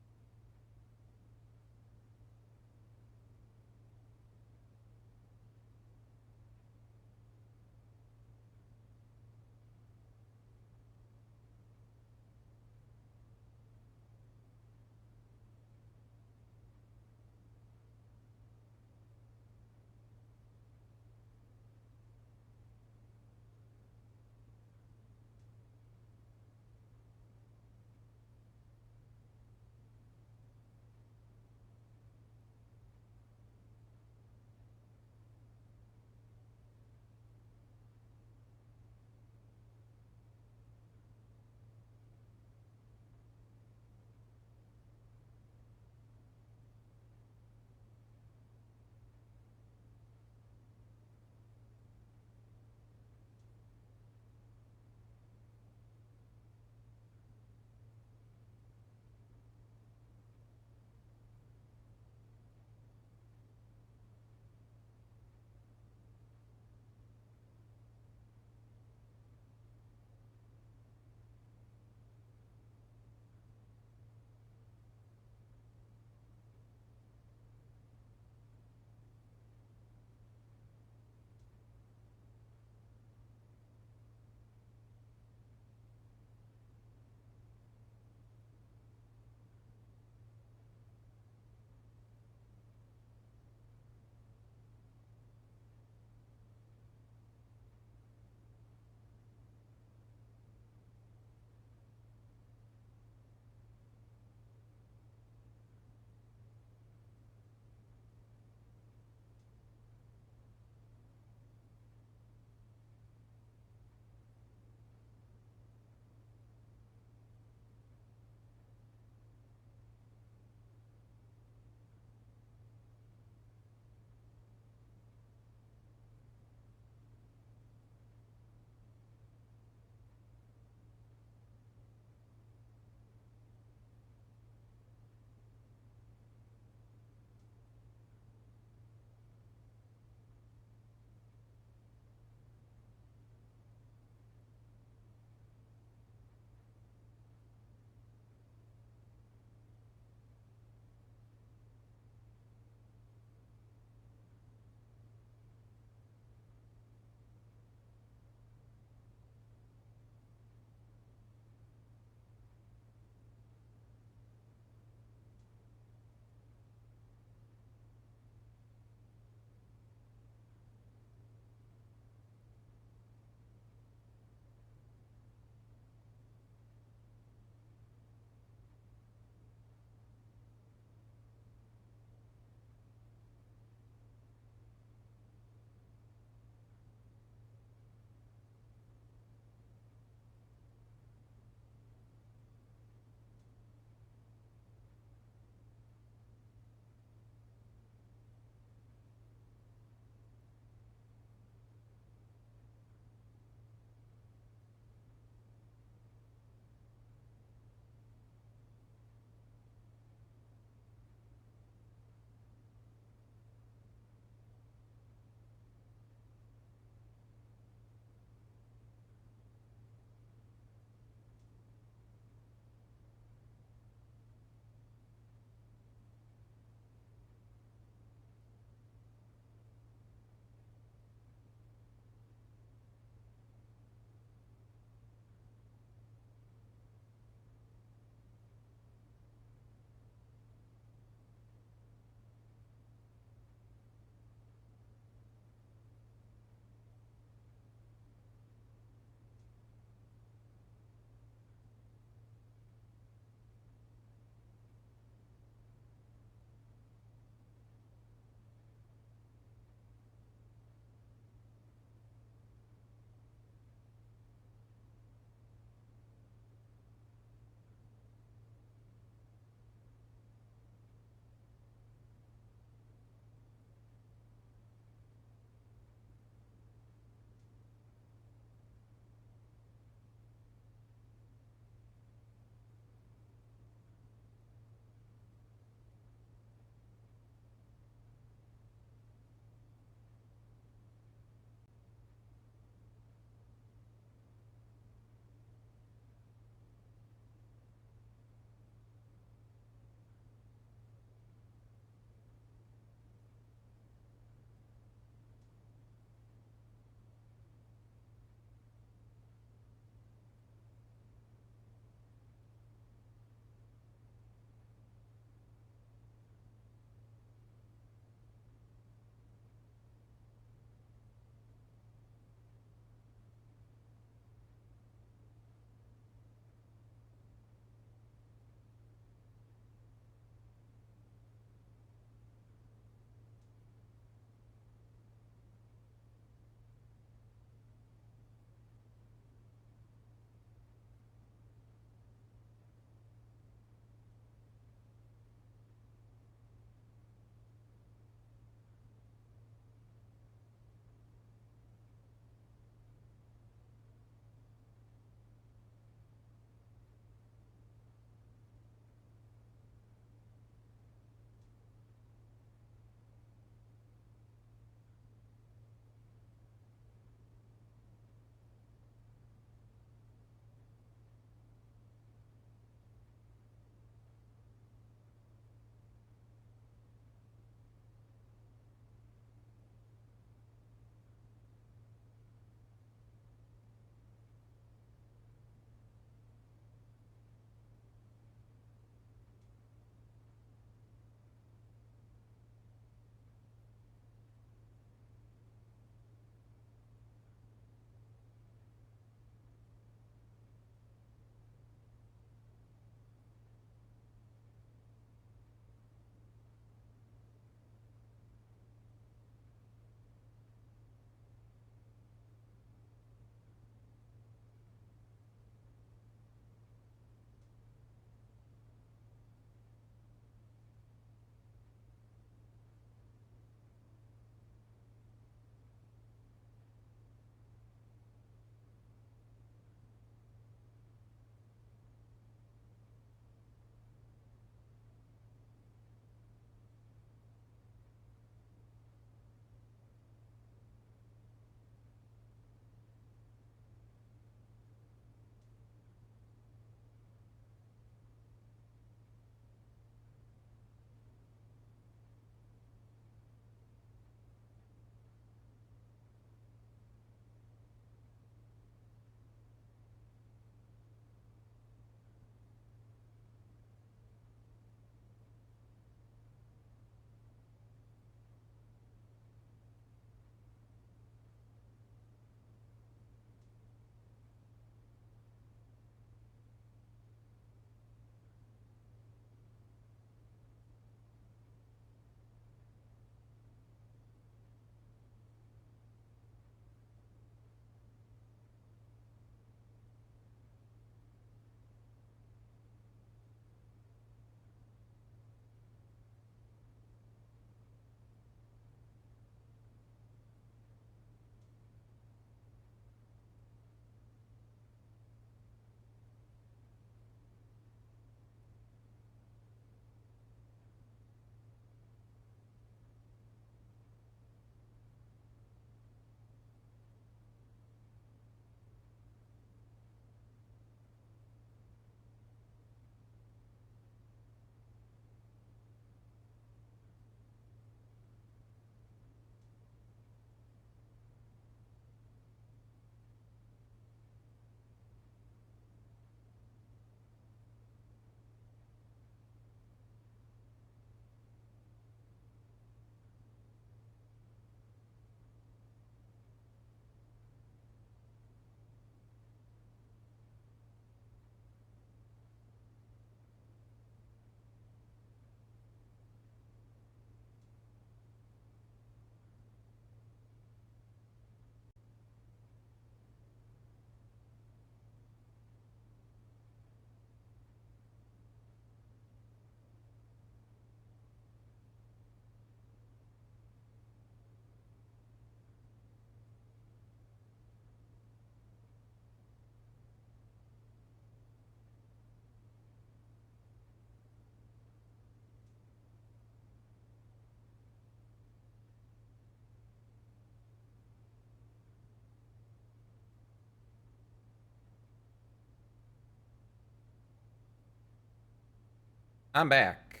I'm back.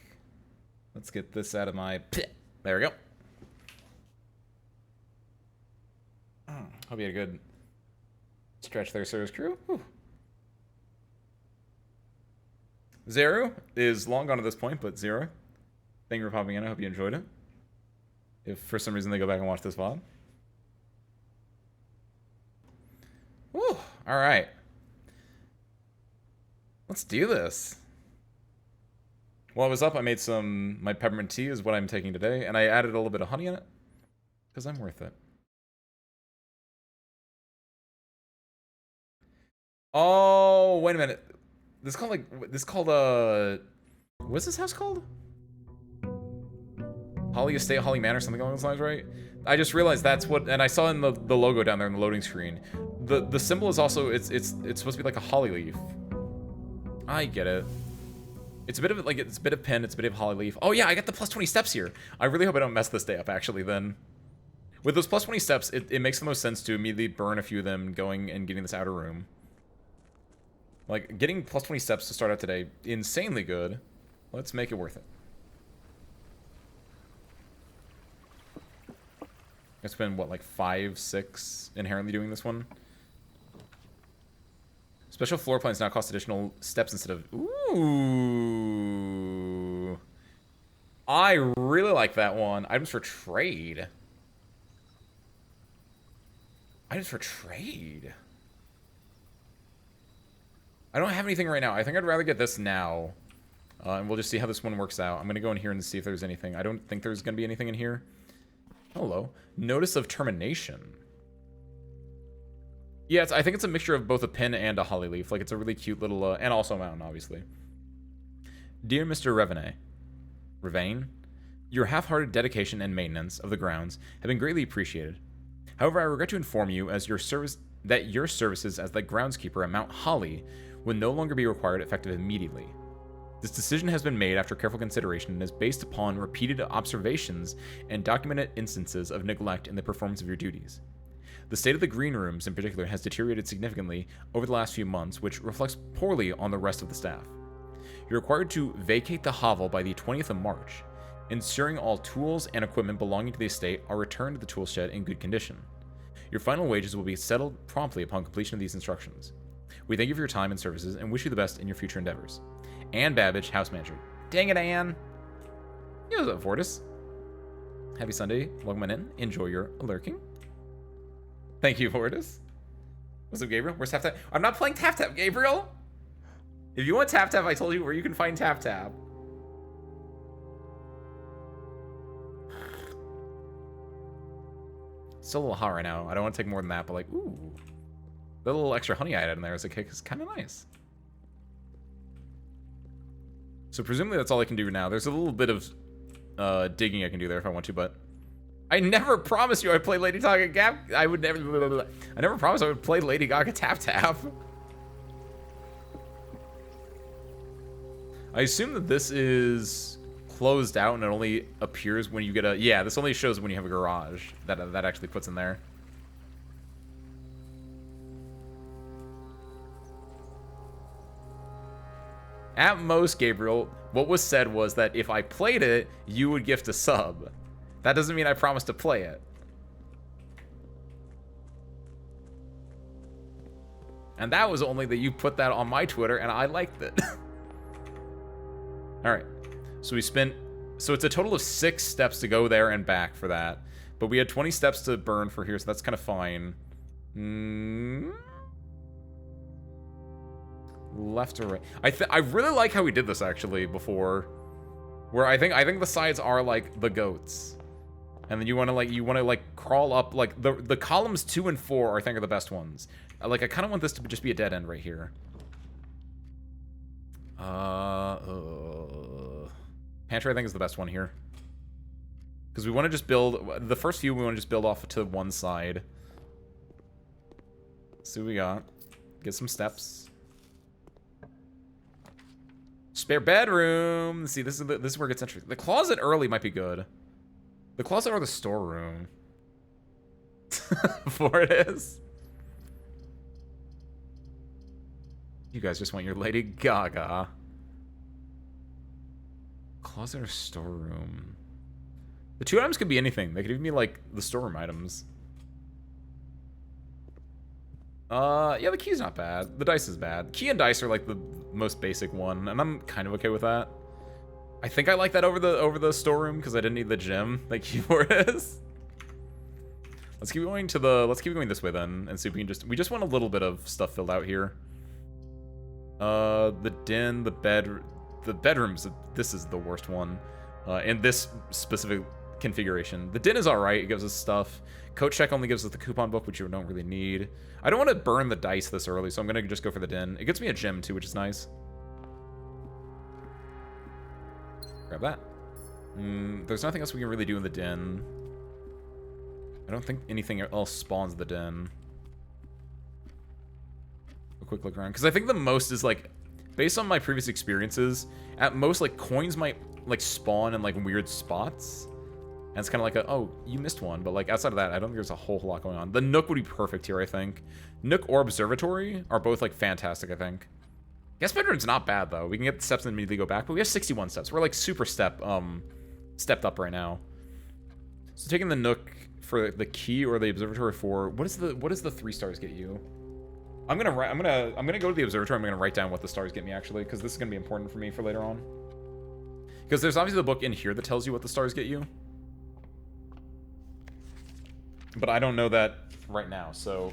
Let's get this out of my pit. There we go. Hope you had a good stretch there, Service Crew. Whew. Zero is long gone at this point, but Zero, thank you for popping in. I hope you enjoyed it. If for some reason they go back and watch this VOD. Whew. All right. Let's do this. While I was up, I made my peppermint tea is what I'm taking today, and I added a little bit of honey in it, because I'm worth it. Oh, wait a minute. This is called what's this house called? Holly Estate, Holly Manor, something along those lines, right? I just realized that's what, and I saw in the logo down there in the loading screen. The symbol is also, it's supposed to be like a holly leaf. I get it. It's a bit of like, it's a bit of pin, it's a bit of holly leaf. Oh yeah, I got the plus 20 steps here. I really hope I don't mess this day up actually then. With those plus 20 steps, it makes the most sense to immediately burn a few of them going and getting this outer room. Like, getting plus 20 steps to start out today, insanely good. Let's make it worth it. I spent, what, like 5, 6 inherently doing this one? Special floor plans now cost additional steps instead of... Ooh. I really like that one. Items for trade. Items for trade. I don't have anything right now. I think I'd rather get this now. And we'll just see how this one works out. I'm going to go in here and see if there's anything. I don't think there's going to be anything in here. Hello. Notice of termination. Yeah, I think it's a mixture of both a pin and a holly leaf. Like, it's a really cute little... and also a mountain, obviously. Dear Mr. Revane, your half-hearted dedication and maintenance of the grounds have been greatly appreciated. However, I regret to inform you that your services as the groundskeeper at Mount Holly will no longer be required effective immediately. This decision has been made after careful consideration and is based upon repeated observations and documented instances of neglect in the performance of your duties. The state of the green rooms in particular has deteriorated significantly over the last few months, which reflects poorly on the rest of the staff. You're required to vacate the hovel by the 20th of March, ensuring all tools and equipment belonging to the estate are returned to the tool shed in good condition. Your final wages will be settled promptly upon completion of these instructions. We thank you for your time and services and wish you the best in your future endeavors. Ann Babbage, House Manager. Dang it, Ann. You know what's up, Fortis. Happy Sunday. Welcome on in. Enjoy your lurking. Thank you, Fortis. What's up, Gabriel? Where's Tap Tap? I'm not playing Tap Tap, Gabriel. If you want Tap Tap, I told you where you can find Tap Tap. Still a little hot right now. I don't want to take more than that, but like, ooh. The little extra honey I added in there as a kick is kind of nice. So presumably that's all I can do now. There's a little bit of digging I can do there if I want to, but I never promised you I'd play Lady Gaga Gap. I never promised I would play Lady Gaga Tap Tap. I assume that this is closed out and it only appears when you get a... Yeah, this only shows when you have a garage that actually puts in there. At most, Gabriel, what was said was that if I played it, you would gift a sub. That doesn't mean I promised to play it. And that was only that you put that on my Twitter and I liked it. Alright. So we spent... So it's a total of 6 steps to go there and back for that. But we had 20 steps to burn for here, so that's kind of fine. Left or right? I really like how we did this actually before, where I think the sides are like the goats, and then you want to like crawl up like the columns 2 and 4 I think are the best ones. Like I kind of want this to just be a dead end right here. Pantry I think is the best one here, because we want to just build the first few. We want to just build off to one side. See what we got. Get some steps. Spare bedroom. See, this is where it gets interesting. The closet early might be good. The closet or the storeroom. For it is. You guys just want your Lady Gaga. Closet or storeroom? The 2 items could be anything. They could even be, like, the storeroom items. Yeah, the key's not bad. The dice is bad. Key and dice are, like, the most basic one, and I'm kind of okay with that. I think I like that over the storeroom, because I didn't need the gym that keyboard is. Let's keep going this way, then, and see if we can we just want a little bit of stuff filled out here. The den, the bedrooms, this is the worst one. In this specific configuration. The den is alright, it gives us stuff. Coat check only gives us the coupon book, which you don't really need. I don't want to burn the dice this early, so I'm gonna just go for the den. It gets me a gem too, which is nice. Grab that. There's nothing else we can really do in the den. I don't think anything else spawns the den. A quick look around, because I think the most is like, based on my previous experiences, at most like coins might like spawn in like weird spots. And it's kind of like oh, you missed one, but like outside of that, I don't think there's a whole lot going on. The Nook would be perfect here, I think. Nook or Observatory are both like fantastic, I think. Guest bedroom's not bad though. We can get the steps and immediately go back, but we have 61 steps. We're like super stepped up right now. So taking the Nook for the key or the Observatory for what does the 3 stars get you? I'm gonna go to the Observatory. I'm gonna write down what the stars get me actually, because this is gonna be important for me for later on. Because there's obviously the book in here that tells you what the stars get you. But I don't know that right now, so...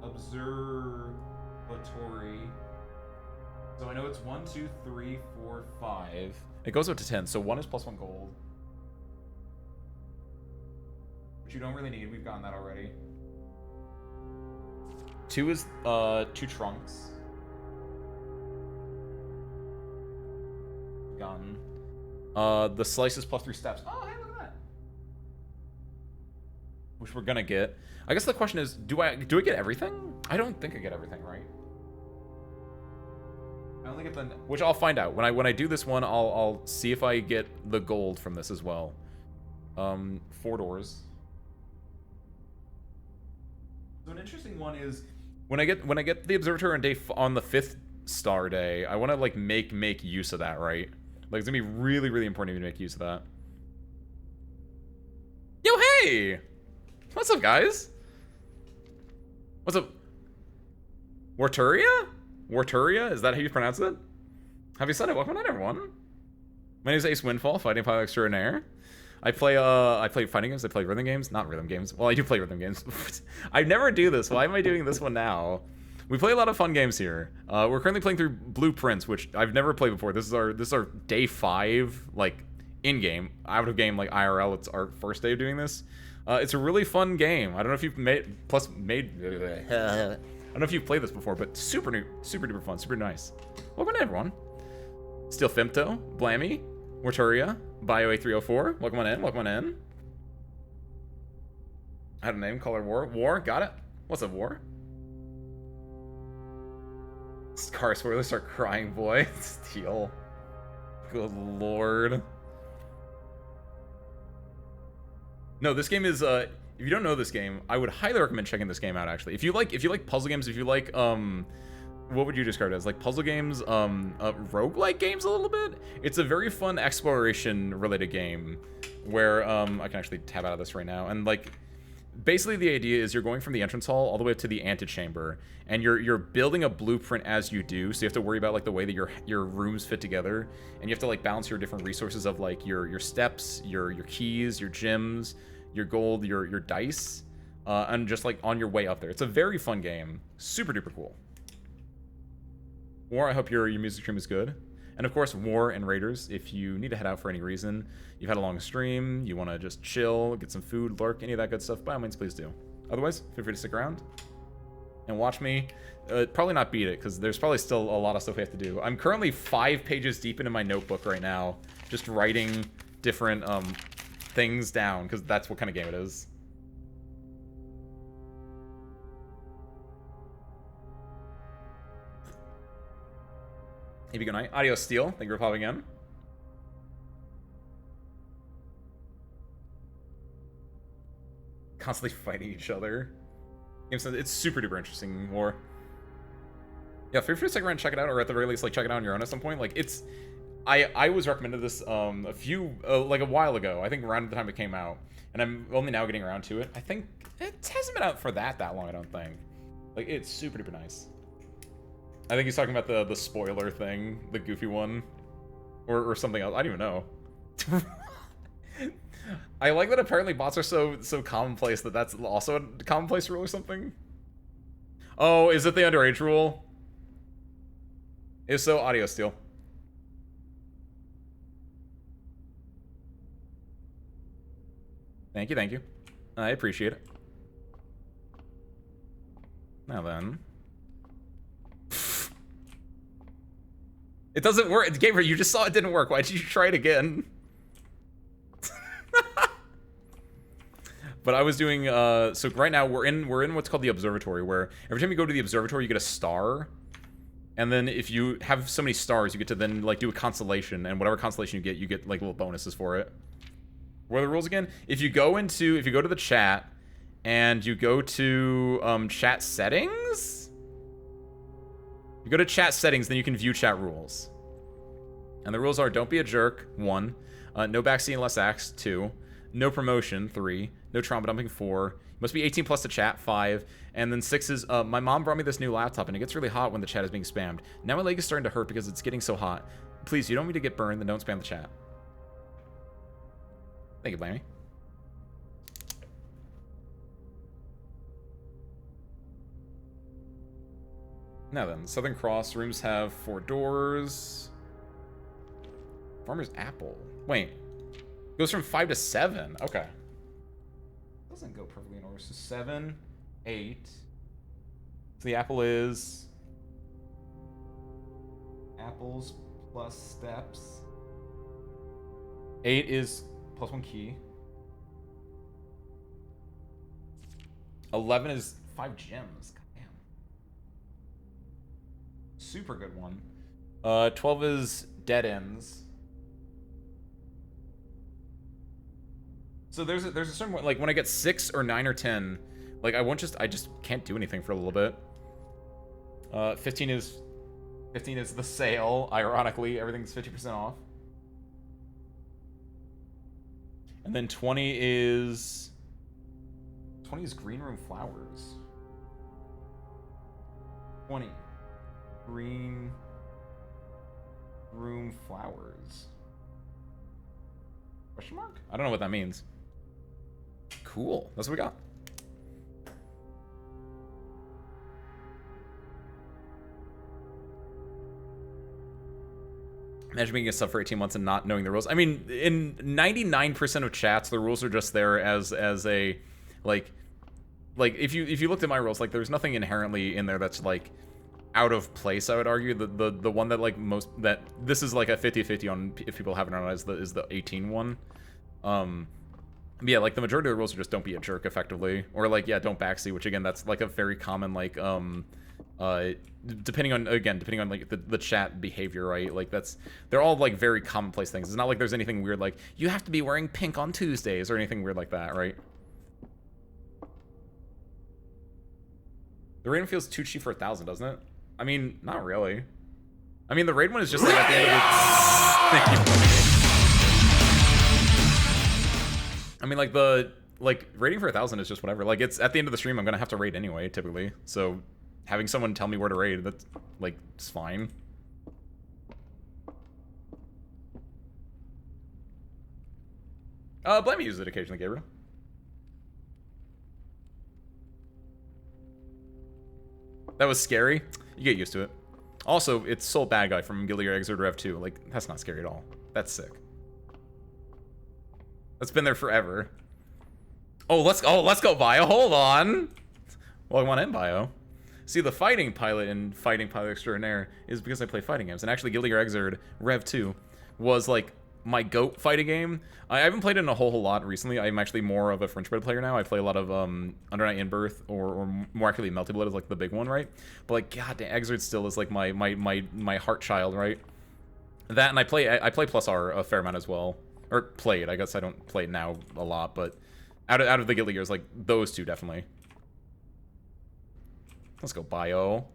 Observatory. So I know it's 1, 2, 3, 4, 5. It goes up to 10, so 1 is +1 gold. Which you don't really need, we've gotten that already. 2 is 2 trunks. Gotten. The slice is +3 steps. Oh, hey, look at that. Which we're gonna get. I guess the question is, do I get everything? I don't think I get everything, right? I only get the, which I'll find out when I do this one. I'll see if I get the gold from this as well. 4 doors. So an interesting one is when I get the observatory on the 5th star day, I want to like make use of that, right? Like it's gonna be really, really important to make use of that. Yo, hey! What's up, guys? What's up? Warturia? Warturia? Is that how you pronounce it? Have you said it? Welcome on, everyone. My name is Ace Windfall, fighting pilot extraordinaire. I play fighting games, I play rhythm games, not rhythm games. Well, I do play rhythm games. I never do this. Why am I doing this one now? We play a lot of fun games here. We're currently playing through Blueprints, which I've never played before. This is our day 5, like in-game, out of game, like IRL. It's our first day of doing this. It's a really fun game. I don't know if you've I don't know if you've played this before, but super duper fun, super nice. Welcome to everyone. Steel Femto, Blammy, Warturia, Bio A304. Welcome on in, welcome on in. I had a name, color War. War, got it. What's up, War? Car spoilers start crying, boy. Steel. Good lord. No, this game is if you don't know this game, I would highly recommend checking this game out actually. If you like puzzle games, if you like what would you describe it as? Like puzzle games, roguelike games a little bit? It's a very fun exploration related game where I can actually tab out of this right now, and like basically the idea is you're going from the entrance hall all the way up to the antechamber, and you're building a blueprint as you do, so you have to worry about like the way that your rooms fit together, and you have to like balance your different resources of like your steps, your keys, your gems, your gold, your dice, and just like on your way up there. It's a very fun game, super duper cool. War, I hope your music stream is good. And of course, War and Raiders, if you need to head out for any reason, you've had a long stream, you want to just chill, get some food, lurk, any of that good stuff, by all means, please do. Otherwise, feel free to stick around and watch me. Probably not beat it, because there's probably still a lot of stuff we have to do. I'm currently 5 pages deep into my notebook right now, just writing different things down, because that's what kind of game it is. Maybe good night. Adios, Steel. Thank you for popping in. Constantly fighting each other. It's super duper interesting. War. Yeah, feel free to stick around and check it out, or at the very least, like, check it out on your own at some point. Like, it's... I was recommended this like a while ago. I think around the time it came out. And I'm only now getting around to it. I think it hasn't been out for that long, I don't think. Like, it's super duper nice. I think he's talking about the spoiler thing, the goofy one. Or something else. I don't even know. I like that apparently bots are so commonplace that that's also a commonplace rule or something. Oh, is it the underage rule? If so, audio steal. Thank you, thank you. I appreciate it. Now then. It doesn't work. Gamer, you just saw it didn't work. Why did you try it again? But I was doing, so right now we're in what's called the observatory, where every time you go to the observatory, you get a star. And then if you have so many stars, you get to then, like, do a constellation, and whatever constellation you get, like, little bonuses for it. What are the rules again? If you go to the chat, and you go to, chat settings? You go to chat settings, then you can view chat rules. And the rules are, don't be a jerk, 1. No backseat unless axed, 2. No promotion, 3. No trauma dumping, 4. Must be 18 plus to chat, 5. And then 6 is, my mom brought me this new laptop, and it gets really hot when the chat is being spammed. Now my leg is starting to hurt because it's getting so hot. Please, you don't want me to get burned, then don't spam the chat. Thank you, Blamey. Now then, Southern Cross rooms have 4 doors. Farmer's Apple. Wait. Goes from 5 to 7. Okay. Doesn't go perfectly in order. So 7, 8. So the apple is apples plus steps. 8 is plus 1 key. 11 is 5 gems. Goddamn. Super good one. 12 is dead ends. So there's a certain point, like when I get 6 or 9 or 10, like I just can't do anything for a little bit. 15 is the sale. Ironically, everything's 50% off. And then 20 is green room flowers. 20 green room flowers. Question mark? I don't know what that means. Cool. That's what we got. Imagine being a sub for 18 months and not knowing the rules. I mean, in 99% of chats, the rules are just there as a, like if you looked at my rules, like there's nothing inherently in there that's like out of place. I would argue the one that like most that this is like a 50-50 on if people haven't known is the 18 one. But yeah, like the majority of the rules are just don't be a jerk effectively, or like yeah, don't backseat, which again that's like a very common like depending on like the chat behavior, right? Like they're all like very commonplace things. It's not like there's anything weird like you have to be wearing pink on Tuesdays or anything weird like that, right? The raid one feels too cheap for 1,000, doesn't it? I mean, not really. I mean, the raid one is just like at the end of the... Thank you. I mean, like raiding for 1,000 is just whatever. Like, it's at the end of the stream, I'm gonna have to raid anyway, typically. So, having someone tell me where to raid, that's, like, it's fine. Blame me use it occasionally, Gabriel. That was scary. You get used to it. Also, it's Soul Bad Guy from Guilty Gear Xrd Rev 2. Like, that's not scary at all. That's sick. That's been there forever. Oh, let's go, Bio. Hold on. Well, I want to end Bio. See, the fighting pilot in Fighting Pilot Extraordinaire is because I play fighting games. And actually, Guilty Gear Xrd Rev 2 was, like, my GOAT fighting game. I haven't played it in a whole lot recently. I'm actually more of a French bread player now. I play a lot of Under Night in Birth or more accurately Melty Blood is like the big one, right? But like goddamn, Xrd still is like my heart child, right? That and I play Plus R a fair amount as well. Or played. I guess I don't play it now a lot, but out of the Guilty Gears, like those two definitely. Let's go Bio.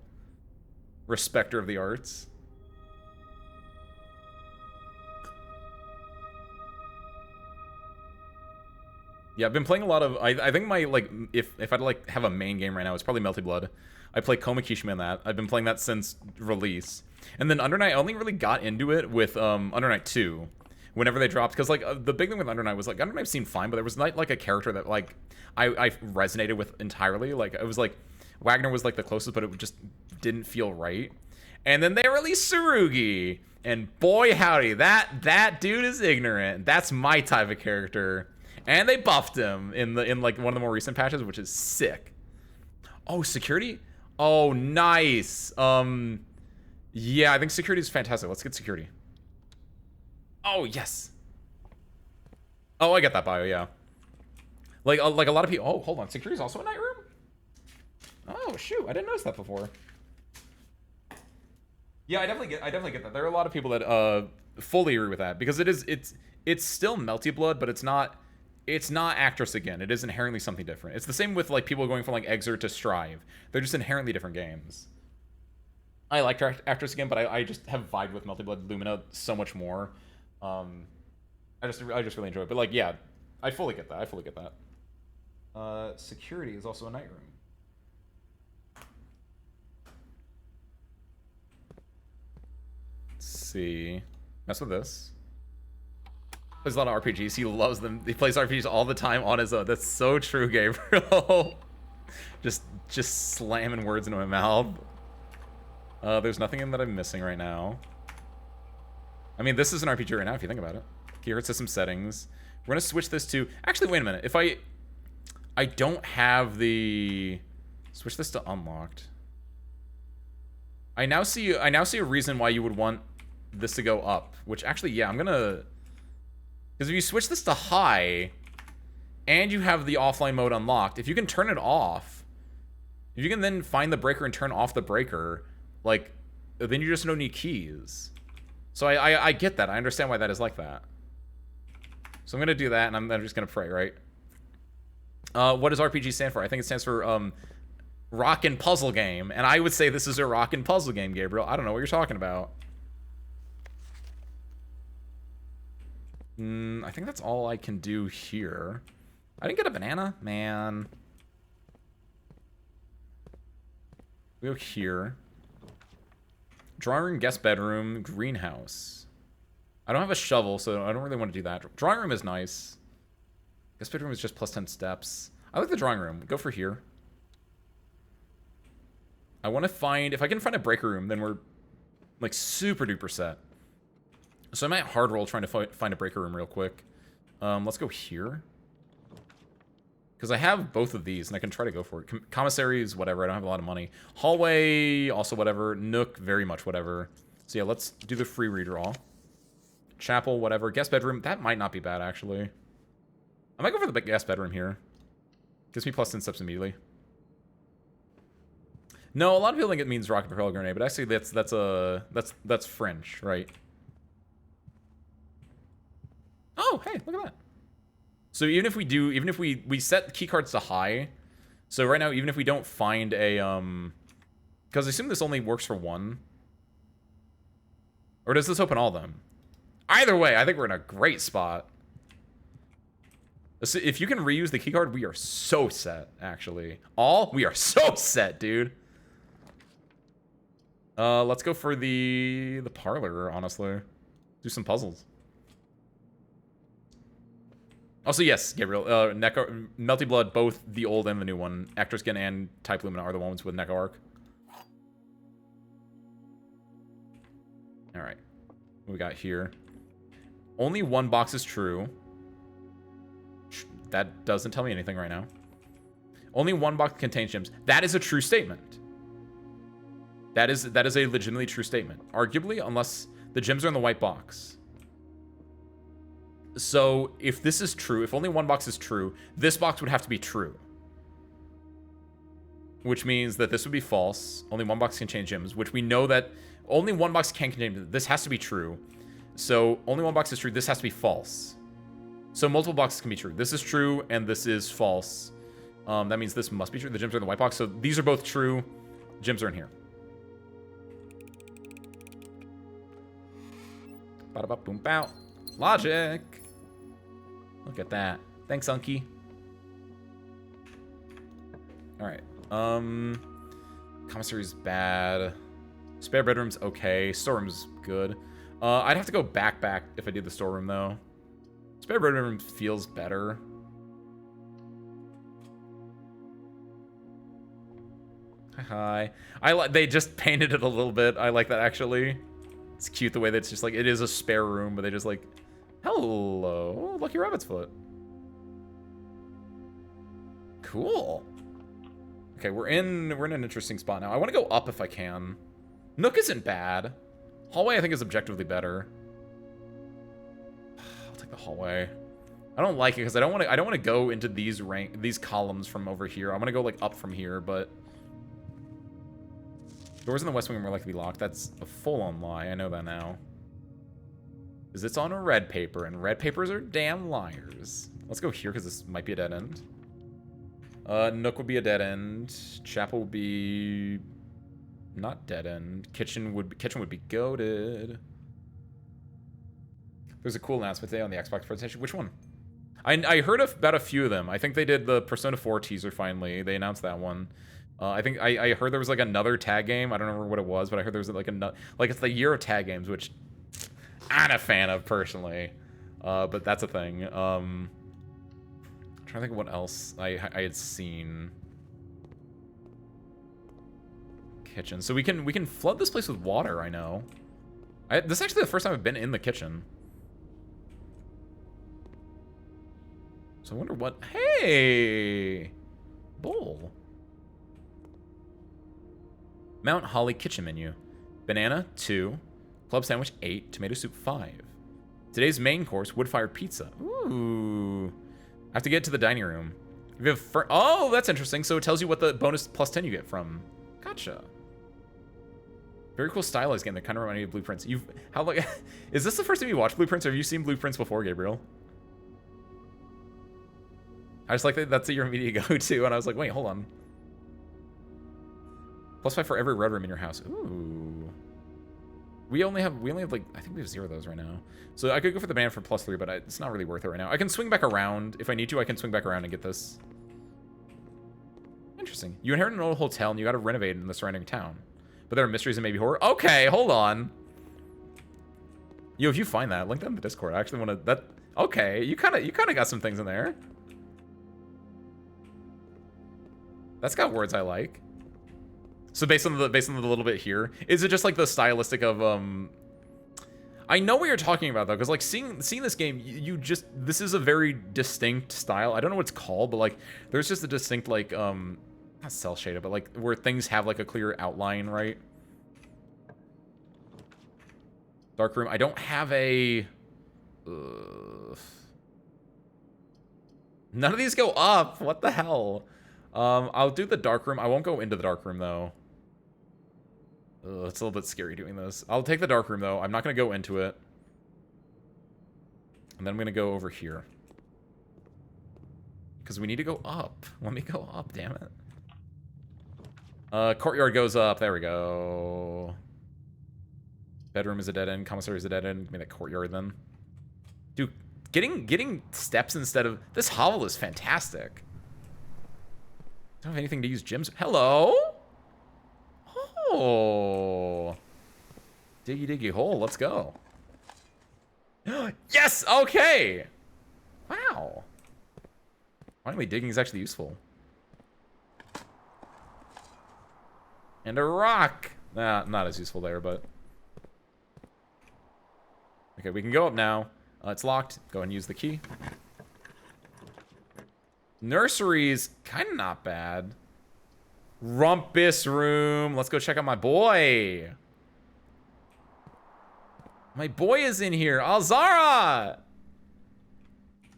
Respecter of the arts. Yeah, I've been playing a lot of... I think my, like, if I'd, like, have a main game right now, it's probably Melty Blood. I play Koma Kishima in that. I've been playing that since release. And then Under Night, I only really got into it with Under Night 2. Whenever they dropped, because, like, the big thing with Under Night was, like, Under Night seemed fine, but there was not, like, a character that, like, I resonated with entirely. Like, it was, like, Wagner was, like, the closest, but it just didn't feel right. And then they released Tsurugi. And boy, howdy, that dude is ignorant. That's my type of character. And they buffed him in like one of the more recent patches, which is sick. Oh, security? Oh, nice. Yeah, I think security is fantastic. Let's get security. Oh, yes. Oh, I get that bio, yeah. Like a lot of people. Oh, hold on. Security is also a night room? Oh, shoot. I didn't notice that before. Yeah, I definitely get that. There are a lot of people that fully agree with that, because it's still Melty Blood, but it's not Actress again. It is inherently something different. It's the same with, like, people going from, like, Exer to Strive. They're just inherently different games. I like Actress again, but I just have vibed with Melty Blood Lumina so much more. I just really enjoy it. But, like, yeah, I fully get that. Security is also a night room. Let's see. Mess with this. Plays a lot of RPGs. He loves them. He plays RPGs all the time on his own. That's so true, Gabriel. just slamming words into my mouth. There's nothing in that I'm missing right now. I mean, this is an RPG right now, if you think about it. Keyboard system settings. We're gonna switch this to... Actually, wait a minute. If I don't have the... Switch this to unlocked. I now see a reason why you would want this to go up. Which, actually, yeah, I'm gonna... Because if you switch this to high, and you have the offline mode unlocked, if you can turn it off, if you can then find the breaker and turn off the breaker, like, then you just don't need keys. So I get that. I understand why that is like that. So I'm going to do that, and I'm just going to pray, right? What does RPG stand for? I think it stands for Rockin' Puzzle Game. And I would say this is a Rockin' Puzzle Game, Gabriel. I don't know what you're talking about. I think that's all I can do here. I didn't get a banana? Man. We go here. Drawing room, guest bedroom, greenhouse. I don't have a shovel, so I don't really want to do that. Drawing room is nice. Guest bedroom is just plus 10 steps. I like the drawing room. Go for here. I want to find... If I can find a breaker room, then we're, like, super duper set. So I might hard roll trying to find a breaker room real quick. Let's go here. Because I have both of these, and I can try to go for it. Commissaries, whatever. I don't have a lot of money. Hallway, also whatever. Nook, very much whatever. So yeah, let's do the free redraw. Chapel, whatever. Guest bedroom. That might not be bad, actually. I might go for the guest bedroom here. Gives me plus 10 steps immediately. No, a lot of people think it means rocket propelled grenade, but actually that's French, right? Oh, hey, look at that. So even if we set keycards to high, so right now, even if we don't find a, because I assume this only works for one. Or does this open all of them? Either way, I think we're in a great spot. So if you can reuse the keycard, we are so set, actually. We are so set, dude. Let's go for the parlor, honestly. Do some puzzles. Also, yes, Gabriel, Melty Blood, both the old and the new one, Actor Skin and Type Lumina are the ones with Neko Arc. Alright. What we got here? Only one box is true. That doesn't tell me anything right now. Only one box contains gems. That is a true statement. That is a legitimately true statement. Arguably, unless the gems are in the white box. So, if this is true, if only one box is true, this box would have to be true. Which means that this would be false. Only one box can contain gems, which we know that only one box can contain. This has to be true. So, only one box is true. This has to be false. So, multiple boxes can be true. This is true, and this is false. That means this must be true. The gems are in the white box. So, these are both true. Gems are in here. Bada ba boom bow. Logic. Look at that. Thanks, Unky. All right. Commissary's bad. Spare bedroom's okay. Storeroom's good. I'd have to go back if I did the storeroom though. Spare bedroom feels better. Hi. They just painted it a little bit. I like that actually. It's cute the way that it's just like it is a spare room, but they just like, hello, lucky rabbit's foot. Cool. Okay, we're in an interesting spot now. I want to go up if I can. Nook isn't bad. Hallway I think is objectively better. I'll take the hallway. I don't like it because I don't want to go into these columns from over here. I want to go like up from here, but doors in the west wing are more likely to be locked. That's a full-on lie. I know that now. Because it's on a red paper, and red papers are damn liars. Let's go here because this might be a dead end. Nook would be a dead end. Chapel would be not dead end. Kitchen would be goated. There's a cool announcement today on the Xbox presentation. Which one? I heard about a few of them. I think they did the Persona 4 teaser finally. They announced that one. I think I heard there was like another tag game. I don't remember what it was, but I heard there was like another, like it's the year of tag games, which I'm not a fan of personally. But that's a thing. I'm trying to think of what else I had seen. Kitchen. So we can flood this place with water. I know. This is actually the first time I've been in the kitchen. So I wonder what. Hey, bowl. Mount Holly kitchen menu. Banana 2, club sandwich 8, tomato soup 5. Today's main course, wood-fired pizza. Ooh. I have to get to the dining room. If you have oh, that's interesting. So it tells you what the bonus plus 10 you get from. Gotcha. Very cool stylized game that kind of reminded me of Blueprints. Is this the first time you watched Blueprints, or have you seen Blueprints before, Gabriel? I just like that that's your immediate go-to, and I was like, wait, hold on. +5 for every red room in your house. Ooh. We only have like, I think we have 0 of those right now. So I could go for the band for +3, but it's not really worth it right now. I can swing back around. If I need to, I can swing back around and get this. Interesting. You inherit an old hotel and you gotta renovate in the surrounding town. But there are mysteries and maybe horror. Okay, hold on. Yo, if you find that, link that in the Discord. I actually want to, that, okay, you kind of got some things in there. That's got words I like. So based on the little bit here, is it just like the stylistic of I know what you're talking about though, because like seeing this game, you just, this is a very distinct style. I don't know what it's called, but like there's just a distinct like not cell shaded, but like where things have like a clear outline, right? Dark room. I don't have a. None of these go up. What the hell? I'll do the dark room. I won't go into the dark room though. It's a little bit scary doing this. I'll take the dark room though. I'm not gonna go into it. And then I'm gonna go over here. Because we need to go up. Let me go up, damn it. Courtyard goes up. There we go. Bedroom is a dead end. Commissary is a dead end. Give me that courtyard then. Dude, getting steps instead of... This hovel is fantastic. Don't have anything to use gyms. Hello? Oh. Diggy diggy hole. Let's go. Yes! Okay! Wow. Finally, digging is actually useful. And a rock. Nah, not as useful there, but... Okay, we can go up now. It's locked. Go ahead and use the key. Nursery's kind of not bad. Rumpus room. Let's go check out my boy. My boy is in here. Alzara!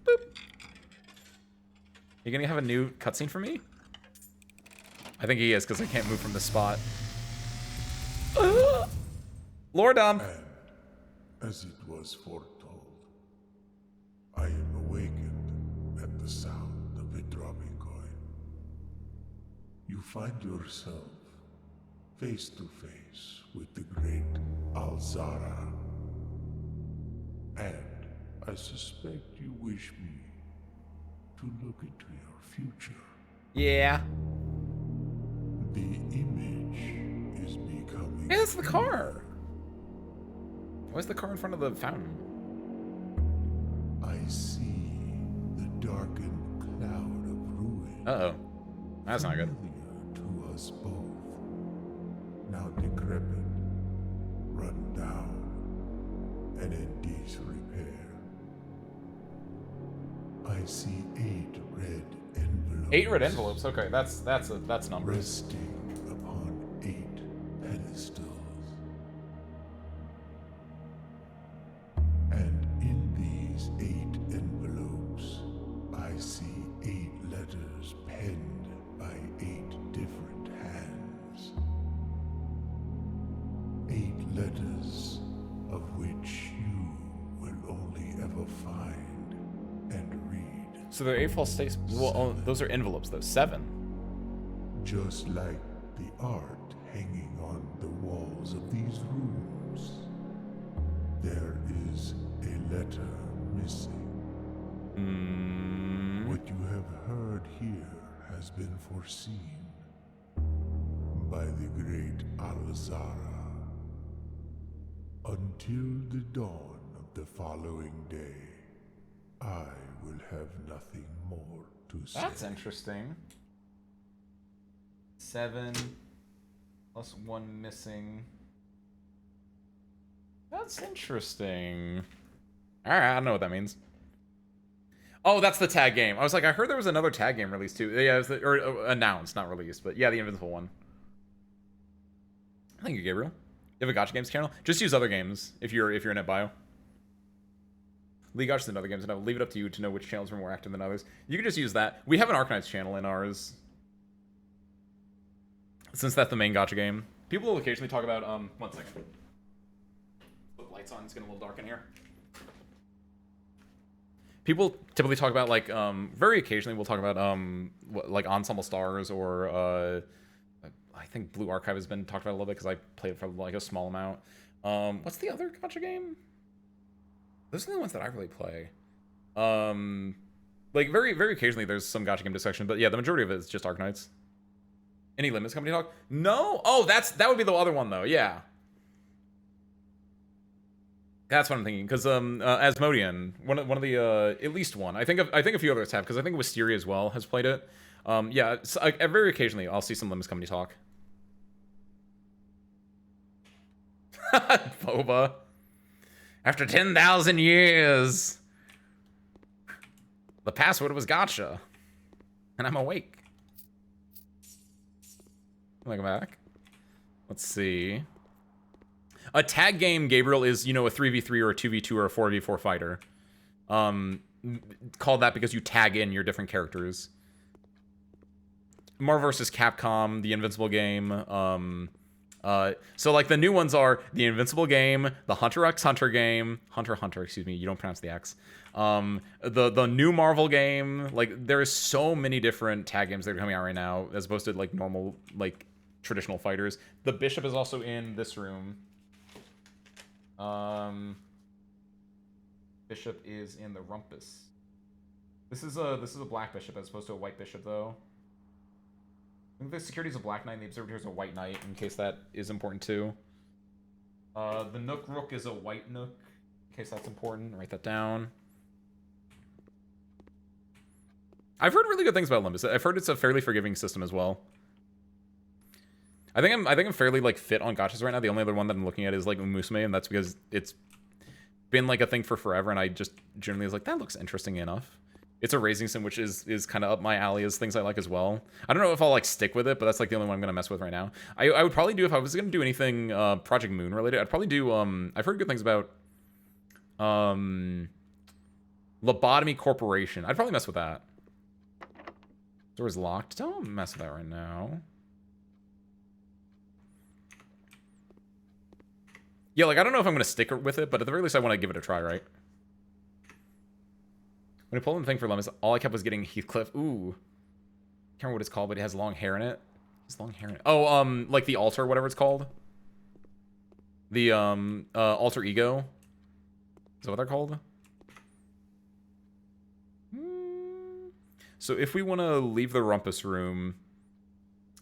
Boop. You gonna have a new cutscene for me? I think he is, because I can't move from this spot. Lordum. And as it was foretold, I am awakened at the sound of a dropping coin. You find yourself face to face with the great Alzara. And I suspect you wish me to look into your future. Yeah. The image is becoming... Hey, that's the car. Why's the car in front of the fountain? I see the darkened cloud of ruin. Uh-oh. That's not good. Familiar to us both. Now decrepit, run down, and in disrepair. I see 8 red envelopes. 8 red envelopes. Okay, that's numbers. Resting upon 8 pedestals. And in these 8 envelopes, I see 8 letters penned by 8 different hands. 8 letters of which you will only ever find and read. So there are 8 false states. Well, oh, those are envelopes, though. 7. Just like the art hanging on the walls of these rooms, there is a letter missing. What you have heard here has been foreseen by the great Alzara. Until the dawn of the following day, I will have nothing more to say. That's interesting. 7 plus 1 missing. That's interesting. Alright, I don't know what that means. Oh, that's the tag game. I was like, I heard there was another tag game released too. Yeah, it was or announced, not released, but yeah, the Invincible one. Thank you, Gabriel. You have a Gacha Games channel? Just use other games if you're in it bio. League Gotchas and other games, and I'll leave it up to you to know which channels are more active than others. You can just use that. We have an Arknights channel in ours. Since that's the main Gacha game. People will occasionally talk about, 1 second. Put lights on, it's getting a little dark in here. People typically talk about, like, very occasionally we'll talk about, like, Ensemble Stars or, I think Blue Archive has been talked about a little bit because I played it for, like, a small amount. What's the other Gacha game? Those are the ones that I really play. Like, very, very occasionally there's some Gacha game dissection, but yeah, the majority of it is just Arknights. Any Limits Company talk? No? Oh, that would be the other one, though, yeah. That's what I'm thinking, because Asmodean, one of the at least one. I think a few others have, because I think Wisteria as well has played it. Yeah, so, very occasionally I'll see some Limits Company talk. Boba. After 10,000 years, the password was gotcha, and I'm awake. Welcome back. Let's see. A tag game, Gabriel, is, you know, a 3v3 or a 2v2 or a 4v4 fighter. Called that because you tag in your different characters. Marvel vs. Capcom, the Invincible game. So, like, the new ones are the Invincible game, the Hunter x Hunter game. Hunter, excuse me, you don't pronounce the X. The new Marvel game. Like, there's so many different tag games that are coming out right now, as opposed to, like, normal, like, traditional fighters. The Bishop is also in this room. Bishop is in the Rumpus. This is a black bishop as opposed to a white bishop, though. I think the security is a black knight and the observatory is a white knight, in case that is important too. The Nook Rook is a white Nook, in case that's important. Write that down. I've heard really good things about Olympus. I've heard it's a fairly forgiving system as well. I think I'm fairly, like, fit on gachas right now. The only other one that I'm looking at is, like, Umusume, and that's because it's been, like, a thing for forever, and I just generally was like, that looks interesting enough. It's a racing sim, which is kind of up my alley as things I like as well. I don't know if I'll, like, stick with it, but that's, like, the only one I'm going to mess with right now. I would probably do, if I was going to do anything Project Moon related, I'd probably do, I've heard good things about Lobotomy Corporation. I'd probably mess with that. Door's locked. Don't mess with that right now. Yeah, like, I don't know if I'm going to stick with it, but at the very least, I want to give it a try, right? When I pulled in the thing for Lemons, all I kept was getting Heathcliff. Ooh. Can't remember what it's called, but it has long hair in it. It's long hair in it. Oh, like the altar, whatever it's called. The, alter ego. that what they're called? So if we want to leave the rumpus room,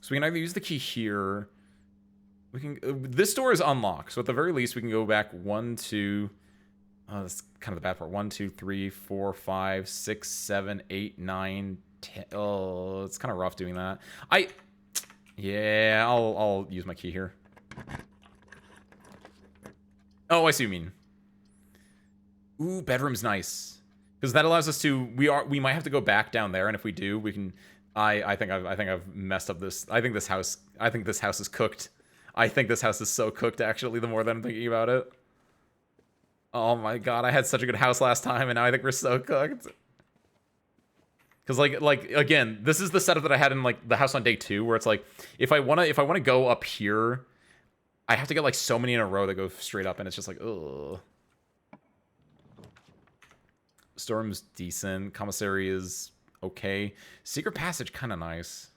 so we can either use the key here. We can. This door is unlocked, so at the very least we can go back 1, 2. That's kind of the bad part. 1, 2, 3, 4, 5, 6, 7, 8, 9, 10. Oh, it's kind of rough doing that. Yeah, I'll use my key here. Oh, I see what you mean. Ooh, bedroom's nice. Because that allows us to we might have to go back down there, and if we do, we can I think I've messed up this. I think this house is cooked. I think this house is so cooked actually, the more that I'm thinking about it. Oh my god, I had such a good house last time, and now I think we're so cooked. Because like again, this is the setup that I had in like the house on day 2, where it's like if I wanna go up here, I have to get like so many in a row that go straight up, and it's just like ugh. Storm's decent. Commissary is okay. Secret passage kind of nice.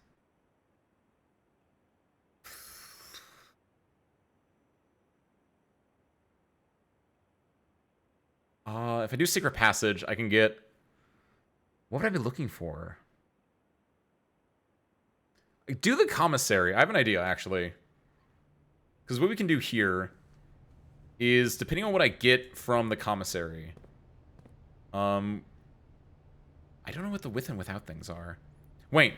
If I do secret passage, I can get... What would I be looking for? Do the commissary. I have an idea, actually. Because what we can do here is, depending on what I get from the commissary... I don't know what the with and without things are. Wait.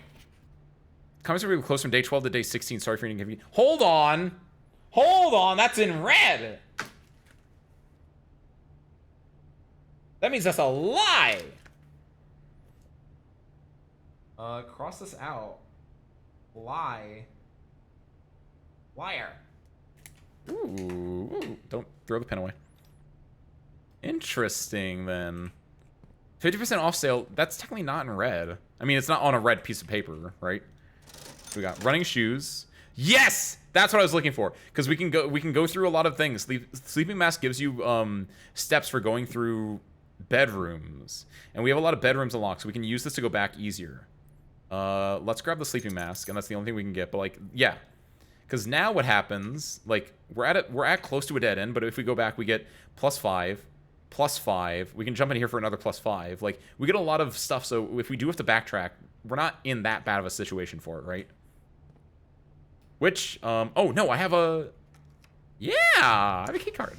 Commissary will be closed from day 12 to day 16. Sorry for inconvenience. Hold on! Hold on! That's in red! That means that's a lie! Cross this out. Lie. Liar. Ooh. Don't throw the pen away. Interesting, then. 50% off sale. That's technically not in red. I mean, it's not on a red piece of paper, right? We got running shoes. Yes! That's what I was looking for. Because we can go through a lot of things. Sleeping Mask gives you steps for going through bedrooms. And we have a lot of bedrooms unlocked, so we can use this to go back easier. Let's grab the Sleeping Mask, and that's the only thing we can get. But, like, yeah. Because now what happens, like, we're at close to a dead end, but if we go back, we get +5, +5. We can jump in here for another +5. Like, we get a lot of stuff, so if we do have to backtrack, we're not in that bad of a situation for it, right? Which, oh, no, I have a... Yeah! I have a key card.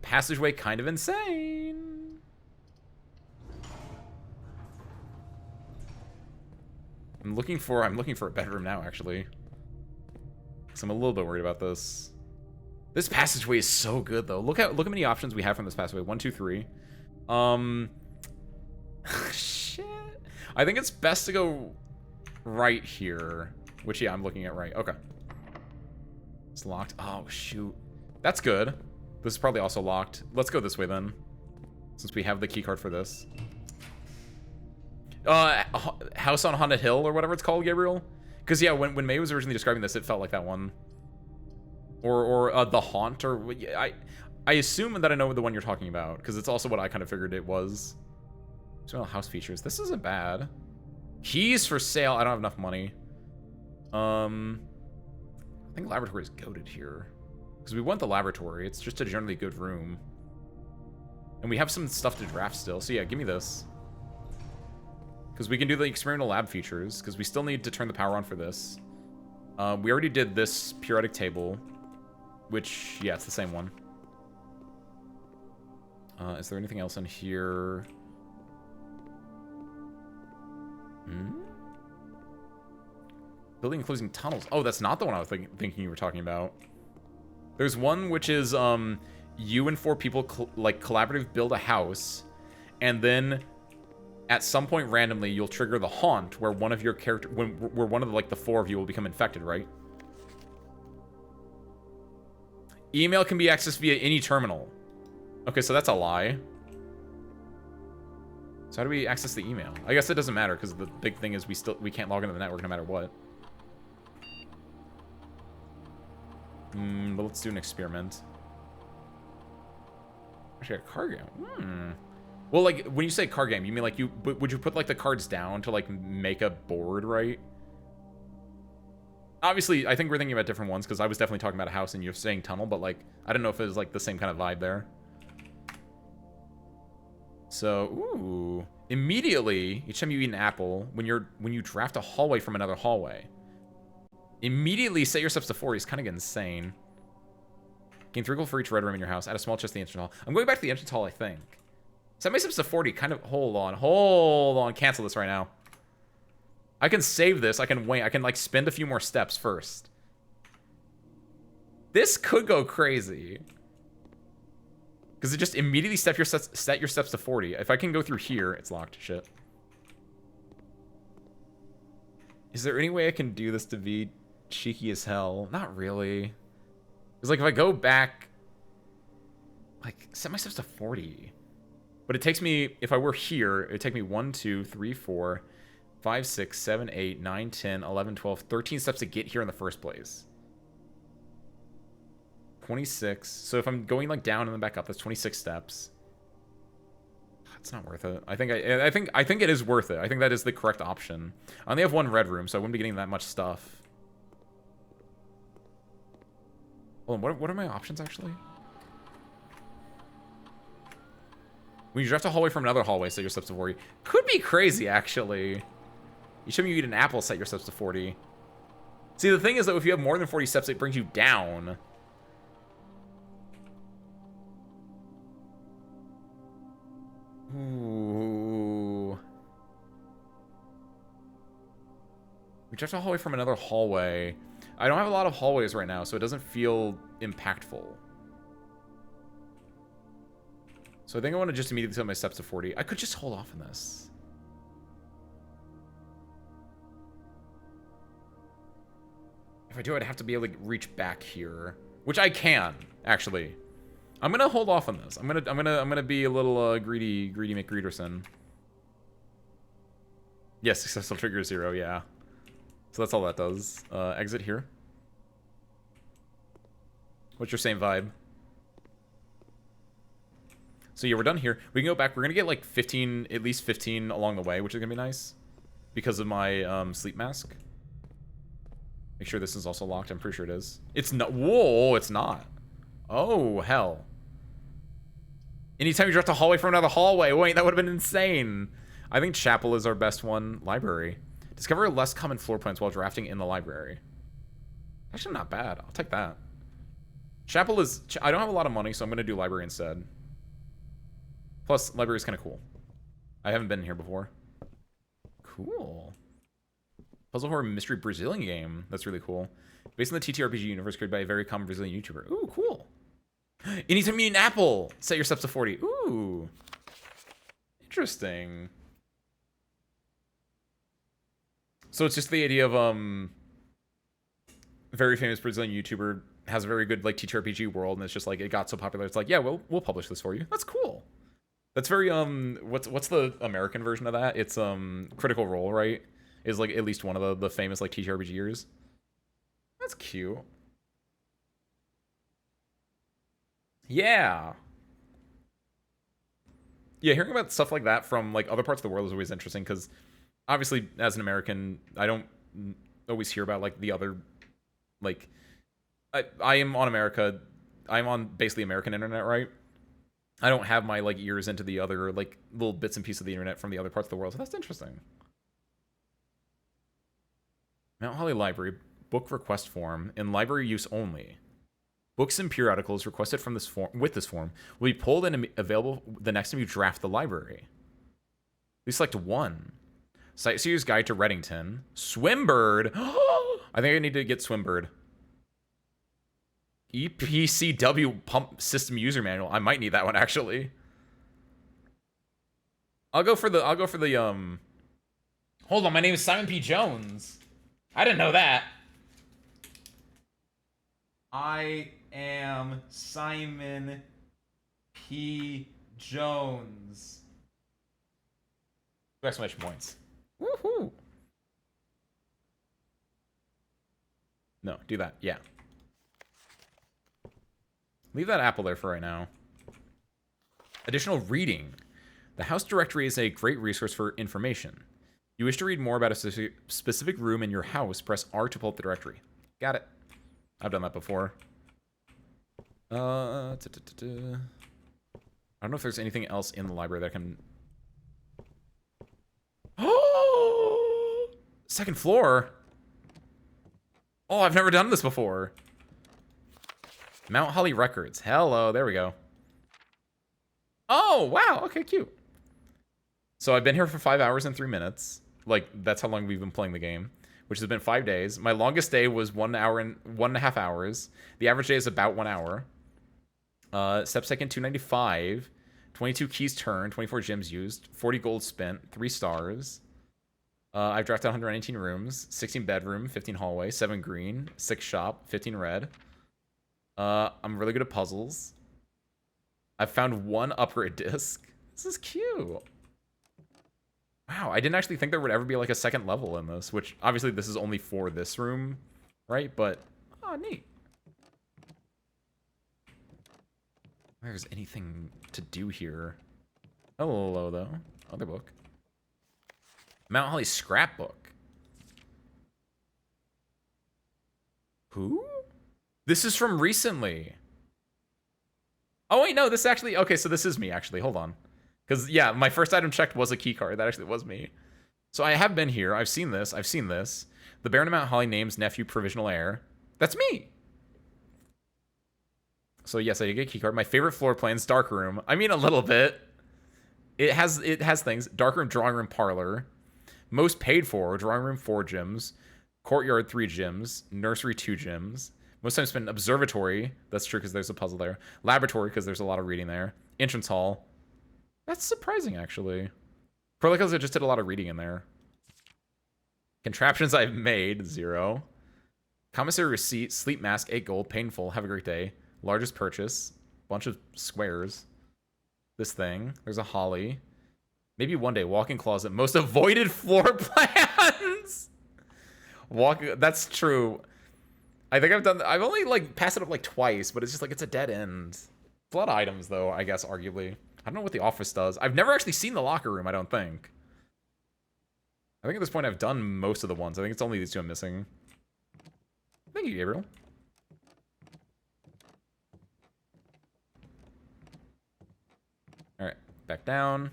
Passageway kind of insane. I'm looking for a bedroom now, actually. Because I'm a little bit worried about this. This passageway is so good, though. Look how many options we have from this passageway. 1, 2, 3. Shit. I think it's best to go right here. Which, yeah, I'm looking at right. Okay. It's locked. Oh, shoot. That's good. This is probably also locked. Let's go this way, then. Since we have the keycard for this. House on Haunted Hill, or whatever it's called, Gabriel? Because, yeah, when May was originally describing this, it felt like that one. Or The Haunt, or... I assume that I know the one you're talking about, because it's also what I kind of figured it was. So, house features. This isn't bad. Keys for sale. I don't have enough money. I think laboratory is goated here. Because we want the laboratory. It's just a generally good room. And we have some stuff to draft still. So, yeah, give me this. Because we can do the experimental lab features, because we still need to turn the power on for this. We already did this periodic table, which, yeah, it's the same one. Is there anything else in here? Building and closing tunnels. Oh, that's not the one I was thinking you were talking about. There's one which is, you and 4 people, collaborative build a house, and then... At some point randomly, you'll trigger the haunt, where one of your character, where one of the 4 of you will become infected, right? Email can be accessed via any terminal. Okay, so that's a lie. So how do we access the email? I guess it doesn't matter, because the big thing is we can't log into the network no matter what. But let's do an experiment. Actually, a card game. Well, like, when you say card game, you mean, like, would you put, like, the cards down to, like, make a board, right? Obviously, I think we're thinking about different ones, because I was definitely talking about a house and you're saying tunnel, but, like, I don't know if it was, like, the same kind of vibe there. So, ooh. Immediately, each time you eat an apple, when you draft a hallway from another hallway, immediately set your steps to 40 is kind of insane. Gain 3 gold for each red room in your house. Add a small chest to the entrance hall. I'm going back to the entrance hall, I think. Set my steps to 40. Kind of, hold on. Cancel this right now. I can save this. I can wait. I can, like, spend a few more steps first. This could go crazy. Because it just immediately set your steps to 40. If I can go through here, it's locked. Shit. Is there any way I can do this to be cheeky as hell? Not really. Because, like, if I go back... Like, set my steps to 40. But it takes me... If I were here, it would take me 1, 2, 3, 4, 5, 6, 7, 8, 9, 10, 11, 12, 13 steps to get here in the first place. 26. So if I'm going like down and then back up, that's 26 steps. It's not worth it. I think it is worth it. I think that is the correct option. I only have 1 red room, so I wouldn't be getting that much stuff. Hold on, what are my options actually? When you draft a hallway from another hallway, set your steps to 40. Could be crazy actually. Each time you eat an apple, set your steps to 40. See, the thing is that if you have more than 40 steps, it brings you down. Ooh. We draft a hallway from another hallway. I don't have a lot of hallways right now, so it doesn't feel impactful. So I think I want to just immediately set my steps to 40. I could just hold off on this. If I do, I'd have to be able to reach back here, which I can actually. I'm gonna hold off on this. I'm gonna be a little greedy McGreederson. Yes, successful trigger 0. Yeah. So that's all that does. Exit here. What's your same vibe? So yeah, we're done here. We can go back. We're gonna get like 15, at least 15 along the way, which is gonna be nice because of my sleep mask. Make sure this is also locked. I'm pretty sure it is. It's not. Whoa, it's not. Oh, hell. Anytime you draft a hallway from another hallway. Wait, that would have been insane. I think chapel is our best one. Library. Discover less common floor plans while drafting in the library. Actually, not bad. I'll take that. Chapel is... I don't have a lot of money, so I'm going to do library instead. Plus, library is kind of cool. I haven't been here before. Cool. Puzzle horror mystery Brazilian game. That's really cool. Based on the TTRPG universe created by a very common Brazilian YouTuber. Ooh, cool. Anytime you eat an apple, set your steps to 40. Ooh. Interesting. So it's just the idea of, very famous Brazilian YouTuber has a very good, like, TTRPG world, and it's just, like, it got so popular, it's like, yeah, we'll publish this for you. That's cool. That's very, what's the American version of that? It's, Critical Role, right? Is, like, at least one of the famous, like, TTRPGers. That's cute. Yeah. Yeah, hearing about stuff like that from, like, other parts of the world is always interesting, because, obviously, as an American, I don't always hear about, like, the other, like... I am on America... I'm on basically American internet, right? I don't have my, like, ears into the other, like, little bits and pieces of the internet from the other parts of the world, so that's interesting. Mount Holly Library, book request form, in library use only. Books and periodicals requested from this form will be pulled and available the next time you draft the library. Please select one. Sightseer's Guide to Reddington. Swimbird. I think I need to get Swimbird. EPCW Pump System User Manual. I might need that one actually. I'll go for the Hold on, my name is Simon P. Jones. I didn't know that. I am Simon P. Jones. 2 exclamation points. Woohoo! No, do that. Yeah. Leave that apple there for right now. Additional reading. The house directory is a great resource for information. You wish to read more about a specific room in your house, press R to pull up the directory. Got it. I've done that before. I don't know if there's anything else in the library that I can... Oh! Second floor? Oh, I've never done this before. Mount Holly Records. Hello, there we go. Oh, wow. Okay, cute. So I've been here for 5 hours and 3 minutes. Like, that's how long we've been playing the game, which has been 5 days. My longest day was 1 hour and 1.5 hours. The average day is about 1 hour. Steps taken, 295. 22 keys turned, 24 gems used, 40 gold spent, 3 stars. I've drafted 119 rooms, 16 bedroom, 15 hallway, 7 green, 6 shop, 15 red. I'm really good at puzzles. I've found 1 upgrade disc. This is cute. Wow, I didn't actually think there would ever be like a second level in this, which obviously this is only for this room, right? But, oh, neat. If there's anything to do here. Hello, though. Other book. Mount Holly scrapbook. Who? This is from recently. Oh, wait, no, this actually... Okay, so this is me, actually. Hold on. Because, yeah, my first item checked was a key card. That actually was me. So I have been here. I've seen this. I've seen this. The Baron of Mount Holly names nephew provisional heir. That's me. So, yes, I did get a key card. My favorite floor plan's dark room. I mean, a little bit. It has things. Dark room, drawing room, parlor. Most paid for, drawing room 4 gems. Courtyard 3 gems. Nursery 2 gems. Most time spent observatory. That's true because there's a puzzle there. Laboratory because there's a lot of reading there. Entrance hall. That's surprising, actually. Probably because I just did a lot of reading in there. Contraptions I've made, 0. Commissary receipt, sleep mask, 8 gold, painful, have a great day. Largest purchase, bunch of squares. This thing, there's a holly. Maybe one day, walk-in closet, most avoided floor plans. That's true. I think I've only like passed it up like twice, but it's just like, it's a dead end. It's a lot of items though, I guess, arguably. I don't know what the office does. I've never actually seen the locker room, I don't think. I think at this point I've done most of the ones. I think it's only these 2 I'm missing. Thank you, Gabriel. Alright, back down.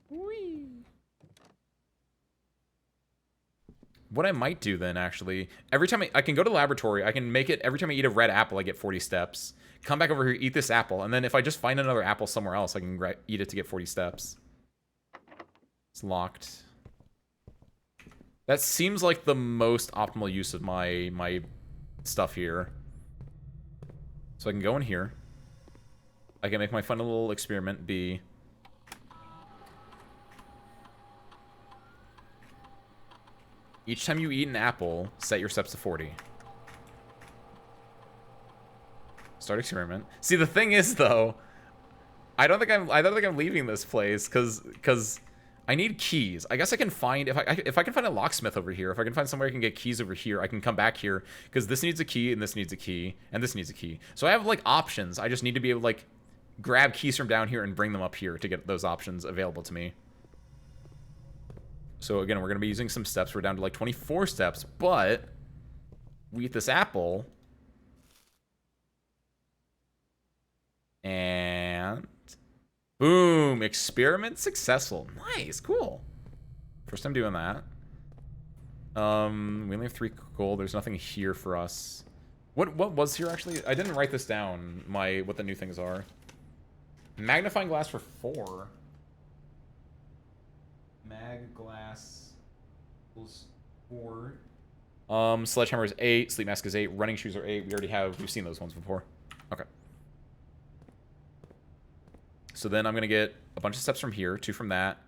Whee! What I might do then, actually, every time I can go to the laboratory, I can make it, every time I eat a red apple, I get 40 steps. Come back over here, eat this apple, and then if I just find another apple somewhere else, I can eat it to get 40 steps. It's locked. That seems like the most optimal use of my stuff here. So I can go in here. I can make my fun little experiment be... Each time you eat an apple, set your steps to 40. Start experiment. See, the thing is, though, I don't think I'm leaving this place because I need keys. I guess I can find if I can find a locksmith over here. If I can find somewhere I can get keys over here, I can come back here because this needs a key and this needs a key and this needs a key. So I have like options. I just need to be able to like grab keys from down here and bring them up here to get those options available to me. So again, we're going to be using some steps. We're down to like 24 steps, but we eat this apple. And boom, experiment successful. Nice, cool. First time doing that. We only have 3 gold. There's nothing here for us. What was here actually? I didn't write this down, what the new things are. Magnifying glass for 4. Mag glass equals 4. Sledgehammer is 8. Sleep mask is 8. Running shoes are 8. We've seen those ones before. Okay. So then I'm gonna get a bunch of steps from here, 2 from that,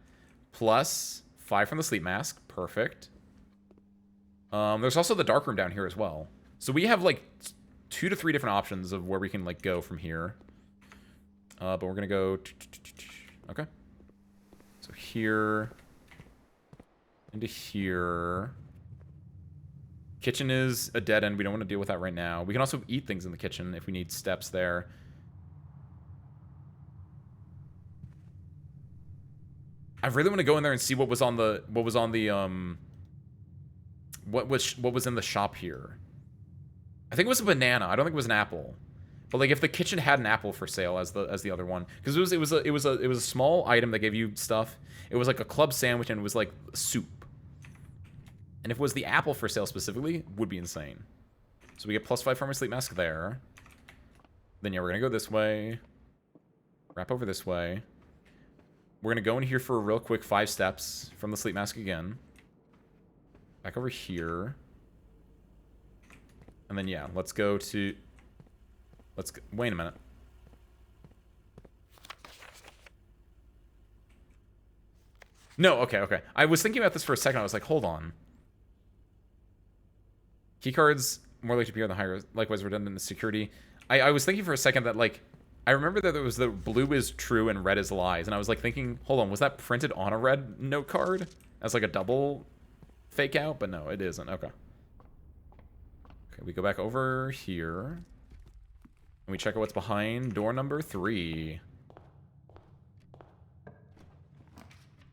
plus 5 from the sleep mask. Perfect. There's also the dark room down here as well. So we have like 2 to 3 different options of where we can like go from here. But we're gonna go. Okay. So here. Into here. Kitchen is a dead end. We don't want to deal with that right now. We can also eat things in the kitchen if we need steps there. I really want to go in there and see what was in the shop here. I think it was a banana. I don't think it was an apple. But like if the kitchen had an apple for sale as the other one, because it was a small item that gave you stuff. It was like a club sandwich and it was like soup. And if it was the apple for sale specifically, would be insane. So we get +5 from our sleep mask there. Then yeah, we're gonna go this way. Wrap over this way. We're gonna go in here for a real quick 5 steps from the sleep mask again. Back over here. And then yeah, let's go to... wait a minute. No, okay. I was thinking about this for a second. I was like, hold on. Keycards more likely to appear on the higher, likewise redundant in security. I was thinking for a second that, like, I remember that there was the blue is true and red is lies. And I was, like, thinking, hold on, was that printed on a red note card? As, like, a double fake out? But no, it isn't. Okay. Okay, we go back over here. And we check out what's behind door number 3.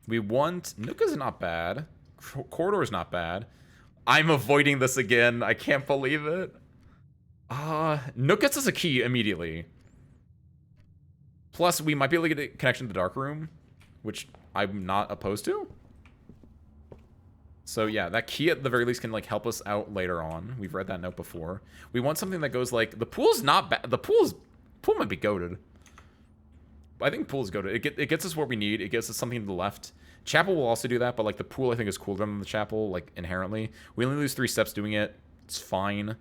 We want... Nuka's not bad. Corridor's not bad. I'm avoiding this again. I can't believe it. Nook gets us a key immediately. Plus, we might be able to get a connection to the dark room, which I'm not opposed to. So yeah, that key at the very least can like help us out later on. We've read that note before. We want something that goes like, the pool's not bad. Pool might be goated. I think pool's goated. It gets us what we need. It gets us something to the left. Chapel will also do that, but like the pool I think is cooler than the chapel, like inherently. We only lose 3 steps doing it. It's fine.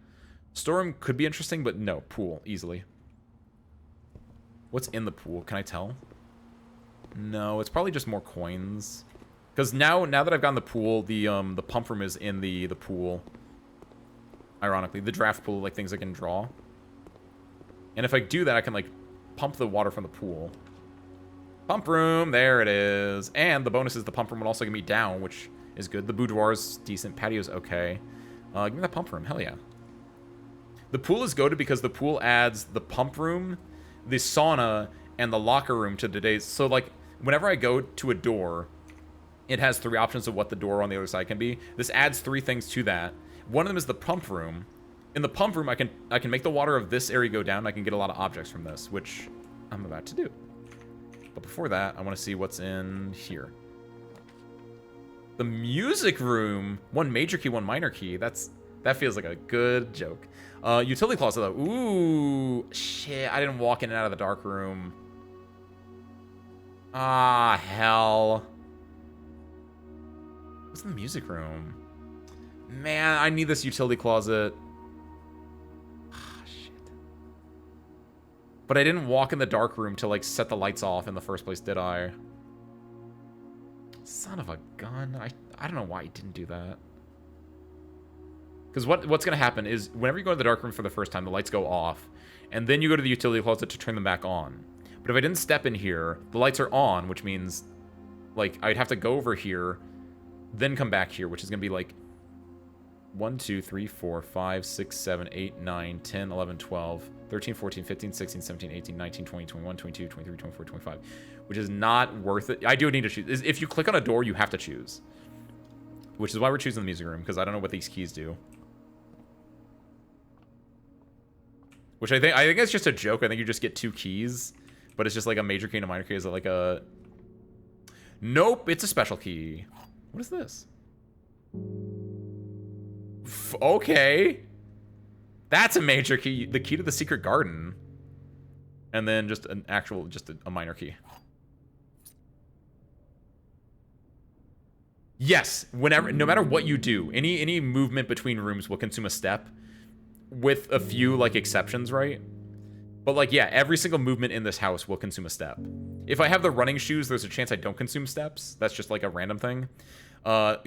Storeroom could be interesting, but no, pool, easily. What's in the pool? Can I tell? No, it's probably just more coins. Because now that I've gotten the pool, the pump room is in the pool. Ironically, the draft pool, like things I can draw. And if I do that, I can like pump the water from the pool. Pump room, there it is. And the bonus is the pump room will also get me down, which is good. The boudoir's decent. Patio's okay. Give me that pump room. Hell yeah. The pool is goated because the pool adds the pump room, the sauna, and the locker room to today's... So, like, whenever I go to a door, it has 3 options of what the door on the other side can be. This adds 3 things to that. One of them is the pump room. In the pump room, I can make the water of this area go down. I can get a lot of objects from this, which I'm about to do. But before that, I want to see what's in here. The music room. 1 major key, 1 minor key. That feels like a good joke. Utility closet, though. Ooh, shit. I didn't walk in and out of the dark room. Ah, hell. What's in the music room? Man, I need this utility closet. Ah, shit. But I didn't walk in the dark room to, like, set the lights off in the first place, did I? Son of a gun. I don't know why he didn't do that. Because what's going to happen is whenever you go to the dark room for the first time, the lights go off. And then you go to the utility closet to turn them back on. But if I didn't step in here, the lights are on, which means, like, I'd have to go over here, then come back here, which is going to be, like, 1, 2, 3, 4, 5, 6, 7, 8, 9, 10, 11, 12, 13, 14, 15, 16, 17, 18, 19, 20, 21, 22, 23, 24, 25, which is not worth it. I do need to choose. If you click on a door, you have to choose. Which is why we're choosing the music room, because I don't know what these keys do. Which I think it's just a joke. I think you just get 2 keys, but it's just like a major key and a minor key. Is it like a... Nope, it's a special key. What is this? Okay. That's a major key. The key to the secret garden. And then just an actual, just a minor key. Yes, whenever, no matter what you do, any movement between rooms will consume a step. With a few, like, exceptions, right? But, like, yeah, every single movement in this house will consume a step. If I have the running shoes, there's a chance I don't consume steps. That's just, like, a random thing.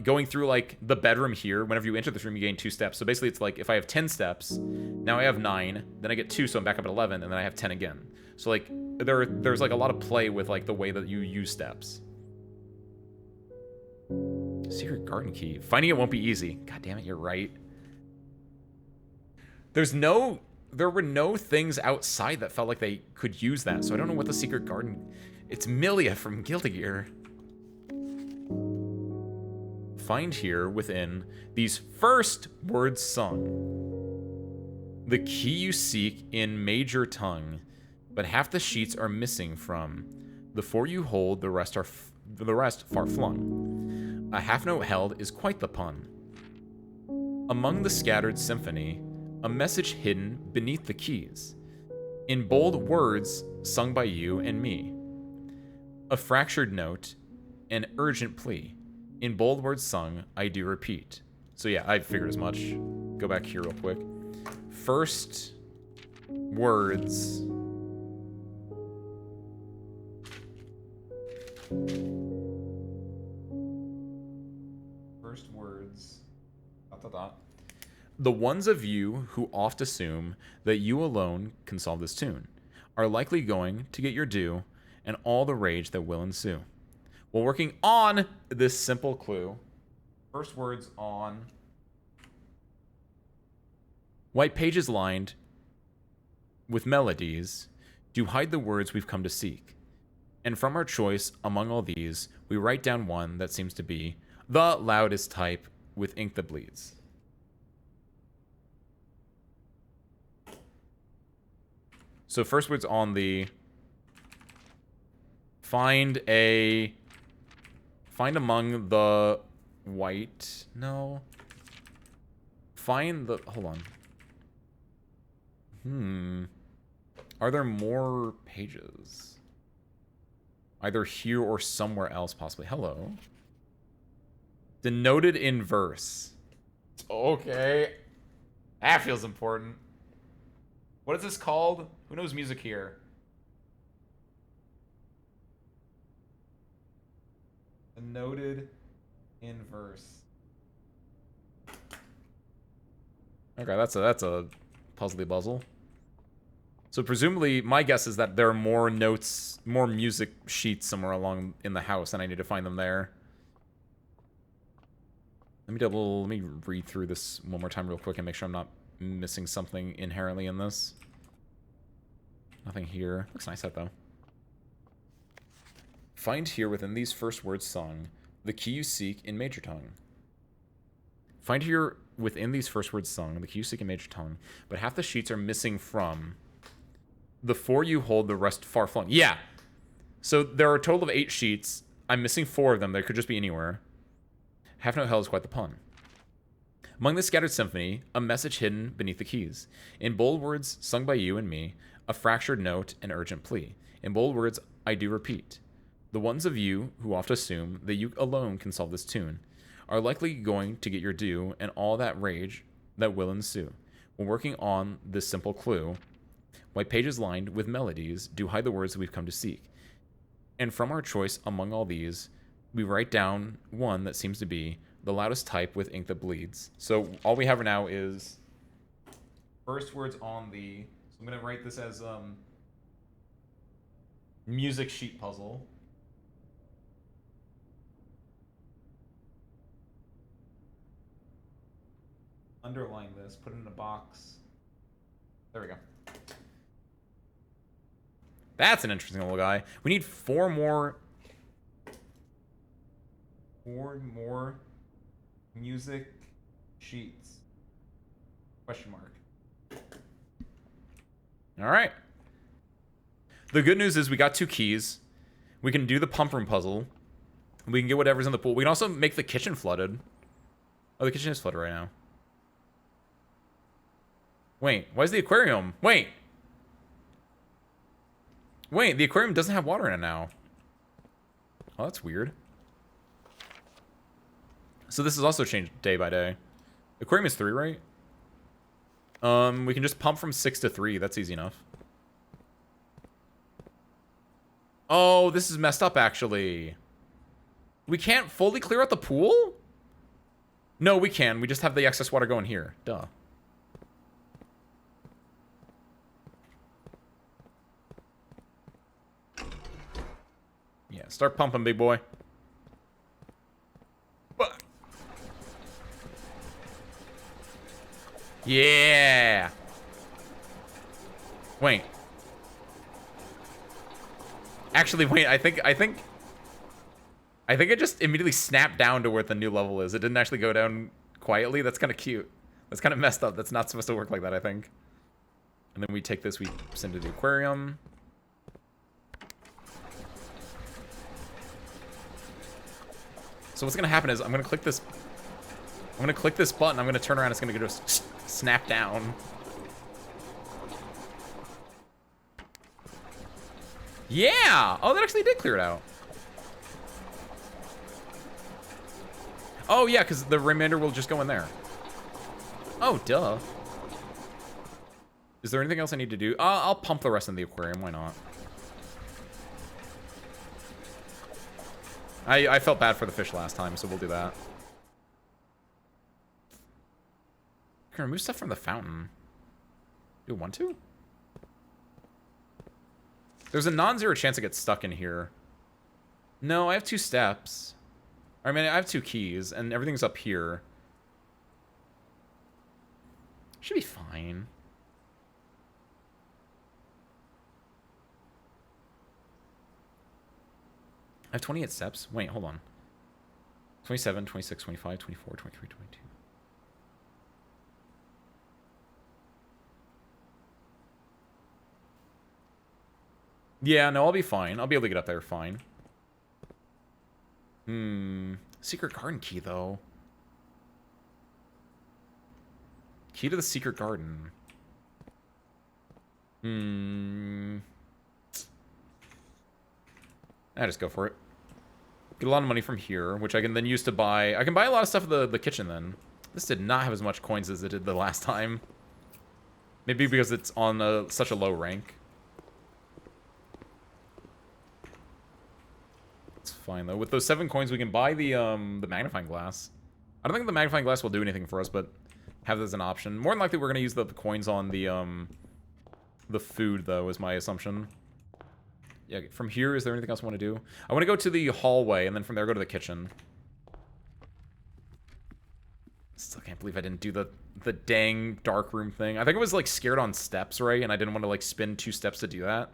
Going through, like, the bedroom here, whenever you enter this room, you gain 2 steps. So basically, it's like, if I have 10 steps, now I have 9, then I get 2, so I'm back up at 11, and then I have 10 again. So, like, there's, like, a lot of play with, like, the way that you use steps. Secret garden key. Finding it won't be easy. God damn it, you're right. There were no things outside that felt like they could use that, so I don't know what the secret garden... It's Milia from Guilty Gear. Find here within these first words sung. The key you seek in major tongue, but half the sheets are missing from. The four you hold, the rest far flung. A half note held is quite the pun. Among the scattered symphony, a message hidden beneath the keys. In bold words sung by you and me. A fractured note, an urgent plea. In bold words sung, I do repeat. So yeah, I figured as much. Go back here real quick. First words. First words. Dot, dot, dot. The ones of you who oft assume that you alone can solve this tune are likely going to get your due and all the rage that will ensue. While working on this simple clue, first words on white pages lined with melodies do hide the words we've come to seek. And from our choice among all these, we write down one that seems to be the loudest type with ink that bleeds. So first words on the find among the white, no. Find the, hold on. Are there more pages? Either here or somewhere else, possibly. Hello. Denoted in verse. Okay. That feels important. What is this called? Who knows music here? Denoted in verse. Okay, that's a puzzly puzzle. So presumably, my guess is that there are more notes, more music sheets somewhere along in the house, and I need to find them there. Let me read through this one more time real quick and make sure I'm not missing something inherently in this. Nothing here. Looks nice out, though. Find here within these first words sung the key you seek in major tongue. Find here within these first words sung the key you seek in major tongue, but half the sheets are missing from. The four you hold, the rest far flung. Yeah. So there are a total of 8 sheets. I'm missing 4 of them. They could just be anywhere. Half note held is quite the pun. Among the scattered symphony, a message hidden beneath the keys. In bold words sung by you and me, a fractured note, an urgent plea. In bold words, I do repeat. The ones of you who oft assume that you alone can solve this tune are likely going to get your due and all that rage that will ensue. When working on this simple clue, white pages lined with melodies do hide the words that we've come to seek. And from our choice among all these, we write down one that seems to be the loudest type with ink that bleeds. So all we have right now is first words on the... So I'm going to write this as music sheet puzzle. Underline this, put it in a box. There we go. That's an interesting little guy. We need 4 more music sheets. Question mark. All right. The good news is we got 2 keys. We can do the pump room puzzle. We can get whatever's in the pool. We can also make the kitchen flooded. Oh, the kitchen is flooded right now. Wait, why is the aquarium? Wait, the aquarium doesn't have water in it now. Oh, that's weird. So this is also changed day by day. Aquarium is 3, right? We can just pump from 6 to 3. That's easy enough. Oh, this is messed up, actually. We can't fully clear out the pool? No, we can. We just have the excess water going here. Duh. Yeah, start pumping, big boy. Yeah. Wait. Actually, wait. I think it just immediately snapped down to where the new level is. It didn't actually go down quietly. That's kind of cute. That's kind of messed up. That's not supposed to work like that, I think. And then we take this, we send it to the aquarium. So what's gonna happen is I'm gonna click this button, I'm gonna turn around, it's gonna go to snap down. Yeah! Oh, that actually did clear it out. Oh yeah, because the remainder will just go in there. Oh, duh. Is there anything else I need to do? I'll pump the rest in the aquarium, why not? I felt bad for the fish last time, so we'll do that. Can remove stuff from the fountain. Do I want to? There's a non-zero chance it gets stuck in here. No, I have 2 steps. I mean, I have 2 keys, and everything's up here. Should be fine. I have 28 steps. Wait, hold on. 27, 26, 25, 24, 23, 22. Yeah, no, I'll be fine. I'll be able to get up there fine. Secret garden key, though. Key to the secret garden. I just go for it. Get a lot of money from here, which I can then use to buy... I can buy a lot of stuff at the kitchen, then. This did not have as much coins as it did the last time. Maybe because it's on such a low rank. It's fine, though. With those 7 coins, we can buy the magnifying glass. I don't think the magnifying glass will do anything for us, but have this as an option. More than likely, we're going to use the coins on the food, though, is my assumption. Yeah, from here, is there anything else I want to do? I want to go to the hallway, and then from there, go to the kitchen. Still can't believe I didn't do the dang dark room thing. I think I was, like, scared on steps, right? And I didn't want to, like, spin 2 steps to do that.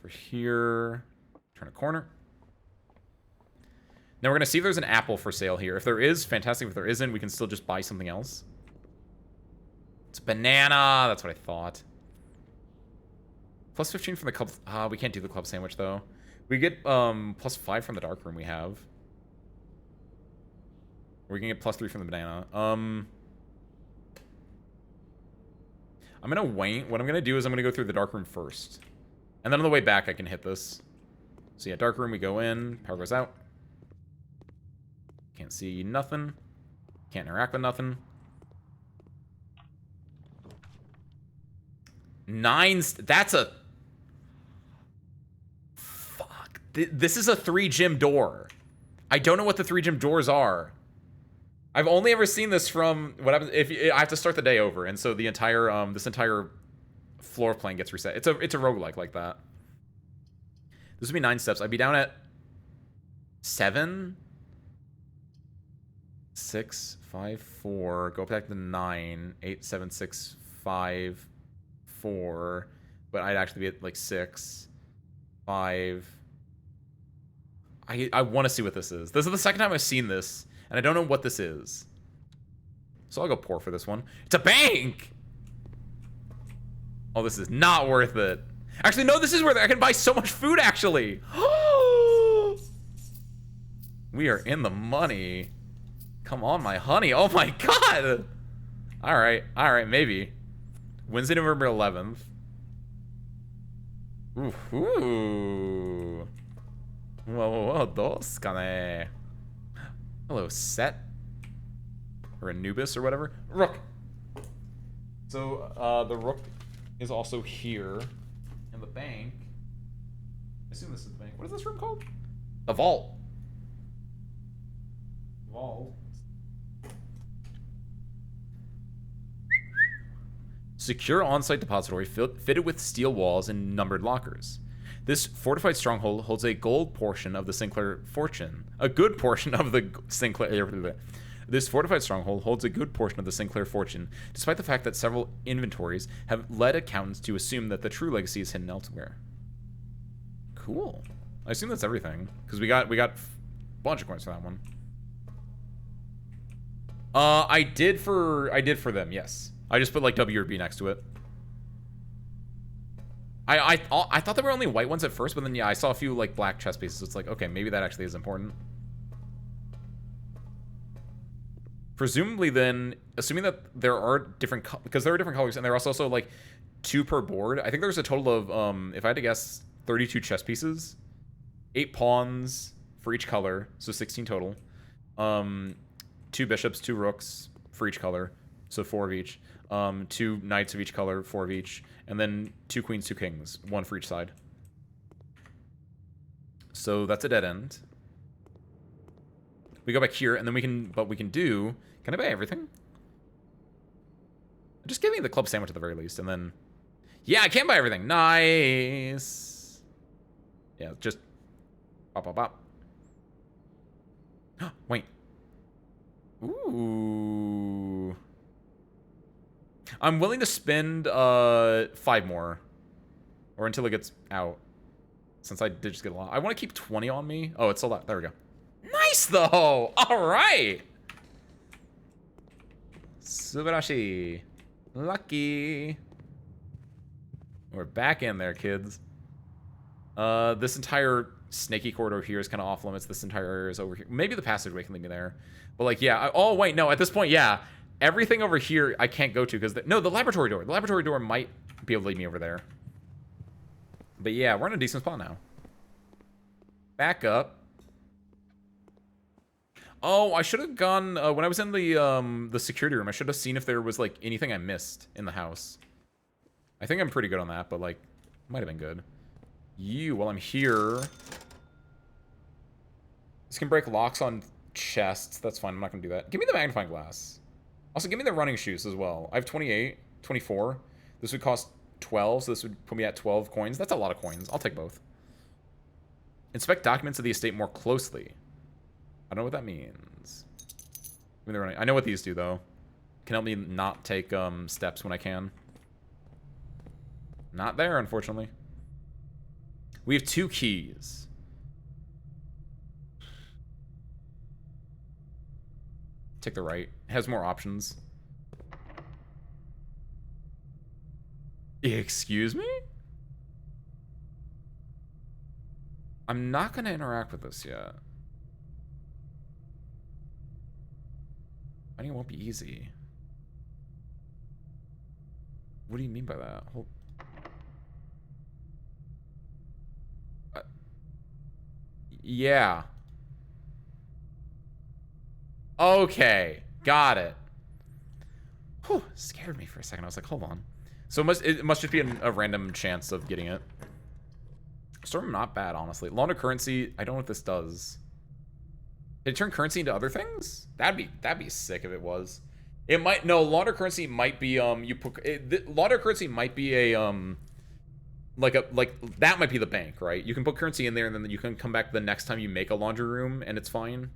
For here, turn a corner. Now we're going to see if there's an apple for sale here. If there is, fantastic. If there isn't, we can still just buy something else. It's a banana. That's what I thought. Plus 15 from the club. We can't do the club sandwich, though. We get plus 5 from the dark room we have. Or we can get plus 3 from the banana. I'm going to wait. What I'm going to do is I'm going to go through the dark room first. And then on the way back, I can hit this. So yeah, dark room, we go in. Power goes out. Can't see nothing. Can't interact with nothing. 9... That's a... Fuck. This is a 3-gym door. I don't know what the 3-gym doors are. I've only ever seen this from... What happens if I have to start the day over, and so the entire this entire floor plan gets reset. It's a roguelike like that. This would be 9 steps. I'd be down at 7, 6, 5, 4. Go back to 9, 8, 7, 6, 5, 4. But I'd actually be at like 6, 5. I want to see what this is. This is the second time I've seen this, and I don't know what this is. So I'll go poor for this one. It's a bank! Oh, this is not worth it. Actually, no, this is worth it. I can buy so much food, actually. We are in the money. Come on, my honey. Oh, my God. All right, maybe. Wednesday, November 11th. Ooh. Whoa, dos kane. Hello, Set. Or Anubis or whatever. Rook. So, the Rook is also here. And the bank. I assume this is the bank. What is this room called? The vault. Vault. Secure on-site depository fitted with steel walls and numbered lockers. This fortified stronghold holds a gold portion of the Sinclair fortune. A good portion of the Sinclair... This fortified stronghold holds a good portion of the Sinclair fortune, despite the fact that several inventories have led accountants to assume that the true legacy is hidden elsewhere. Cool. I assume that's everything, because we got a bunch of coins for that one. I did for them, yes. I just put like W or B next to it. I thought there were only white ones at first, but then yeah, I saw a few like black chest pieces. So it's like, okay, maybe that actually is important. Presumably then, assuming that there are different, because there are different colors, and there are also like 2 per board. I think there's a total of, if I had to guess, 32 chess pieces, 8 pawns for each color, so 16 total. 2 bishops, 2 rooks for each color, so 4 of each. 2 knights of each color, 4 of each, and then 2 queens, 2 kings, 1 for each side. So that's a dead end. We go back here, and then we can, but we can do, can I buy everything? Just give me the club sandwich at the very least, and then, yeah, I can buy everything. Nice. Yeah, just pop, pop, pop. Wait. Ooh. I'm willing to spend 5 more, or until it gets out, since I did just get a lot. I want to keep 20 on me. Oh, it's sold out. There we go. Nice, though. All right. Subarashi. Lucky. We're back in there, kids. This entire snaky corridor here is kind of off limits. This entire area is over here. Maybe the passageway can lead me there. But, like, yeah. Oh, wait, no. At this point, yeah. Everything over here I can't go to because... No, the laboratory door. The laboratory door might be able to lead me over there. But, yeah, we're in a decent spot now. Back up. Oh, I should have gone... when I was in the security room, I should have seen if there was, like, anything I missed in the house. I think I'm pretty good on that, but, like, might have been good. While I'm here... This can break locks on chests. That's fine. I'm not going to do that. Give me the magnifying glass. Also, give me the running shoes as well. I have 28, 24. This would cost 12, so this would put me at 12 coins. That's a lot of coins. I'll take both. Inspect documents of the estate more closely. I don't know what that means. I know what these do, though. Can help me not take steps when I can. Not there, unfortunately. We have 2 keys. Take the right. It has more options. Excuse me? I'm not going to interact with this yet. I think it won't be easy. What do you mean by that? Hold. Yeah. Okay. Got it. Whew, scared me for a second. I was like, hold on. So it must just be a random chance of getting it. Storm, not bad, honestly. Launder currency, I don't know what this does. Did it turn currency into other things? That'd be sick if it was. It might, no, launder currency might be, launder currency might be a, like that might be the bank, right? You can put currency in there and then you can come back the next time you make a laundry room and it's fine.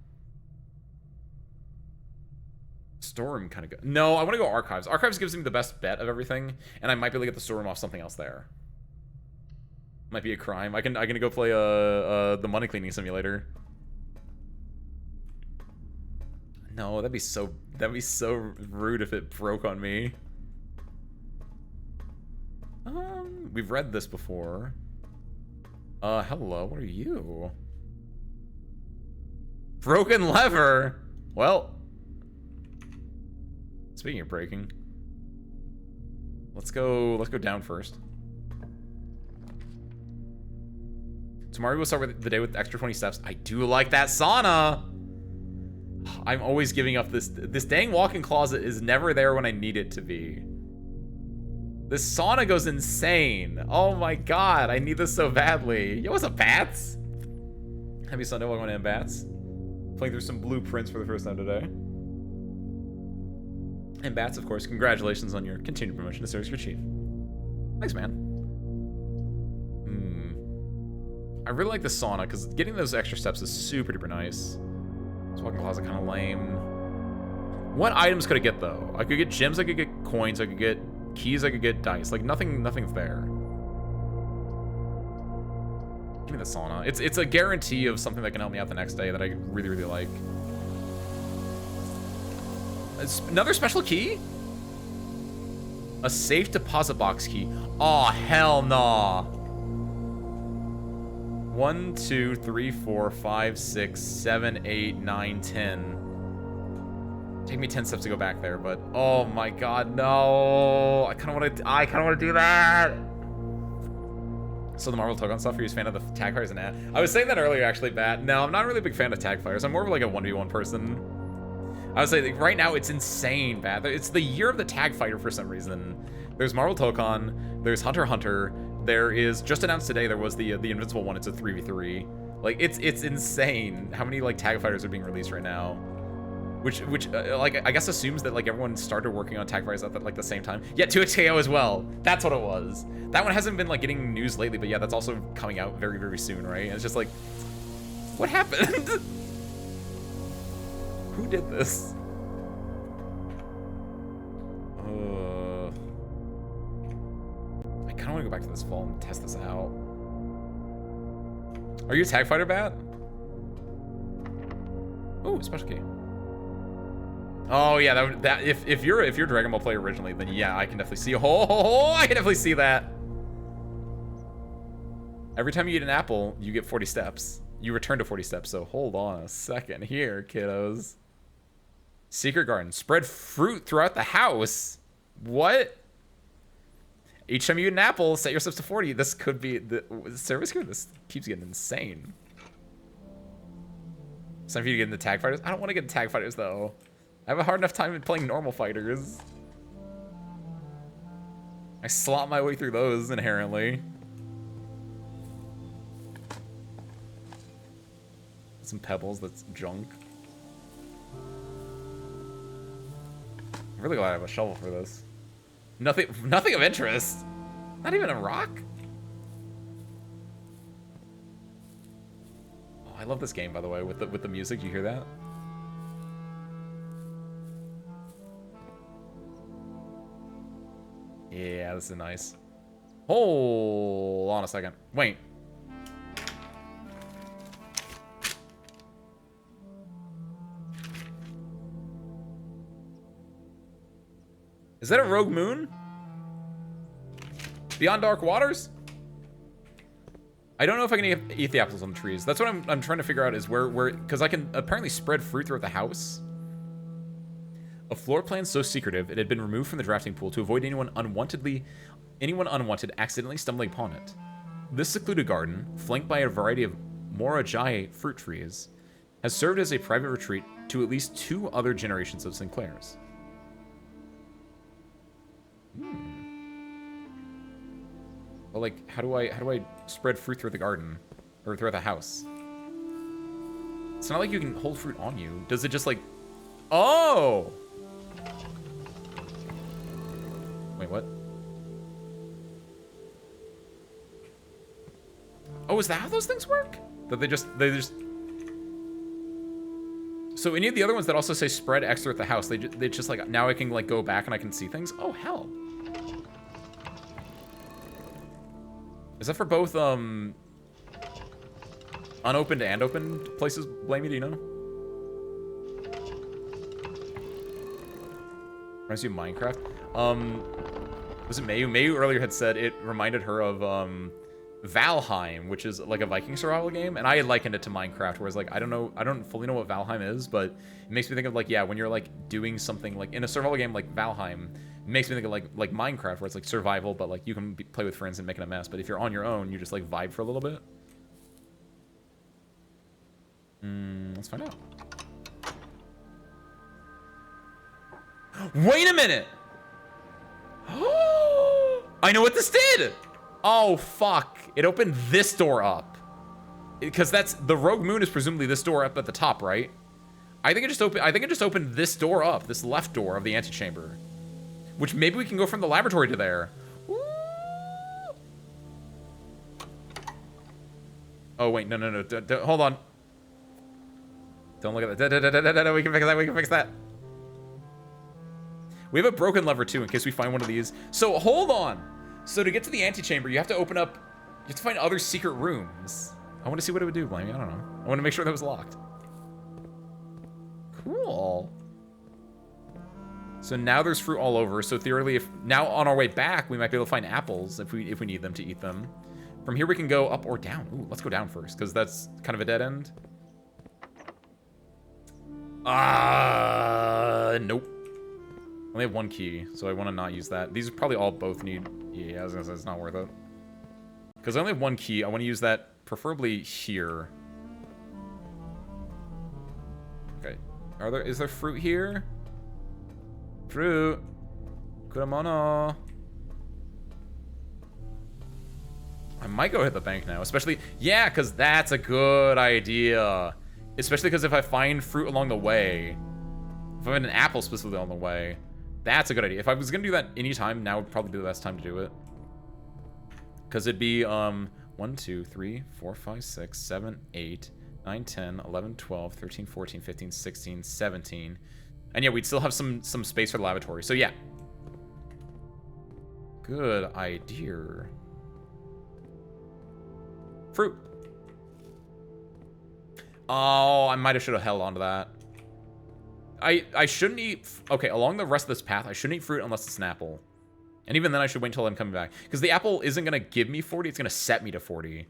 Storeroom kind of good. No, I want to go archives. Archives gives me the best bet of everything, and I might be able to get the storeroom off something else there. Might be a crime. I can go play the money cleaning simulator. No, that'd be so rude if it broke on me. We've read this before. Hello, what are you? Broken lever. Well, speaking of breaking, let's go down first. Tomorrow we'll start with the day with extra 20 steps. I do like that sauna. I'm always giving up this dang walk-in closet is never there when I need it to be. This sauna goes insane. Oh my god, I need this so badly. Yo, what's up, Bats? Happy Sunday, welcome in, Bats. Playing through some blueprints for the first time today. And Bats, of course, congratulations on your continued promotion to Service Crew Chief. Thanks, man. I really like the sauna, because getting those extra steps is super duper nice. This walk-in closet kind of lame. What items could I get, though? I could get gems, I could get coins, I could get keys, I could get dice. Like, nothing's there. Give me the sauna. It's a guarantee of something that can help me out the next day that I really, really like. Another special key? A safe deposit box key. Aw, hell nah. 1, 2, 3, 4, 5, 6, 7, 8, 9, 10. Take me 10 steps to go back there, but oh my god, no. I kinda wanna do that. So the Marvel Token stuff, are you a fan of the tag fires and that? I was saying that earlier actually, Bat. No, I'm not really a big fan of tag fires. I'm more of like a 1v1 person. I would say like, right now it's insane, Bat. It's the year of the tag fighter for some reason. There's Marvel Tokon, there's Hunter x Hunter, there is, just announced today, there was the Invincible one. It's a 3v3. Like, it's insane how many like tag fighters are being released right now. Which like, I guess assumes that, like, everyone started working on tag fighters at, like, the same time. Yeah, 2XKO as well. That's what it was. That one hasn't been, like, getting news lately, but yeah, that's also coming out very, very soon, right? And it's just like, what happened? Who did this? I kind of want to go back to this fall and test this out. Are you a tag fighter, Bat? Oh, special key. Oh yeah, that if you're Dragon Ball player originally, then yeah, I can definitely see. I can definitely see that. Every time you eat an apple, you get 40 steps. You return to 40 steps. So hold on a second here, kiddos. Secret garden. Spread fruit throughout the house. What? Each time you eat an apple, set your steps to 40. This could be the service here. This keeps getting insane. It's time for you to get into tag fighters. I don't want to get into tag fighters though. I have a hard enough time playing normal fighters. I slot my way through those inherently. Some pebbles, that's junk. I'm really glad I have a shovel for this. Nothing of interest. Not even a rock? Oh, I love this game, by the way, with the music. You hear that? Yeah, this is nice. Hold on a second. Wait. Is that a rogue moon? Beyond Dark Waters? I don't know if I can eat the apples on the trees. That's what I'm trying to figure out is where, because I can apparently spread fruit throughout the house. A floor plan so secretive, it had been removed from the drafting pool to avoid anyone unwanted accidentally stumbling upon it. This secluded garden, flanked by a variety of Morajai fruit trees, has served as a private retreat to at least 2 other generations of Sinclairs. Well, like, how do I spread fruit through the garden or throughout the house? It's not like you can hold fruit on you. Does it just like? Oh. Wait, what? Oh, is that how those things work? That they just. So any of the other ones that also say spread X throughout the house, they just like, now I can like go back and I can see things. Oh hell. Is that for both unopened and opened places, Blamey, do you know? Reminds you of Minecraft. Was it Mayu? Mayu earlier had said it reminded her of Valheim, which is like a Viking survival game, and I had likened it to Minecraft, whereas like I don't fully know what Valheim is, but it makes me think of like, yeah, when you're like doing something like in a survival game like Valheim, it makes me think of like Minecraft, where it's like survival, but like you can play with friends and making a mess, but if you're on your own, you just like vibe for a little bit. Let's find out. Wait a minute! I know what this did! Oh, fuck. It opened this door up. Because that's... The Rogue Moon is presumably this door up at the top, right? I think it just opened this door up. This left door of the antechamber. Which maybe we can go from the laboratory to there. Ooh. Oh, wait. No. Hold on. Don't look at that. We can fix that. We can fix that. We have a broken lever, too, in case we find one of these. So, hold on. So, to get to the antechamber, you have to open up... You have to find other secret rooms. I want to see what it would do, Blamey. I don't know. I want to make sure that was locked. Cool. So now there's fruit all over. So theoretically, if now on our way back, we might be able to find apples if we need them to eat them. From here, we can go up or down. Ooh, let's go down first, because that's kind of a dead end. Nope. I only have one key, so I want to not use that. These probably all both need... Yeah, I was gonna say it's not worth it. Because I only have one key, I want to use that preferably here. Okay. Is there fruit here? Fruit. Kuramono. I might go hit the bank now, especially... Yeah, because that's a good idea. Especially because if I find fruit along the way, if I find an apple specifically on the way, that's a good idea. If I was going to do that anytime, now would probably be the best time to do it. Because it'd be 1, 2, 3, 4, 5, 6, 7, 8, 9, 10, 11, 12, 13, 14, 15, 16, 17. And yeah, we'd still have some space for the lavatory. So yeah. Good idea. Fruit. Oh, I might have should have held on to that. I shouldn't eat... Okay, along the rest of this path, I shouldn't eat fruit unless it's an apple. And even then, I should wait until I'm coming back. Because the apple isn't going to give me 40, it's going to set me to 40.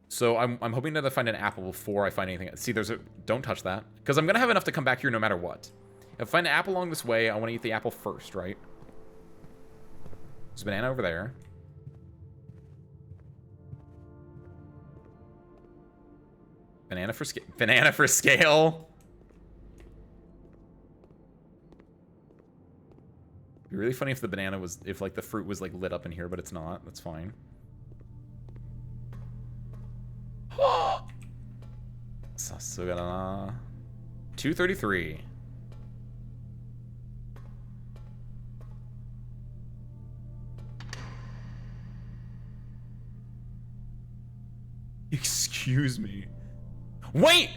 So I'm hoping that I find an apple before I find anything. See, there's a... Don't touch that. Because I'm going to have enough to come back here no matter what. If I find an apple along this way, I want to eat the apple first, right? There's a banana over there. Banana for scale. Banana for scale. It'd be really funny if the banana was, if like the fruit was like lit up in here, but it's not. That's fine. Sasugana. 233. Excuse me. Wait!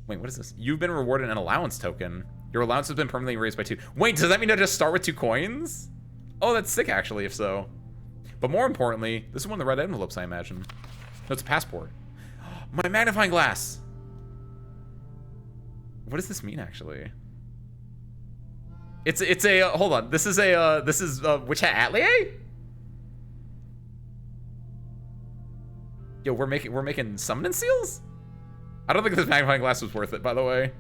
Wait, what is this? You've been rewarded an allowance token. Your allowance has been permanently raised by 2. Wait, does that mean I just start with 2 coins? Oh, that's sick, actually, if so. But more importantly, this is one of the red envelopes, I imagine. No, it's a passport. My magnifying glass! What does this mean, actually? It's a, hold on. This is Witch Hat Atelier? Yo, we're making summoning seals? I don't think this magnifying glass was worth it, by the way.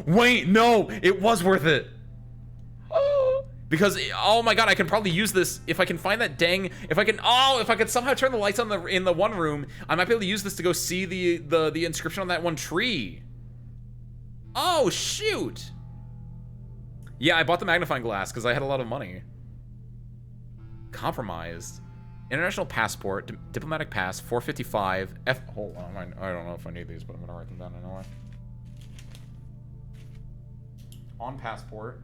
Wait, no, it was worth it. Because, oh my god, I can probably use this if I can find that dang, if I could somehow turn the lights on in the one room, I might be able to use this to go see the inscription on that one tree. Oh, shoot. Yeah, I bought the magnifying glass because I had a lot of money. Compromised. International passport, diplomatic pass, 455. Hold on, I don't know if I need these, but I'm gonna write them down anyway. On passport.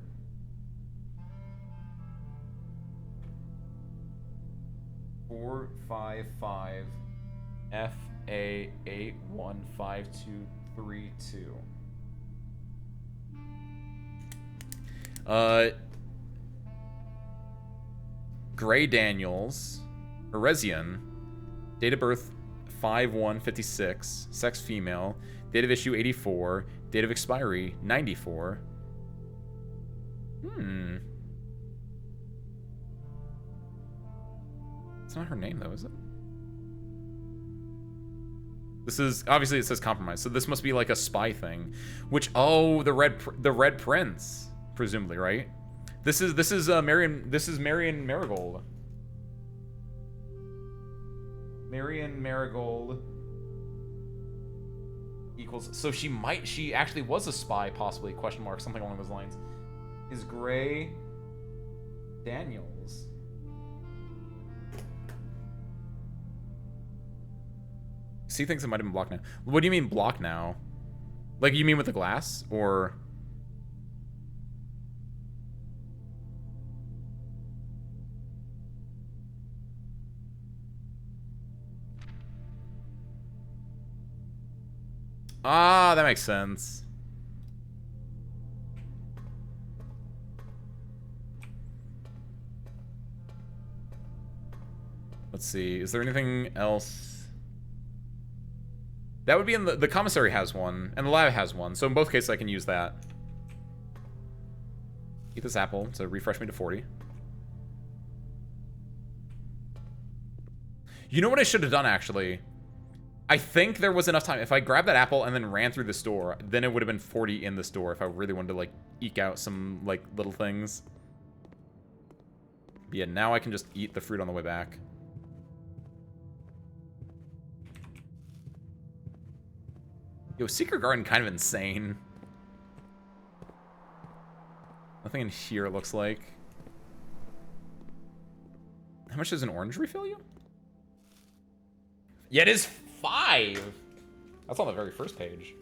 (455) FA 815232. Gray Daniels. Eresian, date of birth 5/1/56, sex female, date of issue 84, date of expiry 94. It's not her name though, is it? This is obviously it says compromise, so this must be like a spy thing. Which the Red Prince, presumably, right? This is Marion Marigold. Marion Marigold equals, so she actually was a spy, possibly, question mark, something along those lines. Is Gray Daniels. See things that might have been blocked now. What do you mean blocked now? Like, you mean with the glass, or? Ah, that makes sense. Let's see. Is there anything else? That would be in the commissary has one, and the lab has one. So in both cases, I can use that. Eat this apple to refresh me to 40. You know what I should have done, actually? I think there was enough time. If I grabbed that apple and then ran through the store, then it would have been 40 in the store if I really wanted to, like, eke out some, like, little things. But yeah, now I can just eat the fruit on the way back. Yo, Secret Garden kind of insane. Nothing in here, it looks like. How much does an orange refill you? Yeah, it is 5. That's on the very first page.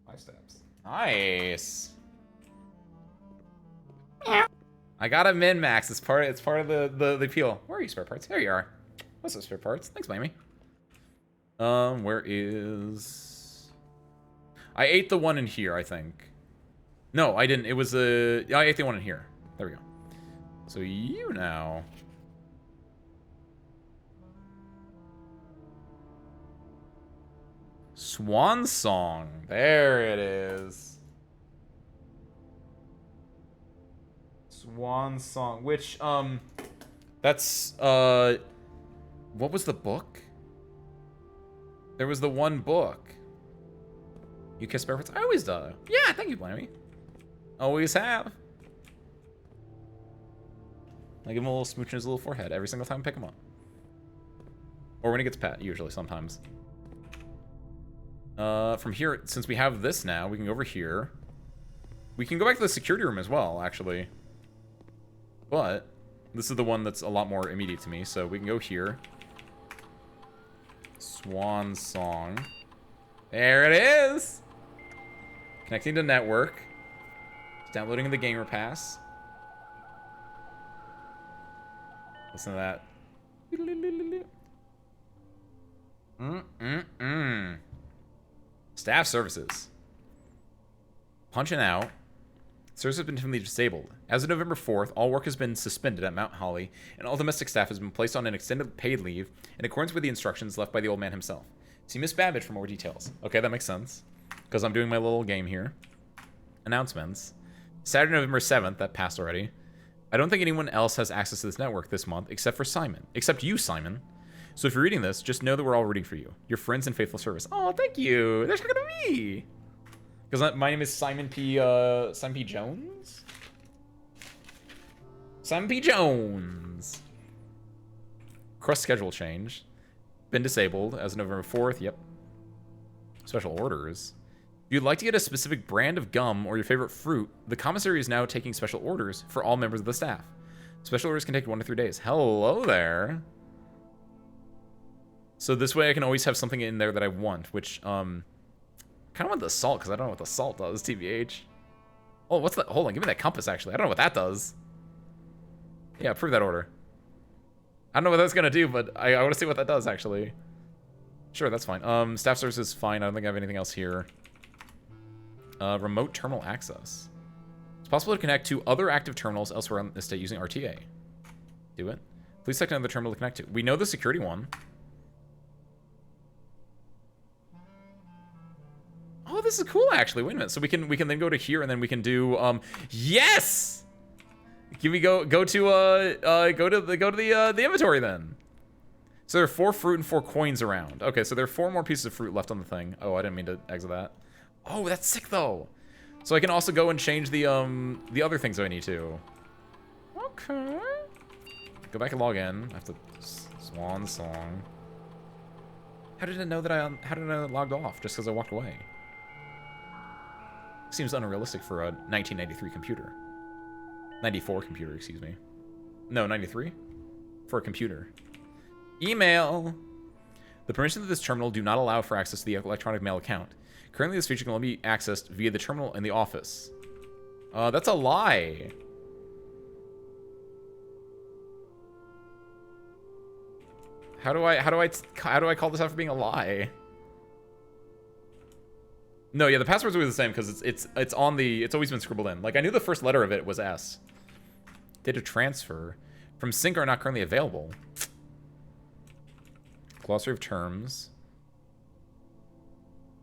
Five steps. Nice. I got a min-max. It's part of the appeal. Where are you, spare parts? There you are. What's up, spare parts? Thanks, Miami. Where is... I ate the one in here, I think. No, I didn't. It was a... I ate the one in here. There we go. So you now... Swan Song. There it is. Swan Song. Which, that's, what was the book? There was the one book. You kiss spare parts? I always do. Yeah, thank you, Blammy. Always have. I give him a little smooch in his little forehead every single time I pick him up. Or when he gets pet, usually, sometimes. From here, since we have this now, we can go over here. We can go back to the security room as well, actually. But this is the one that's a lot more immediate to me, so we can go here. Swan Song. There it is! Connecting to network. Downloading the gamer pass. Listen to that. Staff services. Punching out. Service has been temporarily disabled. As of November 4th, all work has been suspended at Mount Holly, and all domestic staff has been placed on an extended paid leave in accordance with the instructions left by the old man himself. See Miss Babbage for more details. Okay, that makes sense. Because I'm doing my little game here. Announcements. Saturday, November 7th, that passed already. I don't think anyone else has access to this network this month, except for Simon. Except you, Simon. So if you're reading this, just know that we're all rooting for you. Your friends and faithful service. Oh, thank you. They're talking to me. Because my name is Simon P. Jones? Simon P. Jones. Crust schedule change. Been disabled as of November 4th. Yep. Special orders. If you'd like to get a specific brand of gum or your favorite fruit, the commissary is now taking special orders for all members of the staff. Special orders can take 1 to 3 days. Hello there. So this way I can always have something in there that I want, which, kind of want the salt, because I don't know what the salt does, TBH. Oh, what's that? Hold on, give me that compass, actually. I don't know what that does. Yeah, approve that order. I don't know what that's going to do, but I want to see what that does, actually. Sure, that's fine. Staff services is fine. I don't think I have anything else here. Remote terminal access. It's possible to connect to other active terminals elsewhere on the estate using RTA. Do it. Please select another terminal to connect to. We know the security one. Oh, this is cool, actually. Wait a minute. So we can then go to here, and then we can do yes. Can we go to the inventory then? So there are 4 fruit and 4 coins around. Okay, so there are 4 more pieces of fruit left on the thing. Oh, I didn't mean to exit that. Oh, that's sick though. So I can also go and change the other things I need to. Okay. Go back and log in. I have to Swan Song. How did it know that how did I logged off just because I walked away? Seems unrealistic for a 1993 computer. 94 computer, excuse me. No, 93? For a computer. Email! The permissions of this terminal do not allow for access to the electronic mail account. Currently, this feature can only be accessed via the terminal in the office. That's a lie. How do I call this out for being a lie? No, yeah, the password's always the same because it's always been scribbled in. Like I knew the first letter of it was S. Data transfer. From sync are not currently available. Glossary of terms.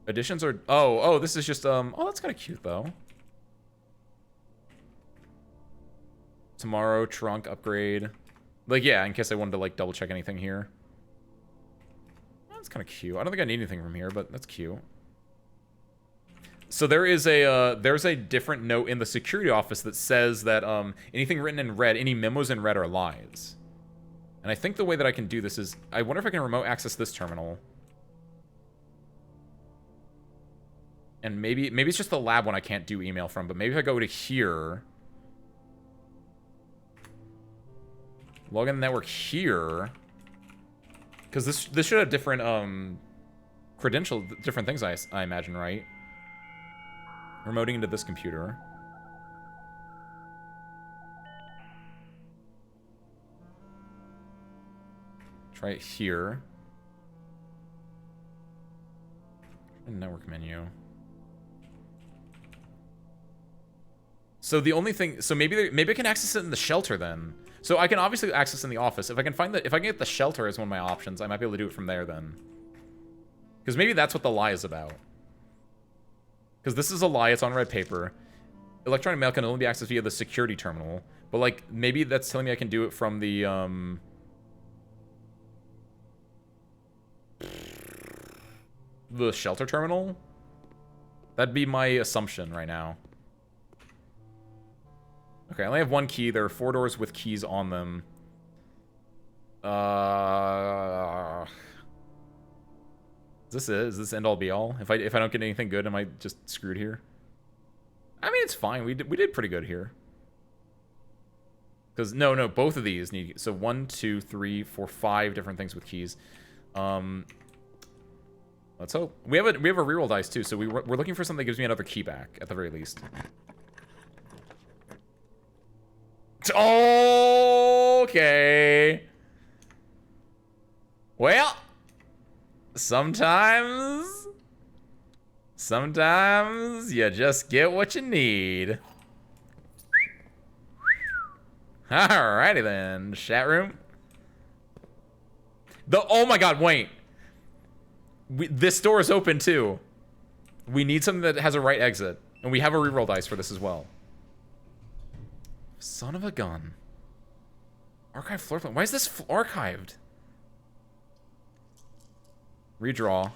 Additions are... Oh, this is just, oh, that's kind of cute, though. Tomorrow, trunk, upgrade. Like, yeah, in case I wanted to, like, double-check anything here. That's kind of cute. I don't think I need anything from here, but that's cute. So there is a, there's a different note in the security office that says that, anything written in red, any memos in red are lies. And I think the way that I can do this is... I wonder if I can remote access this terminal. And maybe it's just the lab one I can't do email from, but maybe if I go to here... Log in the network here... Because this should have different, different things, I imagine, right? Remoting into this computer. Try it here. Network menu. So the only thing, so maybe I can access it in the shelter then. So I can obviously access in the office. If I can find if I can get the shelter as one of my options, I might be able to do it from there then. Because maybe that's what the lie is about. Because this is a lie, it's on red paper. Electronic mail can only be accessed via the security terminal. But like, maybe that's telling me I can do it from the, the shelter terminal? That'd be my assumption right now. Okay, I only have one key. There are 4 doors with keys on them. Is this end all be all? If I don't get anything good, am I just screwed here? I mean, it's fine. We did pretty good here. Because no, both of these need, so 1, 2, 3, 4, 5 different things with keys. Let's hope. We have a reroll dice too, so we're looking for something that gives me another key back at the very least. Okay. Well, sometimes you just get what you need. Alrighty then, chat room. Oh my god, wait. This door is open too. We need something that has a right exit, and we have a reroll dice for this as well. Son of a gun. Archive floor plan. Why is this archived? Redraw.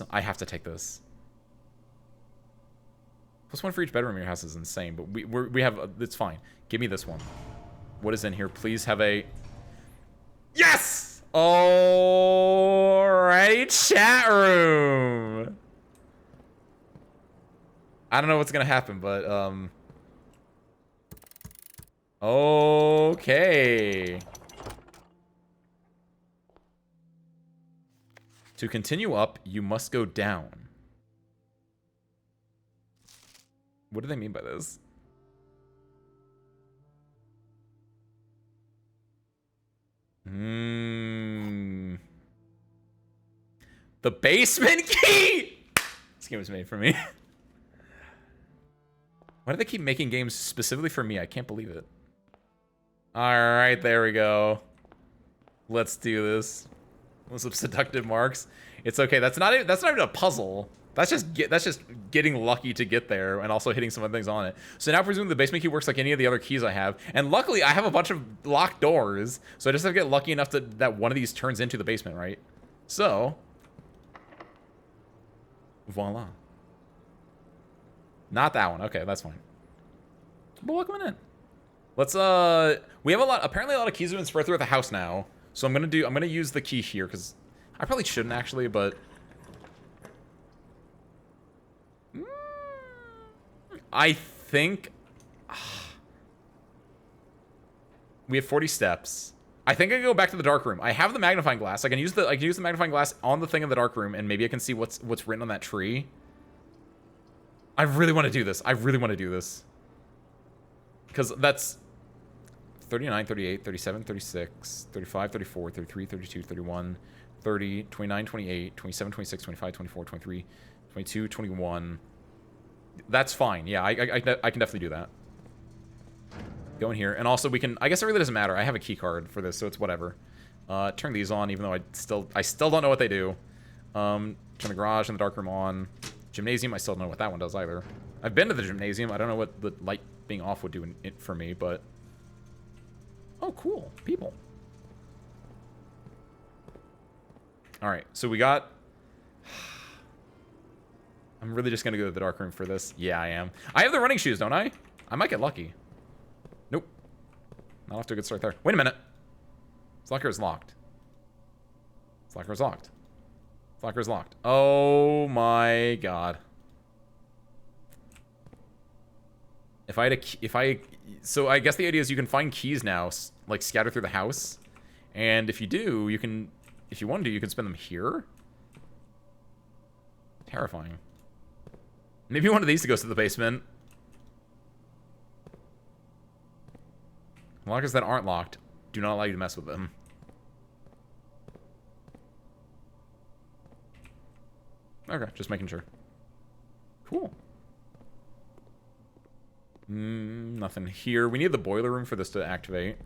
I have to take this. +1 for each bedroom in your house is insane, but we have, it's fine. Give me this one. What is in here? Please have a... Yes! Alright, chat room. I don't know what's gonna happen, but, okay. To continue up, you must go down. What do they mean by this? The basement key! This game was made for me. Why do they keep making games specifically for me? I can't believe it. Alright, there we go. Let's do this. With some seductive marks. It's okay. That's not even a puzzle. That's just getting lucky to get there and also hitting some other things on it. So now presumably the basement key works like any of the other keys I have. And luckily I have a bunch of locked doors. So I just have to get lucky enough that one of these turns into the basement, right? So voila. Not that one. Okay, that's fine. But welcome in. Let's we have apparently a lot of keys have been spread throughout the house now. So I'm gonna use the key here because I probably shouldn't actually, but I think we have 40 steps. I think I can go back to the dark room. I have the magnifying glass. I can use the magnifying glass on the thing in the dark room, and maybe I can see what's written on that tree. I really want to do this. I really want to do this. Because that's 39, 38, 37, 36, 35, 34, 33, 32, 31, 30, 29, 28, 27, 26, 25, 24, 23, 22, 21. That's fine. Yeah, I can definitely do that. Go in here. And also we can... I guess it really doesn't matter. I have a key card for this, so it's whatever. Turn these on, even though I still don't know what they do. Turn the garage and the dark room on. Gymnasium, I still don't know what that one does either. I've been to the gymnasium. I don't know what the light being off would do for me, but... Oh, cool. People. Alright, so we got... I'm really just gonna go to the dark room for this. Yeah, I am. I have the running shoes, don't I? I might get lucky. Nope. Not off to a good start there. Wait a minute. This locker is locked. This locker is locked. This locker is locked. Oh my god. If I had a so I guess the idea is you can find keys now, like scattered through the house, and if you do, you can, if you want to, you can spend them here. Terrifying. Maybe one of these goes to the basement. Lockers that aren't locked do not allow you to mess with them. Okay, just making sure. Cool. Nothing here. We need the boiler room for this to activate.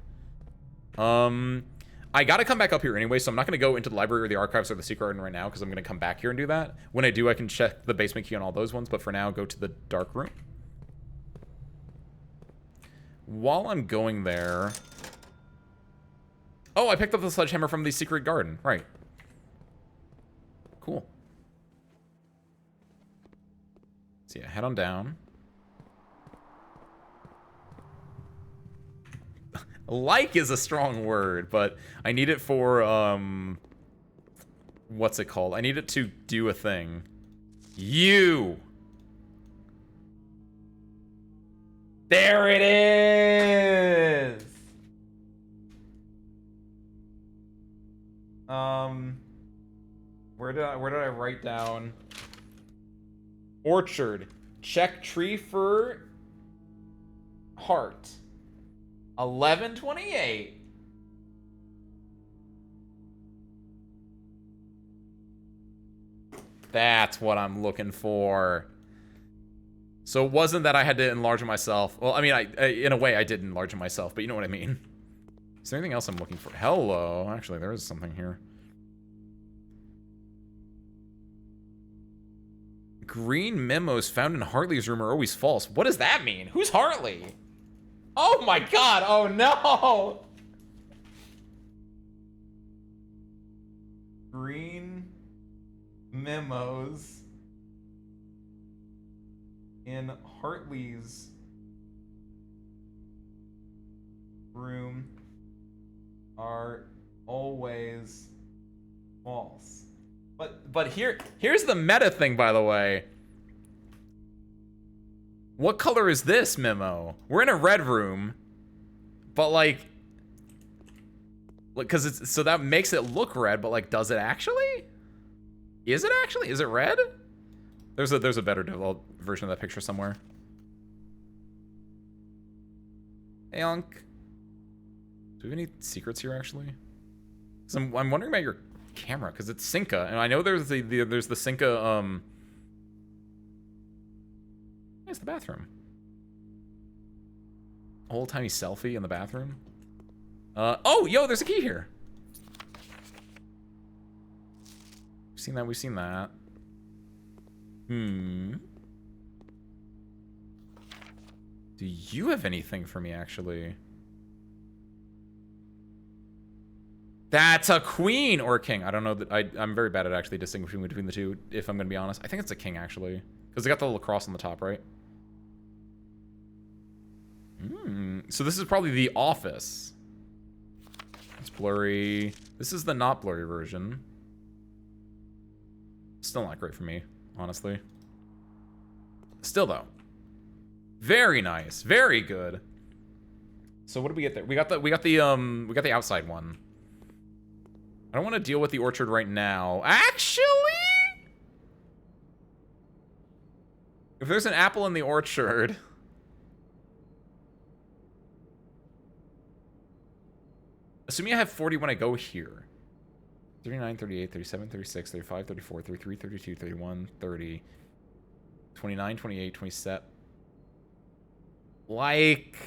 I gotta come back up here anyway, so I'm not gonna go into the library or the archives or the secret garden right now, because I'm gonna come back here and do that. When I do, I can check the basement key on all those ones, but for now, go to the dark room. While I'm going there... Oh, I picked up the sledgehammer from the secret garden. Right. Cool. So yeah, head on down. Like is a strong word, but I need it for, what's it called? I need it to do a thing. You! There it is! Where did I write down? Orchard. Check tree for heart. 1128. That's what I'm looking for. So it wasn't that I had to enlarge myself. Well, I mean, I in a way I did enlarge myself, but you know what I mean. Is there anything else I'm looking for? Hello. Actually, there is something here. Green memos found in Hartley's room are always false. What does that mean? Who's Hartley? Oh my god, oh no! Green memos in Hartley's room are always false. But here's the meta thing, by the way. What color is this memo? We're in a red room, but like, because it's, so that makes it look red, but like, does it actually? Is it actually? Is it red? There's a better developed version of that picture somewhere. Hey, Unc. Do we have any secrets here, actually? 'Cause I'm wondering about your camera, because it's Cinca, and I know there's the Cinca, It's the bathroom. Old timey selfie in the bathroom. Oh, yo, there's a key here. We've seen that. We've seen that. Do you have anything for me, actually? That's a queen or a king. I don't know that I'm very bad at actually distinguishing between the two, if I'm gonna be honest. I think it's a king, actually, because they got the little cross on the top, right? So this is probably the office. It's blurry. This is the not blurry version. Still not great for me, honestly. Still though, very nice, very good. So what did we get there? We got the outside one. I don't want to deal with the orchard right now. Actually, if there's an apple in the orchard. Assuming I have 40 when I go here. 39, 38, 37, 36, 35, 34, 33, 32, 31, 30, 29, 28, 27. Like,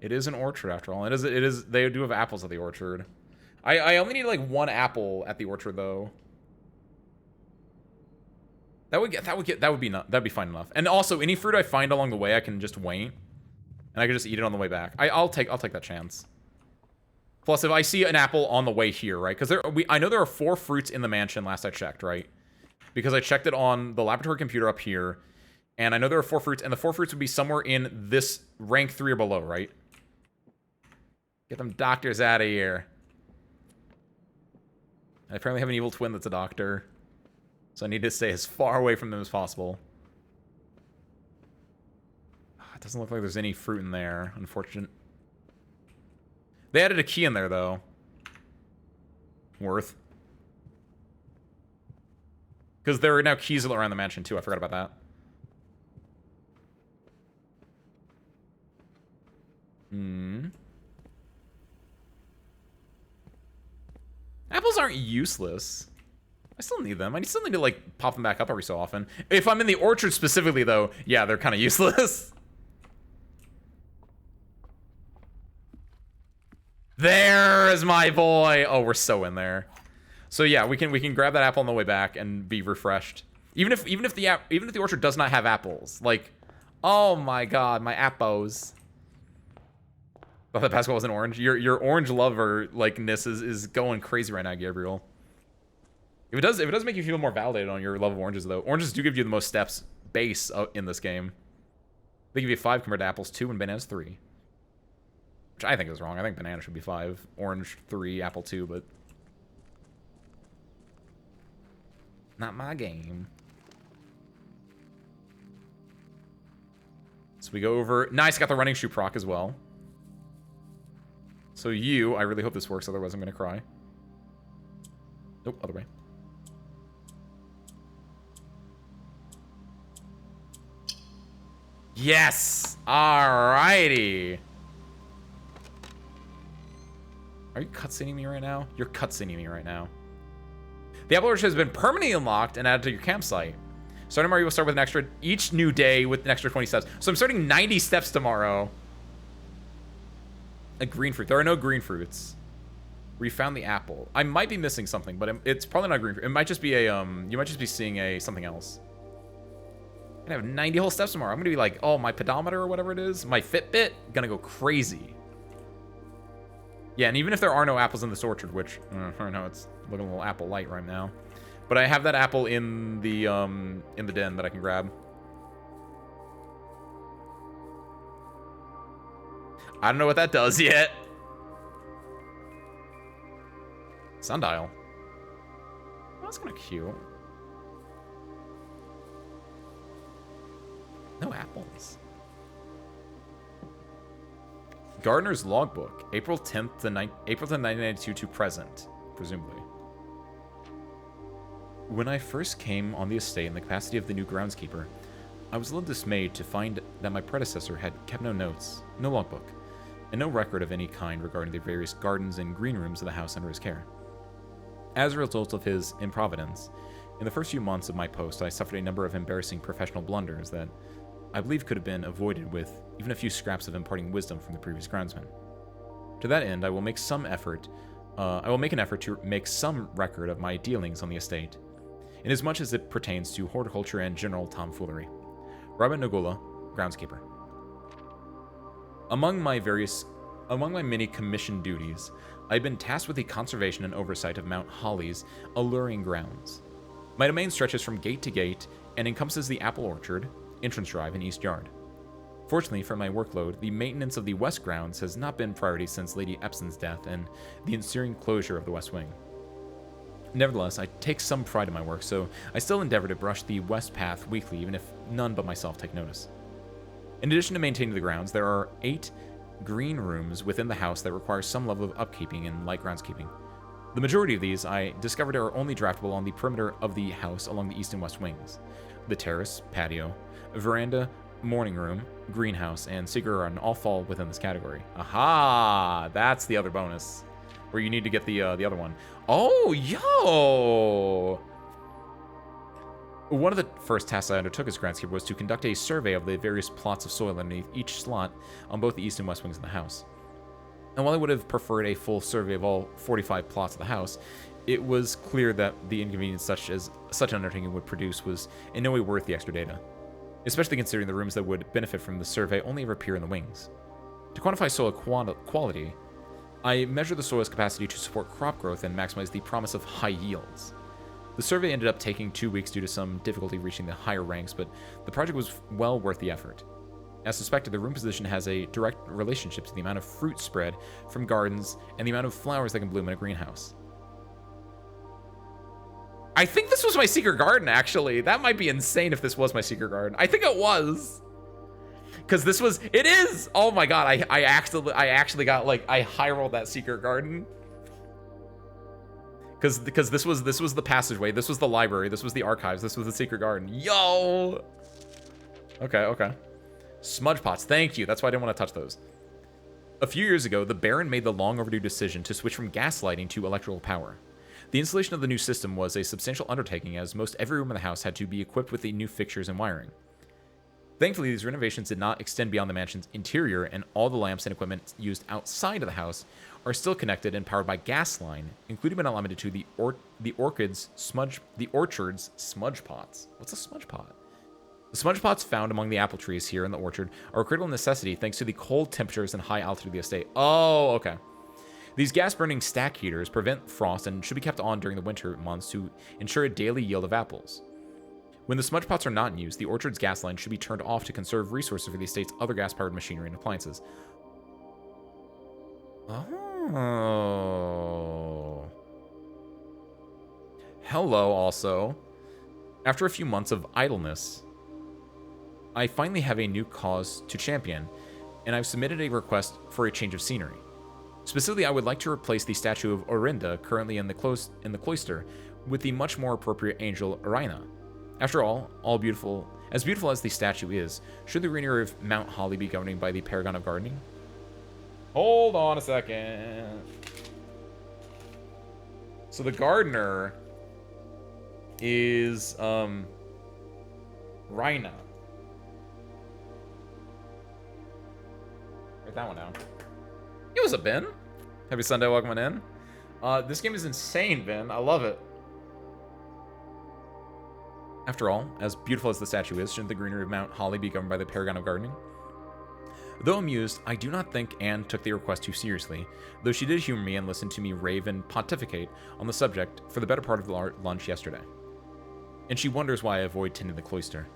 It is an orchard after all. It is. They do have apples at the orchard. I only need like 1 apple at the orchard though. That'd be fine enough. And also, any fruit I find along the way, I can just wait, and I can just eat it on the way back. I'll take that chance. Plus, if I see an apple on the way here, right? Because I know there are 4 fruits in the mansion. Last I checked, right? Because I checked it on the laboratory computer up here, and I know there are 4 fruits, and the 4 fruits would be somewhere in this rank 3 or below, right? Get them doctors out of here. I apparently have an evil twin that's a doctor. So I need to stay as far away from them as possible. It doesn't look like there's any fruit in there. Unfortunate. They added a key in there, though. Worth. Because there are now keys around the mansion, too. I forgot about that. Apples aren't useless. I still need them. I still need to, like, pop them back up every so often. If I'm in the orchard specifically, though, yeah, they're kind of useless. There's my boy. Oh, we're so in there. So yeah, we can grab that apple on the way back and be refreshed. Even if the orchard does not have apples, like, oh my god, my apples. Oh, that basketball was an orange. Your orange lover likeness is going crazy right now, Gabriel. If it does make you feel more validated on your love of oranges, though, oranges do give you the most steps base in this game. They give you 5 compared to apples 2 and bananas 3. Which I think is wrong. I think banana should be 5, orange 3, apple 2, but not my game. So we go over. Nice, got the running shoe proc as well. So I really hope this works, otherwise I'm gonna cry. Nope, other way. Yes! Alrighty. Are you cutscening me right now? You're cutscening me right now. The apple orchard has been permanently unlocked and added to your campsite. Starting tomorrow, you will start with an extra, each new day with an extra 20 steps. So I'm starting 90 steps tomorrow. A green fruit. There are no green fruits. We found the apple. I might be missing something, but it's probably not green fruit. It might just be a, you might just be seeing something else. I'm gonna have 90 whole steps tomorrow. I'm gonna be like, oh, my pedometer or whatever it is, my Fitbit, gonna go crazy. Yeah, and even if there are no apples in this orchard, which, I know it's looking a little apple light right now. But I have that apple in the den that I can grab. I don't know what that does yet. Sundial. Oh, that's kind of cute. No apples. Gardener's logbook, April 10th to 1992 to present, presumably. When I first came on the estate in the capacity of the new groundskeeper, I was a little dismayed to find that my predecessor had kept no notes, no logbook, and no record of any kind regarding the various gardens and green rooms of the house under his care. As a result of his improvidence, in the first few months of my post, I suffered a number of embarrassing professional blunders that I believe could have been avoided with even a few scraps of imparting wisdom from the previous groundsman. To that end, I will make an effort to make some record of my dealings on the estate, inasmuch as it pertains to horticulture and general tomfoolery. Robert Nagula, groundskeeper. Among my many commissioned duties, I've been tasked with the conservation and oversight of Mount Holly's alluring grounds. My domain stretches from gate to gate and encompasses the apple orchard, entrance drive, and east yard. Fortunately for my workload, the maintenance of the west grounds has not been priority since Lady Epson's death and the ensuing closure of the west wing. Nevertheless, I take some pride in my work, so I still endeavor to brush the west path weekly, even if none but myself take notice. In addition to maintaining the grounds, there are 8 green rooms within the house that require some level of upkeeping and light groundskeeping. The majority of these, I discovered, are only draftable on the perimeter of the house along the east and west wings. The terrace, patio, veranda, morning room, greenhouse, and secret garden all fall within this category. Aha! That's the other bonus, where you need to get the other one. Oh, yo! One of the first tasks I undertook as groundskeeper was to conduct a survey of the various plots of soil underneath each slot on both the east and west wings of the house. And while I would have preferred a full survey of all 45 plots of the house, it was clear that the inconvenience such an undertaking would produce was in no way worth the extra data, especially considering the rooms that would benefit from the survey only ever appear in the wings. To quantify soil quality, I measured the soil's capacity to support crop growth and maximize the promise of high yields. The survey ended up taking 2 weeks due to some difficulty reaching the higher ranks, but the project was well worth the effort. As suspected, the room position has a direct relationship to the amount of fruit spread from gardens and the amount of flowers that can bloom in a greenhouse. I think this was my secret garden, actually. That might be insane if this was my secret garden. I think it was. Because it is! Oh my god, I actually got, like, I high rolled that secret garden. Because this was the passageway, this was the library, this was the archives, this was the secret garden. Yo! Okay. Smudge pots, thank you. That's why I didn't want to touch those. A few years ago, the Baron made the long overdue decision to switch from gas lighting to electrical power. The installation of the new system was a substantial undertaking, as most every room in the house had to be equipped with the new fixtures and wiring. Thankfully, these renovations did not extend beyond the mansion's interior, and all the lamps and equipment used outside of the house are still connected and powered by gas line, including but not limited to the orchard's smudge pots. What's a smudge pot? The smudge pots found among the apple trees here in the orchard are a critical necessity thanks to the cold temperatures and high altitude of the estate. Oh, okay. These gas-burning stack heaters prevent frost and should be kept on during the winter months to ensure a daily yield of apples. When the smudge pots are not in use, the orchard's gas line should be turned off to conserve resources for the estate's other gas-powered machinery and appliances. Oh. Hello, also. After a few months of idleness, I finally have a new cause to champion, and I've submitted a request for a change of scenery. Specifically, I would like to replace the statue of Orinda, currently in the cloister, with the much more appropriate angel Irina. After all beautiful as the statue is, should the greenery of Mount Holly be governing by the paragon of gardening? Hold on a second. So the gardener is Rhina. Write that one down. It was a Ben. Happy Sunday, welcome in. This game is insane, Ben. I love it. After all, as beautiful as the statue is, shouldn't the greenery of Mount Holly be governed by the paragon of gardening? Though amused, I do not think Anne took the request too seriously, though she did humor me and listen to me rave and pontificate on the subject for the better part of lunch yesterday. And she wonders why I avoid tending the cloister.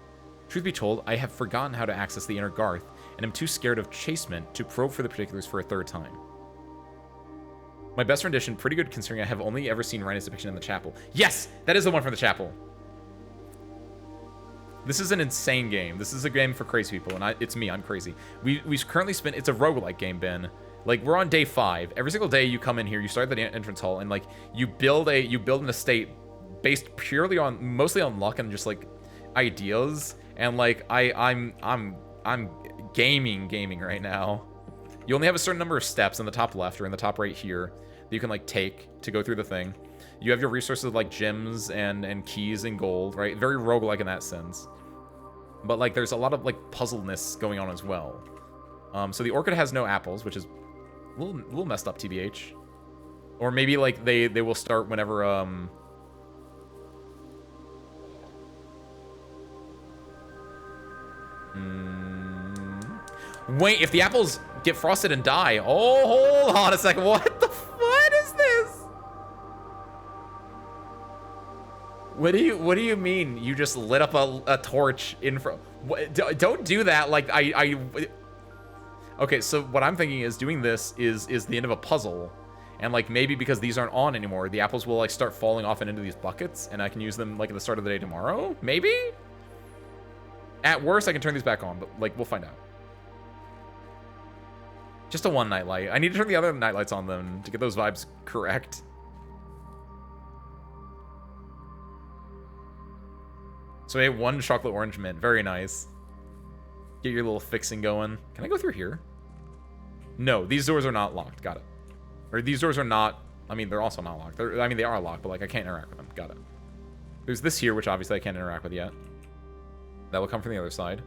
Truth be told, I have forgotten how to access the inner garth, and am too scared of chasement to probe for the particulars for a third time. My best rendition, pretty good considering I have only ever seen Rhina's depiction in the chapel. Yes! That is the one from the chapel! This is an insane game. This is a game for crazy people, and it's me, I'm crazy. We currently spent, it's a roguelike game, Ben. Like, we're on day 5. Every single day you come in here, you start at the entrance hall, and like, you build an estate based purely on, mostly on luck and just like, ideas. And like, I'm gaming right now. You only have a certain number of steps in the top left or in the top right here that you can like take to go through the thing. You have your resources like gems and keys and gold, right? Very roguelike in that sense. But like there's a lot of like puzzleness going on as well. So the orchid has no apples, which is a little messed up, TBH. Or maybe like they will start whenever Wait, if the apples get frosted and die. Oh, hold on a second. What is this? What do you mean? You just lit up a torch in front? Don't do that. Like Okay, so what I'm thinking is doing this is the end of a puzzle, and like maybe because these aren't on anymore, the apples will like start falling off and into these buckets, and I can use them like at the start of the day tomorrow. Maybe. At worst, I can turn these back on, but like we'll find out. Just a one night light. I need to turn the other night lights on them to get those vibes correct. So we have one chocolate orange mint. Very nice. Get your little fixing going. Can I go through here? No, these doors are not locked. Got it. Or these doors are not... I mean, they're also not locked. I mean, they are locked, but like I can't interact with them. Got it. There's this here, which obviously I can't interact with yet. That will come from the other side.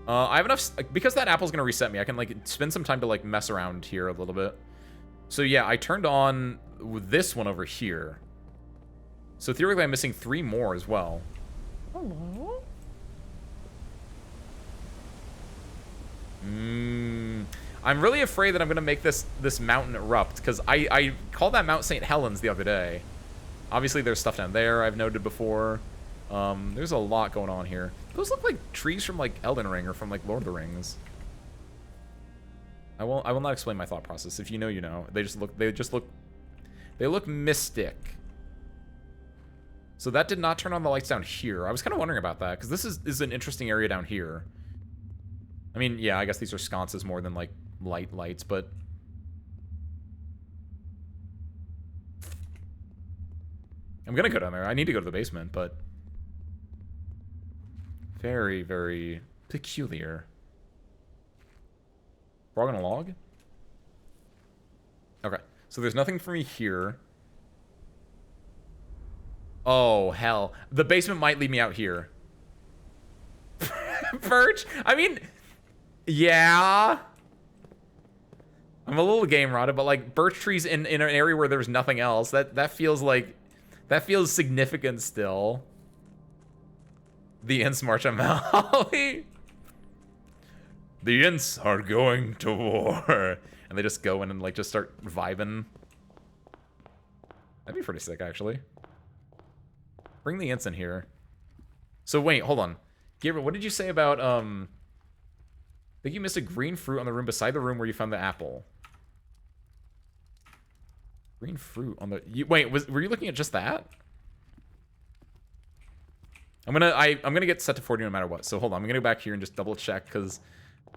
I have enough... Because that apple's going to reset me, I can, like, spend some time to, like, mess around here a little bit. So, yeah, I turned on this one over here. So, theoretically, I'm missing 3 more as well. Hello? I'm really afraid that I'm going to make this mountain erupt, because I called that Mount St. Helens the other day. Obviously, there's stuff down there I've noted before. There's a lot going on here. Those look like trees from, like, Elden Ring or from, like, Lord of the Rings. I will not explain my thought process. If you know, you know. They look mystic. So that did not turn on the lights down here. I was kind of wondering about that, because this is an interesting area down here. I mean, yeah, I guess these are sconces more than, like, lights, but... I'm gonna go down there. I need to go to the basement, but... Very, very peculiar. Frog on a log? Okay, so there's nothing for me here. Oh, hell. The basement might lead me out here. Birch? I mean... Yeah. I'm a little game rotted, but like birch trees in an area where there's nothing else, that feels like that feels significant still. The Ints march on Molly. The Ints are going to war. And they just go in and like just start vibing. That'd be pretty sick, actually. Bring the Ints in here. So wait, hold on. Gabriel, what did you say about I think you missed a green fruit on the room beside the room where you found the apple. Green fruit on the... wait, were you looking at just that? I'm gonna get set to 40 no matter what. So hold on, I'm gonna go back here and just double check because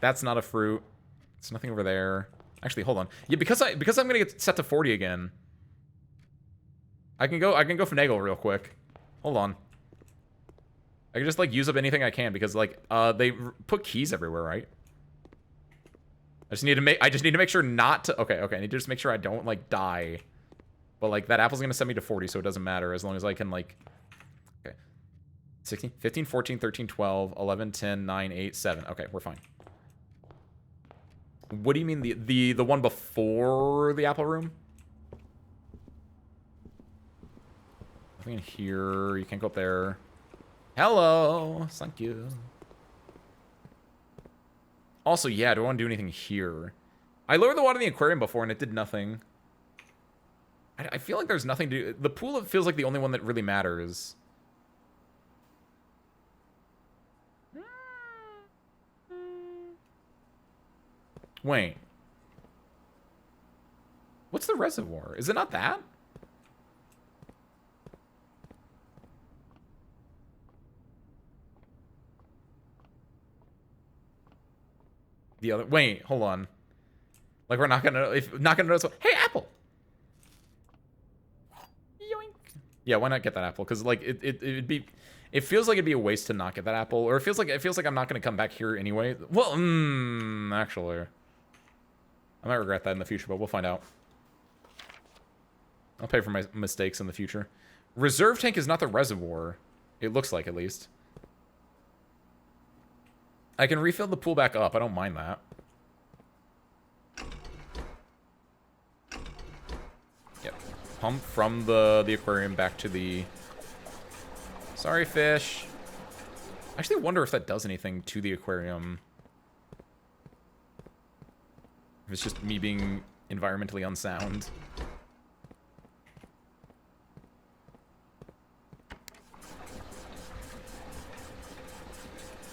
that's not a fruit. There's nothing over there. Actually, hold on. Yeah, because I'm gonna get set to 40 again. I can go finagle real quick. Hold on. I can just like use up anything I can because like they put keys everywhere, right? I just need to make sure not to... Okay, I need to just make sure I don't, like, die. But, like, that apple's gonna send me to 40, so it doesn't matter as long as I can, like... Okay. 16, 15, 14, 13, 12, 11, 10, 9, 8, 7. Okay, we're fine. What do you mean the one before the apple room? Nothing in here. You can't go up there. Hello! Thank you. Also, yeah, do I want to do anything here? I lowered the water in the aquarium before, and it did nothing. I feel like there's nothing to do. The pool feels like the only one that really matters. Wait. What's the reservoir? Is it not that? The other... Wait, hold on. Like, we're not gonna... not gonna notice... Hey, apple! Yoink. Yeah, why not get that apple? Because, like, it'd be... It feels like it'd be a waste to not get that apple. Or it feels like I'm not gonna come back here anyway. Well, actually... I might regret that in the future, but we'll find out. I'll pay for my mistakes in the future. Reserve tank is not the reservoir. It looks like, at least. I can refill the pool back up. I don't mind that. Yep. Pump from the aquarium back to the... Sorry, fish. I actually wonder if that does anything to the aquarium. If it's just me being environmentally unsound.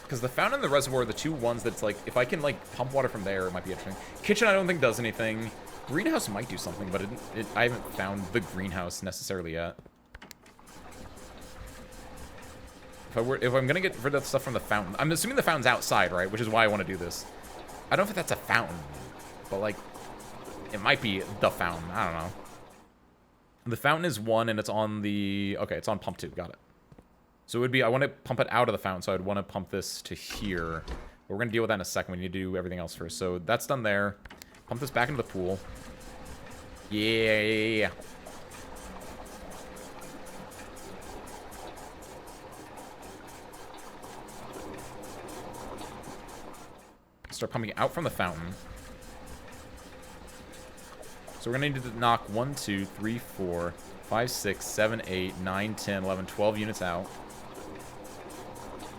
Because the fountain and the reservoir are the two ones that's like, if I can like pump water from there, it might be interesting. Kitchen I don't think does anything. Greenhouse might do something, but I haven't found the greenhouse necessarily yet. If I'm gonna get rid of stuff from the fountain, I'm assuming the fountain's outside, right? Which is why I want to do this. I don't know if that's a fountain, but like, it might be the fountain. I don't know. The fountain is 1 and it's on the... Okay, it's on pump 2. Got it. So it would be... I want to pump it out of the fountain, so I'd want to pump this to here. But we're going to deal with that in a second. We need to do everything else first. So that's done there. Pump this back into the pool. Yeah. Start pumping out from the fountain. So we're gonna need to knock 1, 2, 3, 4, 5, 6, 7, 8, 9, 10, 11, 12 units out.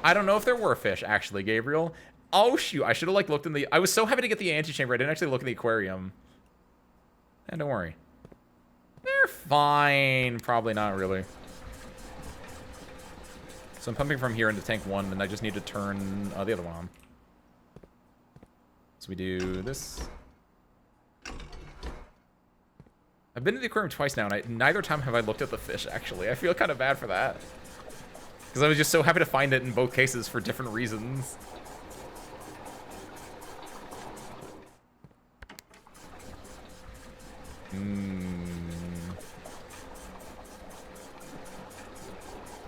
I don't know if there were fish, actually, Gabriel. Oh, shoot. I should have, like, looked in the... I was so happy to get the antechamber. I didn't actually look in the aquarium. And don't worry. They're fine. Probably not, really. So I'm pumping from here into tank 1, and I just need to turn the other one on. So we do this. I've been to the aquarium twice now, and neither time have I looked at the fish, actually. I feel kind of bad for that. Because I was just so happy to find it in both cases for different reasons. I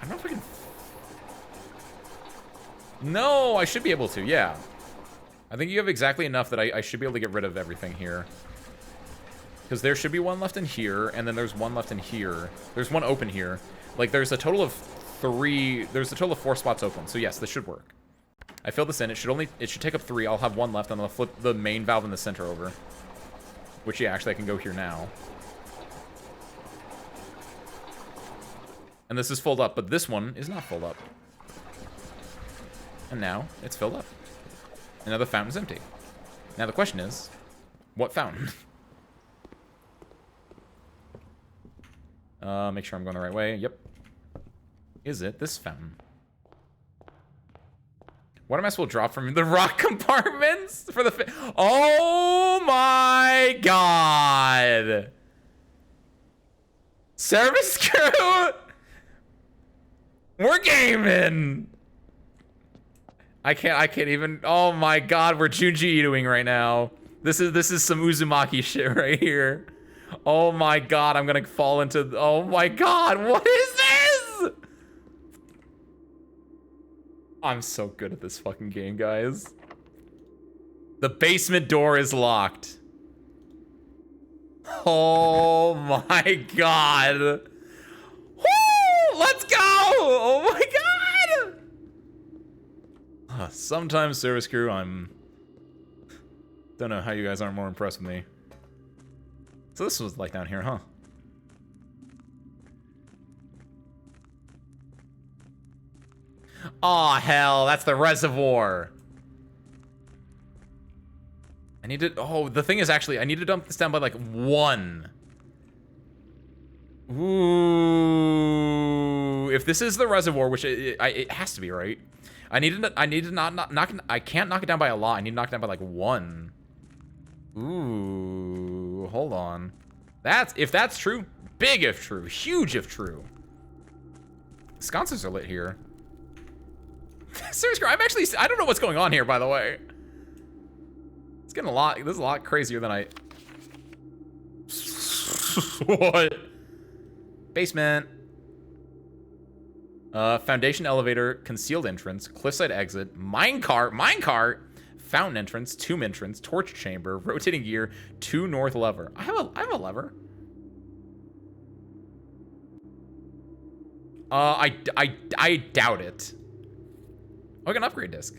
don't know if I can... No, I should be able to, yeah. I think you have exactly enough that I should be able to get rid of everything here. Because there should be one left in here, and then there's one left in here. There's one open here. Like, there's a total of 3... There's a total of 4 spots open, so yes, this should work. I filled this in. It should take up 3. I'll have 1 left, and I'll flip the main valve in the center over. Which, yeah, actually, I can go here now. And this is filled up, but this one is not filled up. And now, it's filled up. And now the fountain's empty. Now the question is, what fountain? Make sure I'm going the right way. Yep. Is it this fountain? What am I supposed to drop from the rock compartments for the oh my god! Service crew! We're gaming! I can't even, oh my god, we're Junji Itoing right now. This is some Uzumaki shit right here. Oh my god, I'm gonna fall into, oh my god, what is this? I'm so good at this fucking game, guys. The basement door is locked. Oh my god. Woo! Let's go! Oh my god! Sometimes, service crew, don't know how you guys aren't more impressed with me. So this was like down here, huh? Aw, hell, that's the reservoir. I need to, oh, the thing is actually, I need to dump this down by like 1. Ooh, if this is the reservoir, which it has to be, right? I need to not knock it, I can't knock it down by a lot. I need to knock it down by like 1. Ooh, hold on. If that's true, big if true, huge if true. Sconces are lit here. Seriously, I don't know what's going on here, by the way. It's getting this is a lot crazier than I... What? Basement. Foundation elevator, concealed entrance, cliffside exit, minecart, fountain entrance, tomb entrance, torch chamber, rotating gear, 2 north lever. I have a lever. I doubt it. Oh, I got an upgrade disc.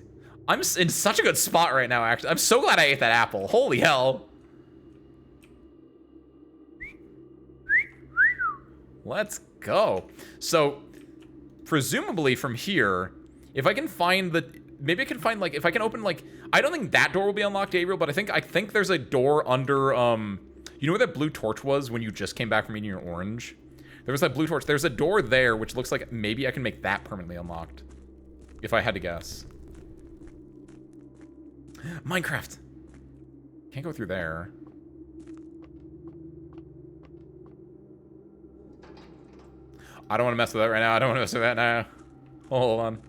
I'm in such a good spot right now, actually. I'm so glad I ate that apple. Holy hell. Let's go. So, presumably from here, if I can find the... Maybe I can find, like, if I can open, like... I don't think that door will be unlocked, Gabriel, but I think there's a door under, You know where that blue torch was when you just came back from eating your orange? There was that blue torch. There's a door there, which looks like maybe I can make that permanently unlocked. If I had to guess. Minecraft. Can't go through there. I don't want to mess with that right now. I don't want to mess with that now. Hold on.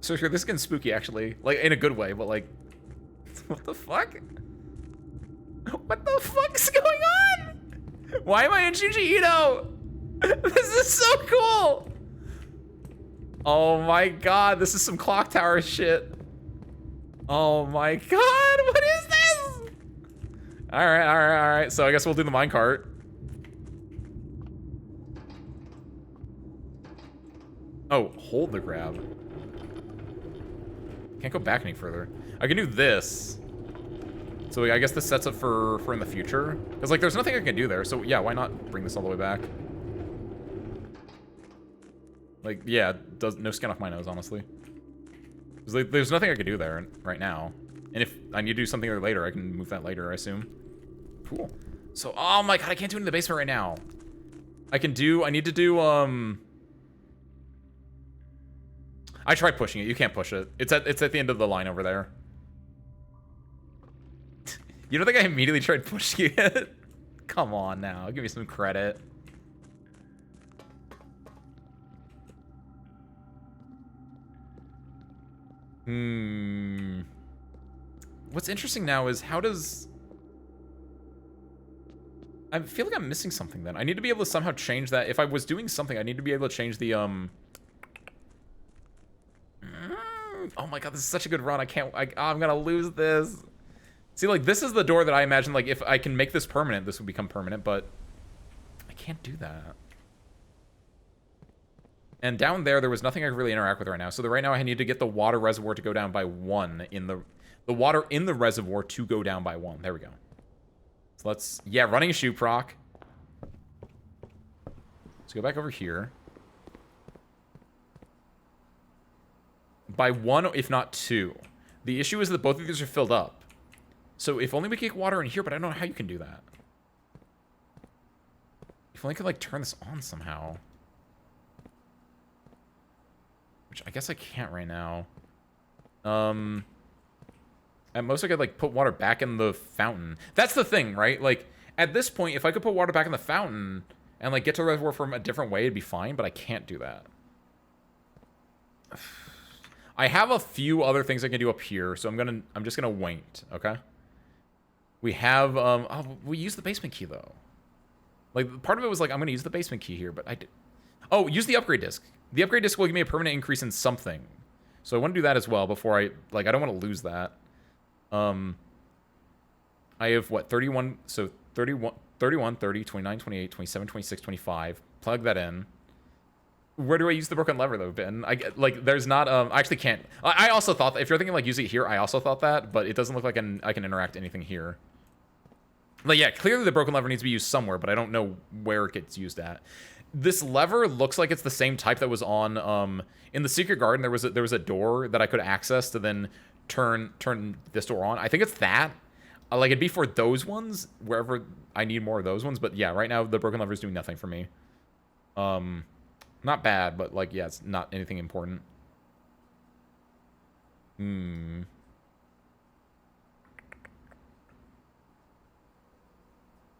So sure, this is getting spooky, actually. Like, in a good way, but like... What the fuck? What the fuck's going on? Why am I in Junji Ito? This is so cool! Oh my god, this is some clock tower shit. Oh my god, what is this? Alright. So I guess we'll do the minecart. Oh, hold the grab. Can't go back any further. I can do this. So I guess this sets up for in the future. Because, like, there's nothing I can do there. So, yeah, why not bring this all the way back? Like, yeah, no skin off my nose, honestly. There's nothing I could do there right now. And if I need to do something there later, I can move that later, I assume. Cool. So, oh my god, I can't do it in the basement right now. I need to do, I tried pushing it. You can't push it. It's at the end of the line over there. You don't think I immediately tried pushing it? Come on now. Give me some credit. What's interesting now is how does... I feel like I'm missing something then. I need to be able to somehow change that. If I was doing something, I need to be able to change the, Oh my god, this is such a good run. I'm gonna lose this. See, like, this is the door that I imagine, like, if I can make this permanent, this would become permanent, but I can't do that. And down there was nothing I could really interact with right now. So right now I need to get the water reservoir to go down by 1 in the water in the reservoir to go down by 1. There we go. So let's, yeah, running a shoe proc. Let's go back over here. By 1, if not 2. The issue is that both of these are filled up. So if only we could get water in here, but I don't know how you can do that. If only I could, like, turn this on somehow. Which I guess I can't right now. At most I could, like, put water back in the fountain. That's the thing, right? Like, at this point, if I could put water back in the fountain and, like, get to the reservoir from a different way, it'd be fine, but I can't do that. I have a few other things I can do up here, so I'm just gonna wait, okay? We have, oh, we use the basement key, though. Like, part of it was like, I'm gonna use the basement key here, but I did... Oh, use the upgrade disc. The upgrade disc will give me a permanent increase in something. So I want to do that as well before I don't want to lose that. I have, what, 31, so 31, 30, 29, 28, 27, 26, 25. Plug that in. Where do I use the broken lever, though, Ben? There's not, I actually can't. I also thought that, if you're thinking, like, use it here, I also thought that, but it doesn't look like I can interact anything here. Like, yeah, clearly the broken lever needs to be used somewhere, but I don't know where it gets used at. This lever looks like it's the same type that was on, in the Secret Garden, there was a door that I could access to then turn this door on. I think it's that. Like, it'd be for those ones, wherever I need more of those ones, but yeah, right now, the broken lever is doing nothing for me. Not bad, but, like, yeah, it's not anything important. But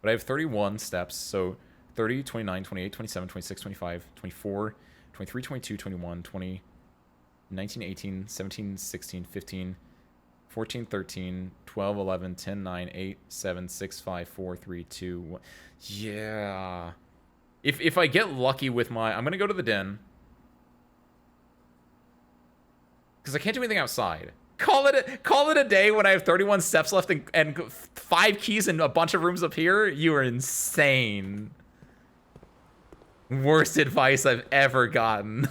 I have 31 steps, so 30, 29, 28, 27, 26, 25, 24, 23, 22, 21, 20, 19, 18, 17, 16, 15, 14, 13, 12, 11, 10, 9, 8, 7, 6, 5, 4, 3, 2, 1. Yeah. If I get lucky with my... I'm going to go to the den. Because I can't do anything outside. Call it a day when I have 31 steps left and 5 keys and a bunch of rooms up here. You are insane. Worst advice I've ever gotten.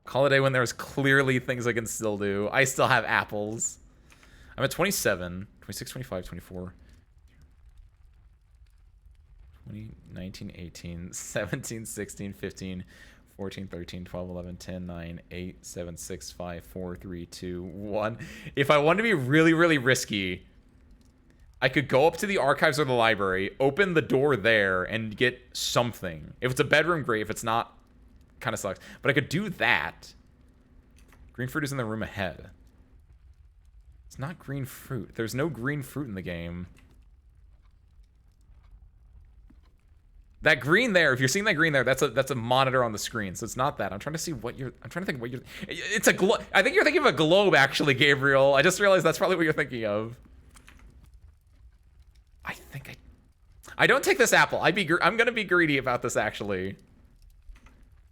Call it a day when there's clearly things I can still do. I still have apples. I'm at 27, 26, 25, 24, 20, 19, 18, 17, 16, 15, 14, 13, 12, 11, 10, 9, 8, 7, 6, 5, 4, 3, 2, 1. If I want to be really, really risky, I could go up to the archives or the library, open the door there, and get something. If it's a bedroom, great. If it's not, kind of sucks. But I could do that. Green fruit is in the room ahead. It's not green fruit. There's no green fruit in the game. That green there, if you're seeing that green there, that's a monitor on the screen, so it's not that. I'm trying to think what you're... It's a globe. I think you're thinking of a globe, actually, Gabriel. I just realized that's probably what you're thinking of. I don't take this apple. I'm gonna be greedy about this, actually.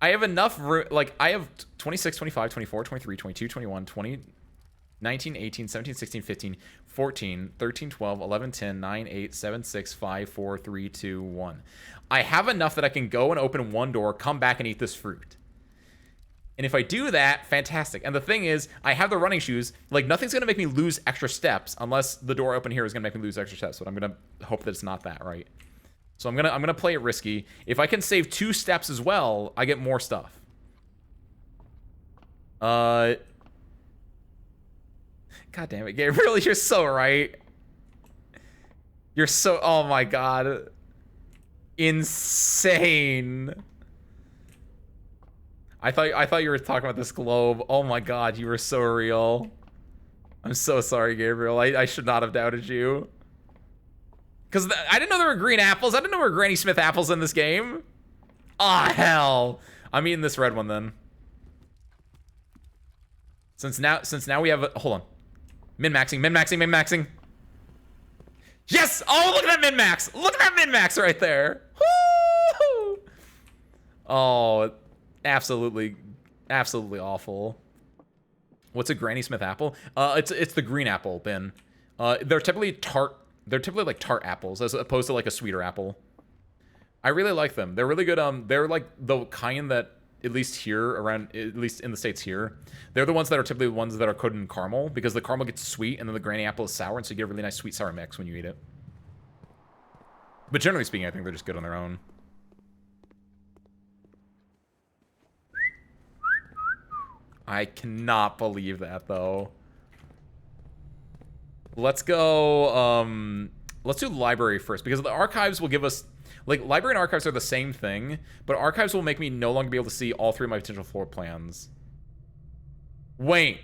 I have enough room... Like, I have 26, 25, 24, 23, 22, 21, 20... 19, 18, 17, 16, 15, 14, 13, 12, 11, 10, 9, 8, 7, 6, 5, 4, 3, 2, 1. I have enough that I can go and open one door, come back and eat this fruit. And if I do that, fantastic. And the thing is, I have the running shoes. Like, nothing's going to make me lose extra steps unless the door open here is going to make me lose extra steps. But I'm going to hope that it's not that, right? So I'm gonna play it risky. If I can save 2 steps as well, I get more stuff. God damn it, Gabriel, you're so right. You're so, oh my god. Insane. I thought you were talking about this globe. Oh my god, you were so real. I'm so sorry, Gabriel. I should not have doubted you. Because I didn't know there were green apples. I didn't know there were Granny Smith apples in this game. Ah, hell. I'm eating this red one then. Since now we have a, hold on. Min-maxing. Yes! Oh, look at that min-max! Look at that min-max right there! Woo! Oh, absolutely awful. What's a Granny Smith apple? It's the green apple bin. They're typically tart. They're typically like tart apples as opposed to like a sweeter apple. I really like them. They're really good. They're like the kind that, at least here around, at least in the States here, they're the ones that are typically the ones that are coated in caramel because the caramel gets sweet and then the granny apple is sour, and so you get a really nice sweet sour mix when you eat it. But generally speaking, I think they're just good on their own. I cannot believe that though. Let's go, let's do the library first, because the archives will give us, like, library and archives are the same thing, but archives will make me no longer be able to see all 3 of my potential floor plans. Wait,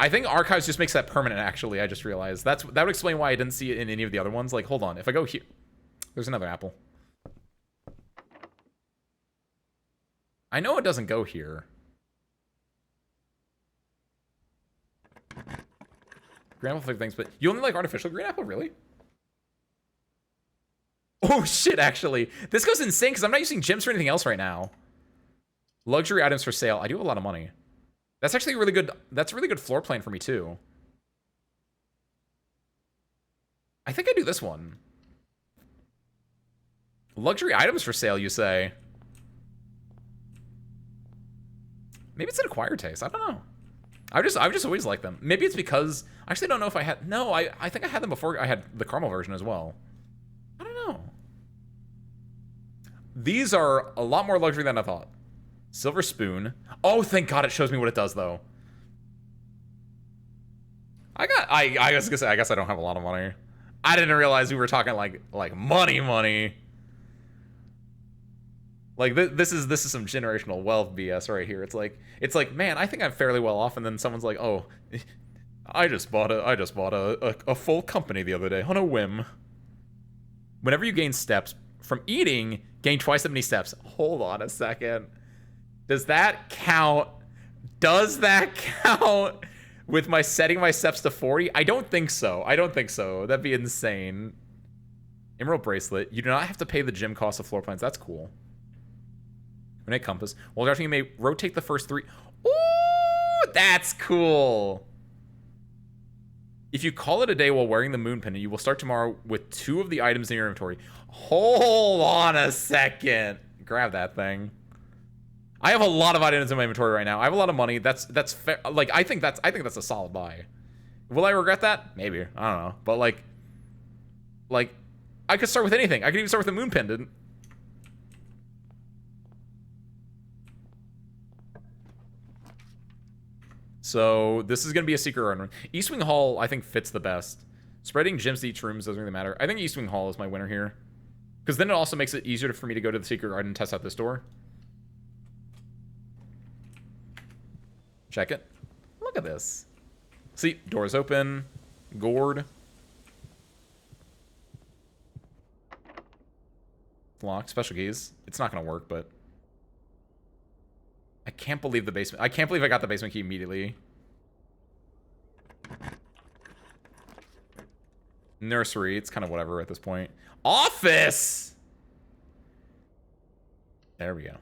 I think archives just makes that permanent, actually, I just realized. That would explain why I didn't see it in any of the other ones. Like, hold on, if I go here, there's another apple. I know it doesn't go here. Green apple flavor things, but you only like artificial green apple, really? Oh shit, actually. This goes insane because I'm not using gems for anything else right now. Luxury items for sale. I do have a lot of money. That's actually really good. That's a really good floor plan for me too. I think I do this one. Luxury items for sale, you say? Maybe it's an acquired taste. I don't know. I've just always liked them. Maybe it's because I actually don't know if I had. No, I think I had them before I had the caramel version as well. I don't know. These are a lot more luxury than I thought. Silver spoon. Oh, thank God it shows me what it does though. I was gonna say I guess I don't have a lot of money. I didn't realize we were talking like money. Like this is some generational wealth BS right here. It's like man, I think I'm fairly well off, and then someone's like, oh, I just bought a full company the other day on a whim. Whenever you gain steps from eating, gain twice as many steps. Hold on a second. Does that count? Does that count with my setting my steps to 40? I don't think so. That'd be insane. Emerald bracelet. You do not have to pay the gym cost of floor plans. That's cool. Renate compass. While drafting, you may rotate the first 3. Ooh, that's cool. If you call it a day while wearing the moon pendant, you will start tomorrow with 2 of the items in your inventory. Hold on a second. Grab that thing. I have a lot of items in my inventory right now. I have a lot of money. That's fair. Like I think that's a solid buy. Will I regret that? Maybe. I don't know. But like I could start with anything. I could even start with the moon pendant. So this is going to be a secret run. East Wing Hall, I think, fits the best. Spreading gems to each room doesn't really matter. I think East Wing Hall is my winner here. Because then it also makes it easier for me to go to the secret garden and test out this door. Check it. Look at this. See, doors open. Gourd. Locked. Special keys. It's not going to work, but... I can't believe the basement. I can't believe I got the basement key immediately. Nursery. It's kind of whatever at this point. Office! There we go.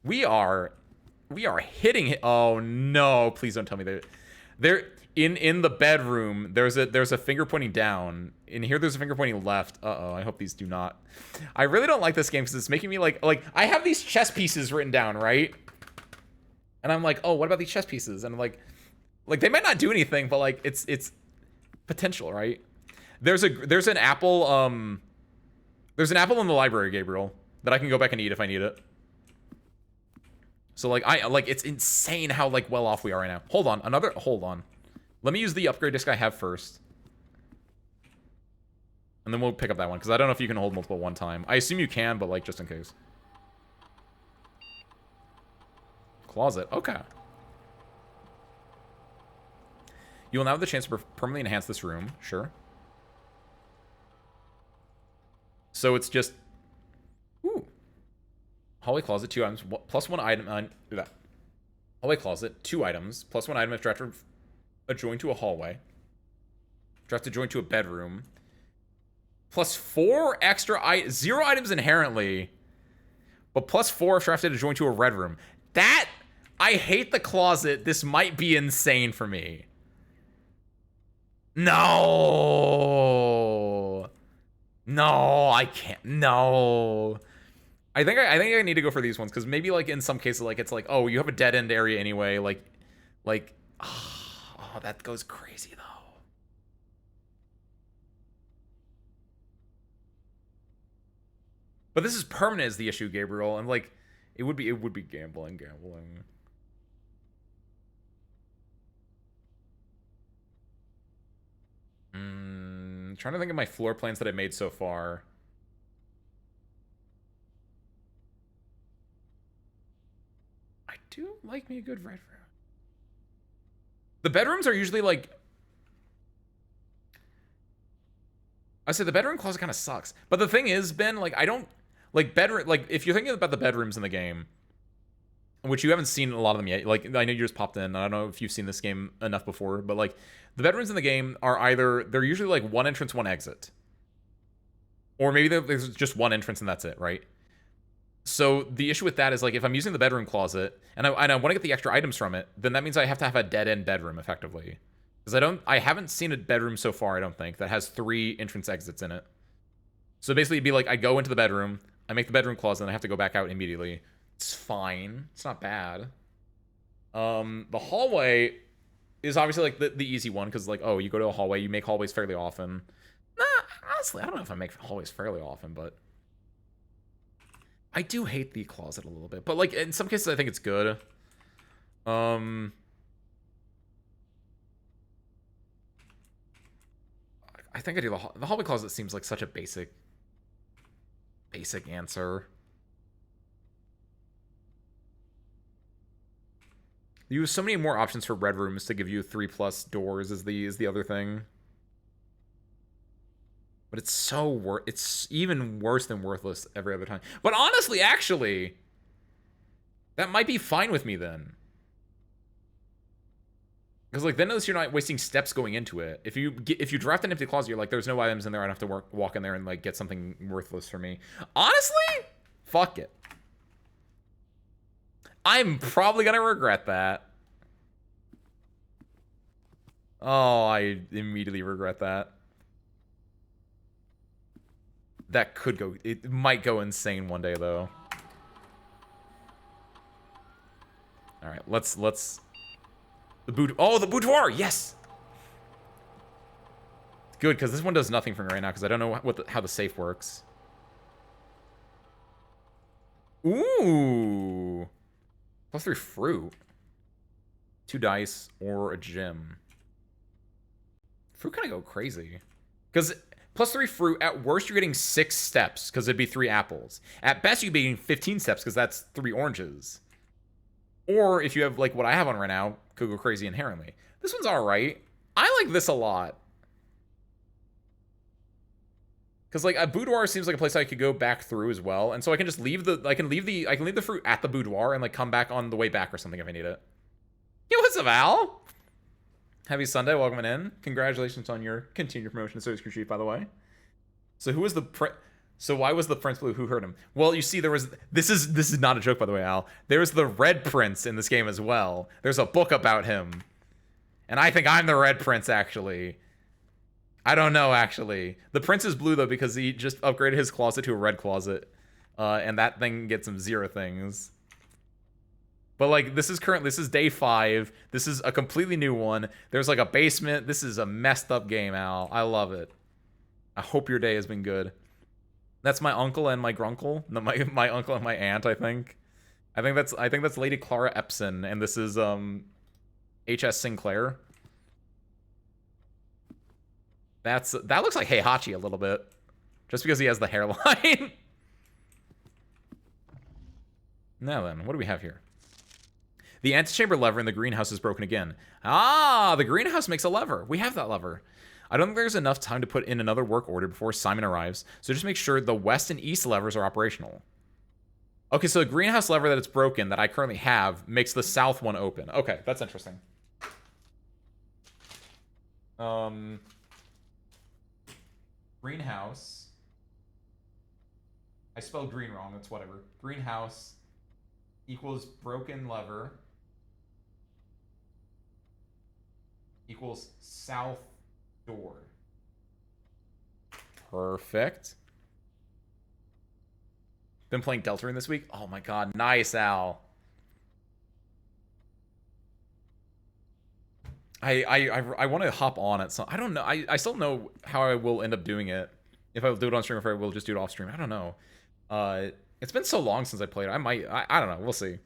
We are hitting it. Oh no, please don't tell me that. There in the bedroom, there's a finger pointing down. In here, there's a finger pointing left. Uh-oh, I hope these do not. I really don't like this game because it's making me like I have these chess pieces written down, right? And I'm like, oh, what about these chess pieces? And I'm like they might not do anything, but like it's potential, right? There's an apple there's an apple in the library, Gabriel, that I can go back and eat if I need it. So like it's insane how like well off we are right now. Hold on. Let me use the upgrade disc I have first. And then we'll pick up that one, because I don't know if you can hold multiple one time. I assume you can, but like just in case. Closet, okay. You will now have the chance to permanently enhance this room, sure. So it's just, ooh. Hallway closet, 2 items, plus 1 item. Hallway closet, 2 items, plus 1 item if directed adjoined to a hallway. Directed adjoined to a bedroom. Plus 4 extra 0 items inherently, but plus 4 if drafted adjoined to a red room. That, I hate the closet. This might be insane for me. No, I can't. No. I think I need to go for these ones, because maybe like in some cases like it's like, oh, you have a dead end area anyway, like oh, that goes crazy though. But this is permanent is the issue, Gabriel, and like it would be gambling. Trying to think of my floor plans that I made so far. I do like me a good red room. The bedrooms are usually like, I say the bedroom closet kind of sucks. But the thing is, Ben, like I don't like bedroom, like if you're thinking about the bedrooms in the game, which you haven't seen a lot of them yet. Like I know you just popped in. I don't know if you've seen this game enough before, but like the bedrooms in the game are either, they're usually like 1 entrance, 1 exit. Or maybe there's just 1 entrance and that's it, right? So the issue with that is like if I'm using the bedroom closet and I want to get the extra items from it, then that means I have to have a dead end bedroom effectively. Because I haven't seen a bedroom so far, I don't think, that has 3 entrance exits in it. So basically it'd be like I go into the bedroom, I make the bedroom closet, and I have to go back out immediately. It's fine. It's not bad. The hallway is obviously like the easy one, because like, oh, you go to a hallway, you make hallways fairly often. Nah, honestly, I don't know if I make hallways fairly often, but I do hate the closet a little bit. But like in some cases I think it's good. I think I do the hallway closet seems like such a basic answer. You use so many more options for red rooms to give you 3+ doors is the other thing. But it's even worse than worthless every other time. But honestly, actually, that might be fine with me then. Because like then at least you're not wasting steps going into it. If you draft an empty closet, you're like, there's no items in there. I'd have to walk in there and like get something worthless for me. Honestly, fuck it. I'm probably gonna regret that. Oh, I immediately regret that. That could go, it might go insane one day though. All right, let's the boudoir, yes. Good, because this one does nothing for me right now, because I don't know how the safe works. Ooh. +3 fruit. 2 dice or a gem. Fruit kind of go crazy. Because +3 fruit, at worst you're getting 6 steps, because it'd be 3 apples. At best you'd be getting 15 steps, because that's 3 oranges. Or if you have like what I have on right now, could go crazy inherently. This one's alright. I like this a lot. Because like a boudoir seems like a place I could go back through as well, and so I can just leave the fruit at the boudoir and like come back on the way back or something if I need it. Yo, what's up, Al? Happy Sunday, welcome in. Congratulations on your continued promotion to Service Crew Chief, by the way. So who was the So why was the Prince blue? Who hurt him? Well, you see, there was this is not a joke, by the way, Al. There's the Red Prince in this game as well. There's a book about him. And I think I'm the red prince, actually. I don't know, actually. The prince is blue, though, because he just upgraded his closet to a red closet. And that thing gets him 0 things. But, like, this is day 5. This is a completely new one. There's, like, a basement. This is a messed up game, Al. I love it. I hope your day has been good. That's my uncle and my grunkle. No, my uncle and my aunt, I think. I think that's Lady Clara Epson, and this is, H.S. Sinclair. That looks like Heihachi a little bit. Just because he has the hairline. Now then, what do we have here? The antechamber lever in the greenhouse is broken again. Ah, the greenhouse makes a lever. We have that lever. I don't think there's enough time to put in another work order before Simon arrives, so just make sure the west and east levers are operational. Okay, so the greenhouse lever that it's broken, that I currently have, makes the south one open. Okay, that's interesting. Greenhouse. I spelled green wrong, that's whatever. Greenhouse equals broken lever equals south door. Perfect. Been playing Deltarune this week? Oh my god, nice, Al. I want to hop on it. So I don't know. I still don't know how I will end up doing it. If I will do it on stream, or if I will just do it off stream. I don't know. It's been so long since I played it. I don't know. We'll see.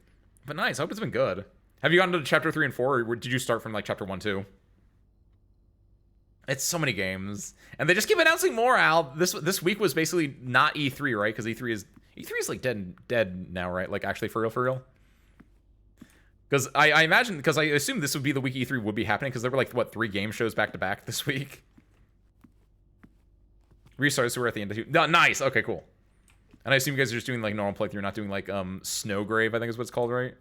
But nice. I hope it's been good. Have you gotten to chapter 3 and 4, or did you start from like chapter 1, 2? It's so many games, and they just keep announcing more. Al, this week was basically not E3, right? Because E3 is like dead now, right? Like actually for real. Because I imagine, because I assume this would be the week E3 would be happening, because there were like what 3 game shows back to back this week. Restarts, so we're at the end of 2. No, nice. Okay, cool. And I assume you guys are just doing like normal playthrough, not doing like Snowgrave, I think is what it's called, right?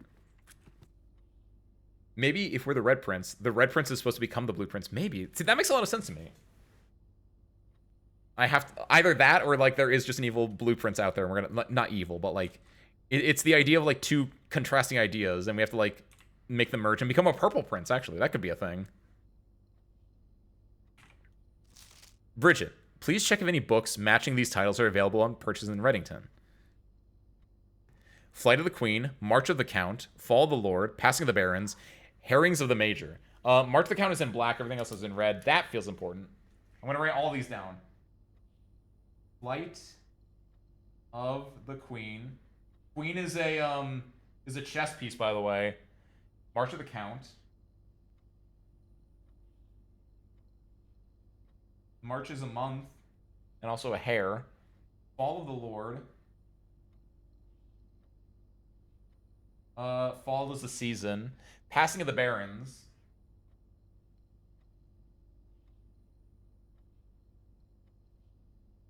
Maybe if we're the Red Prince is supposed to become the Blue Prince. Maybe. See, that makes a lot of sense to me. I have to, either that or like there is just an evil Blue Prince out there, and we're gonna, not evil, but like it's the idea of like 2 contrasting ideas, and we have to like make them merge and become a Purple Prince. Actually, that could be a thing. Bridget, please check if any books matching these titles are available on purchase in Reddington. Flight of the Queen, March of the Count, Fall of the Lord, Passing of the Barons, Herrings of the Major. March of the Count is in black, everything else is in red. That feels important. I'm gonna write all these down. Flight of the Queen. Queen is a chess piece, by the way. March of the Count. March is a month, and also a hare. Fall of the Lord. Fall is the season. Passing of the Barons.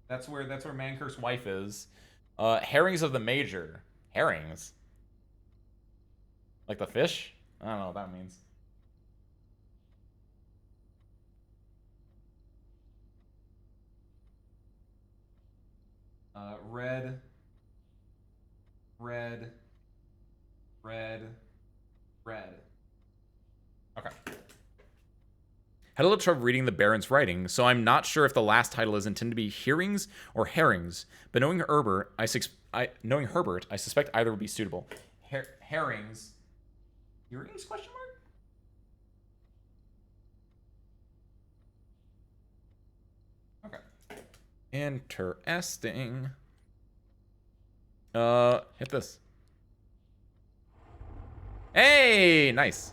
That's where Mancur's wife is. Herrings of the Major. Herrings? Like the fish? I don't know what that means. Red. Okay. Had a little trouble reading the Baron's writing, so I'm not sure if the last title is intended to be Hearings or Herrings. But knowing Herbert, I suspect either would be suitable. Herrings. Hearings? Question mark. Okay. Interesting. Hit this. Hey, nice.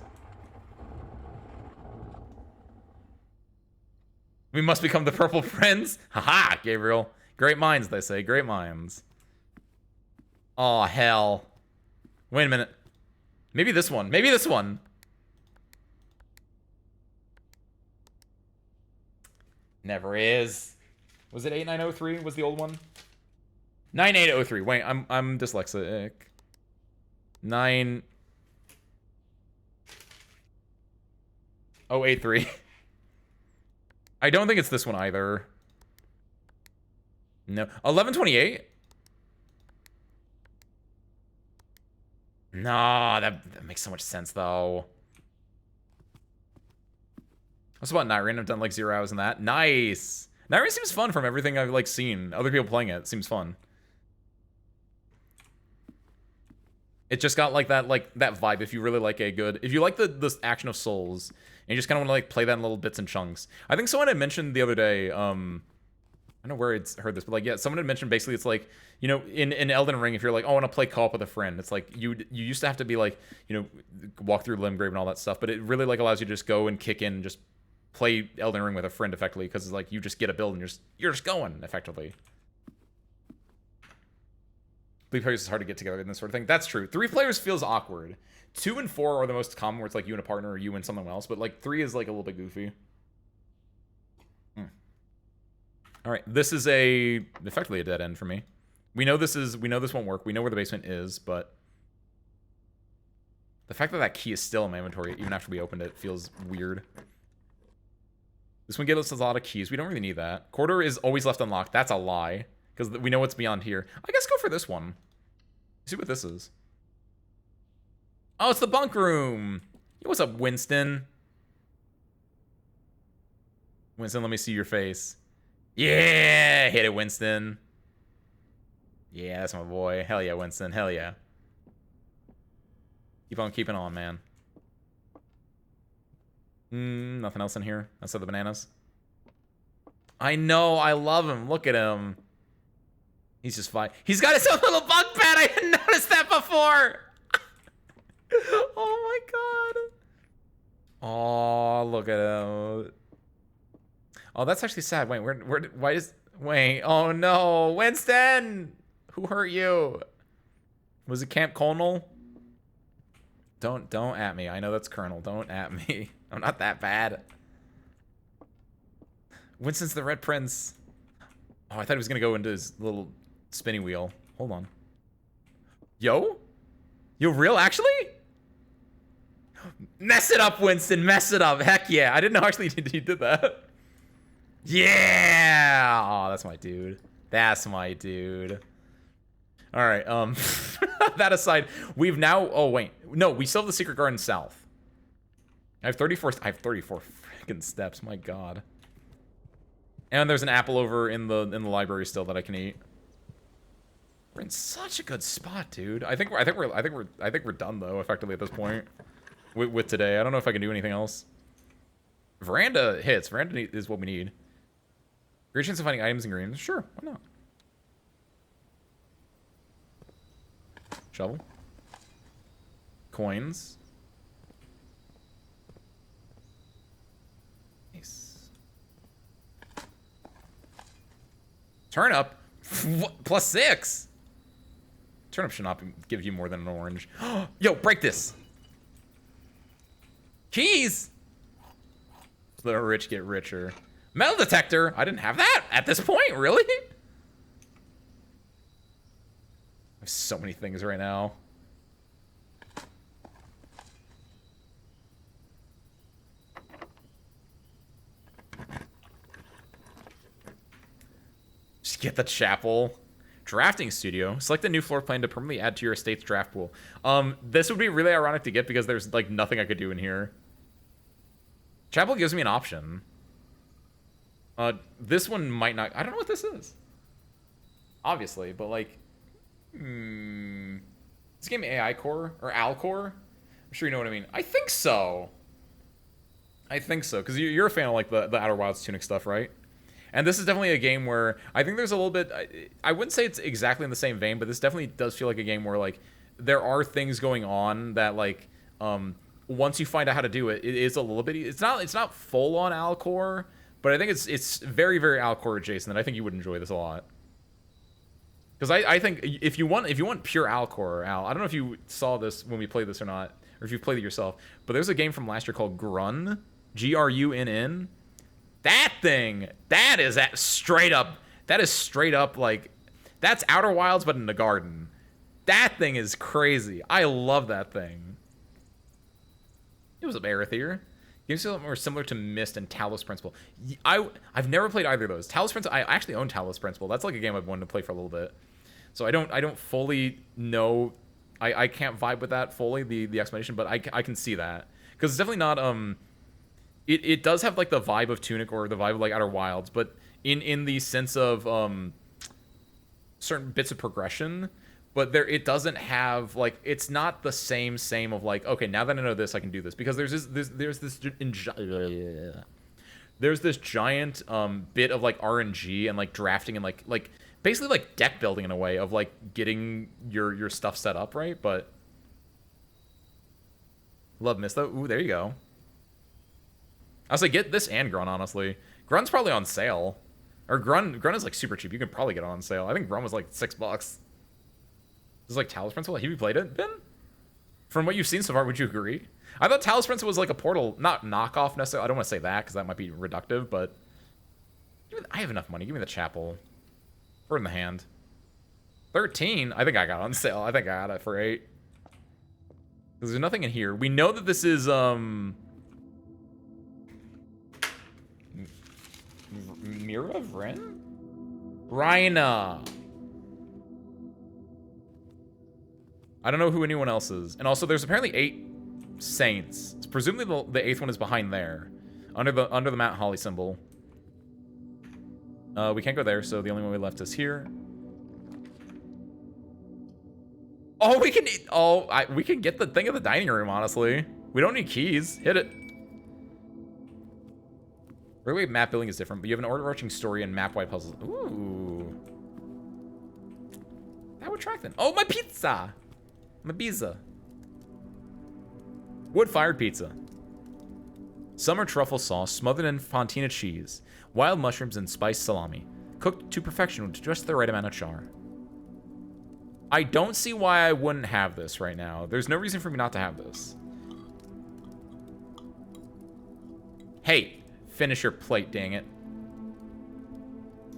We must become the Purple Prince. Haha, Gabriel. Great minds, they say. Great minds. Oh, hell. Wait a minute. Maybe this one. Maybe this one. Never is. Was it 8903? Was the old one? 9803. Wait, I'm dyslexic. 9083. I don't think it's this one either. No. 1128? No, that makes so much sense though. What's about Nightreign? I've done like 0 hours in that. Nice. Nightreign seems fun from everything I've like seen. Other people playing it seems fun. It just got like that vibe. If you really like if you like the action of Souls, and you just kind of want to like play that in little bits and chunks. I think someone had mentioned the other day. I don't know where it's heard this, but like, yeah, someone had mentioned basically it's like, you know, in Elden Ring, if you're like, oh, I want to play co-op with a friend, it's like you used to have to be like, you know, walk through Limgrave and all that stuff, but it really like allows you to just go and kick in and just play Elden Ring with a friend effectively, because it's like you just get a build and you're just going effectively. 3 players is hard to get together and this sort of thing. That's true. 3 players feels awkward. 2 and 4 are the most common, where it's like you and a partner or you and someone else, but like 3 is like a little bit goofy. All right, this is effectively a dead end for me. We know this won't work. We know where the basement is, but the fact that that key is still in my inventory even after we opened it feels weird. This one gives us a lot of keys. We don't really need that. Corridor is always left unlocked. That's a lie, because we know what's beyond here. I guess go for this one. See what this is. Oh, it's the bunk room. Yo, what's up, Winston? Winston, let me see your face. Yeah, hit it, Winston. Yeah, that's my boy. Hell yeah, Winston. Hell yeah. Keep on keeping on, man. Nothing else in here outside the bananas. I know, I love him. Look at him. He's just fine. He's got his own little bunk bed. I didn't notice that before. Oh my god. Oh, look at him. Oh, that's actually sad. Wait, wait, oh no, Winston! Who hurt you? Was it Camp Colonel? Don't at me. I know that's Colonel. Don't at me. I'm not that bad. Winston's the Red Prince. Oh, I thought he was gonna go into his little spinning wheel. Hold on. Yo? Yo, real, actually? Mess it up, Winston. Mess it up. Heck yeah. I didn't know actually he did that. Yeah! Oh, that's my dude. That's my dude. All right, that aside, we've now, oh wait, no, we still have the Secret Garden South. I have 34 freaking steps, my god. And there's an apple over in the library still that I can eat. We're in such a good spot, dude. I think we're done though, effectively at this point. With today. I don't know if I can do anything else. Veranda hits. Veranda is what we need. Great chance of finding items in green. Sure, why not? Shovel. Coins. Nice. Turnip. +6. Turnip should not give you more than an orange. Yo, break this. Keys. The rich get richer. Metal detector. I didn't have that at this point. Really? I have so many things right now. Just get the chapel. Drafting studio. Select a new floor plan to permanently add to your estate's draft pool. This would be really ironic to get because there's like nothing I could do in here. Chapel gives me an option. This one might not. I don't know what this is. Obviously, but like, this game AI core or Al core? I'm sure you know what I mean. I think so. I think so, because you're a fan of like the Outer Wilds tunic stuff, right? And this is definitely a game where I think there's a little bit. I wouldn't say it's exactly in the same vein, but this definitely does feel like a game where like there are things going on that like once you find out how to do it, it is a little bit. It's not full on Al core, but I think it's very very Al core adjacent, and I think you would enjoy this a lot. Because I think if you want pure Al core, Al, I don't know if you saw this when we played this or not, or if you've played it yourself, but there's a game from last year called Grunn, Grunn. That thing, that is straight up like, that's Outer Wilds but in the garden. That thing is crazy. I love that thing. It was a Baratheer. Games feel more similar to Myst and Talos Principle. I've never played either of those. Talos Principle, I actually own Talos Principle. That's like a game I've wanted to play for a little bit. So I don't fully know. I can't vibe with that fully, the explanation, but I can see that. Because it's definitely not it does have like the vibe of Tunic or the vibe of like Outer Wilds, but in the sense of certain bits of progression. But it doesn't have like, it's not the same of like, okay, now that I know this, I can do this, because there's this giant bit of like RNG and like drafting and like basically like deck building in a way of like getting your stuff set up, right? But love Mista. Ooh, there you go. I was like, get this and Grun, honestly. Grun's probably on sale. Or Grun is like super cheap. You can probably get it on sale. I think Grun was like $6. This is like Talos Principle. Have you played it, Ben? From what you've seen so far, would you agree? I thought Talos Principle was like a Portal, not knockoff necessarily. I don't want to say that because that might be reductive, but I have enough money. Give me the Chapel. Bird in the hand. 13? I think I got it on sale. I think I got it for 8. Because there's nothing in here. We know that this is, Mira Vren? Rhina. I don't know who anyone else is. And also, there's apparently 8 saints. It's presumably the 8th one is behind there, under the Mount Holly symbol. We can't go there, so the only one we left is here. Oh, we can. We can get the thing at the dining room. Honestly, we don't need keys. Hit it. Regular map building is different, but you have an overarching story and map-wide puzzles. Ooh, that would track then. Oh, my pizza. My pizza. Wood-fired pizza. Summer truffle sauce smothered in fontina cheese. Wild mushrooms and spiced salami. Cooked to perfection with just the right amount of char. I don't see why I wouldn't have this right now. There's no reason for me not to have this. Hey, finish your plate, dang it.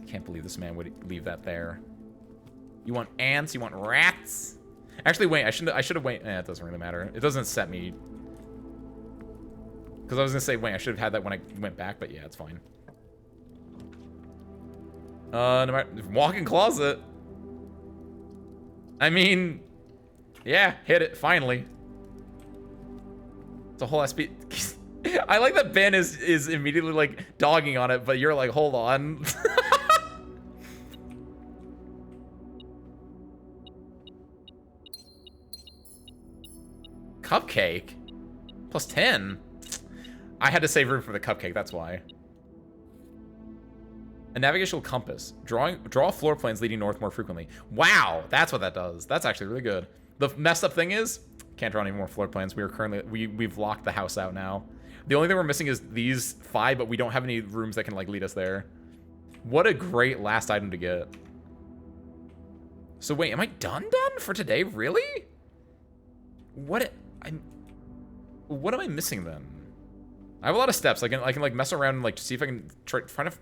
Can't believe this man would leave that there. You want ants? You want rats? Actually, wait, I should have waited. It doesn't really matter. It doesn't set me. Because I was going to say, wait, I should have had that when I went back, but yeah, it's fine. No matter, walk-in closet. I mean, yeah, hit it, finally. It's a whole SP. I like that Ben is immediately like dogging on it, but you're like, hold on. Cupcake? Plus 10? I had to save room for the cupcake, that's why. A navigational compass. Draw floor plans leading north more frequently. Wow, that's what that does. That's actually really good. The messed up thing is, can't draw any more floor plans. We've locked the house out now. The only thing we're missing is these 5, but we don't have any rooms that can like lead us there. What a great last item to get. So wait, am I done for today? Really? What am I missing then? I have a lot of steps. I can like mess around and like see if I can try to find I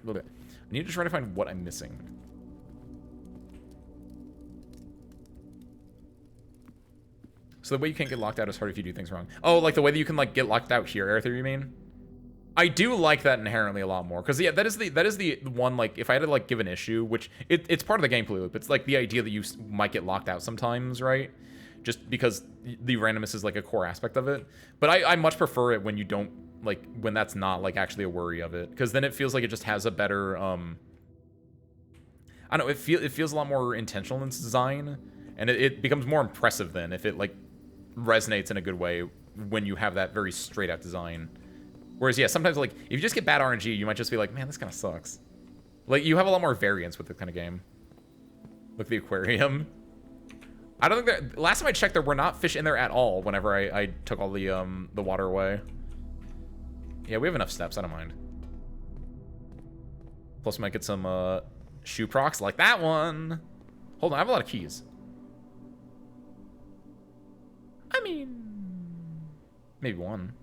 need to try to find what I'm missing. So the way you can't get locked out is hard if you do things wrong. Oh, like the way that you can like get locked out here, Arthur, you mean? I do like that inherently a lot more. Because yeah, that is the one, like, if I had to like give an issue, which it's part of the gameplay loop. It's like the idea that you might get locked out sometimes, right? Just because the randomness is like a core aspect of it. But I much prefer it when you don't, like, when that's not like actually a worry of it. Because then it feels like it just has a better, I don't know, it feels a lot more intentional in its design. And it becomes more impressive then if it like resonates in a good way when you have that very straight out design. Whereas yeah, sometimes like if you just get bad RNG, you might just be like, man, this kind of sucks. Like you have a lot more variance with this kind of game. Look at the aquarium. I don't think that last time I checked there were not fish in there at all whenever I took all the water away. Yeah, we have enough steps, I don't mind. Plus we might get some shoe procs like that one. Hold on, I have a lot of keys. I mean, maybe one.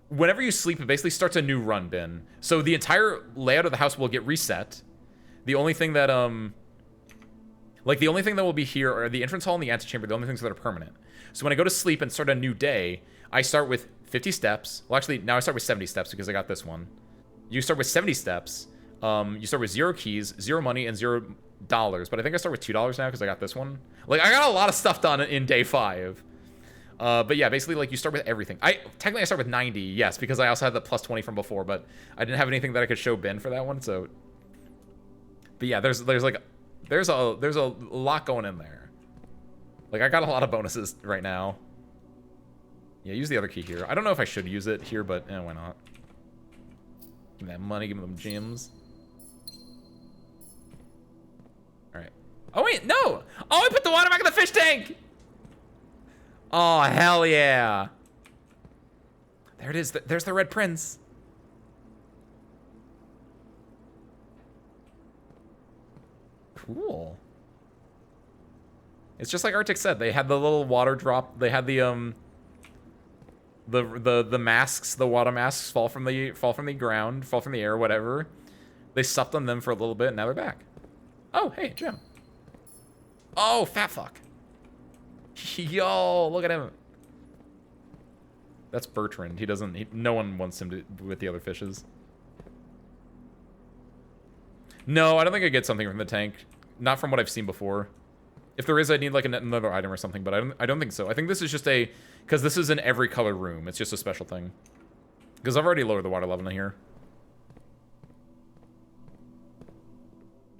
Whenever you sleep, it basically starts a new run, Ben. So the entire layout of the house will get reset. The only thing that, the only thing that will be here are the entrance hall and the antechamber, the only things that are permanent. So when I go to sleep and start a new day, I start with 50 steps. Well, actually, now I start with 70 steps because I got this one. You start with 70 steps. You start with 0 keys, 0 money, and 0 but I think I start with $2 now because I got this one. Like, I got a lot of stuff done in day 5. But yeah, basically, like, you start with everything. Technically, I start with 90, yes, because I also had the plus 20 from before, but I didn't have anything that I could show Ben for that one, so... But yeah, there's a lot going in there. Like, I got a lot of bonuses right now. Yeah, use the other key here. I don't know if I should use it here, but why not? Give me that money, give me them gems. Alright. Oh, wait, no! Oh, I put the water back in the fish tank! Oh, hell yeah. There it is. There's the Red Prince. Cool. It's just like Arctic said. They had the little water drop. They had the masks, the water masks fall from the ground, fall from the air, whatever. They supped on them for a little bit, and now they're back. Oh, hey, Jim. Oh, fat fuck. Yo, look at him. That's Bertrand. No one wants him to with the other fishes. No, I don't think I get something from the tank. Not from what I've seen before. If there is, I'd need like another item or something, but I don't think so. I think this is just because this is in every color room. It's just a special thing. Because I've already lowered the water level in here.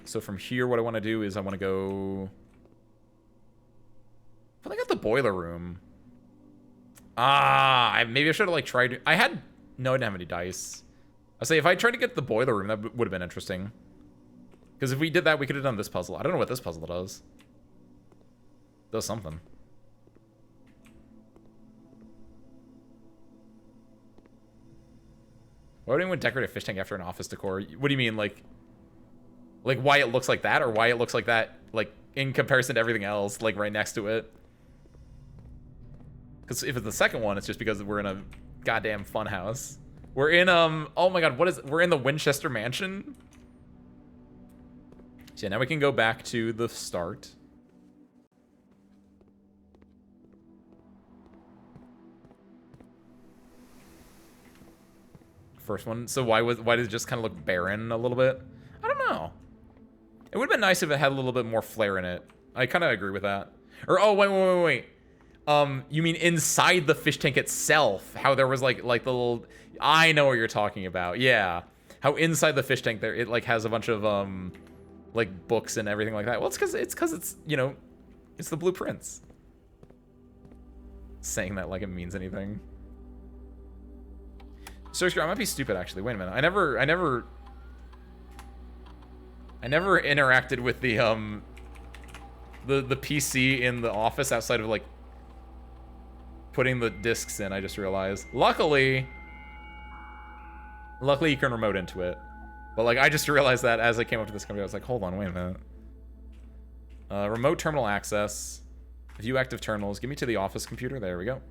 So from here, what I want to do is I want to go... I think I got the boiler room. Maybe I should have like tried... No, I didn't have any dice. I'll say if I tried to get the boiler room, that would have been interesting. Because if we did that, we could have done this puzzle. I don't know what this puzzle does. It does something. Why would anyone decorate a fish tank after an office decor? What do you mean, like why it looks like that, or why it looks like that, like in comparison to everything else, like right next to it? Because if it's the second one, it's just because we're in a goddamn fun house. We're in oh my god, we're in the Winchester Mansion. So yeah, now we can go back to the start. First one. So why does it just kind of look barren a little bit? I don't know. It would have been nice if it had a little bit more flair in it. I kind of agree with that. Or oh wait. You mean inside the fish tank itself? How there was like the little... I know what you're talking about. Yeah. How inside the fish tank there it like has a bunch of like books and everything like that. Well, it's because it's you know, it's the blueprints. Saying that like it means anything. Sorcerer, I might be stupid actually. Wait a minute. I never interacted with the PC in the office outside of like putting the discs in. I just realized. Luckily you can remote into it. But like I just realized that as I came up to this company, I was like, hold on, wait a minute. Remote terminal access. View active terminals. Give me to the office computer. There we go.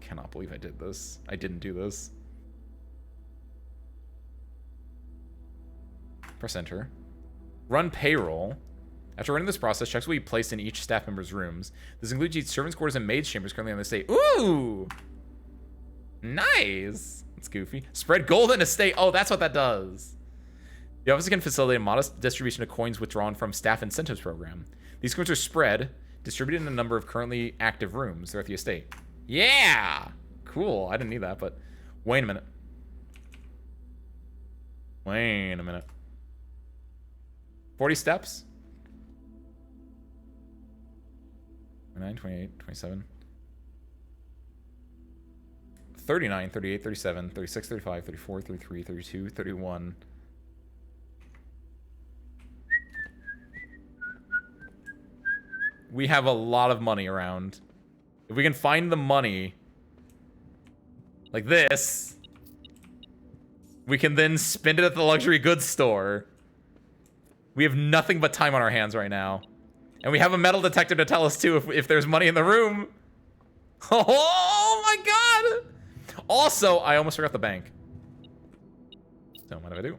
Cannot believe I did this. I didn't do this. Press enter. Run payroll. After running this process, checks will be placed in each staff member's rooms. This includes each servants' quarters and maids' chambers currently on the estate. Ooh! Nice! That's goofy. Spread gold in estate. Oh, that's what that does. The office can facilitate a modest distribution of coins withdrawn from staff incentives program. These coins are spread, distributed in a number of currently active rooms throughout the estate. Yeah! Cool. I didn't need that, but... Wait a minute. Wait a minute. 40 steps? 29, 28, 27. 39, 38, 37, 36, 35, 34, 33, 32, 31. We have a lot of money around. If we can find the money like this, we can then spend it at the luxury goods store. We have nothing but time on our hands right now. And we have a metal detector to tell us, too, if there's money in the room. Oh, my God. Also, I almost forgot the bank. So what do I do?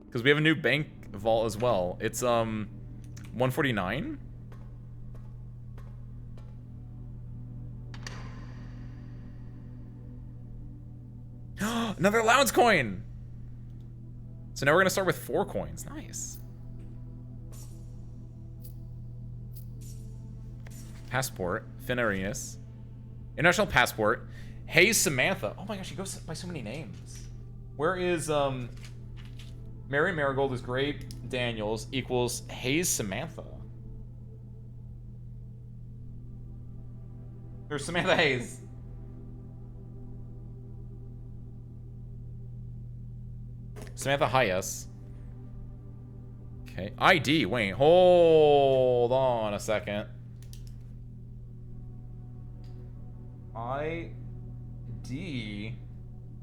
Because we have a new bank vault as well. It's, 149? Another allowance coin! So now we're gonna start with 4 coins. Nice. Passport. Finarius. International passport. Hey Samantha. Oh my gosh, she goes by so many names. Where is Mary Marigold is great. Daniels equals Hayes Samantha. There's Samantha Hayes. Samantha Hayes. Okay. ID. Wait, hold on a second. ID.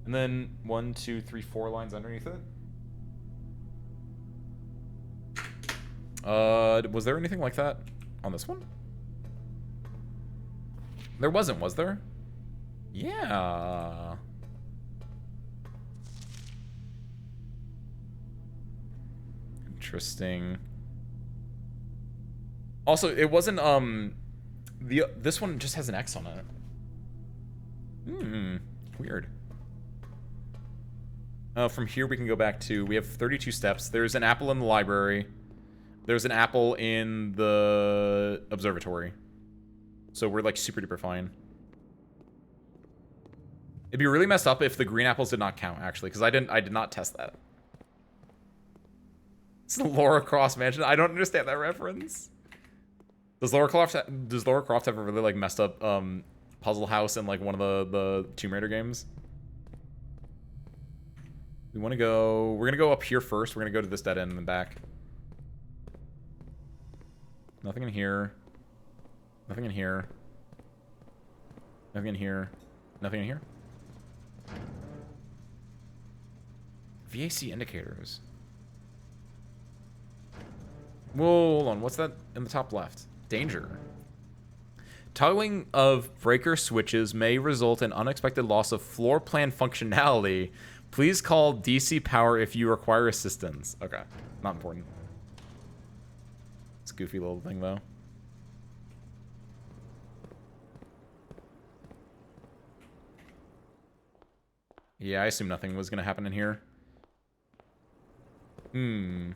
And then 1, 2, 3, 4 lines underneath it. Was there anything like that on this one? There wasn't, was there? Yeah. Interesting. Also, it wasn't this one just has an X on it. Weird. From here we can go back to, we have 32 steps. There's an apple in the library. There's an apple in the observatory. So we're like super duper fine. It'd be really messed up if the green apples did not count, actually, because I did not test that. It's the Laura Croft mansion. I don't understand that reference. Does Laura Croft have a really like messed up puzzle house in like one of the Tomb Raider games? We want to go. We're gonna go up here first. We're gonna go to this dead end and then back. Nothing in here. Nothing in here. Nothing in here. Nothing in here. VAC indicators. Whoa, hold on. What's that in the top left? Danger. Toggling of breaker switches may result in unexpected loss of floor plan functionality. Please call DC Power if you require assistance. Okay, not important. It's a goofy little thing, though. Yeah, I assume nothing was going to happen in here. Can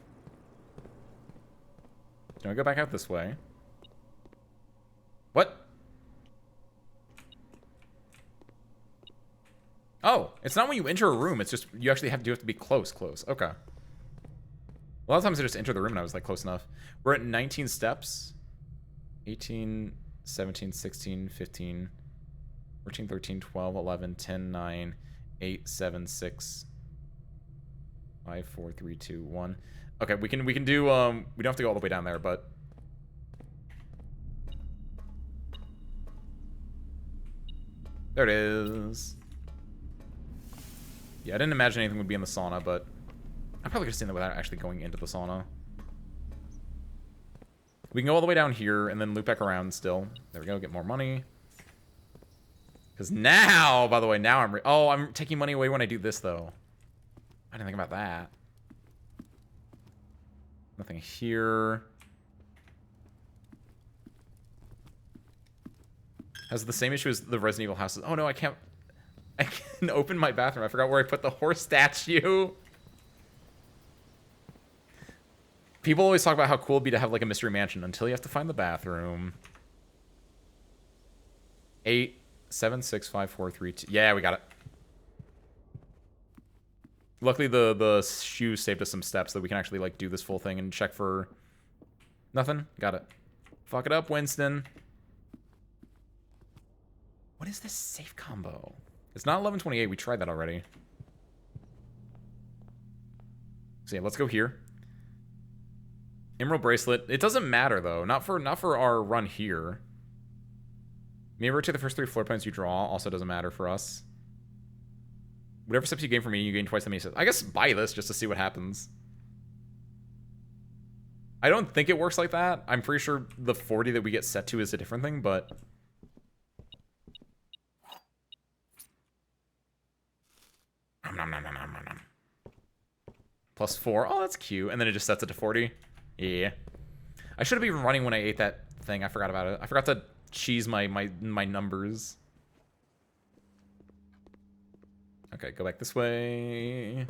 I go back out this way? What? Oh, it's not when you enter a room. It's just you actually have to be close. Okay. A lot of times I just enter the room and I was like close enough. We're at 19 steps. 18, 17, 16, 15, 14, 13, 12, 11, 10, 9, 8, 7, 6, 5, 4, 3, 2, 1. Okay, we can do we don't have to go all the way down there, but there it is. Yeah, I didn't imagine anything would be in the sauna, but I probably could have seen that without actually going into the sauna. We can go all the way down here and then loop back around still. There we go, get more money. Because now, by the way, now I'm taking money away when I do this, though. I didn't think about that. Nothing here. Has the same issue as the Resident Evil houses. Oh no, I can open my bathroom. I forgot where I put the horse statue. People always talk about how cool it'd be to have like a mystery mansion until you have to find the bathroom. 8, 7, 6, 5, 4, 3, 2. Yeah, we got it. Luckily, the shoes saved us some steps that we can actually like do this full thing and check for nothing. Got it. Fuck it up, Winston. What is this safe combo? It's not 1128. We tried that already. So yeah, let's go here. Emerald bracelet. It doesn't matter though. Not for our run here. Maybe rotate the first 3 floor plans you draw. Also doesn't matter for us. Whatever steps you gain from me, you gain twice the many steps. I guess buy this just to see what happens. I don't think it works like that. I'm pretty sure the 40 that we get set to is a different thing, but... Plus 4. Oh, that's cute. And then it just sets it to 40. Yeah. I should have been running when I ate that thing. I forgot about it. I forgot to cheese my numbers. Okay, go back this way.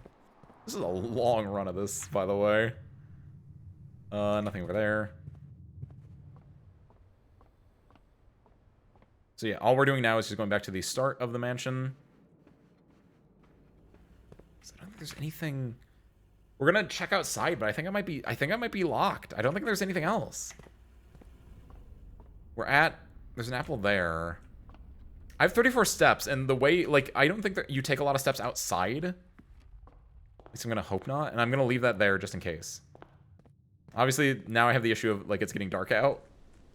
This is a long run of this, by the way. Nothing over there. So yeah, all we're doing now is just going back to the start of the mansion. So I don't think there's anything. We're gonna check outside, but I think I might be locked. I don't think there's anything else. There's an apple there. I have 34 steps, and the way, like, I don't think that you take a lot of steps outside. At least I'm gonna hope not, and I'm gonna leave that there just in case. Obviously, now I have the issue of, like, it's getting dark out.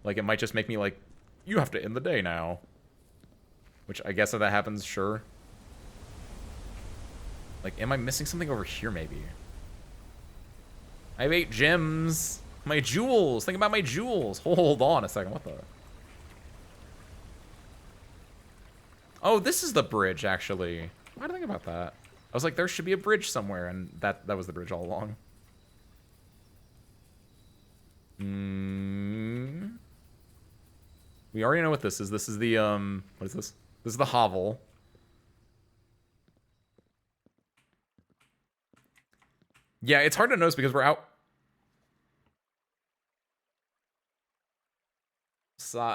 Like, it might just make me, like, you have to end the day now. Which, I guess if that happens, sure. Like, am I missing something over here, maybe? I have 8 gems. My jewels. Think about my jewels. Hold on a second. What the? Oh, this is the bridge, actually. Why did I think about that? I was like, there should be a bridge somewhere, and that was the bridge all along. We already know what this is. This is the, what is this? This is the hovel. Yeah, it's hard to notice because we're out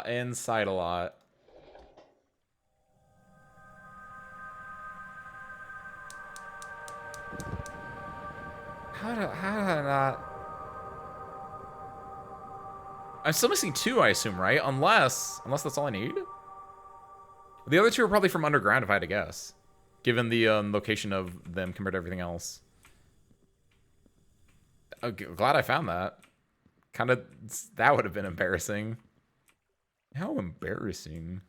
inside a lot. How did I not? I'm still missing 2, I assume, right? Unless that's all I need. The other 2 are probably from underground, if I had to guess, given the location of them compared to everything else. Glad I found that. Kind of, that would have been embarrassing. How embarrassing.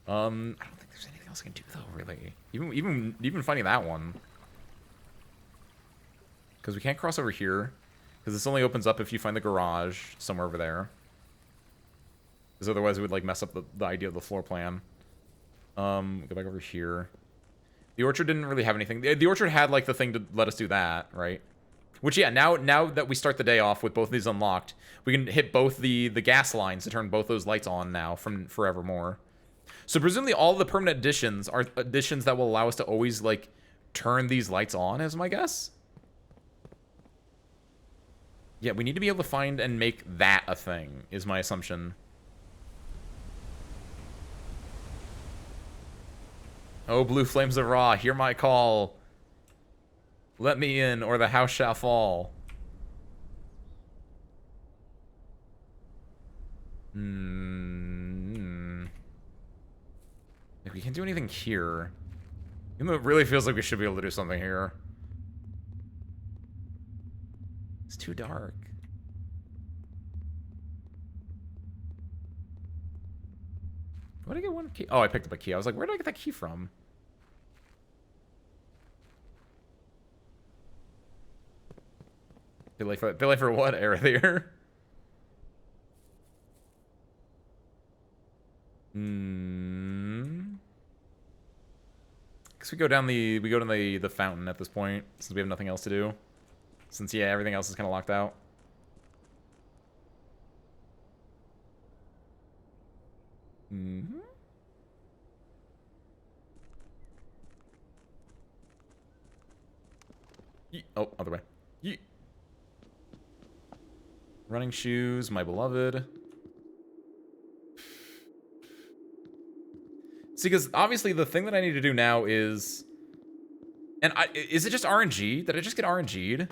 I don't think there's anything else I can do though, really. Even finding that one. Because we can't cross over here. Because this only opens up if you find the garage somewhere over there. Because otherwise it would like mess up the idea of the floor plan. Go back over here. The orchard didn't really have anything. The orchard had like the thing to let us do that, right? Which, yeah, now that we start the day off with both of these unlocked, we can hit both the gas lines to turn both those lights on now from forevermore. So presumably all the permanent additions are additions that will allow us to always, like, turn these lights on, is my guess. Yeah, we need to be able to find and make that a thing, is my assumption. Oh, blue flames of Ra, hear my call. Let me in, or the house shall fall. If we can't do anything here. Even though it really feels like we should be able to do something here. It's too dark. Where did I get one key? Oh, I picked up a key. I was like, where did I get that key from? Delay for what? Earlier? Guess we go down the fountain at this point, since we have nothing else to do. Since, yeah, everything else is kind of locked out. Oh, other way. Yeet. Running shoes, my beloved. See, because obviously the thing that I need to do now is... And is it just RNG? Did I just get RNG'd?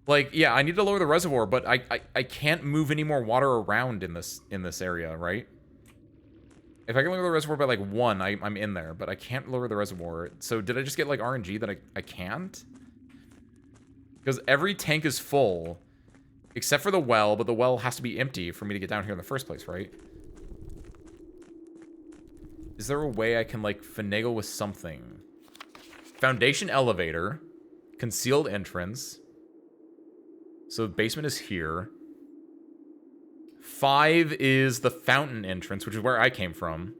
Like, yeah, I need to lower the reservoir, but I can't move any more water around in this area, right? If I can lower the reservoir by, like, 1, I'm in there, but I can't lower the reservoir. So did I just get, like, RNG that I can't? Because every tank is full, except for the well, but the well has to be empty for me to get down here in the first place, right? Is there a way I can, like, finagle with something? Foundation elevator. Concealed entrance. So the basement is here. 5 is the fountain entrance, which is where I came from.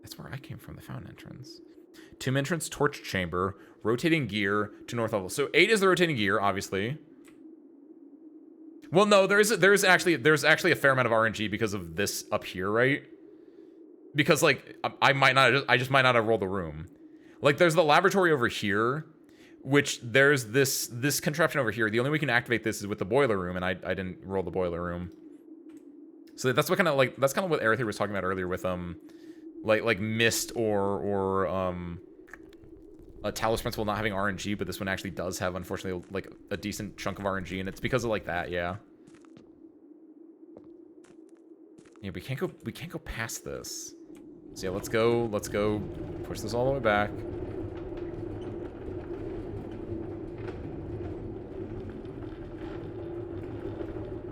That's where I came from, the fountain entrance. Tomb entrance, torch chamber, rotating gear to north level. So 8 is the rotating gear, obviously. Well, no, there's actually a fair amount of RNG because of this up here, right? Because like I just might not have rolled the room. Like there's the laboratory over here, which there's this contraption over here. The only way we can activate this is with the boiler room, and I didn't roll the boiler room. So that's what kind of like that's kind of what Arethyr was talking about earlier with like Mist or a Talos Principle not having RNG, but this one actually does have, unfortunately, like a decent chunk of RNG, and it's because of like that, yeah. Yeah, we can't go past this. So yeah, let's go push this all the way back.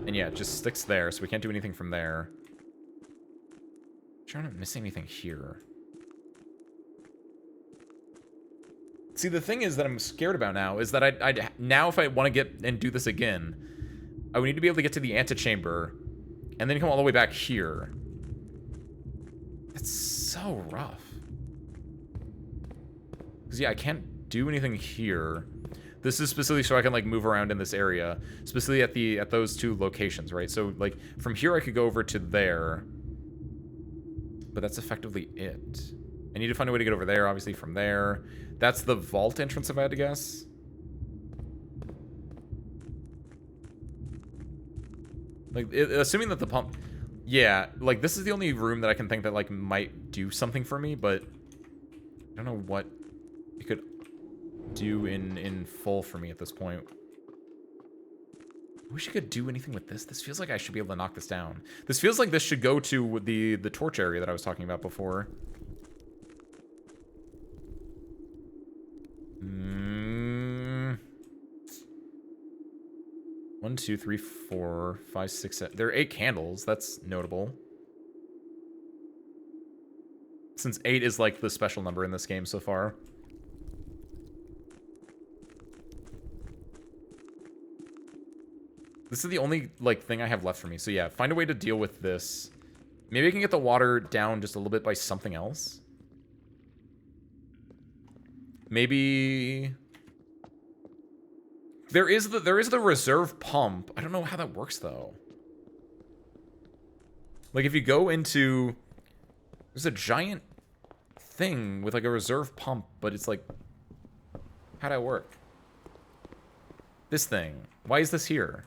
And yeah, it just sticks there, so we can't do anything from there. I'm trying to miss anything here. See, the thing is that I'm scared about now is that now if I want to get and do this again, I would need to be able to get to the antechamber and then come all the way back here. That's so rough. Because yeah, I can't do anything here. This is specifically so I can like move around in this area, specifically at those two locations, right? So like from here I could go over to there, but that's effectively it. I need to find a way to get over there, obviously from there. That's the vault entrance, if I had to guess. Like assuming that the pump, yeah, like this is the only room that I can think that like might do something for me, but I don't know what it could do in full for me at this point. I wish I could do anything with this. This feels like I should be able to knock this down. This feels like this should go to the torch area that I was talking about before. 1, 2, 3, 4, 5, 6, 7. There are 8 candles. That's notable. Since 8 is like the special number in this game so far. This is the only like thing I have left for me. So yeah, find a way to deal with this. Maybe I can get the water down just a little bit by something else. Maybe there is the reserve pump. I don't know how that works though. Like if you go into, there's a giant thing with like a reserve pump, but it's like, how'd that work? This thing. Why is this here?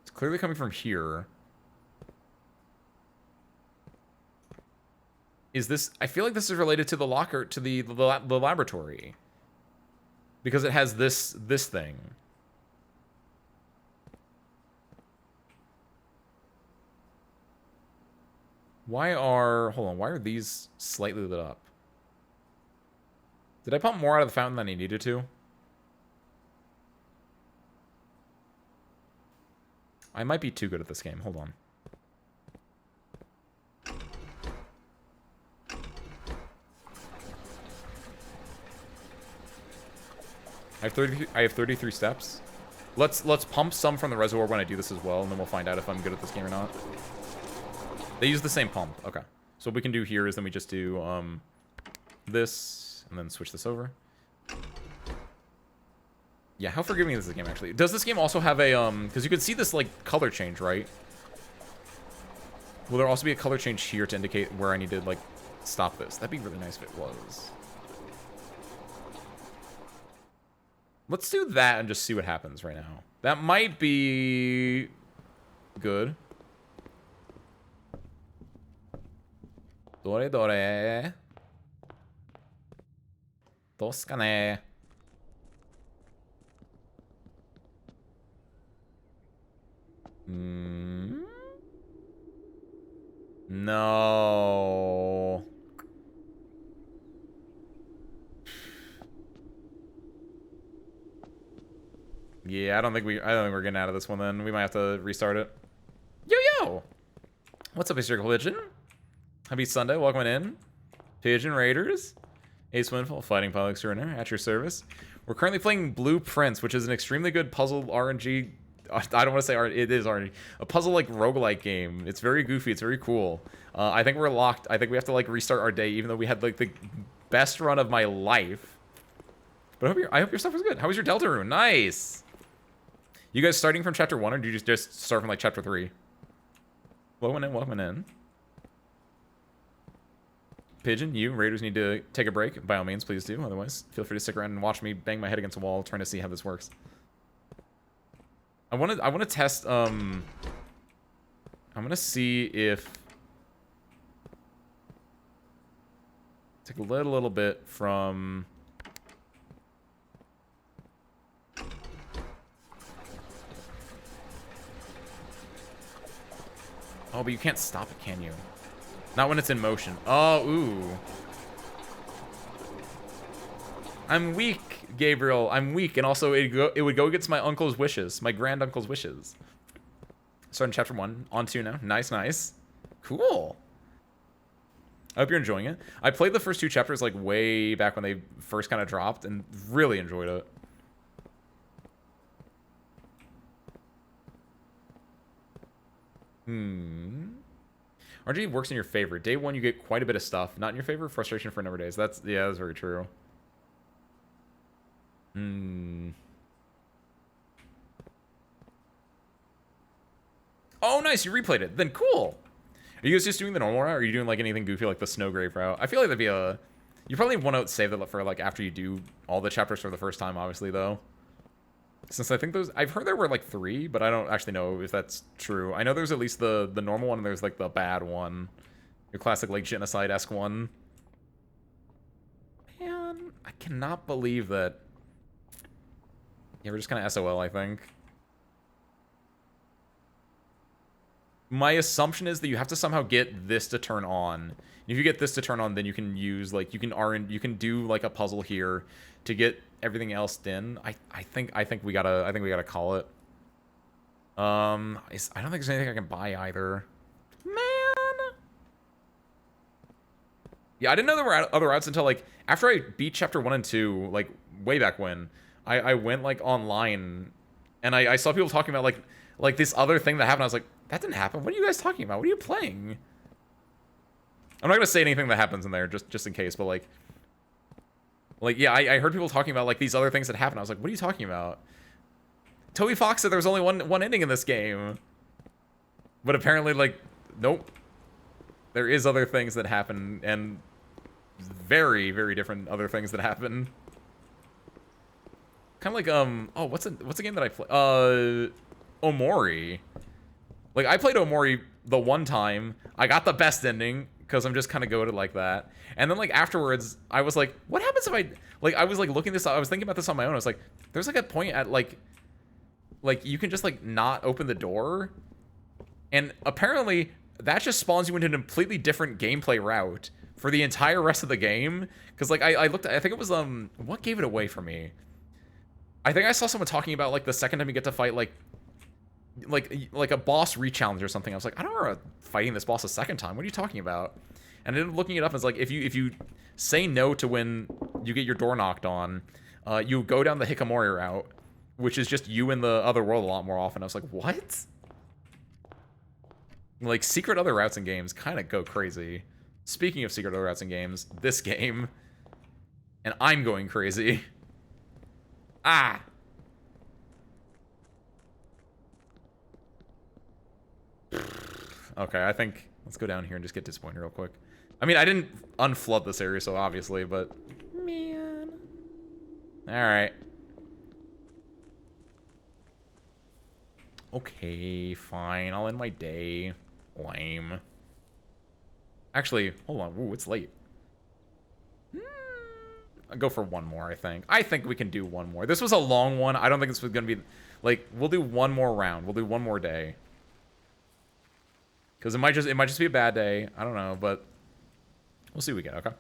It's clearly coming from here. Is this... I feel like this is related to the locker, to the laboratory. Because it has this thing. Why are... Hold on, why are these slightly lit up? Did I pump more out of the fountain than I needed to? I might be too good at this game. Hold on. I have 33 steps. Let's pump some from the reservoir when I do this as well, and then we'll find out if I'm good at this game or not. They use the same pump. Okay. So what we can do here is then we just do this, and then switch this over. Yeah, how forgiving is this game, actually? Does this game also have a, because you can see this, like, color change, right? Will there also be a color change here to indicate where I need to, like, stop this? That'd be really nice if it was. Let's do that and just see what happens right now. That might be good. Dore dore. Toscane. No. Yeah, I don't think we're getting out of this one then. We might have to restart it. Yo! What's up, Mr. Pigeon? Happy Sunday, welcome in. Pigeon Raiders. Ace Windfall, Fighting Pilot Extraordinaire, at your service. We're currently playing Blueprints, which is an extremely good puzzle RNG. I don't want to say it is RNG. A puzzle like roguelike game. It's very goofy. It's very cool. I think we're locked. I think we have to like restart our day, even though we had like the best run of my life. But I hope your stuff was good. How was your Delta rune? Nice. You guys starting from chapter 1, or do you just start from like chapter 3? Welcome in, welcome in. Pigeon, you raiders need to take a break. By all means, please do. Otherwise, feel free to stick around and watch me bang my head against a wall trying to see how this works. I want to test. I'm gonna see if take a little bit from. Oh, but you can't stop it, can you? Not when it's in motion. Oh, ooh. I'm weak, Gabriel. I'm weak, and also it would go against my uncle's wishes, my grand uncle's wishes. Starting chapter 1, on 2 now. Nice, nice. Cool. I hope you're enjoying it. I played the first 2 chapters like way back when they first kind of dropped, and really enjoyed it. RNG works in your favor. Day 1, you get quite a bit of stuff. Not in your favor. Frustration for a number of days. That's very true. Oh, nice. You replayed it. Then cool. Are you guys just doing the normal route, or are you doing like anything goofy like the Snowgrave route? I feel like that'd be a... You probably want to save that for like after you do all the chapters for the first time, obviously, though. Since I think those... I've heard there were like 3, but I don't actually know if that's true. I know there's at least the normal one, and there's like the bad one. Your classic like genocide-esque one. Man, I cannot believe that... Yeah, we're just kind of SOL, I think. My assumption is that you have to somehow get this to turn on. If you get this to turn on, then you can use like you can do like a puzzle here to get everything else in. I think we gotta call it. I don't think there's anything I can buy either. Man. Yeah, I didn't know there were other routes until like after I beat chapter 1 and 2, like way back when. I went like online and I saw people talking about like this other thing that happened. I was like, that didn't happen. What are you guys talking about? What are you playing? I'm not gonna say anything that happens in there just in case, but like yeah, I heard people talking about like these other things that happened. I was like, what are you talking about? Toby Fox said there was only one ending in this game, but apparently like nope, there is other things that happen, and very different other things that happen. Kind of like oh, what's a game that I play? Omori. Like I played Omori the one time. I got the best ending because I'm just kind of goated like that. And then like afterwards, I was like, what happens if I was like looking this up. I was thinking about this on my own. I was like, there's like a point at like you can just like not open the door, and apparently that just spawns you into a completely different gameplay route for the entire rest of the game. Because like I looked, I think it was what gave it away for me? I think I saw someone talking about like the second time you get to fight like a boss re-challenge or something. I was like, I don't remember fighting this boss a second time. What are you talking about? And I ended up looking it up, and it's like if you say no to when you get your door knocked on, you go down the Hikamori route, which is just you in the other world a lot more often. I was like, what? Like secret other routes in games kind of go crazy. Speaking of secret other routes in games, this game, and I'm going crazy. Ah. Okay, I think let's go down here and just get disappointed real quick. I mean, I didn't unflood this area, so obviously, but man. All right. Okay, fine. I'll end my day. Lame. Actually, hold on. Ooh, it's late. I'll go for one more, I think. I think we can do one more. This was a long one. I don't think this was going to be... Like, we'll do one more round. We'll do one more day. Because it might just be a bad day. I don't know, but... We'll see what we get, okay?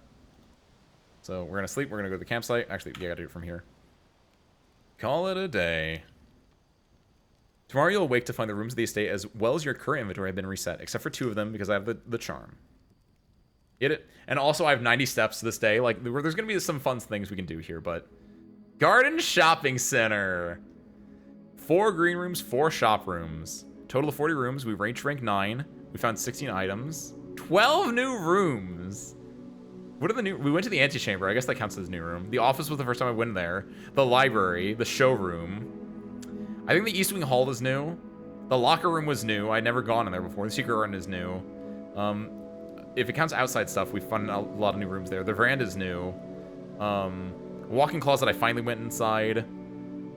So, we're going to sleep. We're going to go to the campsite. Actually, yeah, I gotta do it from here. Call it a day. Tomorrow you'll awake to find the rooms of the estate as well as your current inventory have been reset. Except for 2 of them, because I have the charm. Get it? And also, I have 90 steps this day. Like, there's going to be some fun things we can do here, but... Garden Shopping Center! 4 green rooms, 4 shop rooms. Total of 40 rooms. We reached rank 9. We found 16 items. 12 new rooms! What are the new... We went to the antechamber. I guess that counts as a new room. The office was the first time I went there. The library. The showroom. I think the East Wing Hall is new. The locker room was new. I'd never gone in there before. The secret garden is new. If it counts outside stuff, we've found a lot of new rooms there. The veranda is new. Walk-in closet, I finally went inside.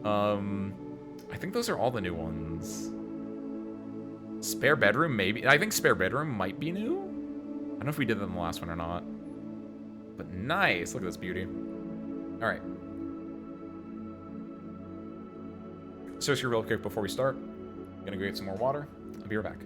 I think those are all the new ones. Spare bedroom, maybe. I think spare bedroom might be new. I don't know if we did that in the last one or not. But nice. Look at this beauty. All right. Search here real quick before we start. Gonna go get some more water. I'll be right back.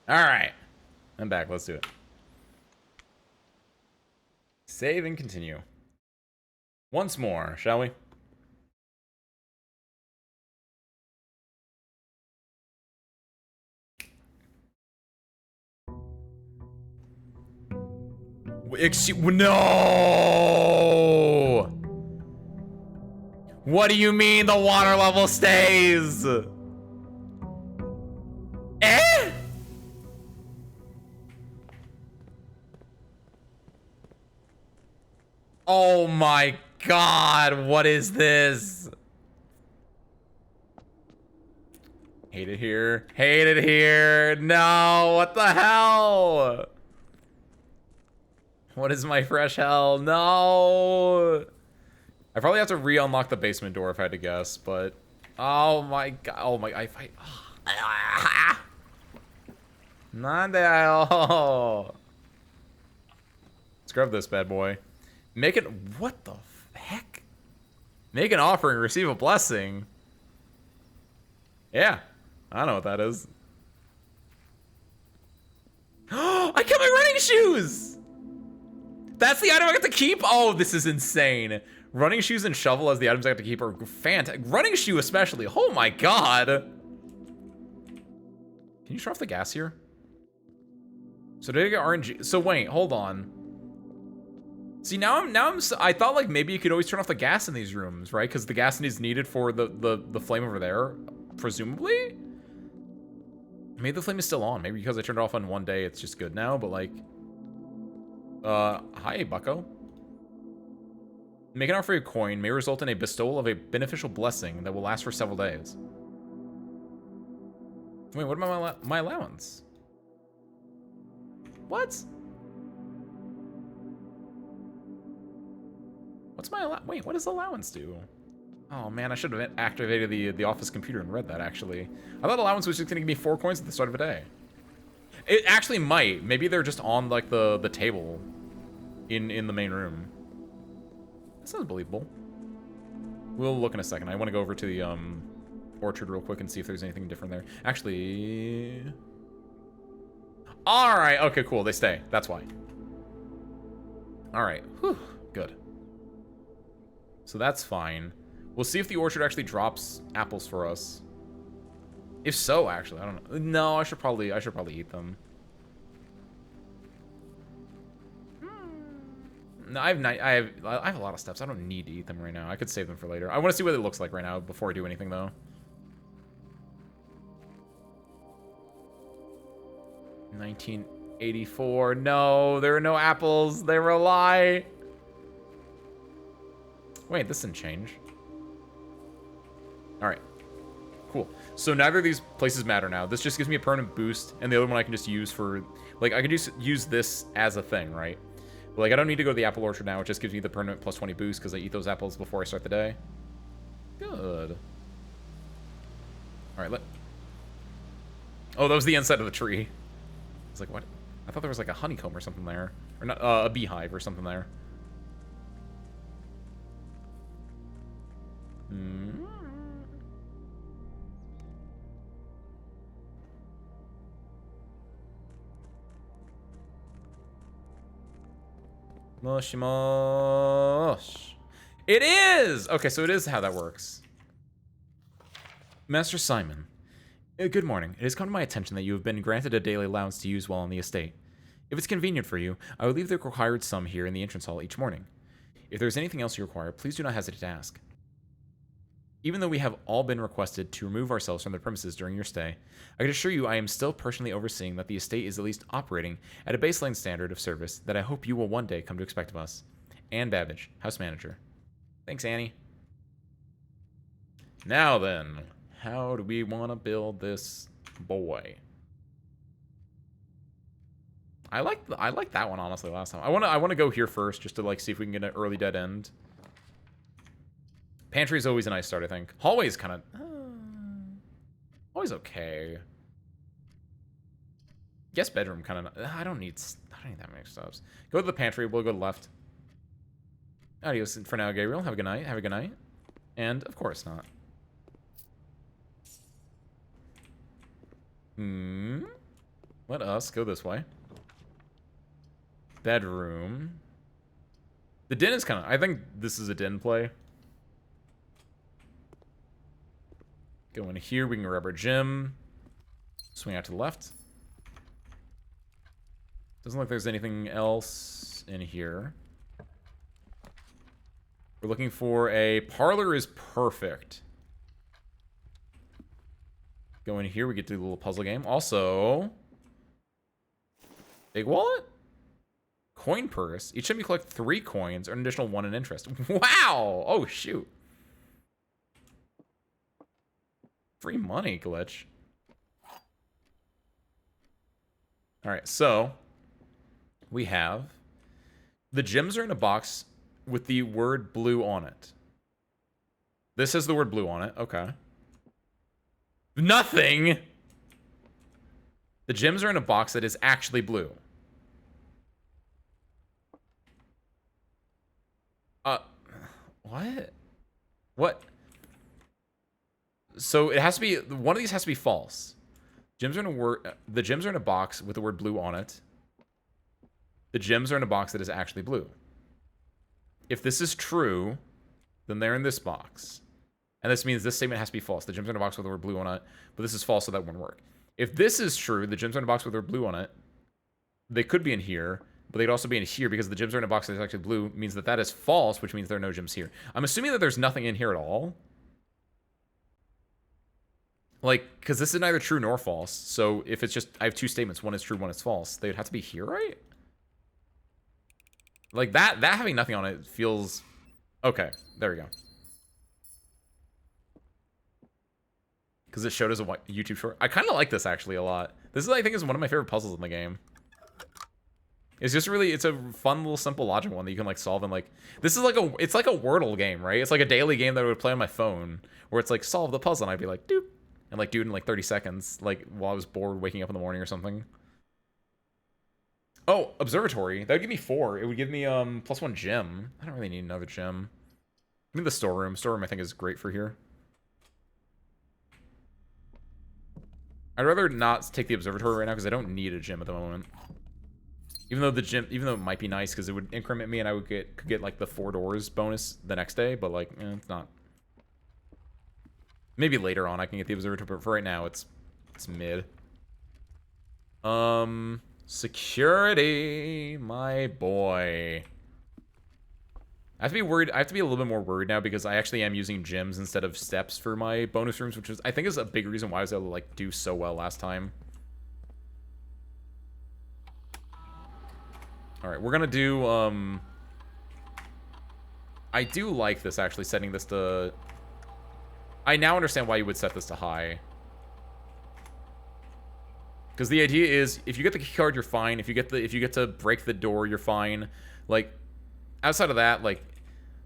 All right. I'm back. Let's do it. Save and continue. Once more, shall we? Excuse, no! What do you mean the water level stays? Eh? Oh my god, what is this? Hate it here. Hate it here. No, what the hell? What is my fresh hell? No. I probably have to re-unlock the basement door if I had to guess, but oh my god. Oh my, I fight. Nande. Let's grab this bad boy. Make it, what the heck? Make an offering, receive a blessing. Yeah, I know what that is. I kept my running shoes! That's the item I get to keep? Oh, this is insane. Running shoes and shovel as the items I get to keep are fantastic. Running shoe especially, oh my god. Can you turn off the gas here? So did I get RNG? So wait, hold on. See, I thought like maybe you could always turn off the gas in these rooms, right? Because the gas is needed for the flame over there, presumably? Maybe the flame is still on. Maybe because I turned it off on one day, it's just good now, but like... hi, bucko. Make an offer for a coin may result in a bestowal of a beneficial blessing that will last for several days. Wait, what about my allowance? What? What's my wait, what does allowance do? Oh man, I should have activated the office computer and read that actually. I thought allowance was just gonna give me 4 coins at the start of a day. It actually might. Maybe they're just on like the table in the main room. That sounds believable. We'll look in a second. I want to go over to the orchard real quick and see if there's anything different there. Actually, all right. Okay, cool. They stay. That's why. All right. Whew. Good. So that's fine. We'll see if the orchard actually drops apples for us. If so, actually, I don't know. No, I should probably eat them. No, I have a lot of steps. I don't need to eat them right now. I could save them for later. I want to see what it looks like right now before I do anything though. 1984. No, there are no apples. They were a lie. Wait, this didn't change. All right. Cool. So neither of these places matter now. This just gives me a permanent boost, and the other one I can just use for... Like, I can just use this as a thing, right? But, like, I don't need to go to the apple orchard now. It just gives me the permanent plus 20 boost because I eat those apples before I start the day. Good. All right, Oh, that was the inside of the tree. I was like, what? I thought there was, like, a honeycomb or something there. Or not, a beehive or something there. Moshi mosh. It is! Okay, so it is how that works. Master Simon. Good morning. It has come to my attention that you have been granted a daily allowance to use while on the estate. If it's convenient for you, I will leave the required sum here in the entrance hall each morning. If there is anything else you require, please do not hesitate to ask. Even though we have all been requested to remove ourselves from the premises during your stay, I can assure you I am still personally overseeing that the estate is at least operating at a baseline standard of service that I hope you will one day come to expect of us. Anne Babbage, House Manager. Thanks, Annie. Now then, how do we want to build this boy? I like that one honestly last time. I want to go here first just to like see if we can get an early dead end. Pantry is always a nice start, I think. Hallway is kind of always okay. Guest bedroom kind of. I don't need that many stops. Go to the pantry. We'll go left. Adios for now, Gabriel. Have a good night. Have a good night. And of course not. Let us go this way. Bedroom. The den is kind of. I think this is a den play. Go in here. We can grab our gym. Swing out to the left. Doesn't look like there's anything else in here. We're looking for a parlor is perfect. Go in here. We get to do a little puzzle game. Also, big wallet? Coin purse. Each time you collect 3 coins, earn an additional 1 in interest. Wow! Oh, shoot. Free money glitch. Alright, so we have the gems are in a box with the word blue on it. This has the word blue on it. Okay. Nothing! The gems are in a box that is actually blue. What? What? So it has to be, one of these has to be false. Gems are in the gems are in a box with the word blue on it. The gems are in a box that is actually blue. If this is true, then they're in this box. And this means this statement has to be false. The gems are in a box with the word blue on it, but this is false, so that wouldn't work. If this is true, the gems are in a box with the word blue on it, they could be in here, but they'd also be in here because the gems are in a box that is actually blue, means that that is false, which means there are no gems here. I'm assuming that there's nothing in here at all. Like, because this is neither true nor false, so if it's just, I have 2 statements, one is true, one is false, they would have to be here, right? Like, that having nothing on it feels... Okay, there we go. Because it showed as a YouTube short. I kind of like this, actually, a lot. This is, I think, is one of my favorite puzzles in the game. It's just really, it's a fun little simple logic one that you can, like, solve in, like... This is like a, it's like a Wordle game, right? It's like a daily game that I would play on my phone, where it's like, solve the puzzle, and I'd be like, doop. And, like, do it in, like, 30 seconds, like, while I was bored waking up in the morning or something. Oh, observatory. That would give me 4. It would give me, +1 gem. I don't really need another gem. I mean, the storeroom. Storeroom, I think, is great for here. I'd rather not take the observatory right now, because I don't need a gem at the moment. Even though the gym, even though it might be nice, because it would increment me, and I would could get, like, the 4 doors bonus the next day, but, like, it's not. Maybe later on I can get the observatory, but for right now, it's mid. Security, my boy. I have to be worried. I have to be a little bit more worried now because I actually am using gyms instead of steps for my bonus rooms, which is, I think, is a big reason why I was able to, like, do so well last time. Alright, we're gonna do, I do like this, actually, setting this to... I now understand why you would set this to high. Because the idea is, if you get the key card, you're fine. If you get to break the door, you're fine. Like, outside of that, like,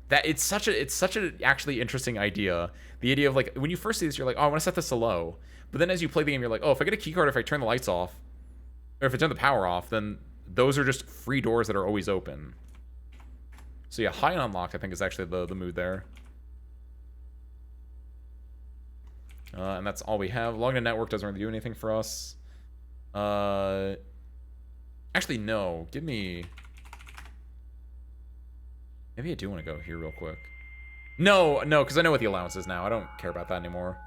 that it's such an actually interesting idea. The idea of, like, when you first see this, you're like, oh, I want to set this to low. But then as you play the game, you're like, oh, if I get a key card, if I turn the lights off, or if I turn the power off, then those are just free doors that are always open. So yeah, high and unlocked, I think, is actually the mood there. And that's all we have. Logged in network doesn't really do anything for us. Actually, no. Give me... Maybe I do want to go here real quick. No, because I know what the allowance is now. I don't care about that anymore.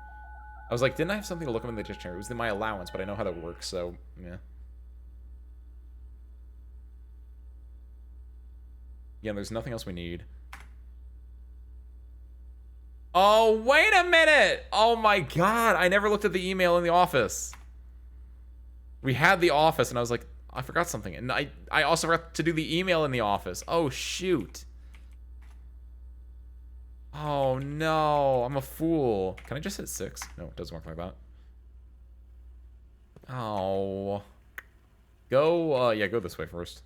I was like, didn't I have something to look up in the dictionary? It was in my allowance, but I know how that works, so, yeah. Yeah, there's nothing else we need. Oh, wait a minute! Oh my god, I never looked at the email in the office. We had the office, and I was like, I forgot something. And I also forgot to do the email in the office. Oh, shoot. Oh, no. I'm a fool. Can I just hit 6? No, it doesn't work like that. Oh. Go, yeah, go this way first.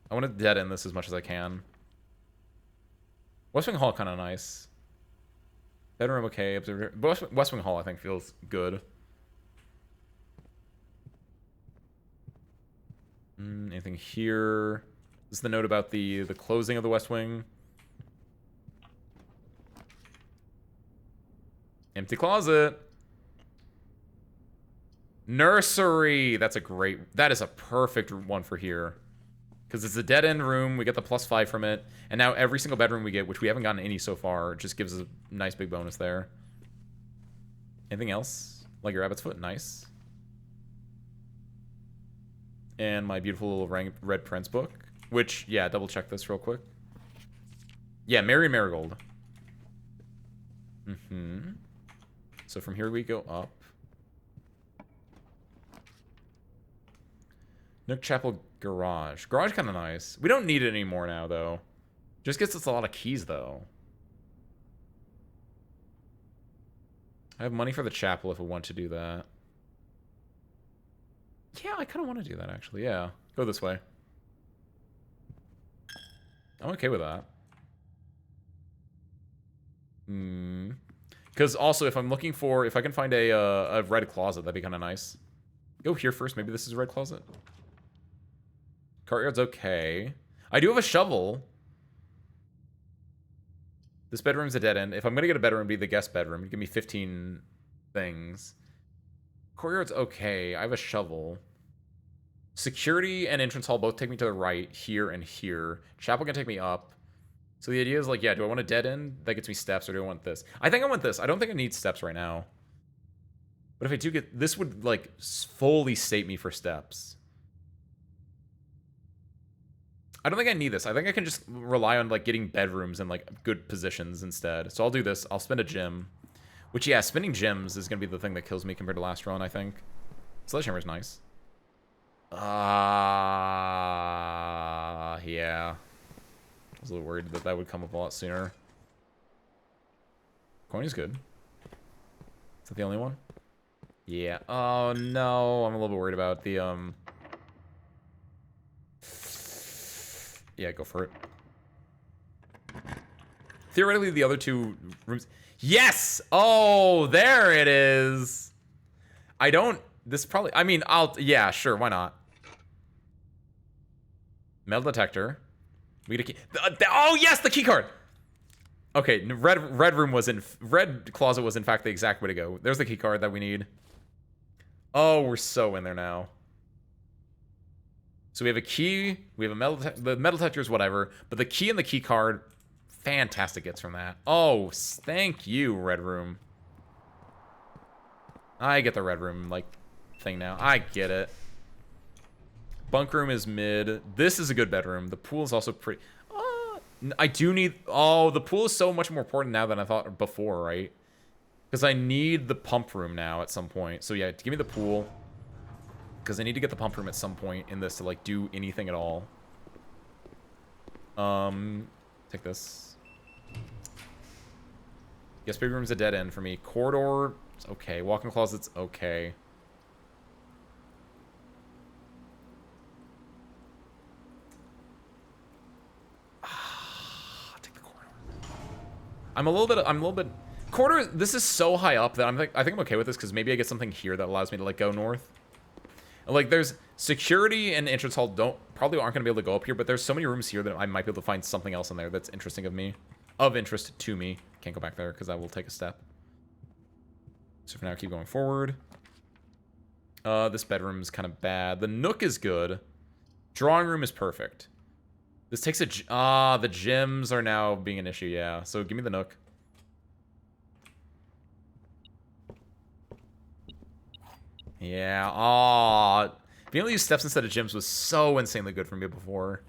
I want to dead end this as much as I can. West Wing Hall kind of nice. Bedroom, okay. Observer. West Wing Hall, I think, feels good. Anything here? This is the note about the closing of the West Wing. Empty closet. Nursery. That is a perfect one for here. Because it's a dead end room. We get the +5 from it. And now every single bedroom we get, which we haven't gotten any so far, just gives us a nice big bonus there. Anything else? Like your rabbit's foot. Nice. And my beautiful little red Prince book. Which, yeah, double check this real quick. Yeah, Mary Marigold. So from here we go up. Nook Chapel Garage. Garage kind of nice. We don't need it anymore now, though. Just gets us a lot of keys, though. I have money for the chapel if I want to do that. Yeah, I kind of want to do that, actually. Yeah. Go this way. I'm okay with that. Because also, if I'm looking for... If I can find a red closet, that'd be kind of nice. Go here first. Maybe this is a red closet. Courtyard's okay. I do have a shovel. This bedroom's a dead end. If I'm going to get a bedroom, it'd be the guest bedroom. Give me 15 things. Courtyard's okay. I have a shovel. Security and entrance hall both take me to the right, here and here. Chapel can take me up. So the idea is like, yeah, do I want a dead end? That gets me steps, or do I want this? I think I want this. I don't think I need steps right now. But if I do get... This would, like, fully state me for steps. I don't think I need this. I think I can just rely on, like, getting bedrooms in, like, good positions instead. So I'll do this. I'll spend a gem. Which, yeah, spending gems is going to be the thing that kills me compared to last run, I think. Sledgehammer's nice. Yeah. I was a little worried that that would come up a lot sooner. Coin is good. Is that the only one? Yeah. Oh, no. I'm a little bit worried about the, Yeah, go for it. Theoretically, the other two rooms... Yes! Oh, there it is! I don't... This probably... I mean, Yeah, sure, why not? Metal detector. We get a key... Oh, yes! The key card! Okay, red room was in... Red closet was, in fact, the exact way to go. There's the key card that we need. Oh, we're so in there now. So we have a key, we have the metal detectors, whatever, but the key and the key card, fantastic gets from that. Oh, thank you, red room. I get the red room, like, thing now. I get it. Bunk room is mid. This is a good bedroom. The pool is also pretty... I do need... Oh, the pool is so much more important now than I thought before, right? Because I need the pump room now at some point. So yeah, give me the pool. Because I need to get the pump room at some point in this to, like, do anything at all. Take this. Yes, big room's a dead end for me. Corridor, it's okay. Walk-in closet's okay. I'll take the corridor. I'm a little bit. Corridor. This is so high up that I think I'm okay with this because maybe I get something here that allows me to like go north. Like there's security and entrance hall probably aren't gonna be able to go up here, but there's so many rooms here that I might be able to find something else in there that's interesting of interest to me. Can't go back there because I will take a step. So for now, keep going forward. This bedroom's kind of bad. The nook is good. Drawing room is perfect. This takes a... the gyms are now being an issue, yeah. So give me the nook. Yeah, being able to use steps instead of gyms was so insanely good for me before.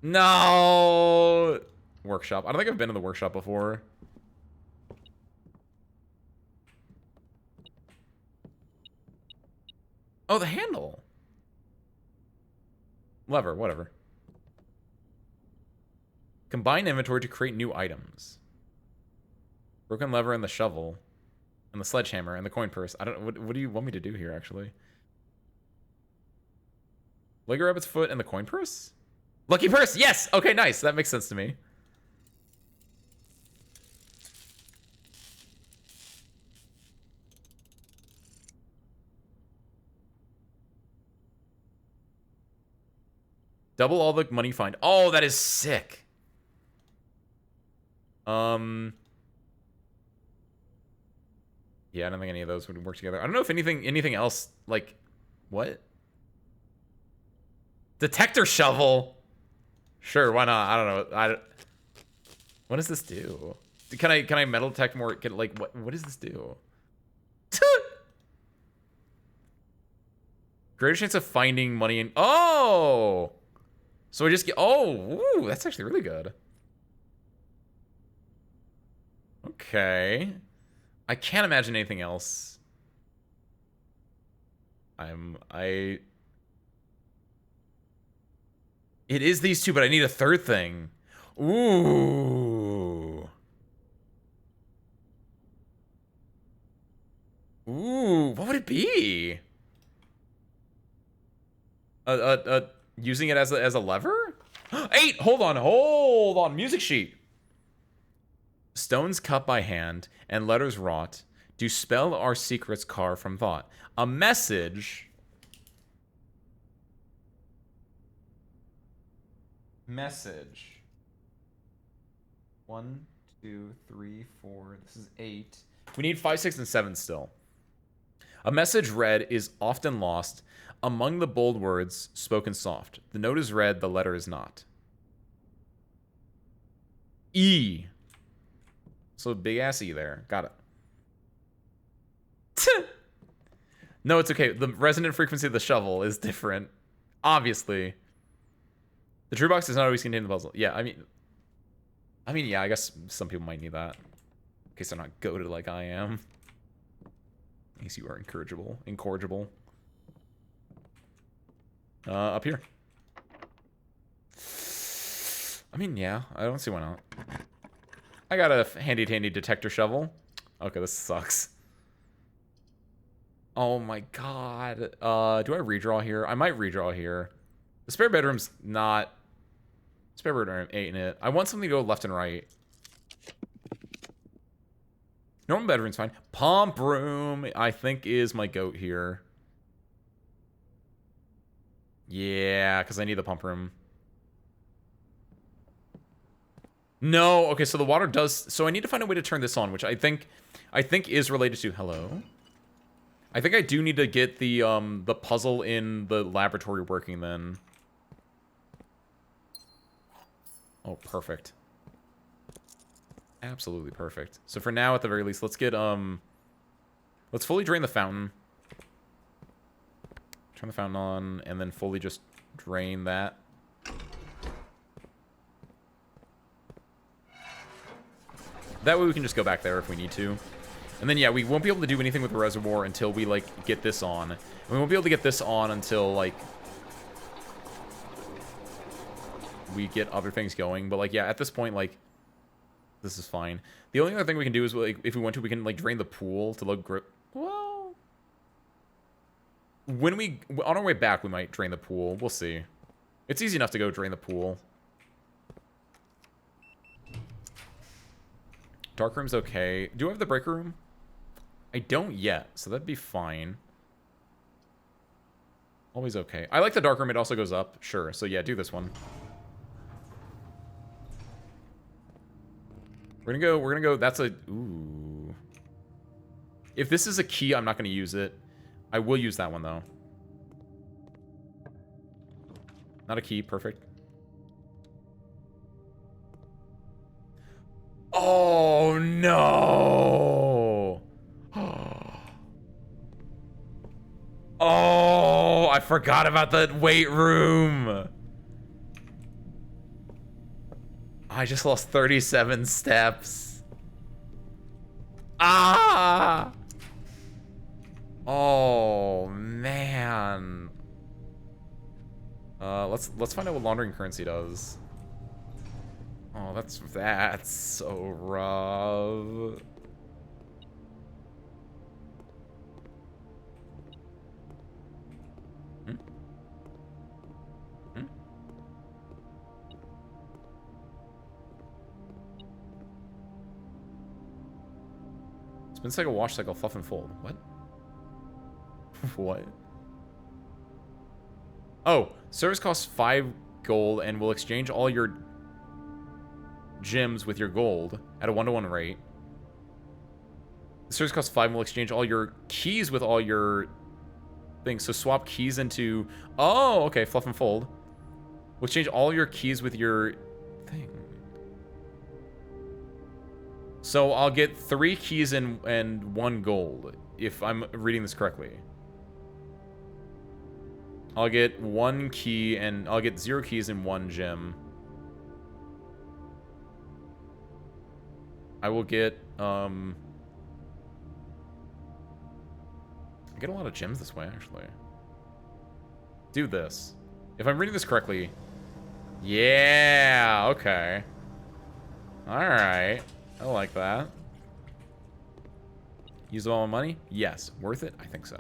No! Workshop. I don't think I've been in the workshop before. Oh, the handle. Lever, whatever. Combine inventory to create new items. Broken lever and the shovel. And the sledgehammer and the coin purse. I don't. What do you want me to do here, actually? Lucky rabbit's foot and the coin purse? Lucky purse! Yes! Okay, nice. That makes sense to me. Double all the money you find. Oh, that is sick. Yeah, I don't think any of those would work together. I don't know if anything else, like, what? Detector shovel? Sure, why not? I don't know. What does this do? Can I metal detect more? Like, what does this do? Greater chance of finding money in... Oh! So I just get... Oh, ooh, that's actually really good. Okay. I can't imagine anything else. It is these two, but I need a third thing. Ooh. Ooh, what would it be? Using it as a lever? 8! Hold on. Music sheet. Stones cut by hand and letters wrought do spell our secrets carved from thought. A message. Message. 1, 2, 3, 4. This is 8. We need 5, 6, and 7 still. A message read is often lost among the bold words spoken soft. The note is read, the letter is not. E. So big ass E there. Got it. No, it's okay. The resonant frequency of the shovel is different. Obviously. The true box does not always contain the puzzle. Yeah, I mean, yeah, I guess some people might need that. In case they're not goated like I am. In case you are incorrigible. Up here. I mean, yeah, I don't see why not. I got a handy-dandy detector shovel. Okay, this sucks. Oh my god. Do I redraw here? I might redraw here. The spare bedroom's not... Spare bedroom ain't it. I want something to go left and right. Normal bedroom's fine. Pump room, I think, is my goat here. Yeah, because I need the pump room. No, okay, so the water does... So I need to find a way to turn this on, which I think is related to... Hello? I think I do need to get the puzzle in the laboratory working then. Oh, perfect. Absolutely perfect. So for now, at the very least, let's get, let's fully drain the fountain. Turn the fountain on, and then fully just drain that. That way we can just go back there if we need to. And then, yeah, we won't be able to do anything with the reservoir until we, like, get this on. And we won't be able to get this on until, like... we get other things going. But, like, yeah, at this point, like, this is fine. The only other thing we can do is, like, if we want to, we can, like, drain the pool to look grip. Well, when we, on our way back, we might drain the pool. We'll see. It's easy enough to go drain the pool. Dark room's okay. Do I have the breaker room? I don't yet, so that'd be fine. Always okay. I like the dark room. It also goes up. Sure. So yeah, do this one. We're gonna go. That's a... Ooh. If this is a key, I'm not gonna use it. I will use that one, though. Not a key. Perfect. Oh, no! Oh, I forgot about the weight room! I just lost 37 steps. Ah! Oh, man. Let's find out what laundering currency does. Oh, that's so rough. Hmm? Hmm? Spin cycle, wash cycle, fluff and fold. What? What? Oh, service costs 5 gold and will exchange all your gems with your gold at a 1-to-1 rate. The service costs 5 and will exchange all your keys with all your things. So swap keys into... Oh, okay, fluff and fold. We'll exchange all your keys with your thing. So I'll get 3 keys and 1 gold, if I'm reading this correctly. I'll get 1 key and I'll get 0 keys and 1 gem. I will get, I get a lot of gems this way, actually. Do this. If I'm reading this correctly. Yeah, okay. Alright. I like that. Use all my money? Yes. Worth it? I think so.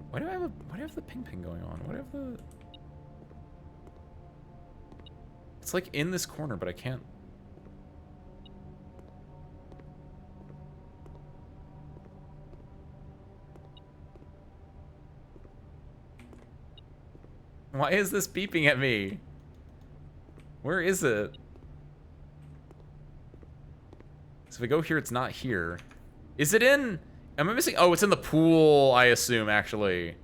Why do I have the ping ping going on? Why do I have the... It's like in this corner, but I can't... Why is this beeping at me? Where is it? So if I go here, it's not here. Is it in... Am I missing... Oh, it's in the pool, I assume, actually.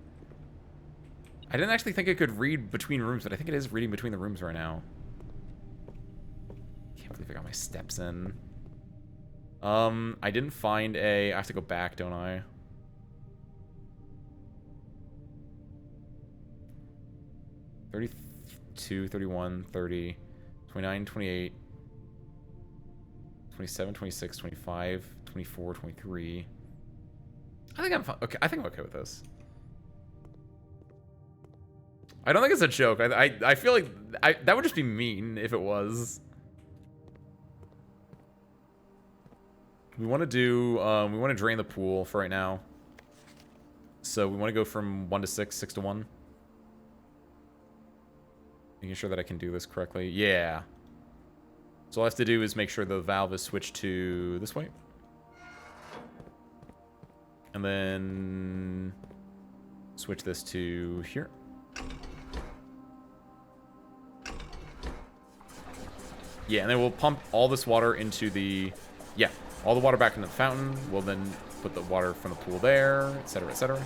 I didn't actually think I could read between rooms, but I think it is reading between the rooms right now. Can't believe I got my steps in. I didn't find a... I have to go back, don't I? $32, $31, $30, $29, $28, $27, $26, $25, $24, $23. I think I'm fine. Okay, I think I'm okay with this. I don't think it's a joke. I feel like that would just be mean if it was. We want to do we want to drain the pool for right now. So we want to go from 1 to 6, 6 to 1. Making sure that I can do this correctly. Yeah. So all I have to do is make sure the valve is switched to this way. And then switch this to here. Yeah, and then we'll pump all this water into the... Yeah, all the water back in the fountain. We'll then put the water from the pool there, etc., etc.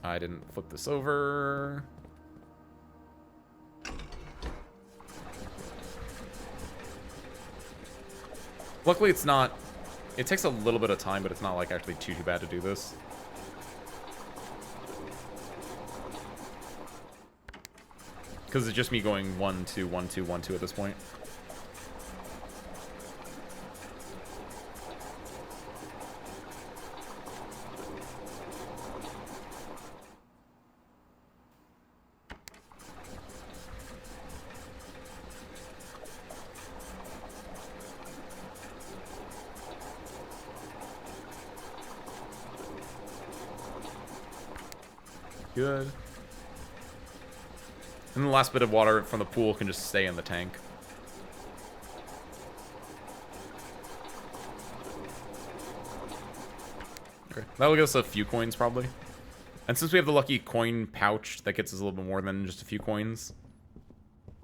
I didn't flip this over. Luckily, it's not... It takes a little bit of time, but it's not, like, actually too bad to do this. Because it's just me going 1, 2, 1, 2, 1, 2 at this point. Good. And the last bit of water from the pool can just stay in the tank. Okay. That'll get us a few coins, probably. And since we have the lucky coin pouch, that gets us a little bit more than just a few coins.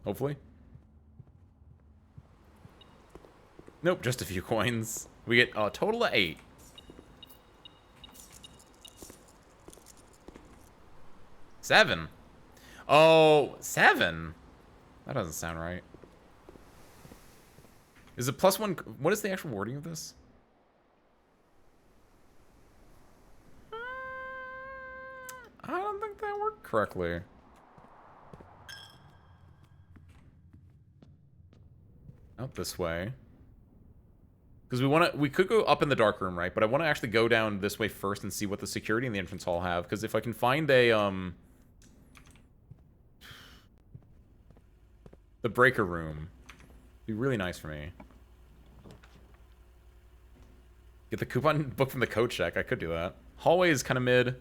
Hopefully. Nope, just a few coins. We get a total of 8. Seven. Oh, 7? That doesn't sound right. Is it +1? What is the actual wording of this? I don't think that worked correctly. Out this way. Because we could go up in the dark room, right? But I want to actually go down this way first and see what the security in the entrance hall have. Because if I can find a, the breaker room, it'd be really nice for me. Get the coupon book from the code check. I could do that. Hallway is kind of mid.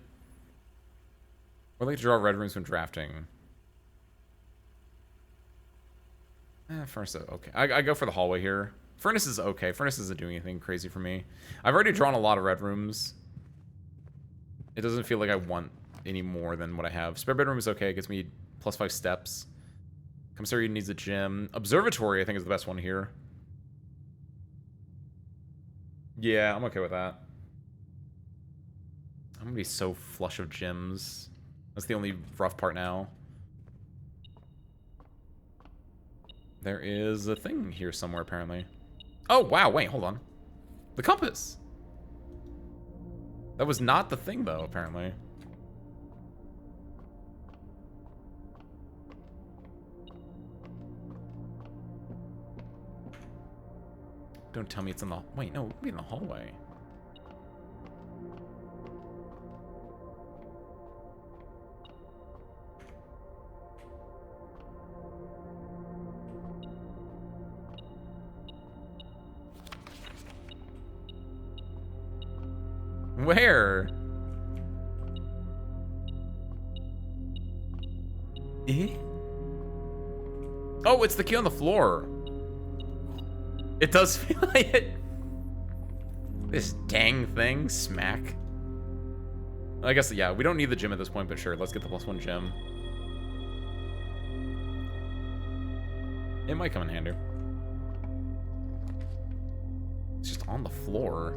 Or like to draw red rooms when drafting. Furnace, okay. I go for the hallway here. Furnace is okay. Furnace isn't doing anything crazy for me. I've already drawn a lot of red rooms. It doesn't feel like I want any more than what I have. Spare bedroom is okay. It gets me +5 steps. Commissary needs a gym. Observatory, I think, is the best one here. Yeah, I'm okay with that. I'm gonna be so flush of gyms. That's the only rough part now. There is a thing here somewhere, apparently. Oh, wow, wait, hold on. The compass! That was not the thing, though, apparently. Don't tell me it's in the... Wait, no, it would be in the hallway. Where? Eh? Oh, it's the key on the floor. It does feel like it. This dang thing. Smack. I guess, yeah, we don't need the gym at this point, but sure, let's get the +1 gym. It might come in handy. It's just on the floor.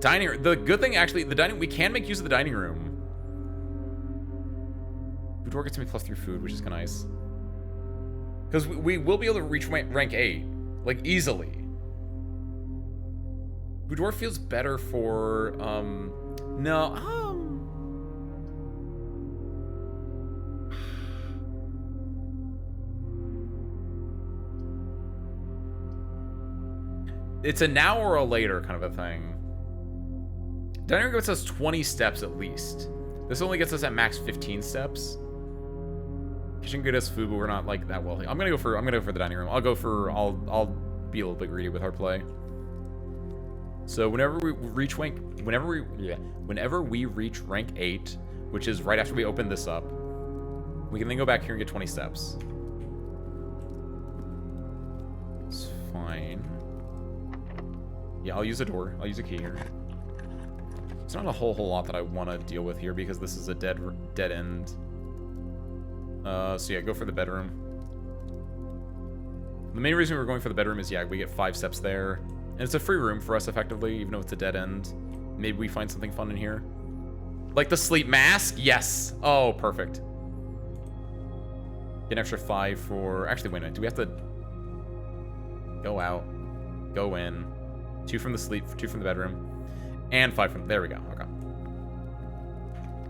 Dining room. The good thing, actually, we can make use of the dining room. Boudoir gets me +3 food, which is kind of nice. Because we will be able to reach rank 8. Like, easily. Boudoir feels better for, it's a now or a later kind of a thing. Dining room gets us 20 steps at least. This only gets us at max 15 steps. Kitchen get us food, but we're not like that wealthy. I'm gonna go for the dining room. I'll be a little bit greedy with our play. So whenever we reach rank 8, which is right after we open this up, we can then go back here and get 20 steps. It's fine. Yeah, I'll use a door. I'll use a key here. It's not a whole lot that I want to deal with here because this is a dead end. So yeah, go for the bedroom. The main reason we're going for the bedroom is, yeah, we get 5 steps there. And it's a free room for us, effectively, even though it's a dead end. Maybe we find something fun in here. Like the sleep mask? Yes! Oh, perfect. Get an extra 5 for... Actually, wait a minute. Do we have to... Go out. Go in. 2 from the sleep, 2 from the bedroom. And 5 from... There we go. Okay.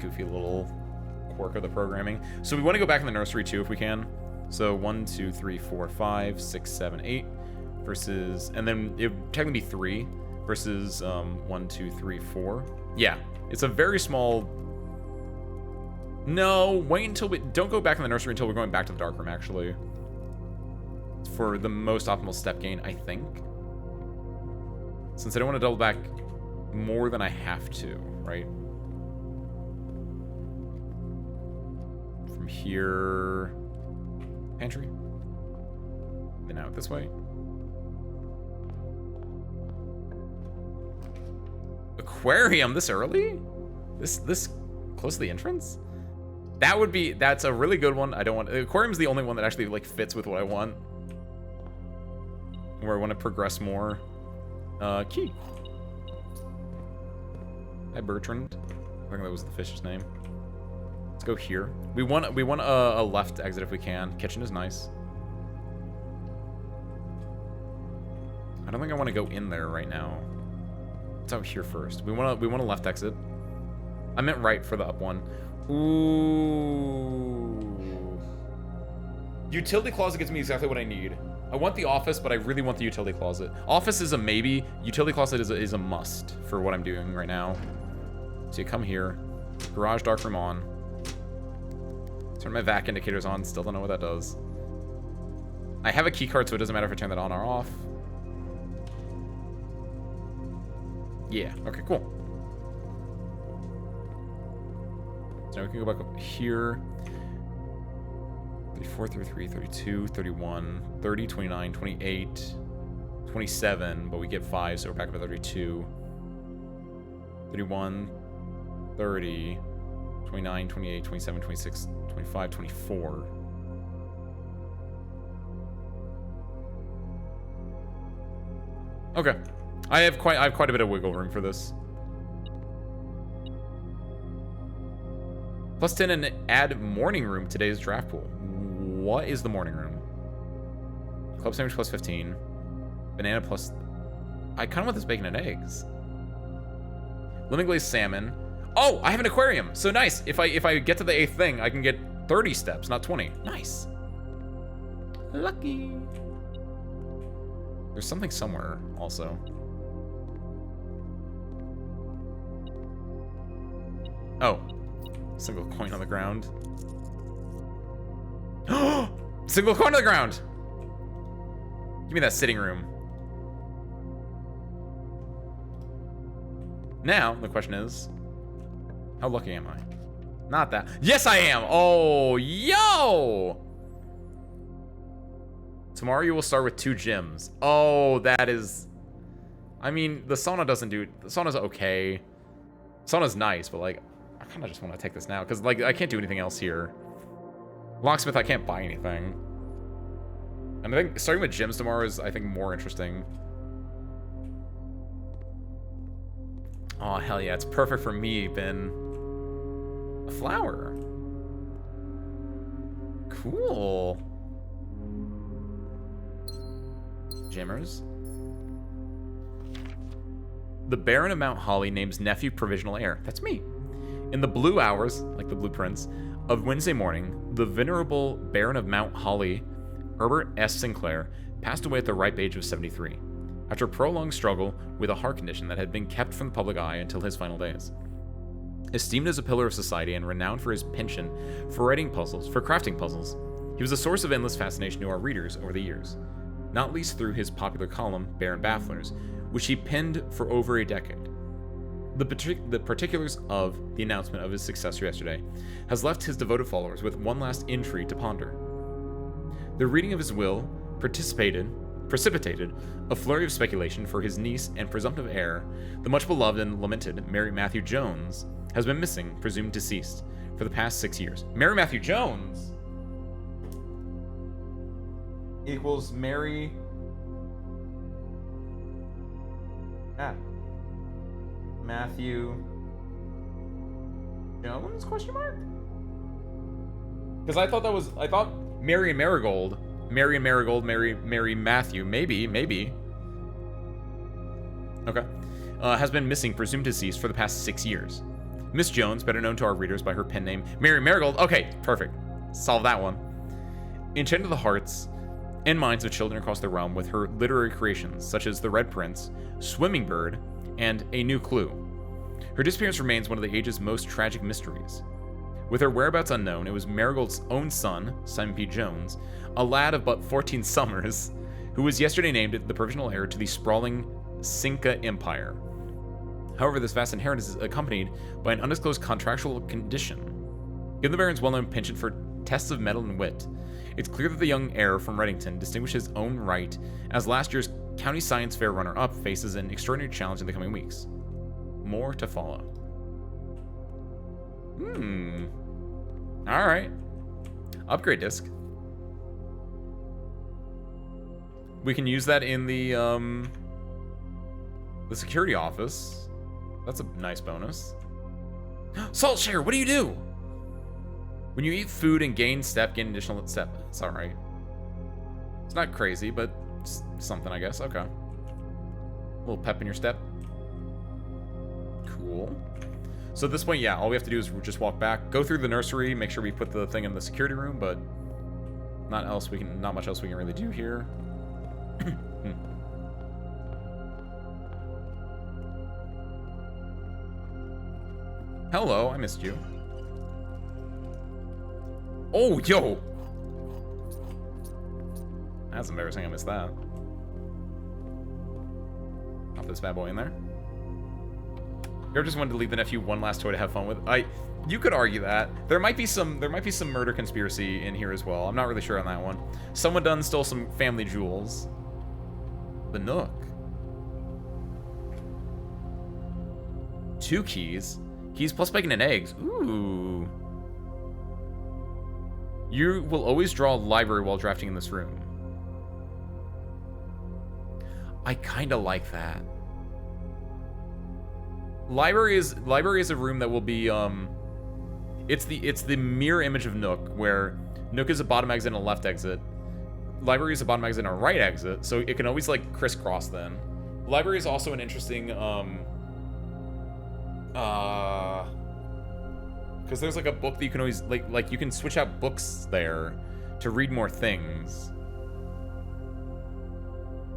Goofy little quirk of the programming. So we want to go back in the nursery, too, if we can. So 1, 2, 3, 4, 5, 6, 7, 8 versus... And then it would technically be 3 versus 1, 2, 3, 4. Yeah. It's a very small... No, wait until we... Don't go back in the nursery until we're going back to the dark room, actually. For the most optimal step gain, I think. Since I don't want to double back more than I have to, right? From here... Pantry? Then out this way. Aquarium this early? This close to the entrance? That's a really good one. I don't want... Aquarium's the only one that actually, like, fits with what I want. Where I want to progress more. Key. Hi, Bertrand. I think that was the fish's name. Let's go here. We want a left exit if we can. Kitchen is nice. I don't think I want to go in there right now. Let's out here first. We want a left exit. I meant right for the up one. Ooh. Utility closet gives me exactly what I need. I want the office, but I really want the utility closet. Office is a maybe. Utility closet is a must for what I'm doing right now. So you come here. Garage darkroom on. Turn my vac indicators on. Still don't know what that does. I have a key card, so it doesn't matter if I turn that on or off. Yeah. Okay, cool. So now we can go back up here. 34, 33, 32, 31, 30, 29, 28, 27, but we get 5, so we're back up at 32. 31, 30, 29, 28, 27, 26, 25, 24. Okay. I have quite a bit of wiggle room for this. Plus 10 and add morning room to today's draft pool. What is the morning room? Club sandwich plus 15. Banana plus... I kind of want this bacon and eggs. Lemon glazed salmon. Oh, I have an aquarium. So nice. If I get to the 8th thing, I can get 30 steps, not 20. Nice. Lucky. There's something somewhere also. Oh. Single coin on the ground. Single coin on the ground! Give me that sitting room. Now, the question is, how lucky am I? Not that. Yes, I am! Oh, yo! Tomorrow you will start with 2 gyms. Oh, that is... I mean, the sauna doesn't do... The sauna's okay. Sauna's nice, but, like, I kind of just want to take this now, because, like, I can't do anything else here. Locksmith, I can't buy anything. And I think starting with gyms tomorrow is, I think, more interesting. Oh, hell yeah. It's perfect for me, Ben. A flower. Cool. Gymmers. The Baron of Mount Holly names nephew provisional heir. That's me. In the blue hours, like the blueprints, of Wednesday morning, the venerable Baron of Mount Holly, Herbert S. Sinclair, passed away at the ripe age of 73, after a prolonged struggle with a heart condition that had been kept from the public eye until his final days. Esteemed as a pillar of society and renowned for his penchant for crafting puzzles, he was a source of endless fascination to our readers over the years, not least through his popular column, Baron Bafflers, which he penned for over a decade. The particulars of the announcement of his successor yesterday has left his devoted followers with one last intrigue to ponder. The reading of his will precipitated a flurry of speculation for his niece and presumptive heir, the much beloved and lamented Mary Matthew Jones, has been missing, presumed deceased, for the past 6 years. Mary Matthew Jones equals Mary... Matthew Jones, question mark? Because I thought Mary and Marigold, Mary Matthew, maybe. Okay. Has been missing, presumed deceased, for the past 6 years. Miss Jones, better known to our readers by her pen name, Mary Marigold. Okay, perfect. Solve that one. Enchanted the hearts and minds of children across the realm with her literary creations, such as The Red Prince, Swimming Bird, and A New Clue. Her disappearance remains one of the age's most tragic mysteries. With her whereabouts unknown, it was Marigold's own son, Simon P. Jones, a lad of but 14 summers, who was yesterday named the provisional heir to the sprawling Cinca Empire. However, this vast inheritance is accompanied by an undisclosed contractual condition. Given the Baron's well-known penchant for tests of mettle and wit. It's clear that the young heir from Reddington distinguished his own right as last year's County Science Fair runner-up faces an extraordinary challenge in the coming weeks. More to follow. Alright. Upgrade disc. We can use that in the security office. That's a nice bonus. Salt share, what do you do? When you eat food and gain additional step. It's alright. It's not crazy, but something, I guess. Okay. A little pep in your step. Cool. So at this point, yeah, all we have to do is just walk back, go through the nursery, make sure we put the thing in the security room, but not much else we can really do here. Hello, I missed you. Oh, yo! That's embarrassing, I missed that. Pop this bad boy in there. Garrett just wanted to leave the nephew one last toy to have fun with. You could argue that. There might be some murder conspiracy in here as well. I'm not really sure on that one. Someone done stole some family jewels. The Nook. 2 keys. Keys plus bacon and eggs. Ooh. You will always draw a library while drafting in this room. I kind of like that. Library is a room that will be it's the mirror image of Nook, where Nook is a bottom exit and a left exit. Library is a bottom exit and a right exit, so it can always like crisscross then. Library is also an interesting because there's like a book that you can always like you can switch out books there to read more things.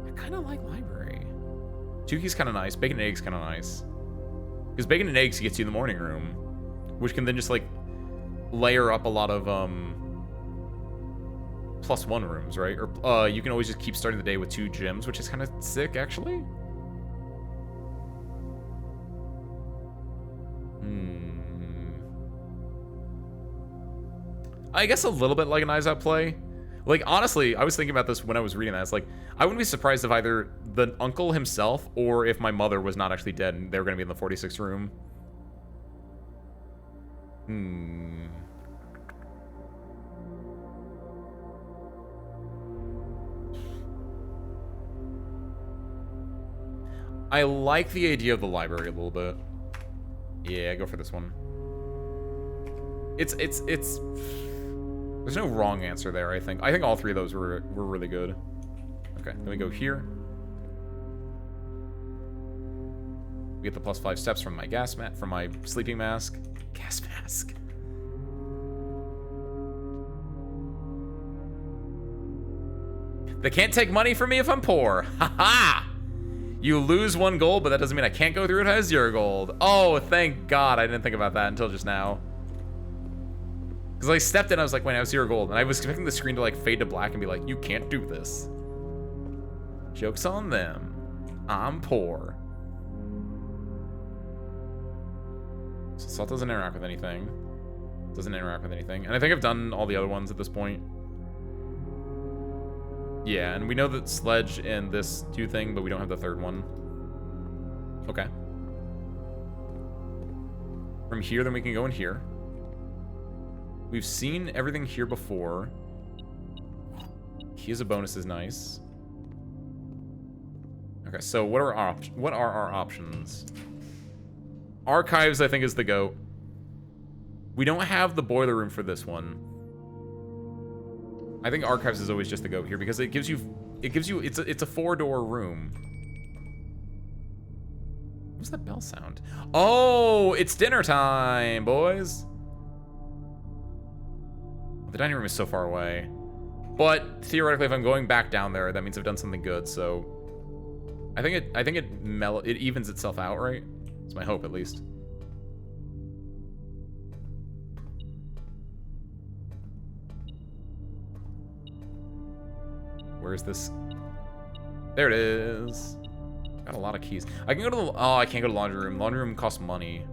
I kind of like library. 2 keys kind of nice. Bacon and eggs kind of nice. Because bacon and eggs gets you in the morning room, which can then just like layer up a lot of +1 rooms, right? Or you can always just keep starting the day with 2 gyms, which is kind of sick, actually. I guess a little bit like an Eyes Out play. Like, honestly, I was thinking about this when I was reading that. It's like, I wouldn't be surprised if either the uncle himself or if my mother was not actually dead and they were going to be in the 46th room. I like the idea of the library a little bit. Yeah, go for this one. It's there's no wrong answer there, I think. I think all 3 of those were really good. Okay, then we go here. We get the +5 steps from my from my sleeping mask. Gas mask. They can't take money from me if I'm poor. Haha! You lose 1 gold, but that doesn't mean I can't go through it as 0 gold. Oh, thank God I didn't think about that until just now. Because I stepped in, I was like, wait, I have 0 gold. And I was expecting the screen to like fade to black and be like, you can't do this. Joke's on them. I'm poor. So salt doesn't interact with anything. Doesn't interact with anything. And I think I've done all the other ones at this point. Yeah, and we know that Sledge and this do thing, but we don't have the 3rd one. Okay. From here, then we can go in here. We've seen everything here before. Here's a bonus is nice. Okay, so what are our options? Archives, I think, is the GOAT. We don't have the boiler room for this one. I think Archives is always just the GOAT here because it gives you it's a 4-door room. What's that bell sound? Oh, it's dinner time, boys. The dining room is so far away. But theoretically, if I'm going back down there, that means I've done something good, so I think it evens itself out, right? It's my hope, at least. Where's this? There it is. Got a lot of keys. I can go to the... Oh, I can't go to the laundry room. Laundry room costs money.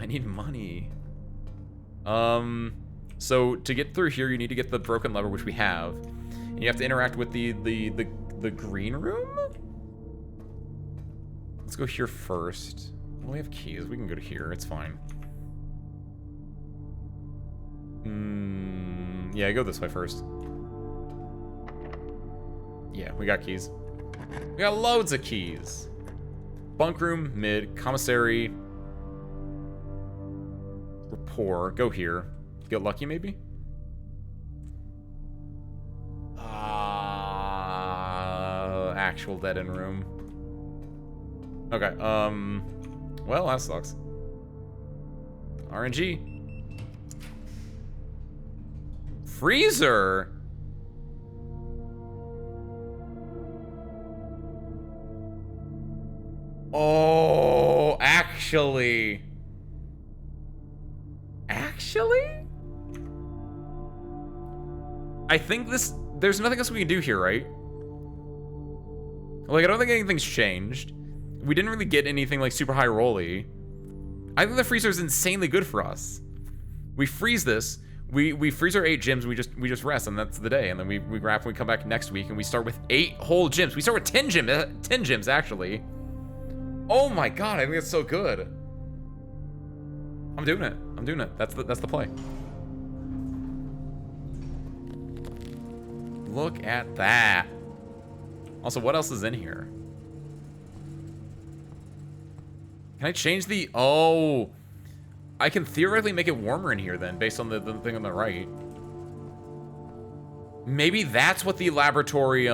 I need money. So to get through here, you need to get the broken lever, which we have. And you have to interact with the green room? Let's go here first. Well, we have keys. We can go to here. It's fine. Yeah, go this way first. Yeah, we got keys. We got loads of keys. Bunk room, mid, commissary, rapport. Go here. Get lucky, maybe? Actual dead-end room. Okay, well, that sucks. RNG. Freezer? Oh, actually. Actually? I think there's nothing else we can do here, right? Like, I don't think anything's changed. We didn't really get anything, like, super high rolly. I think the freezer is insanely good for us. We freeze this. We freeze our 8 gyms, we just rest, and that's the day. And then we grab and we come back next week, and we start with 8 whole gyms. We start with 10 gyms, actually. Oh my god, I think that's so good. I'm doing it. I'm doing it. That's the play. Look at that. Also, what else is in here? Can I change the... Oh... I can theoretically make it warmer in here then, based on the thing on the right. Maybe that's what the laboratory,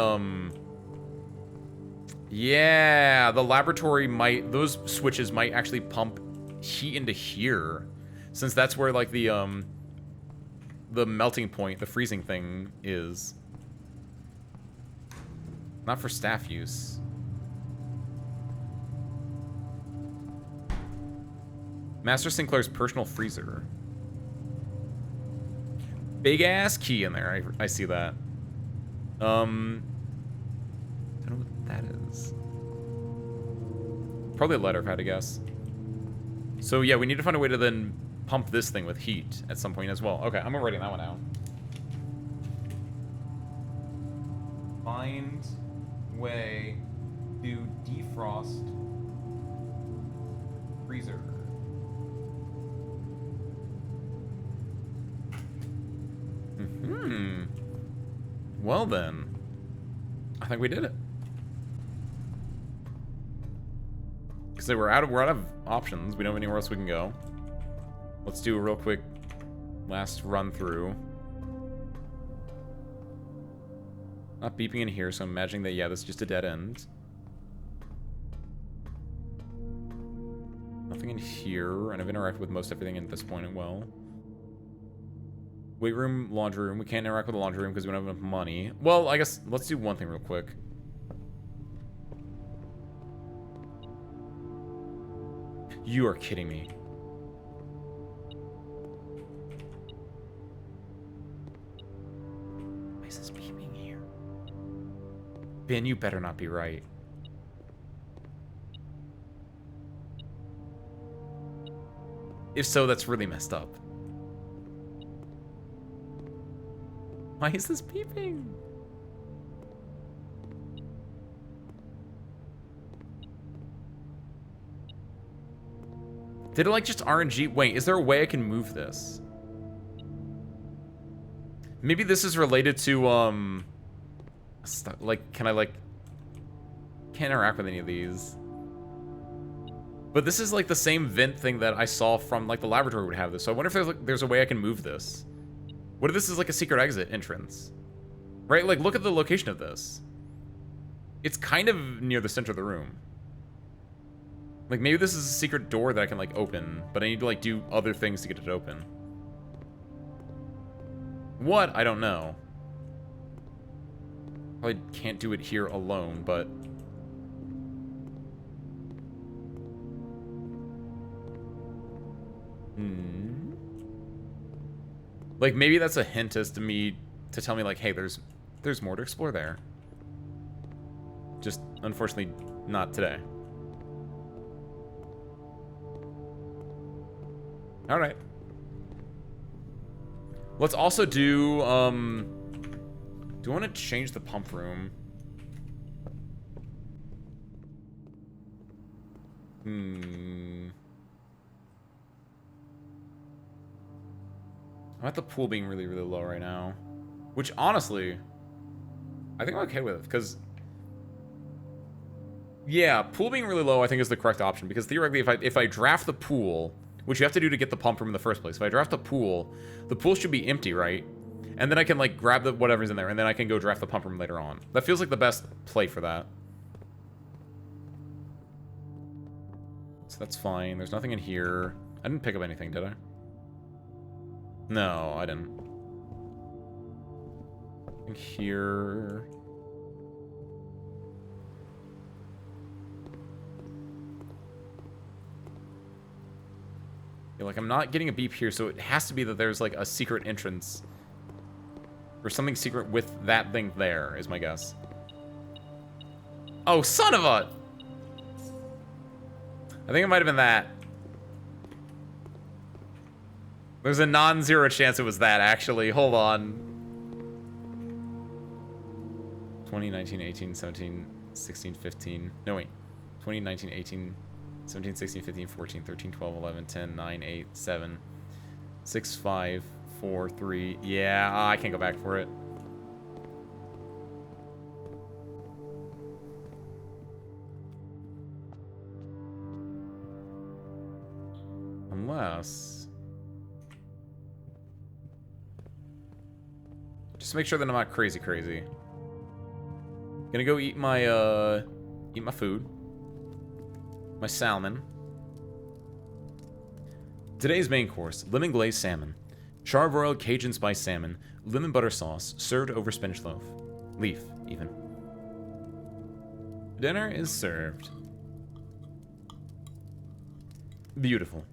Yeah, the laboratory might... Those switches might actually pump heat into here. Since that's where, like, the melting point, the freezing thing is. Not for staff use. Master Sinclair's personal freezer. Big ass key in there. I see that. I don't know what that is. Probably a letter, if I had to guess. So yeah, we need to find a way to then pump this thing with heat at some point as well. Okay, I'm writing that one out. Find way to defrost freezer. Well then, I think we did it. Because we're out of options. We don't have anywhere else we can go. Let's do a real quick last run through. Not beeping in here, so I'm imagining that, yeah, this is just a dead end. Nothing in here, and I've interacted with most everything at this point as well. Weight room, laundry room. We can't interact with the laundry room because we don't have enough money. Well, I guess let's do one thing real quick. You are kidding me. Why is this beeping here? Ben, you better not be right. If so, that's really messed up. Why is this beeping? Did it like just RNG? Wait, is there a way I can move this? Maybe this is related to, like, can I, like... Can't interact with any of these. But this is, like, the same vent thing that I saw from, like, the laboratory would have this. So I wonder if there's, like, there's a way I can move this. What if this is, like, a secret exit entrance? Right? Like, look at the location of this. It's kind of near the center of the room. Like, maybe this is a secret door that I can, like, open, but I need to, like, do other things to get it open. What? I don't know. Probably can't do it here alone, but... Like, maybe that's a hint as to me, to tell me, like, hey, there's more to explore there. Just, unfortunately, not today. Alright. Let's also do, do I want to change the pump room? I'm at the pool being really, really low right now. Which, honestly, I think I'm okay with it, because... Yeah, pool being really low I think is the correct option, because theoretically if I draft the pool, which you have to do to get the pump room in the first place, if I draft the pool should be empty, right? And then I can, like, grab the whatever's in there, and then I can go draft the pump room later on. That feels like the best play for that. So that's fine. There's nothing in here. I didn't pick up anything, did I? No, I didn't. In here... Yeah, like, I'm not getting a beep here, so it has to be that there's, like, a secret entrance. Or something secret with that thing there, is my guess. Oh, son of a... I think it might have been that. There's a non-zero chance it was that, actually. Hold on. 2019, 18, 17, 16, 15. No, wait. 2019, 18, 17, 16, 15, 14, 13, 12, 11, 10, 9, 8, 7, 6, 5, 4, 3. Yeah, I can't go back for it. Unless... Just make sure that I'm not crazy. Gonna go eat my food. My salmon. Today's main course, lemon glazed salmon. Charbroiled Cajun spice salmon, lemon butter sauce, served over spinach loaf. Leaf, even. Dinner is served. Beautiful.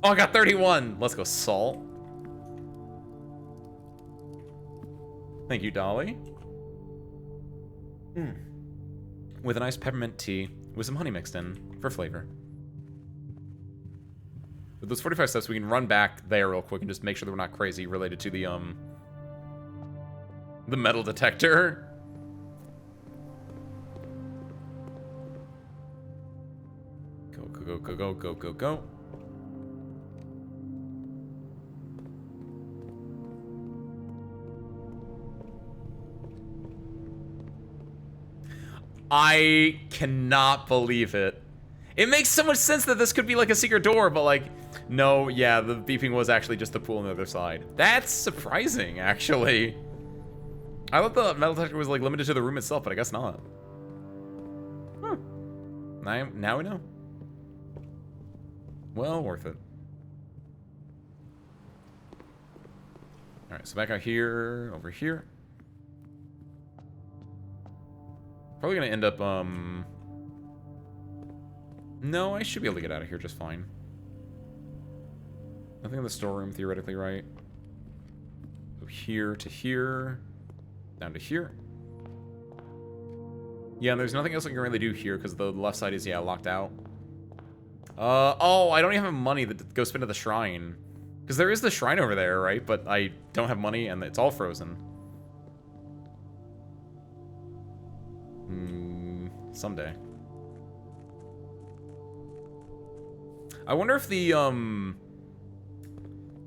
Oh, I got 31! Let's go, salt. Thank you, Dolly. With a nice peppermint tea with some honey mixed in for flavor. With those 45 steps, we can run back there real quick and just make sure that we're not crazy related to the metal detector. Go. I cannot believe it. It makes so much sense that this could be like a secret door, but like, no, yeah, the beeping was actually just the pool on the other side. That's surprising, actually. I thought the metal detector was like limited to the room itself, but I guess not. Huh. Now we know. Well, worth it. Alright, so back out here, over here. Probably gonna end up, No, I should be able to get out of here just fine. Nothing in the storeroom, theoretically, right? Go here to here. Down to here. Yeah, and there's nothing else I can really do here, because the left side is, yeah, locked out. Oh, I don't even have money to go spend at the shrine. Because there is the shrine over there, right? But I don't have money, and it's all frozen. Someday. I wonder if the, I'm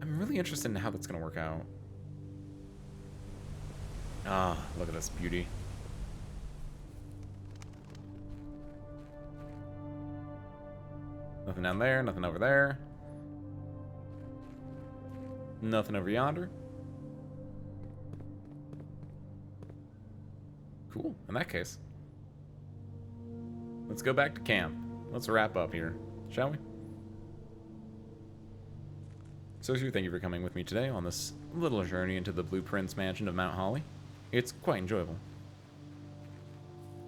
really interested in how that's gonna work out. Ah, look at this beauty. Nothing down there, nothing over there. Nothing over yonder. Cool, in that case. Let's go back to camp. Let's wrap up here, shall we? So, thank you for coming with me today on this little journey into the Blueprints mansion of Mount Holly. It's quite enjoyable.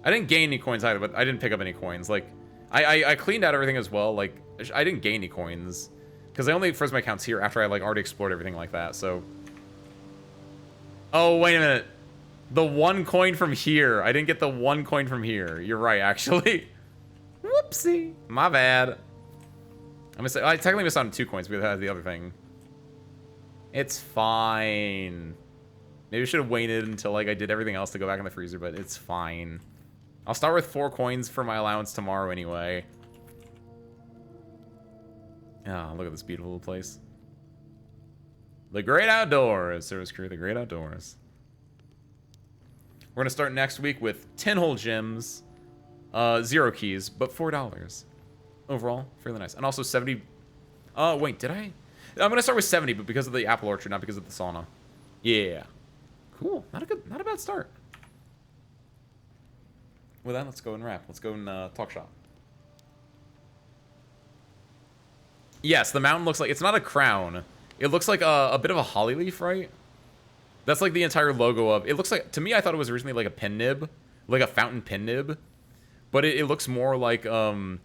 I didn't gain any coins either, but I didn't pick up any coins. Like, I cleaned out everything as well. Like, I didn't gain any coins. Because I only froze my accounts here after I, like, already explored everything like that, so... Oh, wait a minute. The one coin from here. I didn't get the one coin from here. You're right, actually. Whoopsie. My bad. I technically missed out on 2 coins because I had the other thing. It's fine. Maybe I should have waited until, like, I did everything else to go back in the freezer, but it's fine. I'll start with 4 coins for my allowance tomorrow anyway. Ah, look at this beautiful place. The Great Outdoors. Service crew, the Great Outdoors. We're going to start next week with 10 whole gems, 0 keys, but $4. Overall, fairly nice. And also 70... wait, did I? I'm going to start with 70, but because of the apple orchard, not because of the sauna. Yeah. Cool. Not a bad start. With that, let's go and wrap. Let's go and talk shop. Yes, the mountain looks like... It's not a crown. It looks like a bit of a holly leaf, right? That's like the entire logo of... It looks like... To me, I thought it was originally like a pin nib. Like a fountain pin nib. But it looks more like the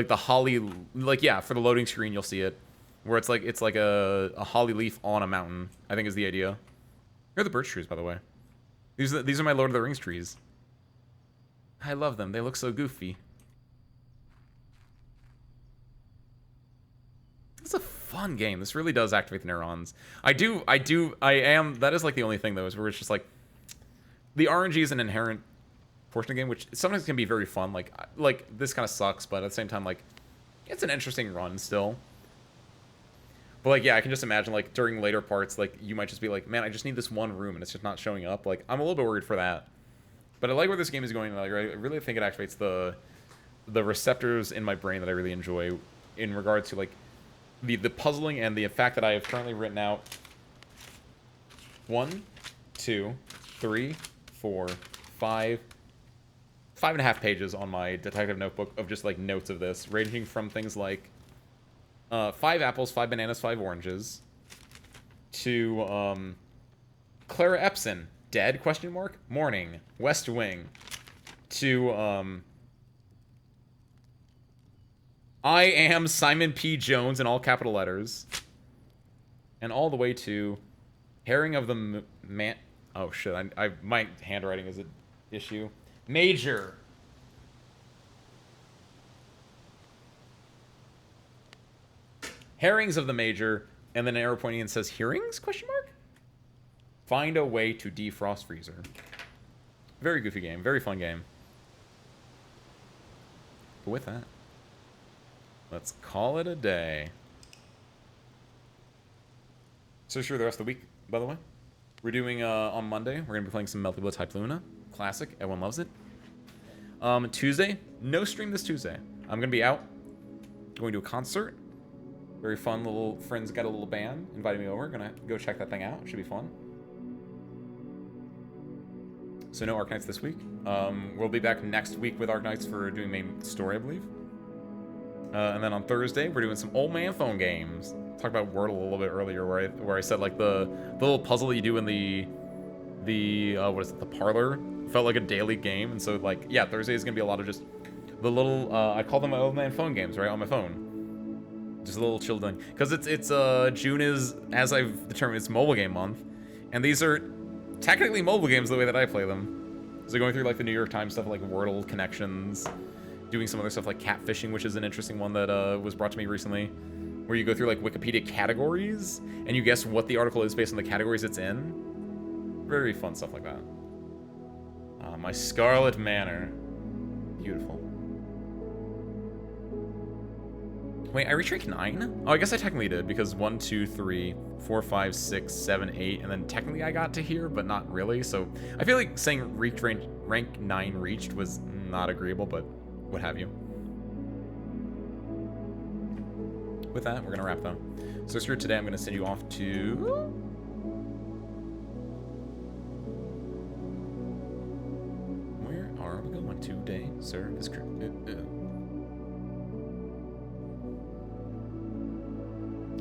holly... Like, yeah, for the loading screen, you'll see it. Where it's like a holly leaf on a mountain, I think is the idea. Here are the birch trees, by the way. These are my Lord of the Rings trees. I love them. They look so goofy. It's a fun game. This really does activate the neurons. I am... That is like the only thing, though, is where it's just like... The RNG is an inherent portion of the game, which sometimes can be very fun. Like this kind of sucks, but at the same time, like, it's an interesting run still. But, like, yeah, I can just imagine, like, during later parts, like, you might just be like, man, I just need this one room, and it's just not showing up. Like, I'm a little bit worried for that. But I like where this game is going. Like, I really think it activates the receptors in my brain that I really enjoy in regard to, like, the puzzling and the fact that I have currently written out 1, 2, 3, 4, 5, 5.5 pages on my detective notebook of just, like, notes of this, ranging from things like 5 apples, 5 bananas, 5 oranges, to Clara Epson, dead, ? Morning, West Wing, to I am Simon P. Jones in all capital letters, and all the way to Herring of the Man... Oh, shit, my handwriting is an issue. Major. Herrings of the Major, and then an arrow pointing and says, Hearings? ? Find a way to defrost freezer. Very goofy game. Very fun game. But with that, let's call it a day. So sure, the rest of the week, by the way. We're doing, on Monday, we're going to be playing some Melty Blood Type Luna. Classic. Everyone loves it. Tuesday, no stream this Tuesday. I'm going to be out, going to a concert. Very fun. Little friends got a little band, invited me over. Gonna go check that thing out. Should be fun. So no Arknights this week. We'll be back next week with Arknights for doing main story, I believe. And then on Thursday, we're doing some old man phone games. Talked about Wordle a little bit earlier, where I said like the little puzzle that you do in the what is it, the parlor, felt like a daily game. And so like, yeah, Thursday is gonna be a lot of just the little I call them my old man phone games, right, on my phone. Just a little chill thing. Because it's June is, as I've determined, it's mobile game month. And these are technically mobile games the way that I play them. So going through like the New York Times stuff like Wordle connections, doing some other stuff like catfishing, which is an interesting one that was brought to me recently, where you go through like Wikipedia categories and you guess what the article is based on the categories it's in. Very fun stuff like that. My Scarlet Manor. Beautiful. Wait, I reached rank 9? Oh, I guess I technically did, because 1, 2, 3, 4, 5, 6, 7, 8, and then technically I got to here, but not really, so I feel like saying reached rank 9 reached was not agreeable, but what have you. With that, we're gonna wrap though. So screw today, I'm gonna send you off to... Where are we going today, sir? This crew.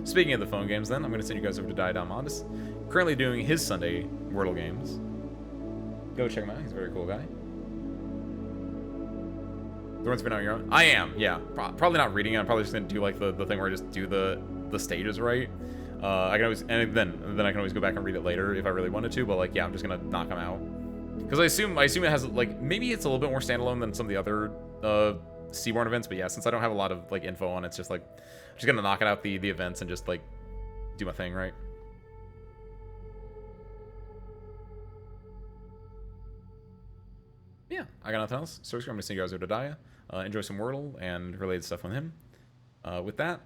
Speaking of the phone games, then, I'm going to send you guys over to Diodon currently doing his Sunday Wordle games. Go check him out. He's a very cool guy. The one's been on your own? I am, yeah. Probably not reading it. I'm probably just going to do, like, the thing where I just do the stages right. I can always... And then I can always go back and read it later if I really wanted to, but, like, yeah, I'm just going to knock them out. Because I assume it has, like... Maybe it's a little bit more standalone than some of the other Seaborn events, but yeah, since I don't have a lot of, like, info on it, it's just, like... I'm just gonna knock it out the events and just, like, do my thing, right? Yeah, I got nothing else. So I'm going to send you guys over to Daya. Enjoy some Wordle and related stuff with him. With that,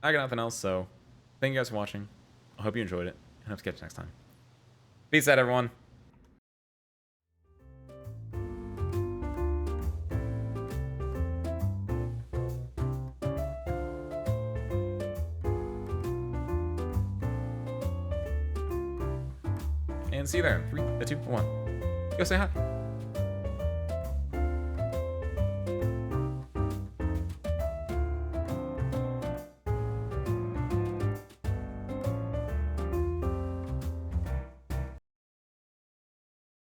I got nothing else, so thank you guys for watching. I hope you enjoyed it, and hope to catch you next time. Peace out, everyone. And see you there. 3, 2, 1. Go say hi.